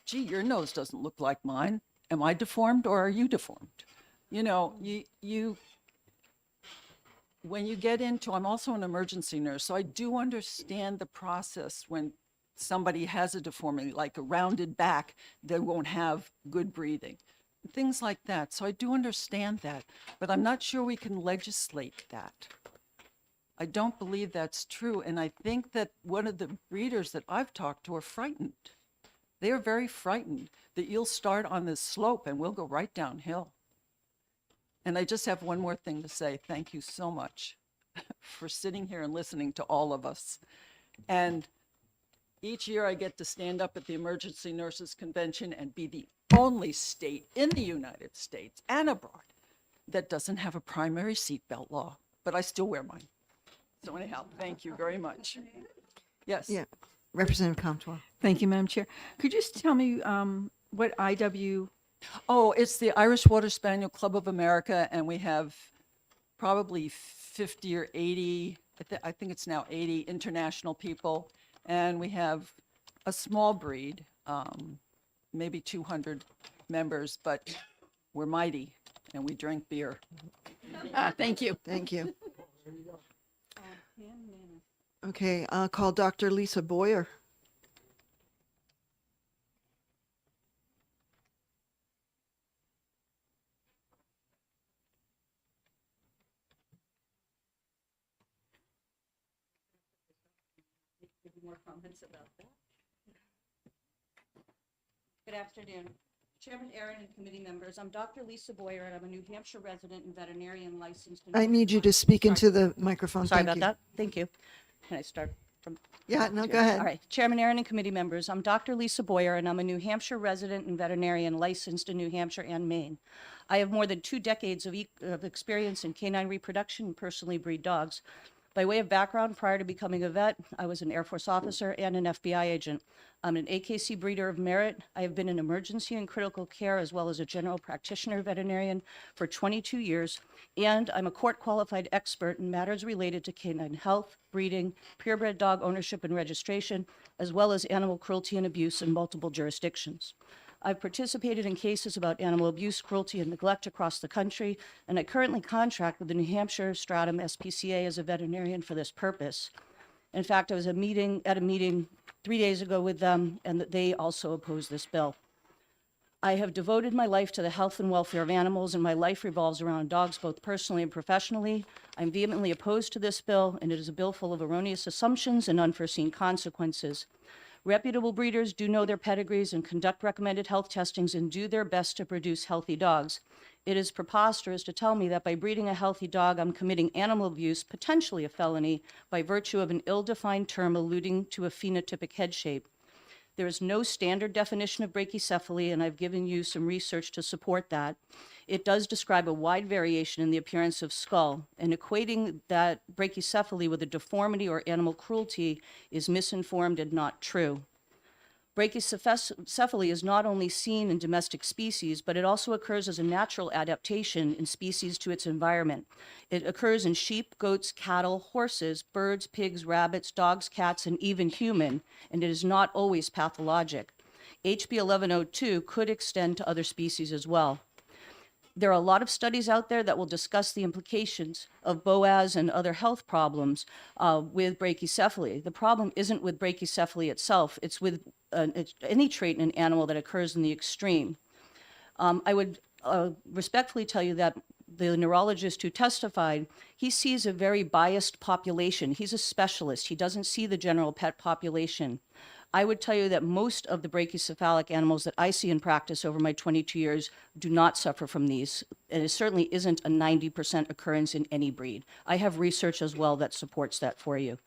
Gee, your nose doesn't look like mine. Am I deformed or are you deformed? You know, when you get into, I'm also an emergency nurse, so I do understand the process when somebody has a deformity, like a rounded back, they won't have good breathing, things like that. So I do understand that, but I'm not sure we can legislate that. I don't believe that's true. And I think that one of the breeders that I've talked to are frightened. They are very frightened that you'll start on this slope and we'll go right downhill. And I just have one more thing to say. Thank you so much for sitting here and listening to all of us. And each year I get to stand up at the Emergency Nurses Convention and be the only state in the United States and abroad that doesn't have a primary seatbelt law, but I still wear mine. So anyhow, thank you very much. Yes. Yeah. Representative Comtois. Thank you, Madam Chair. Could you just tell me what IW? Oh, it's the Irish Water Spaniel Club of America, and we have probably 50 or 80, I think it's now 80 international people, and we have a small breed, maybe 200 members, but we're mighty, and we drink beer. Thank you. Thank you. Okay, I'll call Dr. Lisa Boyer. More comments about that. Good afternoon. Chairman Aaron and committee members, I'm Dr. Lisa Boyer, and I'm a New Hampshire resident and veterinarian licensed. I need you to speak into the microphone. Sorry Thank about you. that. Thank you. Can I start from? Yeah, no, go ahead. All right. Chairman Aaron and committee members, I'm Dr. Lisa Boyer, and I'm a New Hampshire resident and veterinarian licensed in New Hampshire and Maine. I have more than 2 decades of experience in canine reproduction and personally breed dogs. By way of background, prior to becoming a vet, I was an Air Force officer and an FBI agent. I'm an AKC breeder of merit. I have been in emergency and critical care as well as a general practitioner veterinarian for 22 years, and I'm a court-qualified expert in matters related to canine health, breeding, purebred dog ownership and registration, as well as animal cruelty and abuse in multiple jurisdictions. I've participated in cases about animal abuse, cruelty, and neglect across the country, and I currently contract with the New Hampshire Stratum SPCA as a veterinarian for this purpose. In fact, I was at a meeting 3 days ago with them, and they also oppose this bill. I have devoted my life to the health and welfare of animals, and my life revolves around dogs, both personally and professionally. I'm vehemently opposed to this bill, and it is a bill full of erroneous assumptions and unforeseen consequences. Reputable breeders do know their pedigrees and conduct recommended health testings and do their best to produce healthy dogs. It is preposterous to tell me that by breeding a healthy dog, I'm committing animal abuse, potentially a felony, by virtue of an ill-defined term alluding to a phenotypic head shape. There is no standard definition of brachycephaly, and I've given you some research to support that. It does describe a wide variation in the appearance of skull, and equating that brachycephaly with a deformity or animal cruelty is misinformed and not true. Brachycephaly is not only seen in domestic species, but it also occurs as a natural adaptation in species to its environment. It occurs in sheep, goats, cattle, horses, birds, pigs, rabbits, dogs, cats, and even human, and it is not always pathologic. HB 1102 could extend to other species as well. There are a lot of studies out there that will discuss the implications of BOAS and other health problems with brachycephaly. The problem isn't with brachycephaly itself, it's with any trait in an animal that occurs in the extreme. I would respectfully tell you that the neurologist who testified, he sees a very biased population. He's a specialist. He doesn't see the general pet population. I would tell you that most of the brachycephalic animals that I see in practice over my 22 years do not suffer from these, and it certainly isn't a 90% occurrence in any breed. I have research as well that supports that for you.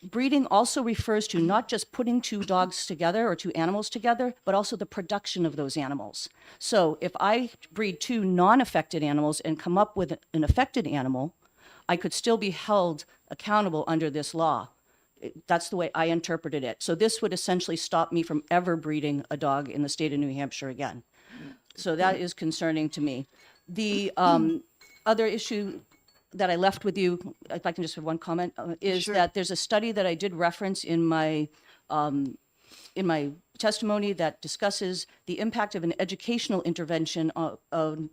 Breeding also refers to not just putting 2 dogs together or 2 animals together, but also the production of those animals. So if I breed 2 non-affected animals and come up with an affected animal, I could still be held accountable under this law. That's the way I interpreted it. So this would essentially stop me from ever breeding a dog in the state of New Hampshire again. So that is concerning to me. The other issue that I left with you, if I can just have one comment, is Sure. that there's a study that I did reference in my testimony that discusses the impact of an educational intervention on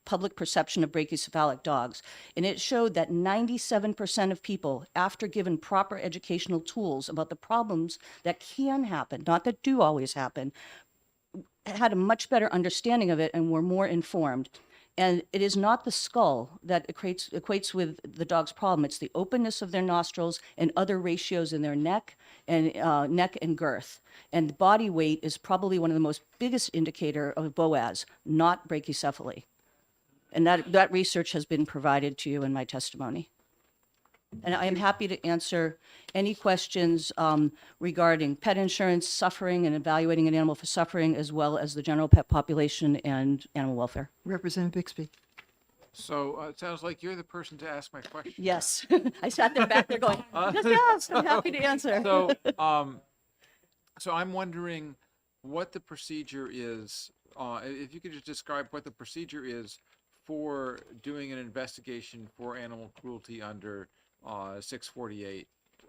public perception of brachycephalic dogs. And it showed that 97% of people, after given proper educational tools about the problems that can happen, not that do always happen, had a much better understanding of it and were more informed. And it is not the skull that equates with the dog's problem. It's the openness of their nostrils and other ratios in their neck and girth. And body weight is probably one of the most biggest indicator of BOAS, not brachycephaly. And that research has been provided to you in my testimony. And I am happy to answer any questions regarding pet insurance, suffering, and evaluating an animal for suffering, as well as the general pet population and animal welfare. Representative Bixby. So it sounds like you're the person to ask my question. Yes, I sat there back there going, yes, I'm happy to answer. So I'm wondering what the procedure is. If you could just describe what the procedure is for doing an investigation for animal cruelty under 648,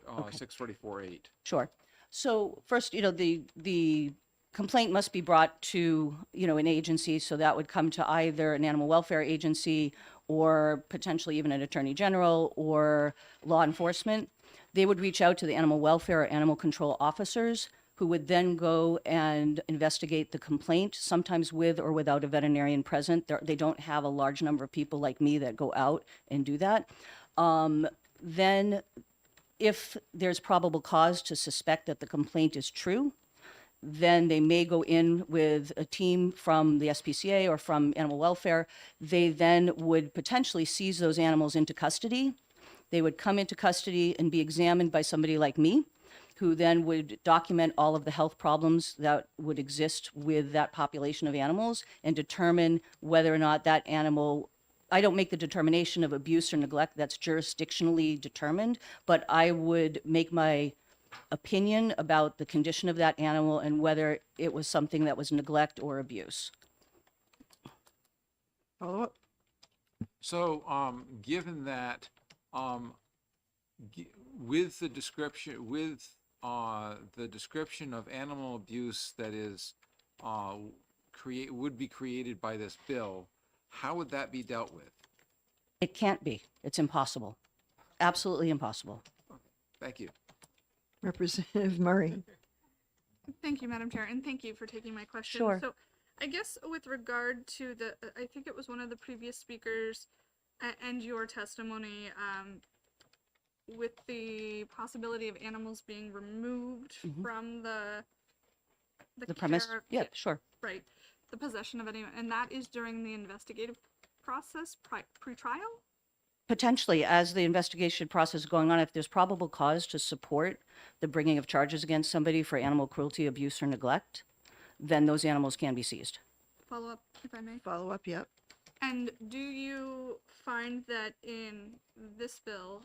644-8. Sure. So first, the complaint must be brought to, an agency. So that would come to either an animal welfare agency or potentially even an attorney general or law enforcement. They would reach out to the animal welfare or animal control officers, who would then go and investigate the complaint, sometimes with or without a veterinarian present. They don't have a large number of people like me that go out and do that. Then, if there's probable cause to suspect that the complaint is true, then they may go in with a team from the SPCA or from animal welfare. They then would potentially seize those animals into custody. They would come into custody and be examined by somebody like me, who then would document all of the health problems that would exist with that population of animals and determine whether or not that animal, I don't make the determination of abuse or neglect, that's jurisdictionally determined, but I would make my opinion about the condition of that animal and whether it was something that was neglect or abuse. Follow up. So, given that, with the description, the description of animal abuse that is would be created by this bill, how would that be dealt with? It can't be. It's impossible. Absolutely impossible. Thank you. Representative Murray. Thank you, Madam Chair, and thank you for taking my question. Sure. So I guess with regard to I think it was one of the previous speakers and your testimony, with the possibility of animals being removed from the premise? care- Yeah, sure. Right. The possession of anyone, and that is during the investigative process, pre-trial? Potentially, as the investigation process is going on, if there's probable cause to support the bringing of charges against somebody for animal cruelty, abuse, or neglect, then those animals can be seized. Follow up, if I may. Follow up, yep. And do you find that in this bill,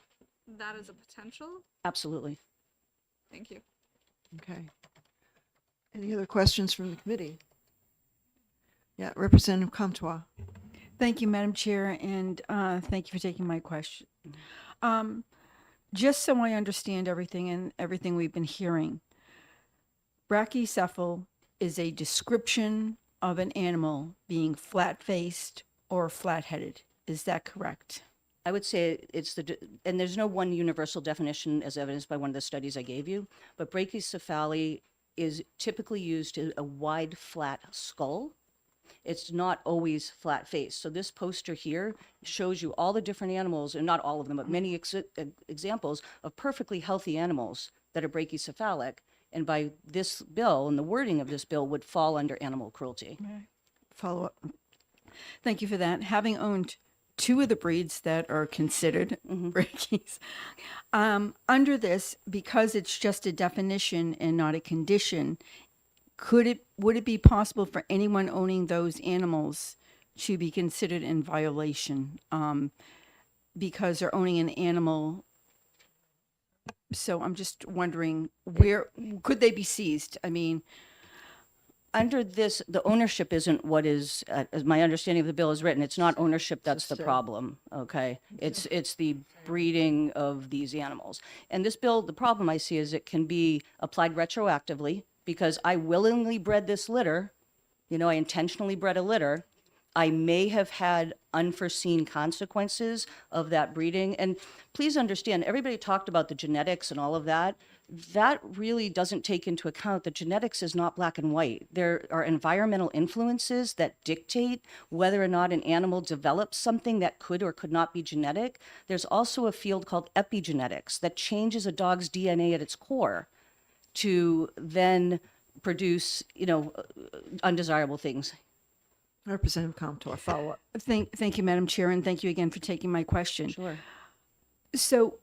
that is a potential? Absolutely. Thank you. Okay. Any other questions from the committee? Yeah, Representative Comtois. Thank you, Madam Chair, and thank you for taking my question. Just so I understand everything and everything we've been hearing, brachycephal is a description of an animal being flat-faced or flat-headed. Is that correct? I would say it's and there's no one universal definition as evidenced by one of the studies I gave you, but brachycephaly is typically used to a wide, flat skull. It's not always flat face. So this poster here shows you all the different animals, and not all of them, but many examples of perfectly healthy animals that are brachycephalic. And by this bill and the wording of this bill would fall under animal cruelty. Follow up. Thank you for that. Having owned two of the breeds that are considered brachy's, under this, because it's just a definition and not a condition, would it be possible for anyone owning those animals to be considered in violation because they're owning an animal? So I'm just wondering, where could they be seized? I mean, under this, the ownership isn't what is, as my understanding of the bill is written, it's not ownership that's the problem, okay? It's the breeding of these animals. And this bill, the problem I see is it can be applied retroactively because I willingly bred this litter, I intentionally bred a litter. I may have had unforeseen consequences of that breeding. And please understand, everybody talked about the genetics and all of that. That really doesn't take into account that genetics is not black and white. There are environmental influences that dictate whether or not an animal develops something that could or could not be genetic. There's also a field called epigenetics that changes a dog's DNA at its core to then produce, undesirable things. Representative Comtour, follow up. Thank you, Madam Chair, and thank you again for taking my question. Sure. So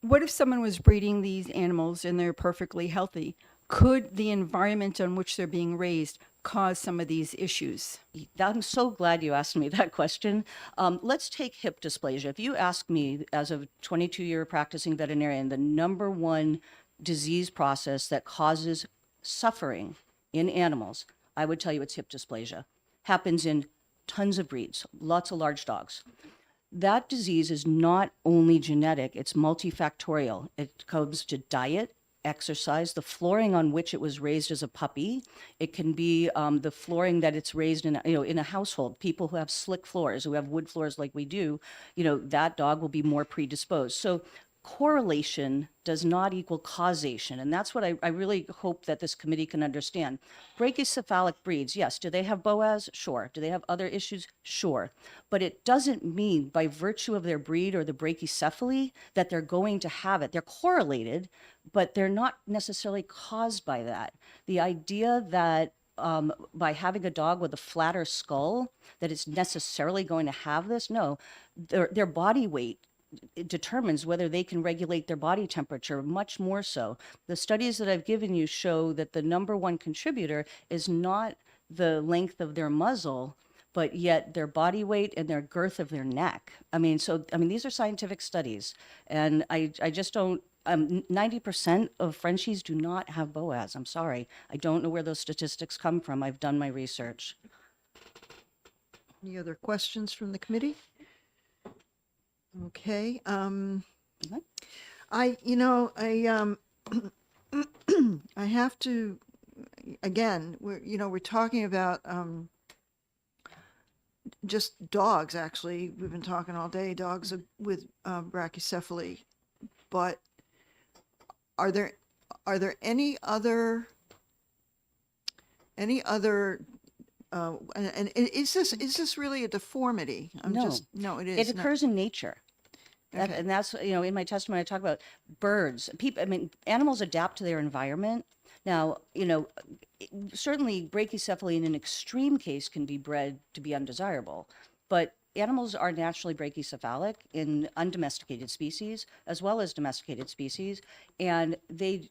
what if someone was breeding these animals and they're perfectly healthy? Could the environment on which they're being raised cause some of these issues? I'm so glad you asked me that question. Let's take hip dysplasia. If you ask me, as a 22-year practicing veterinarian, the number one disease process that causes suffering in animals, I would tell you it's hip dysplasia. Happens in tons of breeds, lots of large dogs. That disease is not only genetic, it's multifactorial. It comes to diet, exercise, the flooring on which it was raised as a puppy. It can be the flooring that it's raised in, in a household. People who have slick floors, who have wood floors like we do, that dog will be more predisposed. So correlation does not equal causation. And that's what I really hope that this committee can understand. Brachycephalic breeds, yes. Do they have BOAS? Sure. Do they have other issues? Sure. But it doesn't mean by virtue of their breed or the brachycephaly that they're going to have it. They're correlated, but they're not necessarily caused by that. The idea that by having a dog with a flatter skull, that it's necessarily going to have this, no. Their body weight it determines whether they can regulate their body temperature, much more so. The studies that I've given you show that the number one contributor is not the length of their muzzle, but yet their body weight and their girth of their neck. These are scientific studies. And I just don't, 90% of Frenchies do not have BOAS. I'm sorry. I don't know where those statistics come from. I've done my research. Any other questions from the committee? Okay. I have to, again, we're talking about just dogs, actually. We've been talking all day, dogs with brachycephaly, but are there any other and is this really a deformity? No, it is. It occurs in nature. Okay. And that's, in my testimony, I talk about birds. Animals adapt to their environment. Now, certainly brachycephaly in an extreme case can be bred to be undesirable, but animals are naturally brachycephalic in undomesticated species as well as domesticated species, and they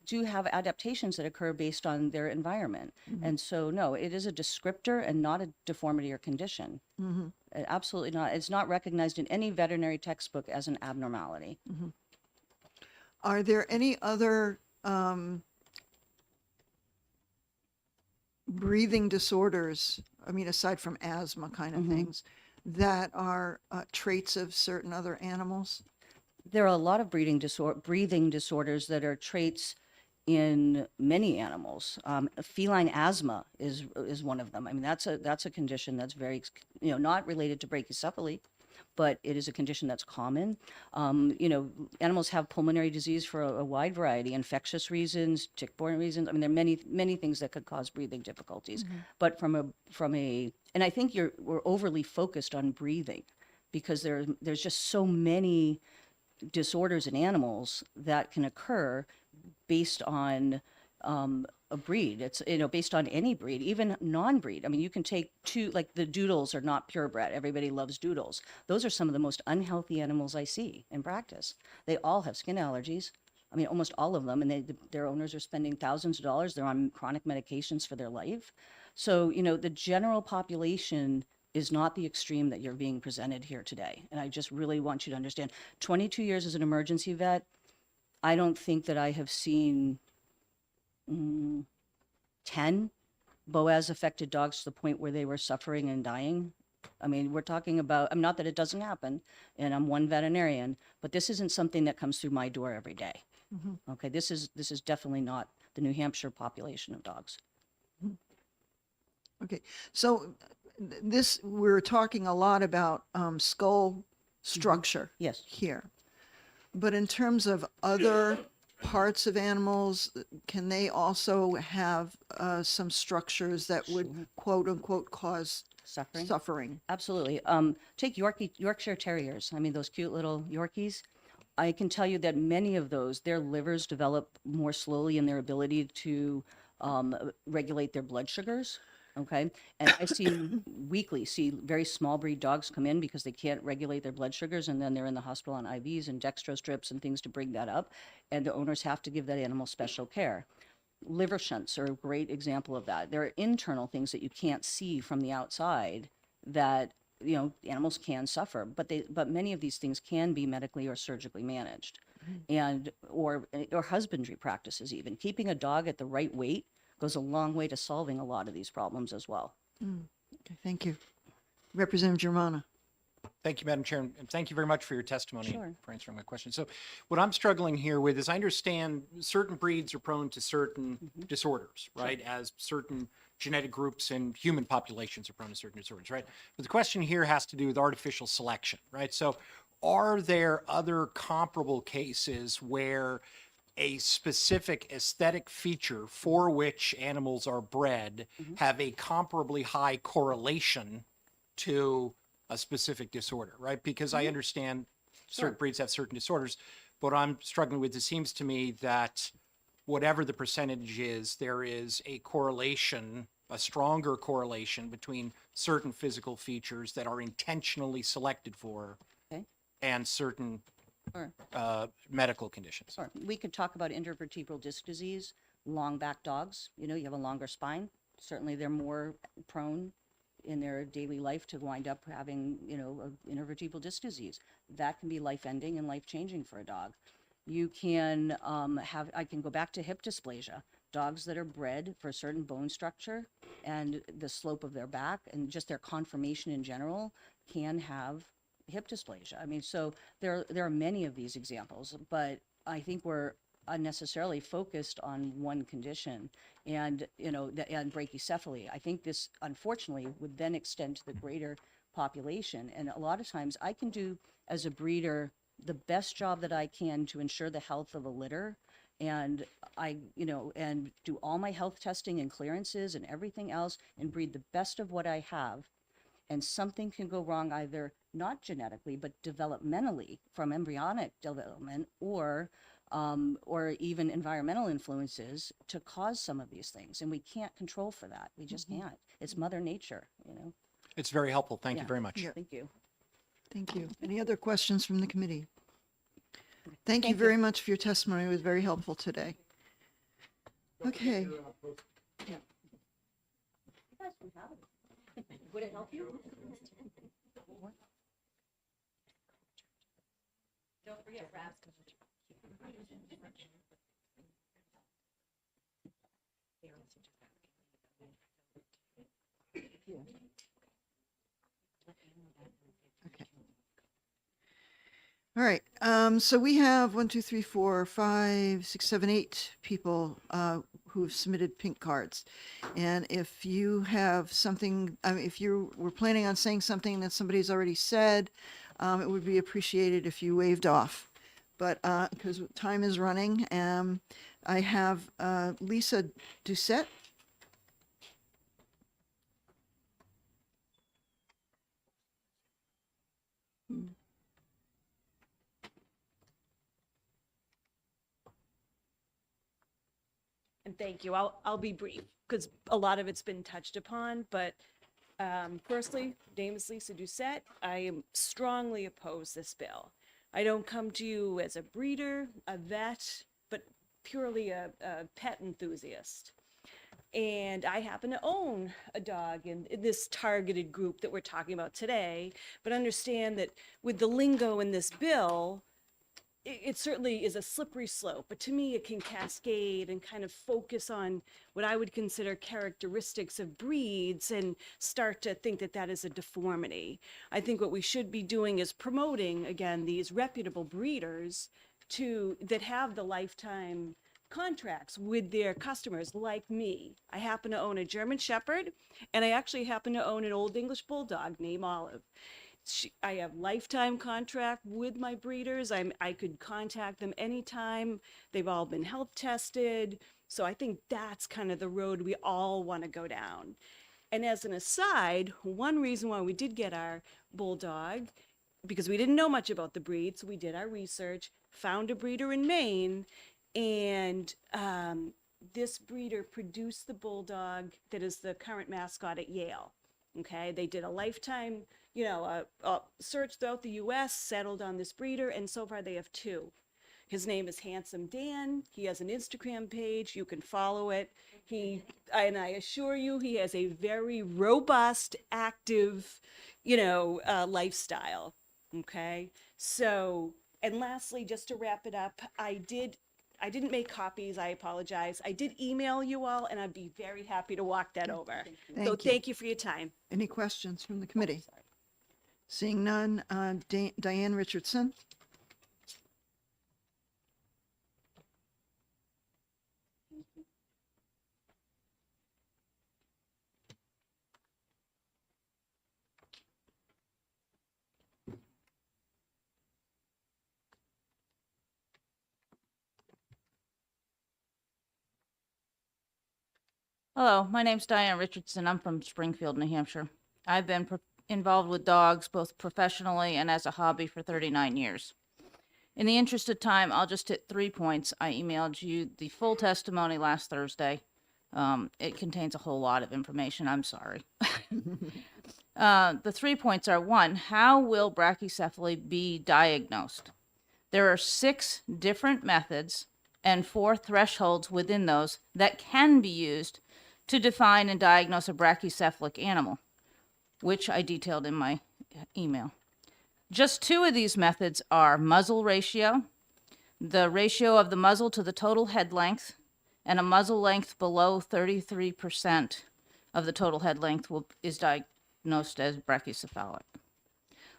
do have adaptations that occur based on their environment. Mm-hmm. And so, no, it is a descriptor and not a deformity or condition. Mm-hmm. Absolutely not. It's not recognized in any veterinary textbook as an abnormality. Mm-hmm. Are there any other breathing disorders, aside from asthma kind of things, that are traits of certain other animals? There are a lot of breathing disorders that are traits in many animals. Feline asthma is one of them. That's a condition that's very, not related to brachycephaly, but it is a condition that's common. Animals have pulmonary disease for a wide variety, infectious reasons, tick-borne reasons. There are many things that could cause breathing difficulties. But and I think we're overly focused on breathing because there's just so many disorders in animals that can occur based on a breed. It's based on any breed, even non-breed. You can take like the doodles are not purebred. Everybody loves doodles. Those are some of the most unhealthy animals I see in practice. They all have skin allergies. Almost all of them, and their owners are spending thousands of dollars. They're on chronic medications for their life. So, the general population is not the extreme that you're being presented here today. And I just really want you to understand, 22 years as an emergency vet, I don't think that I have seen 10 Boaz affected dogs to the point where they were suffering and dying. I mean, we're talking about, I'm not that it doesn't happen, and I'm one veterinarian, but this isn't something that comes through my door every day. Okay, this is definitely not the New Hampshire population of dogs. Okay, so this, we're talking a lot about skull structure Yes. here. But in terms of other parts of animals, can they also have some structures that would quote unquote cause Suffering? suffering? Absolutely. Take Yorkshire Terriers. I mean, those cute little Yorkies. I can tell you that many of those, their livers develop more slowly in their ability to regulate their blood sugars. Okay. And I see see very small breed dogs come in because they can't regulate their blood sugars, and then they're in the hospital on IVs and dextro strips and things to bring that up. And the owners have to give that animal special care. Liver shunts are a great example of that. There are internal things that you can't see from the outside that, you know, animals can suffer, but many of these things can be medically or surgically managed. And or husbandry practices. Even keeping a dog at the right weight goes a long way to solving a lot of these problems as well. Okay, thank you. Representative Germana. Thank you, Madam Chair, and thank you very much for your testimony, Sure. for answering my question. So what I'm struggling here with is I understand certain breeds are prone to certain disorders, right? As certain genetic groups and human populations are prone to certain disorders, right? But the question here has to do with artificial selection, right? So are there other comparable cases where a specific aesthetic feature for which animals are bred have a comparably high correlation to a specific disorder, right? Because I understand certain breeds have certain disorders, but I'm struggling with, it seems to me that whatever the percentage is, there is a correlation, a stronger correlation between certain physical features that are intentionally selected for Okay. and certain Sure. medical conditions. Sure. We could talk about intervertebral disc disease, long back dogs. You know, you have a longer spine. Certainly they're more prone in their daily life to wind up having, you know, intervertebral disc disease. That can be life-ending and life-changing for a dog. You can I can go back to hip dysplasia. Dogs that are bred for a certain bone structure and the slope of their back and just their conformation in general can have hip dysplasia. I mean, so there are many of these examples, but I think we're unnecessarily focused on one condition and, you know, and brachycephaly. I think this, unfortunately, would then extend to the greater population. And a lot of times I can do, as a breeder, the best job that I can to ensure the health of a litter. And and do all my health testing and clearances and everything else and breed the best of what I have. And something can go wrong, either not genetically, but developmentally from embryonic development or even environmental influences to cause some of these things. And we can't control for that. We just can't. It's Mother Nature, you know? It's very helpful. Thank you Yeah. very much. Yeah. Thank you. Thank you. Any other questions from the committee? Thank you very much for your testimony. It was very helpful today. Okay. Would it help you? Don't forget rascals. Okay. All right. So we have 1, 2, 3, 4, 5, 6, 7, 8 people who have submitted pink cards. And if you have something, if you were planning on saying something that somebody's already said, it would be appreciated if you waved off. But because time is running, I have Lisa Doucette. And thank you. I'll be brief because a lot of it's been touched upon. But firstly, name is Lisa Doucette. I am strongly opposed this bill. I don't come to you as a breeder, a vet, but purely a pet enthusiast. And I happen to own a dog in this targeted group that we're talking about today, but understand that with the lingo in this bill, it certainly is a slippery slope, but to me, it can cascade and kind of focus on what I would consider characteristics of breeds and start to think that that is a deformity. I think what we should be doing is promoting, again, these reputable breeders that have the lifetime contracts with their customers, like me. I happen to own a German Shepherd, and I actually happen to own an Old English Bulldog named Olive. I have lifetime contract with my breeders. I could contact them anytime. They've all been health tested. So I think that's kind of the road we all want to go down. And as an aside, one reason why we did get our Bulldog, because we didn't know much about the breed, so we did our research, found a breeder in Maine, and this breeder produced the Bulldog that is the current mascot at Yale. Okay, they did a lifetime, a search throughout the U.S., settled on this breeder, and so far they have 2. His name is Handsome Dan. He has an Instagram page. You can follow it. And I assure you, he has a very robust, active, lifestyle. Okay, so, and lastly, just to wrap it up, I didn't make copies. I apologize. I did email you all, and I'd be very happy to walk that over. Thank you for your time. Any questions from the committee? Seeing none, Diane Richardson. Hello, my name's Diane Richardson. I'm from Springfield, New Hampshire. I've been involved with dogs both professionally and as a hobby for 39 years. In the interest of time, I'll just hit 3 points. I emailed you the full testimony last Thursday. It contains a whole lot of information. I'm sorry. The 3 points are: 1, how will brachycephaly be diagnosed? There are 6 different methods and 4 thresholds within those that can be used to define and diagnose a brachycephalic animal, which I detailed in my email. Just 2 of these methods are muzzle ratio, the ratio of the muzzle to the total head length, and a muzzle length below 33% of the total head length is diagnosed as brachycephalic.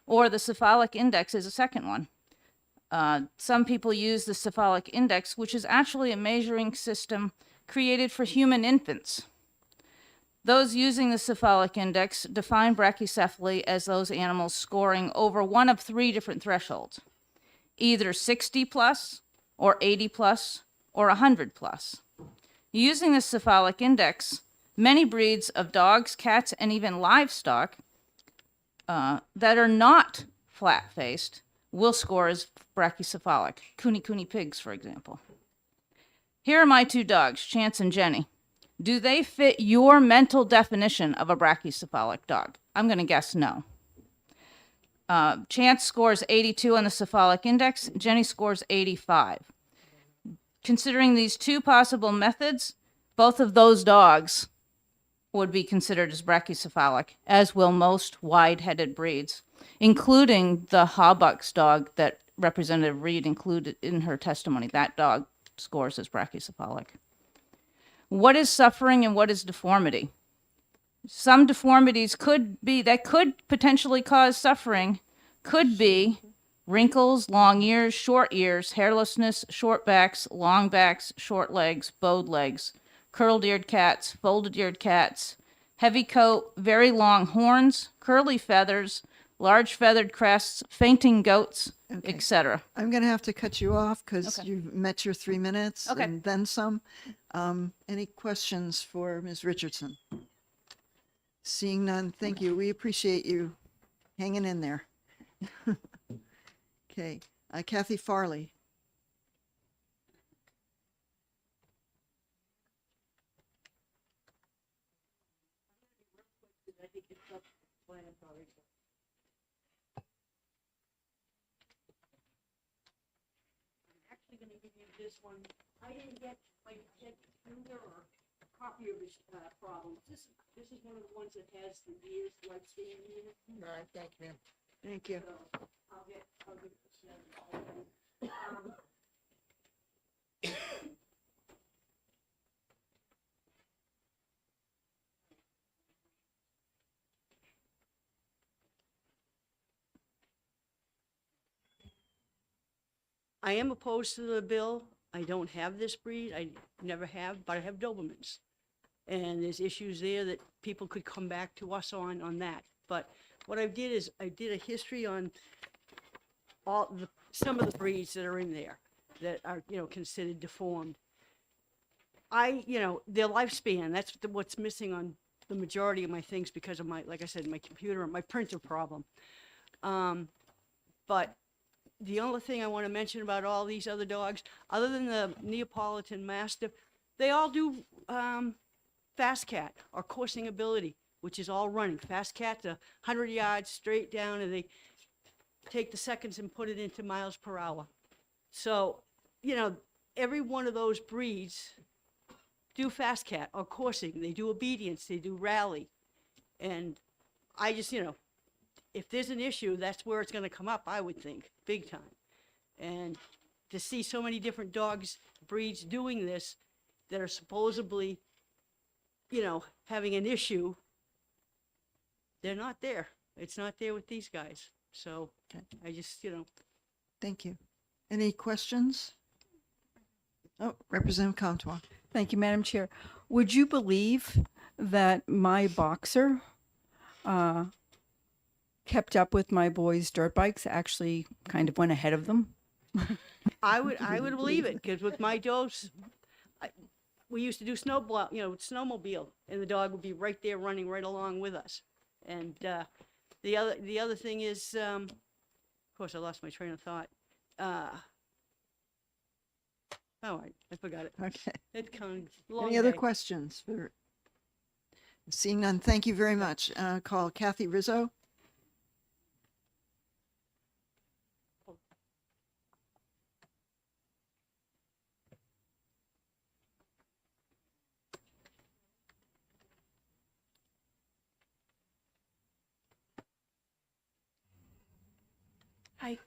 Or the cephalic index is a second one. Some people use the cephalic index, which is actually a measuring system created for human infants. Those using the cephalic index define brachycephaly as those animals scoring over one of 3 different thresholds, either 60 plus, or 80 plus, or 100 plus. Using the cephalic index, many breeds of dogs, cats, and even livestock that are not flat-faced will score as brachycephalic. Kune pigs, for example. Here are my 2 dogs, Chance and Jenny. Do they fit your mental definition of a brachycephalic dog? I'm going to guess no. Chance scores 82 on the cephalic index. Jenny scores 85. Considering these 2 possible methods, both of those dogs would be considered as brachycephalic, as will most wide-headed breeds, including the Hawbuck's dog that Representative Reed included in her testimony. That dog scores as brachycephalic. What is suffering and what is deformity? Some deformities that could potentially cause suffering could be wrinkles, long ears, short ears, hairlessness, short backs, long backs, short legs, bowed legs, curled-eared cats, folded-eared cats, heavy coat, very long horns, curly feathers, large feathered crests, fainting goats, etc. I'm going to have to cut you off because you've met your 3 minutes and then some. Any questions for Ms. Richardson? Seeing none, thank you. We appreciate you hanging in there. Okay, Kathy Farley. This one, I didn't get my computer or copy of this problem. This is one of the ones that has the years lifespan in it. All right, thank you, ma'am. Thank you. So I'll get this. I am opposed to the bill. I don't have this breed. I never have, but I have Dobermans. And there's issues there that people could come back to us on that. But what I did is I did a history on some of the breeds that are in there that are, considered deformed. Their lifespan, that's what's missing on the majority of my things because of like I said, my computer and my printer problem. But the only thing I want to mention about all these other dogs, other than the Neapolitan Mastiff, they all do fast cat or coursing ability, which is all running. Fast cat's 100 yards straight down, and they take the seconds and put it into miles per hour. So, every one of those breeds do fast cat or coursing. They do obedience. They do rally. And I just, if there's an issue, that's where it's going to come up, I would think, big time. And to see so many different breeds doing this that are supposedly, having an issue, they're not there. It's not there with these guys. So I just, Thank you. Any questions? Oh, Representative Comtois. Thank you, Madam Chair. Would you believe that my boxer kept up with my boys' dirt bikes, actually kind of went ahead of them? I would believe it, because with my dogs, we used to do snowmobile, and the dog would be right there running right along with us. And the other thing is, of course, I lost my train of thought. I forgot it. Okay. It comes long Any other day. questions? Seeing none, thank you very much. Call Kathy Rizzo. Hi.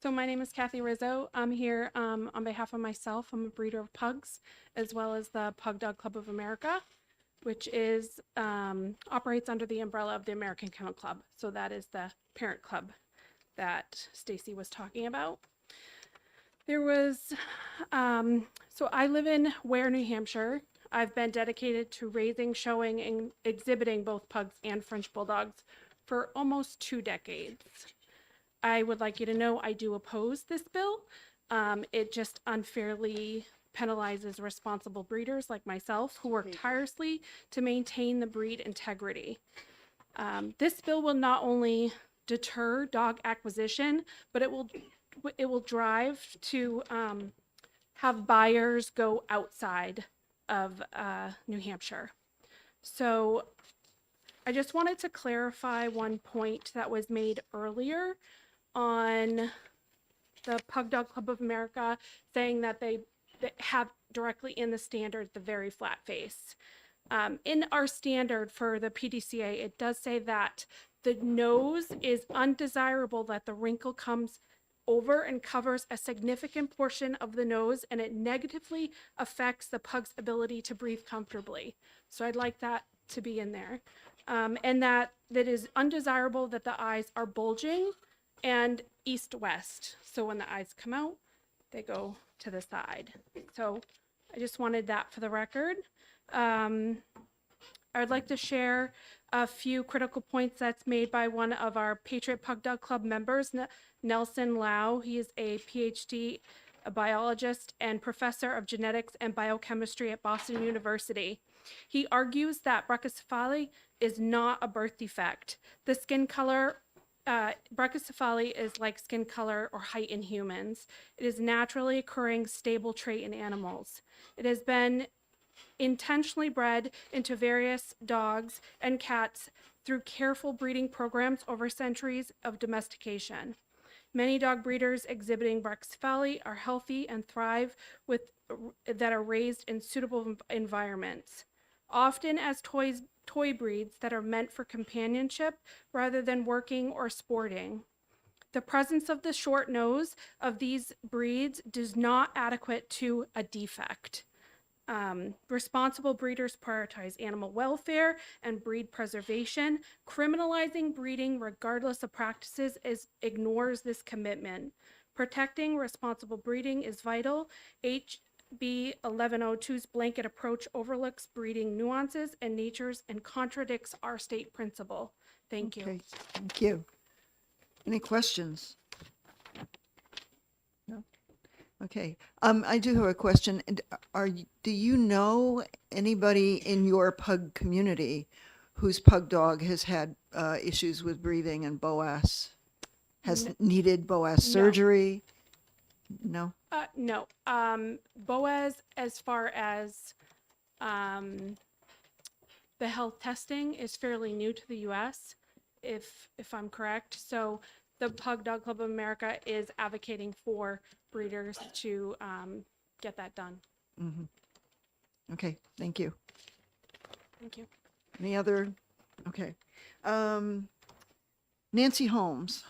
So my name is Kathy Rizzo. I'm here on behalf of myself. I'm a breeder of pugs, as well as the Pug Dog Club of America, which is operates under the umbrella of the American Kennel Club. So that is the parent club that Stacy was talking about. There was, so I live in Ware, New Hampshire. I've been dedicated to raising, showing, and exhibiting both pugs and French bulldogs for almost 2 decades. I would like you to know I do oppose this bill. It just unfairly penalizes responsible breeders like myself who work tirelessly to maintain the breed integrity. This bill will not only deter dog acquisition, but it will drive to have buyers go outside of New Hampshire. So I just wanted to clarify one point that was made earlier on the Pug Dog Club of America, saying that they have directly in the standard the very flat face. In our standard for the PDCA, it does say that the nose is undesirable, that the wrinkle comes over and covers a significant portion of the nose, and it negatively affects the pug's ability to breathe comfortably. So I'd like that to be in there. And that is undesirable that the eyes are bulging and east-west. So when the eyes come out, they go to the side. So I just wanted that for the record. I would like to share a few critical points that's made by one of our Patriot Pug Dog Club members, Nelson Lau. He is a PhD, a biologist, and professor of genetics and biochemistry at Boston University. He argues that brachycephaly is not a birth defect. The skin color, brachycephaly is like skin color or height in humans. It is naturally occurring stable trait in animals. It has been intentionally bred into various dogs and cats through careful breeding programs over centuries of domestication. Many dog breeders exhibiting brachycephaly are healthy and thrive that are raised in suitable environments, often as toy breeds that are meant for companionship rather than working or sporting. The presence of the short nose of these breeds does not adequate to a defect. Responsible breeders prioritize animal welfare and breed preservation. Criminalizing breeding regardless of practices ignores this commitment. Protecting responsible breeding is vital. HB 1102's blanket approach overlooks breeding nuances and natures and contradicts our state principle. Thank you. Okay, thank you. Any questions? No? Okay, I do have a question. And do you know anybody in your pug community whose pug dog has had issues with breathing and BOAS? Has needed BOAS surgery? No? No. BOAS, as far as the health testing, is fairly new to the U.S., if I'm correct. So the Pug Dog Club of America is advocating for breeders to get that done. Mm-hmm. Okay, thank you. Thank you. Any other? Okay. Nancy Holmes.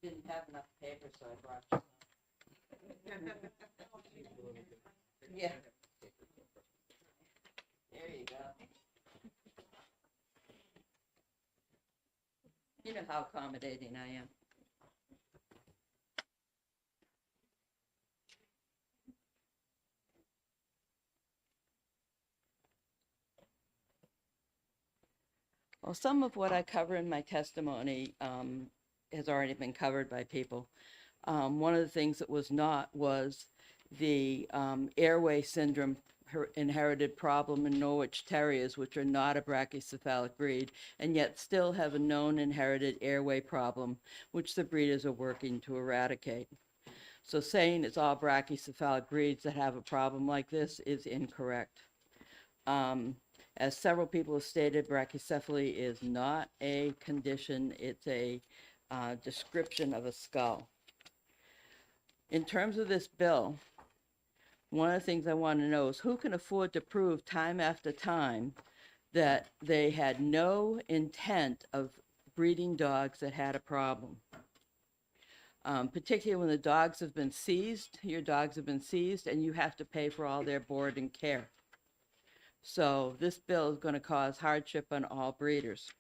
Didn't have enough paper, so I brought you. Yeah. There you go. You know how accommodating I am. Well, some of what I cover in my testimony has already been covered by people. One of the things that was not was the airway syndrome inherited problem in Norwich Terriers, which are not a brachycephalic breed, and yet still have a known inherited airway problem, which the breeders are working to eradicate. So saying it's all brachycephalic breeds that have a problem like this is incorrect. As several people have stated, brachycephaly is not a condition, it's a description of a skull. In terms of this bill, one of the things I want to know is who can afford to prove time after time that they had no intent of breeding dogs that had a problem? Particularly when the dogs have been seized, your dogs have been seized, and you have to pay for all their board and care. So this bill is going to cause hardship on all breeders.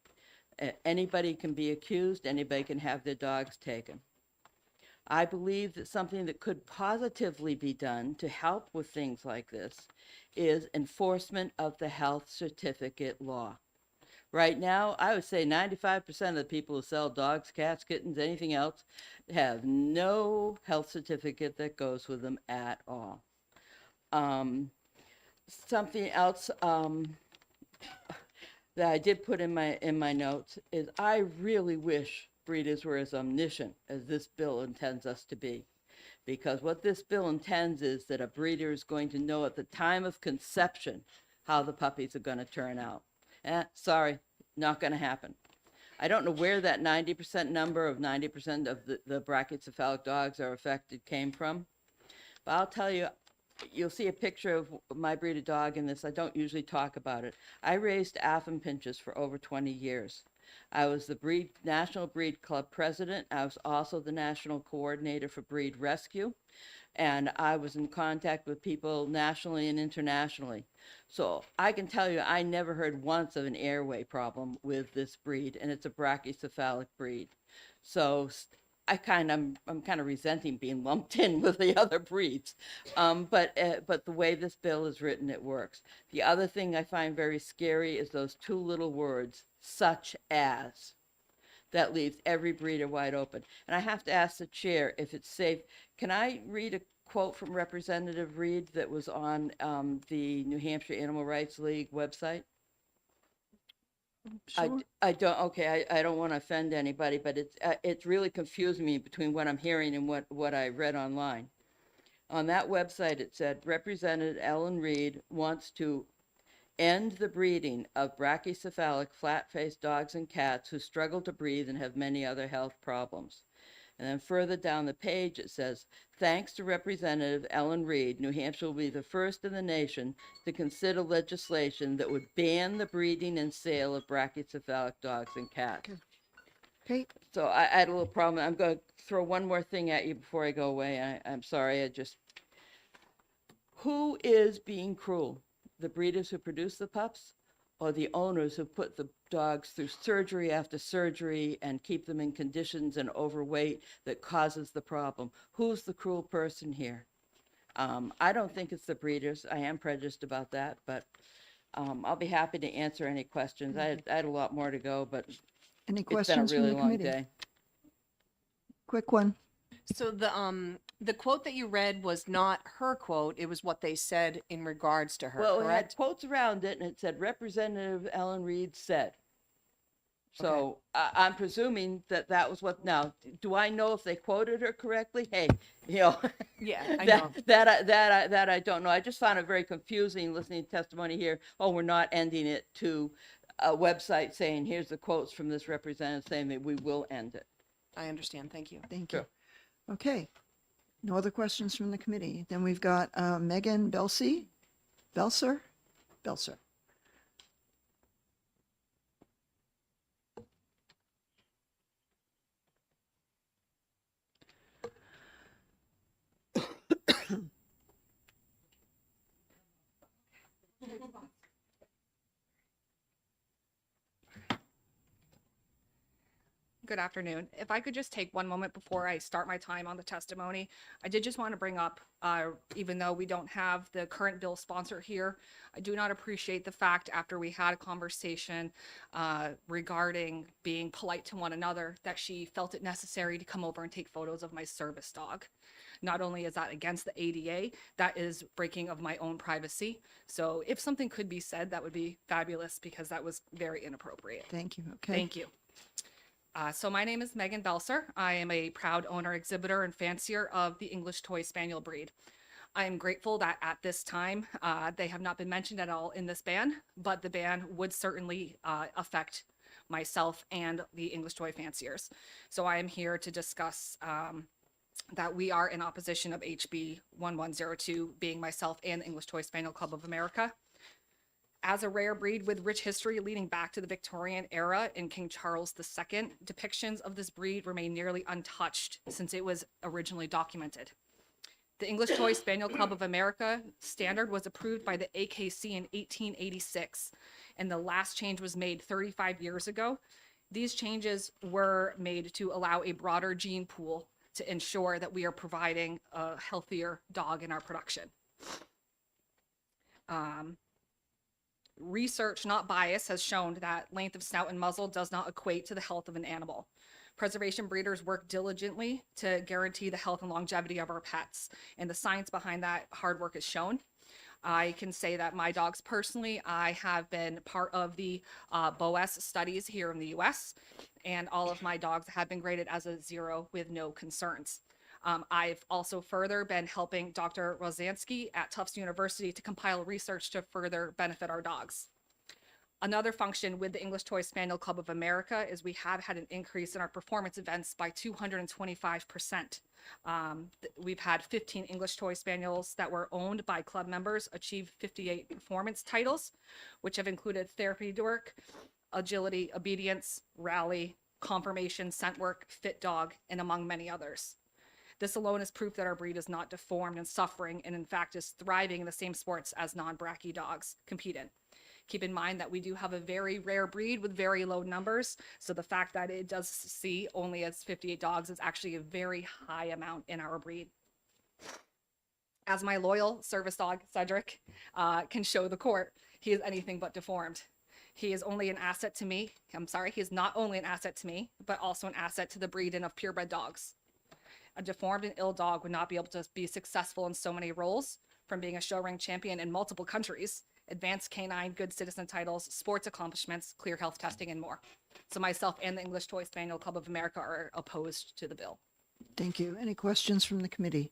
Anybody can be accused, anybody can have their dogs taken. I believe that something that could positively be done to help with things like this is enforcement of the health certificate law. Right now, I would say 95% of the people who sell dogs, cats, kittens, anything else, have no health certificate that goes with them at all. Something else that I did put in my notes is I really wish breeders were as omniscient as this bill intends us to be. Because what this bill intends is that a breeder is going to know at the time of conception how the puppies are going to turn out. Sorry, not going to happen. I don't know where that 90% number of 90% of the brachycephalic dogs are affected came from. But I'll tell you, you'll see a picture of my breed of dog in this. I don't usually talk about it. I raised Affenpinches for over 20 years. I was the National Breed Club president. I was also the national coordinator for breed rescue. And I was in contact with people nationally and internationally. So I can tell you, I never heard once of an airway problem with this breed, and it's a brachycephalic breed. So I'm kind of resenting being lumped in with the other breeds. But the way this bill is written, it works. The other thing I find very scary is those two little words, such as. That leaves every breeder wide open. And I have to ask the chair if it's safe. Can I read a quote from Representative Reed that was on the New Hampshire Animal Rights League website? Sure. I don't, okay, I don't want to offend anybody, but it's really confusing me between what I'm hearing and what I read online. On that website, it said, Representative Ellen Reed wants to end the breeding of brachycephalic flat-faced dogs and cats who struggle to breathe and have many other health problems. And then further down the page, it says, thanks to Representative Ellen Reed, New Hampshire will be the first in the nation to consider legislation that would ban the breeding and sale of brachycephalic dogs and cats. Okay. So I had a little problem. I'm going to throw one more thing at you before I go away. I'm sorry. Who is being cruel? The breeders who produce the pups, or the owners who put the dogs through surgery after surgery and keep them in conditions and overweight that causes the problem? Who's the cruel person here? I don't think it's the breeders. I am prejudiced about that, but I'll be happy to answer any questions. I had a lot more to go, but Any it's been a questions from really the long committee? day. Quick one. So the quote that you read was not her quote, it was what they said in regards to her, Well, it had correct? quotes around it, and it said Representative Ellen Reed said. So I'm presuming that that was what. Now, do I know if they quoted her correctly? Hey, Yeah, I know. that I don't know. I just found it very confusing listening to testimony here. Oh, we're not ending it to a website saying here's the quotes from this representative saying that we will end it. I understand, thank you. Thank you. Okay. No other questions from the committee. Then we've got Megan Belser. Good afternoon. If I could just take one moment before I start my time on the testimony, I did just want to bring up, even though we don't have the current bill sponsor here, I do not appreciate the fact after we had a conversation regarding being polite to one another, that she felt it necessary to come over and take photos of my service dog. Not only is that against the ADA, that is breaking of my own privacy. So if something could be said, that would be fabulous because that was very inappropriate. Thank you. Okay. Thank you. So my name is Megan Belser. I am a proud owner, exhibitor, and fancier of the English Toy Spaniel breed. I am grateful that at this time, they have not been mentioned at all in this ban, but the ban would certainly affect myself and the English Toy fanciers. So I am here to discuss that we are in opposition of HB 1102, being myself and the English Toy Spaniel Club of America. As a rare breed with rich history leading back to the Victorian era in King Charles II, depictions of this breed remain nearly untouched since it was originally documented. The English Toy Spaniel Club of America standard was approved by the AKC in 1886, and the last change was made 35 years ago. These changes were made to allow a broader gene pool to ensure that we are providing a healthier dog in our production. Research, not bias, has shown that length of snout and muzzle does not equate to the health of an animal. Preservation breeders work diligently to guarantee the health and longevity of our pets, and the science behind that hard work is shown. I can say that my dogs personally, I have been part of the BOAS studies here in the US, and all of my dogs have been graded as a 0 with no concerns. I've also further been helping Dr. Rosansky at Tufts University to compile research to further benefit our dogs. Another function with the English Toy Spaniel Club of America is we have had an increase in our performance events by 225%. We've had 15 English Toy Spaniels that were owned by club members achieve 58 performance titles, which have included therapy work, agility, obedience, rally, conformation, scent work, fit dog, and among many others. This alone is proof that our breed is not deformed and suffering, and in fact is thriving in the same sports as non-brachy dogs compete in. Keep in mind that we do have a very rare breed with very low numbers, so the fact that it does see only as 58 dogs is actually a very high amount in our breed. As my loyal service dog, Cedric, can show the court, he is anything but deformed. He is only an asset to me. He is not only an asset to me, but also an asset to the breed and of purebred dogs. A deformed and ill dog would not be able to be successful in so many roles, from being a show ring champion in multiple countries, advanced canine, good citizen titles, sports accomplishments, clear health testing, and more. So myself and the English Toy Spaniel Club of America are opposed to the bill. Thank you. Any questions from the committee?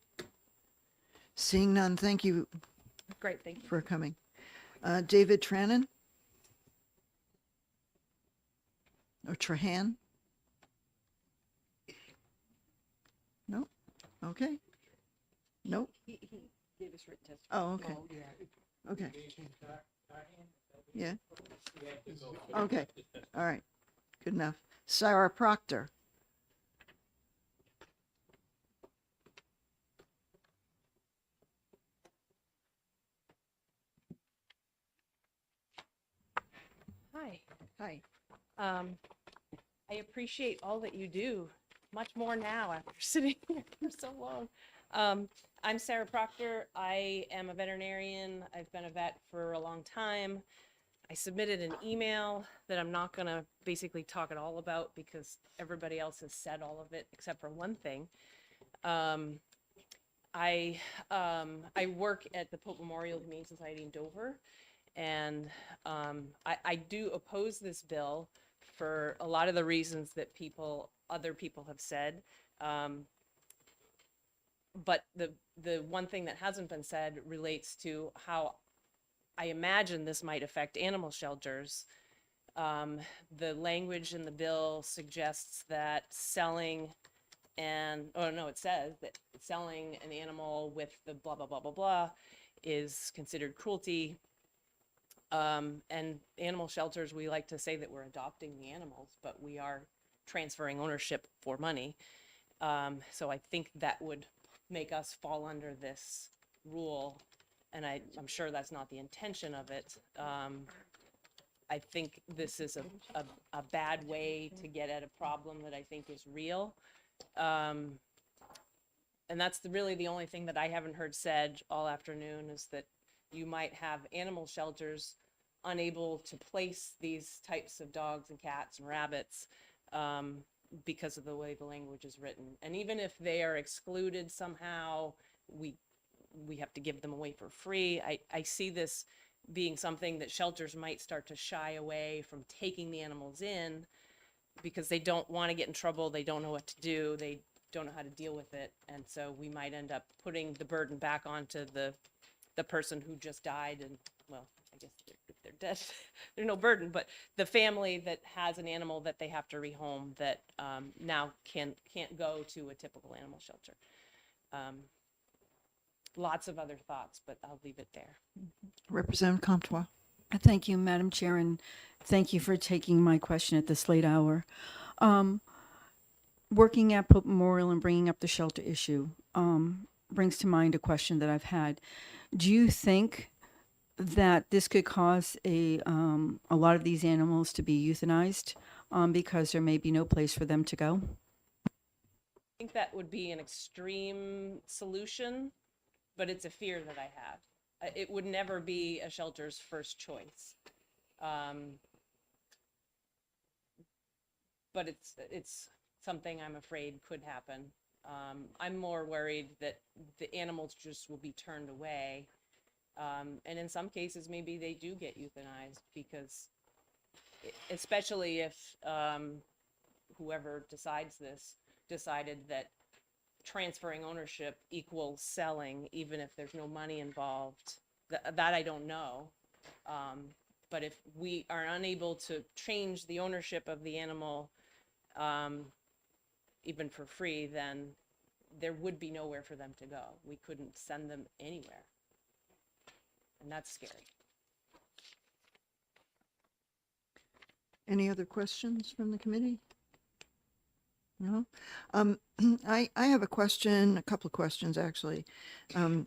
Seeing none, thank you. Great, thank you. For coming. David Trannon? Or Trahan? Okay. Nope. He gave us written testimony. Oh, okay. Okay. Yeah. Okay. All right. Good enough. Sarah Proctor. Hi. Hi. I appreciate all that you do, much more now after sitting here for so long. I'm Sarah Proctor. I am a veterinarian. I've been a vet for a long time. I submitted an email that I'm not going to basically talk at all about because everybody else has said all of it except for one thing. I work at the Pope Memorial Humane Society in Dover, and I do oppose this bill for a lot of the reasons that other people have said. But the one thing that hasn't been said relates to how I imagine this might affect animal shelters. The language in the bill suggests that it says that selling an animal with the blah, blah, blah, blah, blah is considered cruelty. And animal shelters, we like to say that we're adopting the animals, but we are transferring ownership for money. So I think that would make us fall under this rule, and I'm sure that's not the intention of it. I think this is a bad way to get at a problem that I think is real. And that's really the only thing that I haven't heard said all afternoon, is that you might have animal shelters unable to place these types of dogs and cats and rabbits because of the way the language is written. And even if they are excluded somehow, we have to give them away for free. I see this being something that shelters might start to shy away from taking the animals in because they don't want to get in trouble. They don't know what to do. They don't know how to deal with it. And so we might end up putting the burden back onto the person who just died. And well, I guess if they're dead, there's no burden, but the family that has an animal that they have to rehome that now can't go to a typical animal shelter. Lots of other thoughts, but I'll leave it there. Representative Comtois. Thank you, Madam Chair, and thank you for taking my question at this late hour. Working at Pope Memorial and bringing up the shelter issue brings to mind a question that I've had. Do you think that this could cause a lot of these animals to be euthanized because there may be no place for them to go? I think that would be an extreme solution, but it's a fear that I have. It would never be a shelter's first choice. But it's something I'm afraid could happen. I'm more worried that the animals just will be turned away. And in some cases, maybe they do get euthanized because, especially if whoever decides this decided that transferring ownership equals selling, even if there's no money involved. That I don't know. But if we are unable to change the ownership of the animal, even for free, then there would be nowhere for them to go. We couldn't send them anywhere. And that's scary. Any other questions from the committee? No? I have a question, a couple of questions actually. In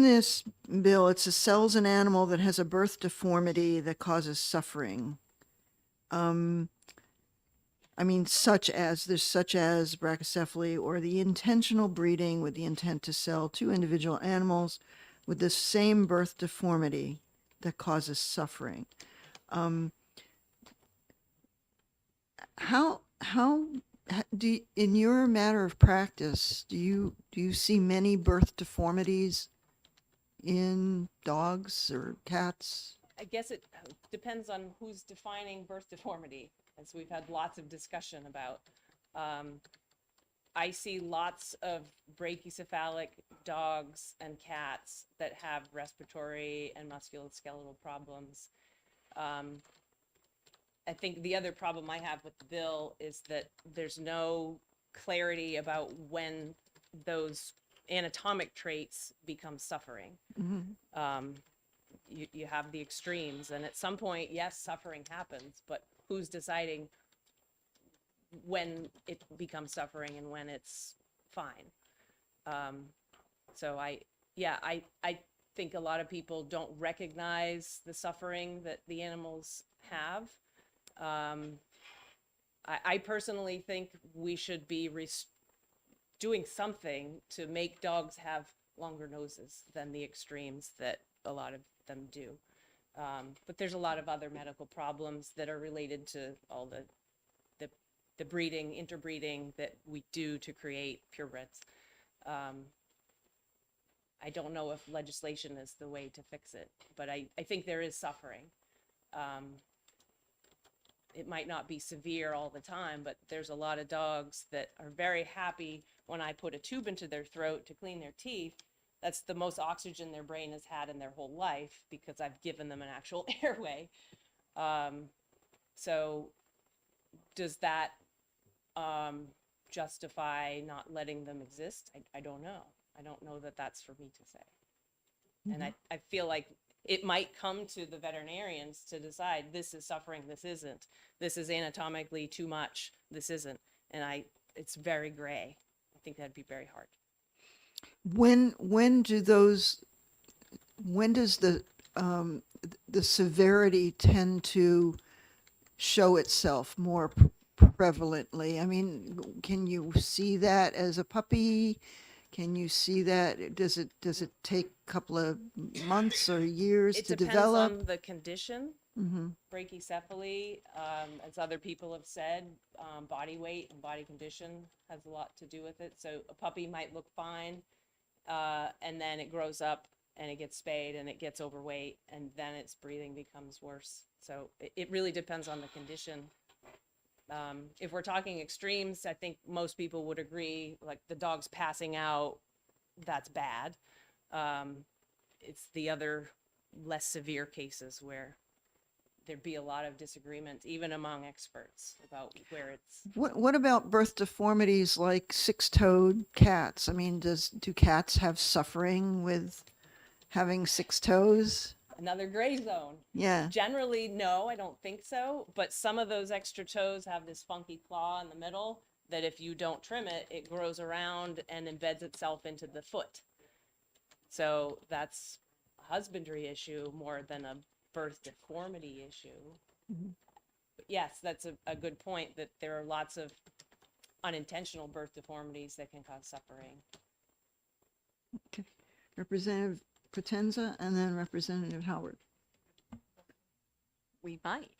this bill, it says sells an animal that has a birth deformity that causes suffering. I mean, such as brachycephaly or the intentional breeding with the intent to sell two individual animals with the same birth deformity that causes suffering. How do you, in your matter of practice, do you see many birth deformities in dogs or cats? I guess it depends on who's defining birth deformity, as we've had lots of discussion about. I see lots of brachycephalic dogs and cats that have respiratory and musculoskeletal problems. I think the other problem I have with the bill is that there's no clarity about when those anatomic traits become suffering. You have the extremes, and at some point, yes, suffering happens, but who's deciding when it becomes suffering and when it's fine? So I think a lot of people don't recognize the suffering that the animals have. I personally think we should be doing something to make dogs have longer noses than the extremes that a lot of them do. But there's a lot of other medical problems that are related to all the breeding, interbreeding that we do to create purebreds. I don't know if legislation is the way to fix it, but I think there is suffering. It might not be severe all the time, but there's a lot of dogs that are very happy when I put a tube into their throat to clean their teeth. That's the most oxygen their brain has had in their whole life because I've given them an actual airway. So does that justify not letting them exist? I don't know. I don't know that that's for me to say. And I feel like it might come to the veterinarians to decide this is suffering, this isn't. This is anatomically too much, this isn't. And it's very gray. I think that'd be very hard. When does the severity tend to show itself more prevalently? I mean, can you see that as a puppy? Can you see that? Does it take a couple of months or years It to depends develop? on the condition. Brachycephaly, as other people have said, body weight and body condition has a lot to do with it. So a puppy might look fine, and then it grows up and it gets spayed and it gets overweight, and then its breathing becomes worse. So it really depends on the condition. If we're talking extremes, I think most people would agree, like the dog's passing out, that's bad. It's the other less severe cases where there'd be a lot of disagreement, even among experts, about where it's. What about birth deformities like six-toed cats? I mean, do cats have suffering with having six toes? Another gray zone. Yeah. Generally, no, I don't think so. But some of those extra toes have this funky claw in the middle that if you don't trim it, it grows around and embeds itself into the foot. So that's a husbandry issue more than a birth deformity issue. But yes, that's a good point that there are lots of unintentional birth deformities that can cause suffering. Okay. Representative Potenza and then Representative Howard. We might.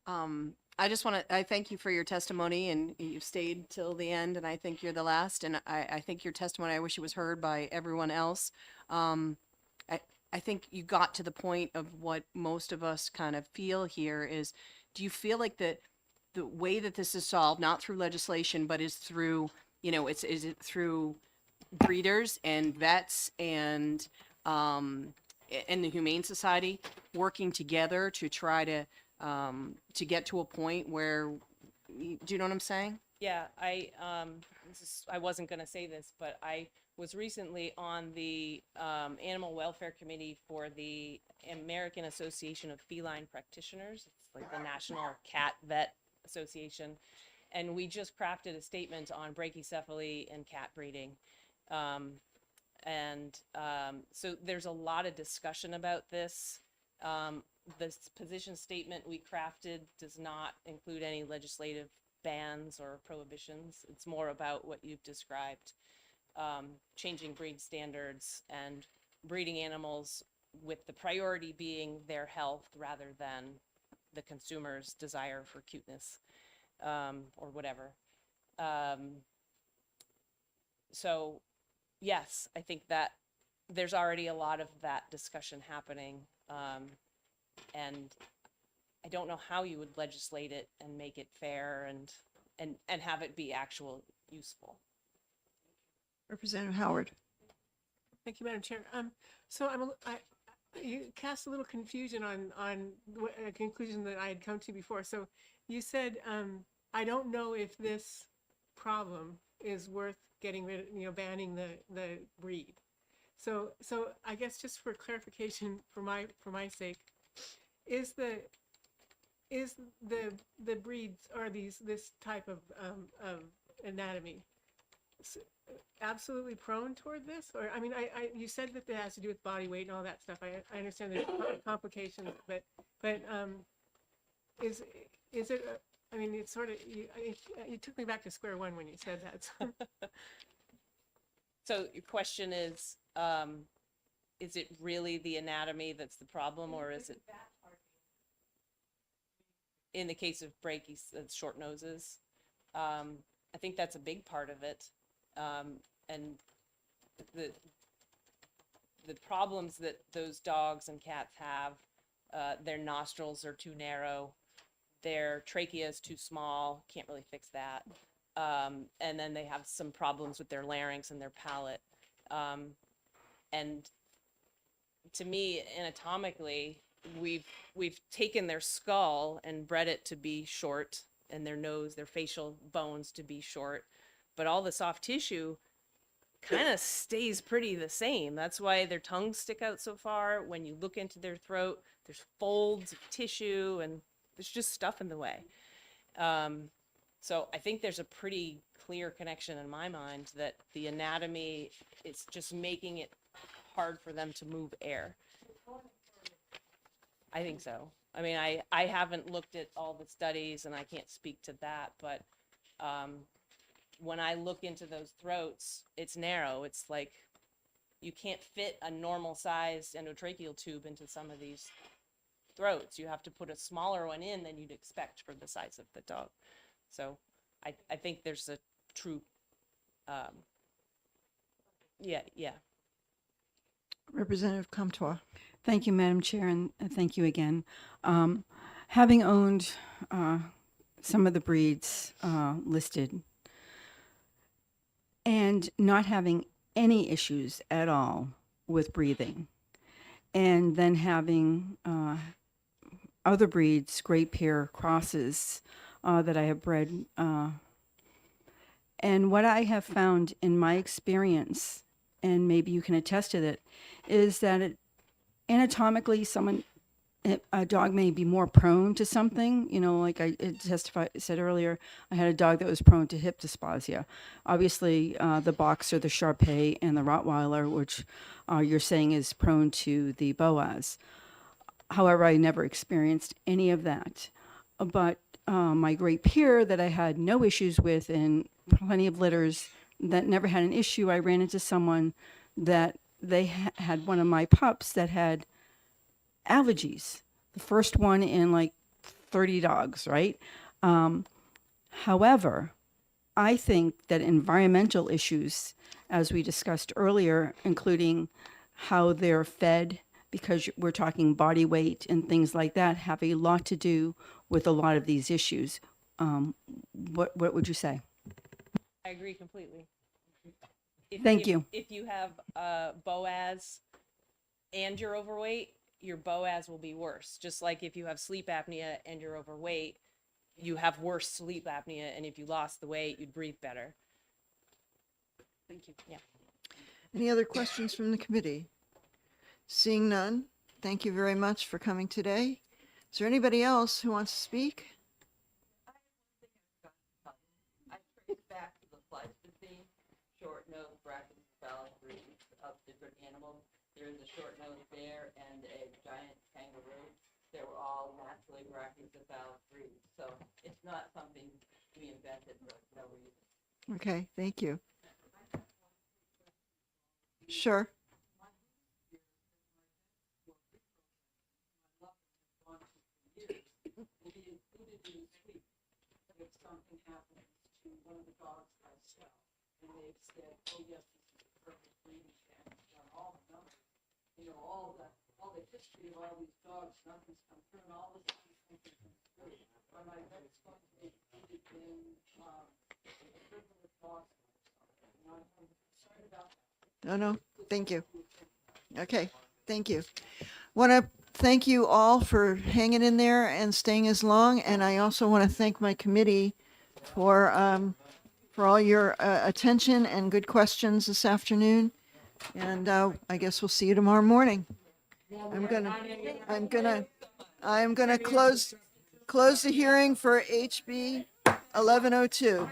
I just want to, I thank you for your testimony, and you've stayed till the end, and I think you're the last, and I think your testimony, I wish it was heard by everyone else. I think you got to the point of what most of us kind of feel here is, do you feel like the way that this is solved, not through legislation, but is through, is it through breeders and vets and the Humane Society working together to try to get to a point where, do you know what I'm saying? Yeah, I wasn't going to say this, but I was recently on the Animal Welfare Committee for the American Association of Feline Practitioners. It's like the National Cat Vet Association. And we just crafted a statement on brachycephaly and cat breeding. So there's a lot of discussion about this. This position statement we crafted does not include any legislative bans or prohibitions. It's more about what you've described, changing breed standards and breeding animals with the priority being their health rather than the consumer's desire for cuteness or whatever. So yes, I think that there's already a lot of that discussion happening. And I don't know how you would legislate it and make it fair and have it be actual useful. Representative Howard. Thank you, Madam Chair. So you cast a little confusion on a conclusion that I had come to before. So you said, I don't know if this problem is worth getting rid of, banning the breed. So I guess just for clarification, for my sake, is the breeds or this type of anatomy absolutely prone toward this? Or I mean, you said that it has to do with body weight and all that stuff. I understand there's complications, but is it? I mean, it's sort of you took me back to square one when you said that. So. So your question is it really the anatomy that's the problem, or is it in the case of brachycephalic short noses? I think that's a big part of it. And the problems that those dogs and cats have, their nostrils are too narrow, their trachea is too small, can't really fix that. And then they have some problems with their larynx and their palate. And to me, anatomically, we've taken their skull and bred it to be short, and their nose, their facial bones to be short, but all the soft tissue kind of stays pretty the same. That's why their tongues stick out so far. When you look into their throat, there's folds of tissue, and there's just stuff in the way. So I think there's a pretty clear connection in my mind that the anatomy is just making it hard for them to move air. I think so. I mean, I haven't looked at all the studies and I can't speak to that, but when I look into those throats, it's narrow. It's like you can't fit a normal sized endotracheal tube into some of these throats. You have to put a smaller one in than you'd expect for the size of the dog. So I think there's a true, yeah. Representative Comtois. Thank you, Madam Chair, and thank you again. Having owned some of the breeds listed and not having any issues at all with breathing, and then having other breeds, Great Pyr crosses that I have bred, and what I have found in my experience, and maybe you can attest to it, is that anatomically a dog may be more prone to something, like I said earlier, I had a dog that was prone to hip dysplasia. Obviously, the Boxer, the Shar Pei, and the Rottweiler, which you're saying is prone to the Boas. However, I never experienced any of that. But my Great Pyr that I had no issues with and plenty of litters that never had an issue, I ran into someone that they had one of my pups that had allergies. The first one in like 30 dogs, right? However, I think that environmental issues, as we discussed earlier, including how they're fed, because we're talking body weight and things like that, have a lot to do with a lot of these issues. What would you say? I agree completely. Thank you. If you have Boas and you're overweight, your Boas will be worse. Just like if you have sleep apnea and you're overweight, you have worse sleep apnea, and if you lost the weight, you'd breathe better. Thank you. Yeah. Any other questions from the committee? Seeing none, thank you very much for coming today. Is there anybody else who wants to speak? I trace back to the Pleistocene, short-nosed brachycephalic breeds of different animals. There's a short-nosed bear and a giant kangaroo. They were all naturally brachycephalic breeds. So it's not something we invented for no reason. Okay, thank you. Sure. If something happens to one of the dogs I sell, and they've said, oh yes, this is the perfect breeding standard, on all the numbers, all the history of all these dogs, nothing's come through, and all of a sudden something comes through. But I bet it's going to be included in the privilege laws or something. I'm concerned about that. No, thank you. Okay, thank you. Want to thank you all for hanging in there and staying as long, and I also want to thank my committee for all your attention and good questions this afternoon. And I guess we'll see you tomorrow morning. I'm gonna close the hearing for HB 1102.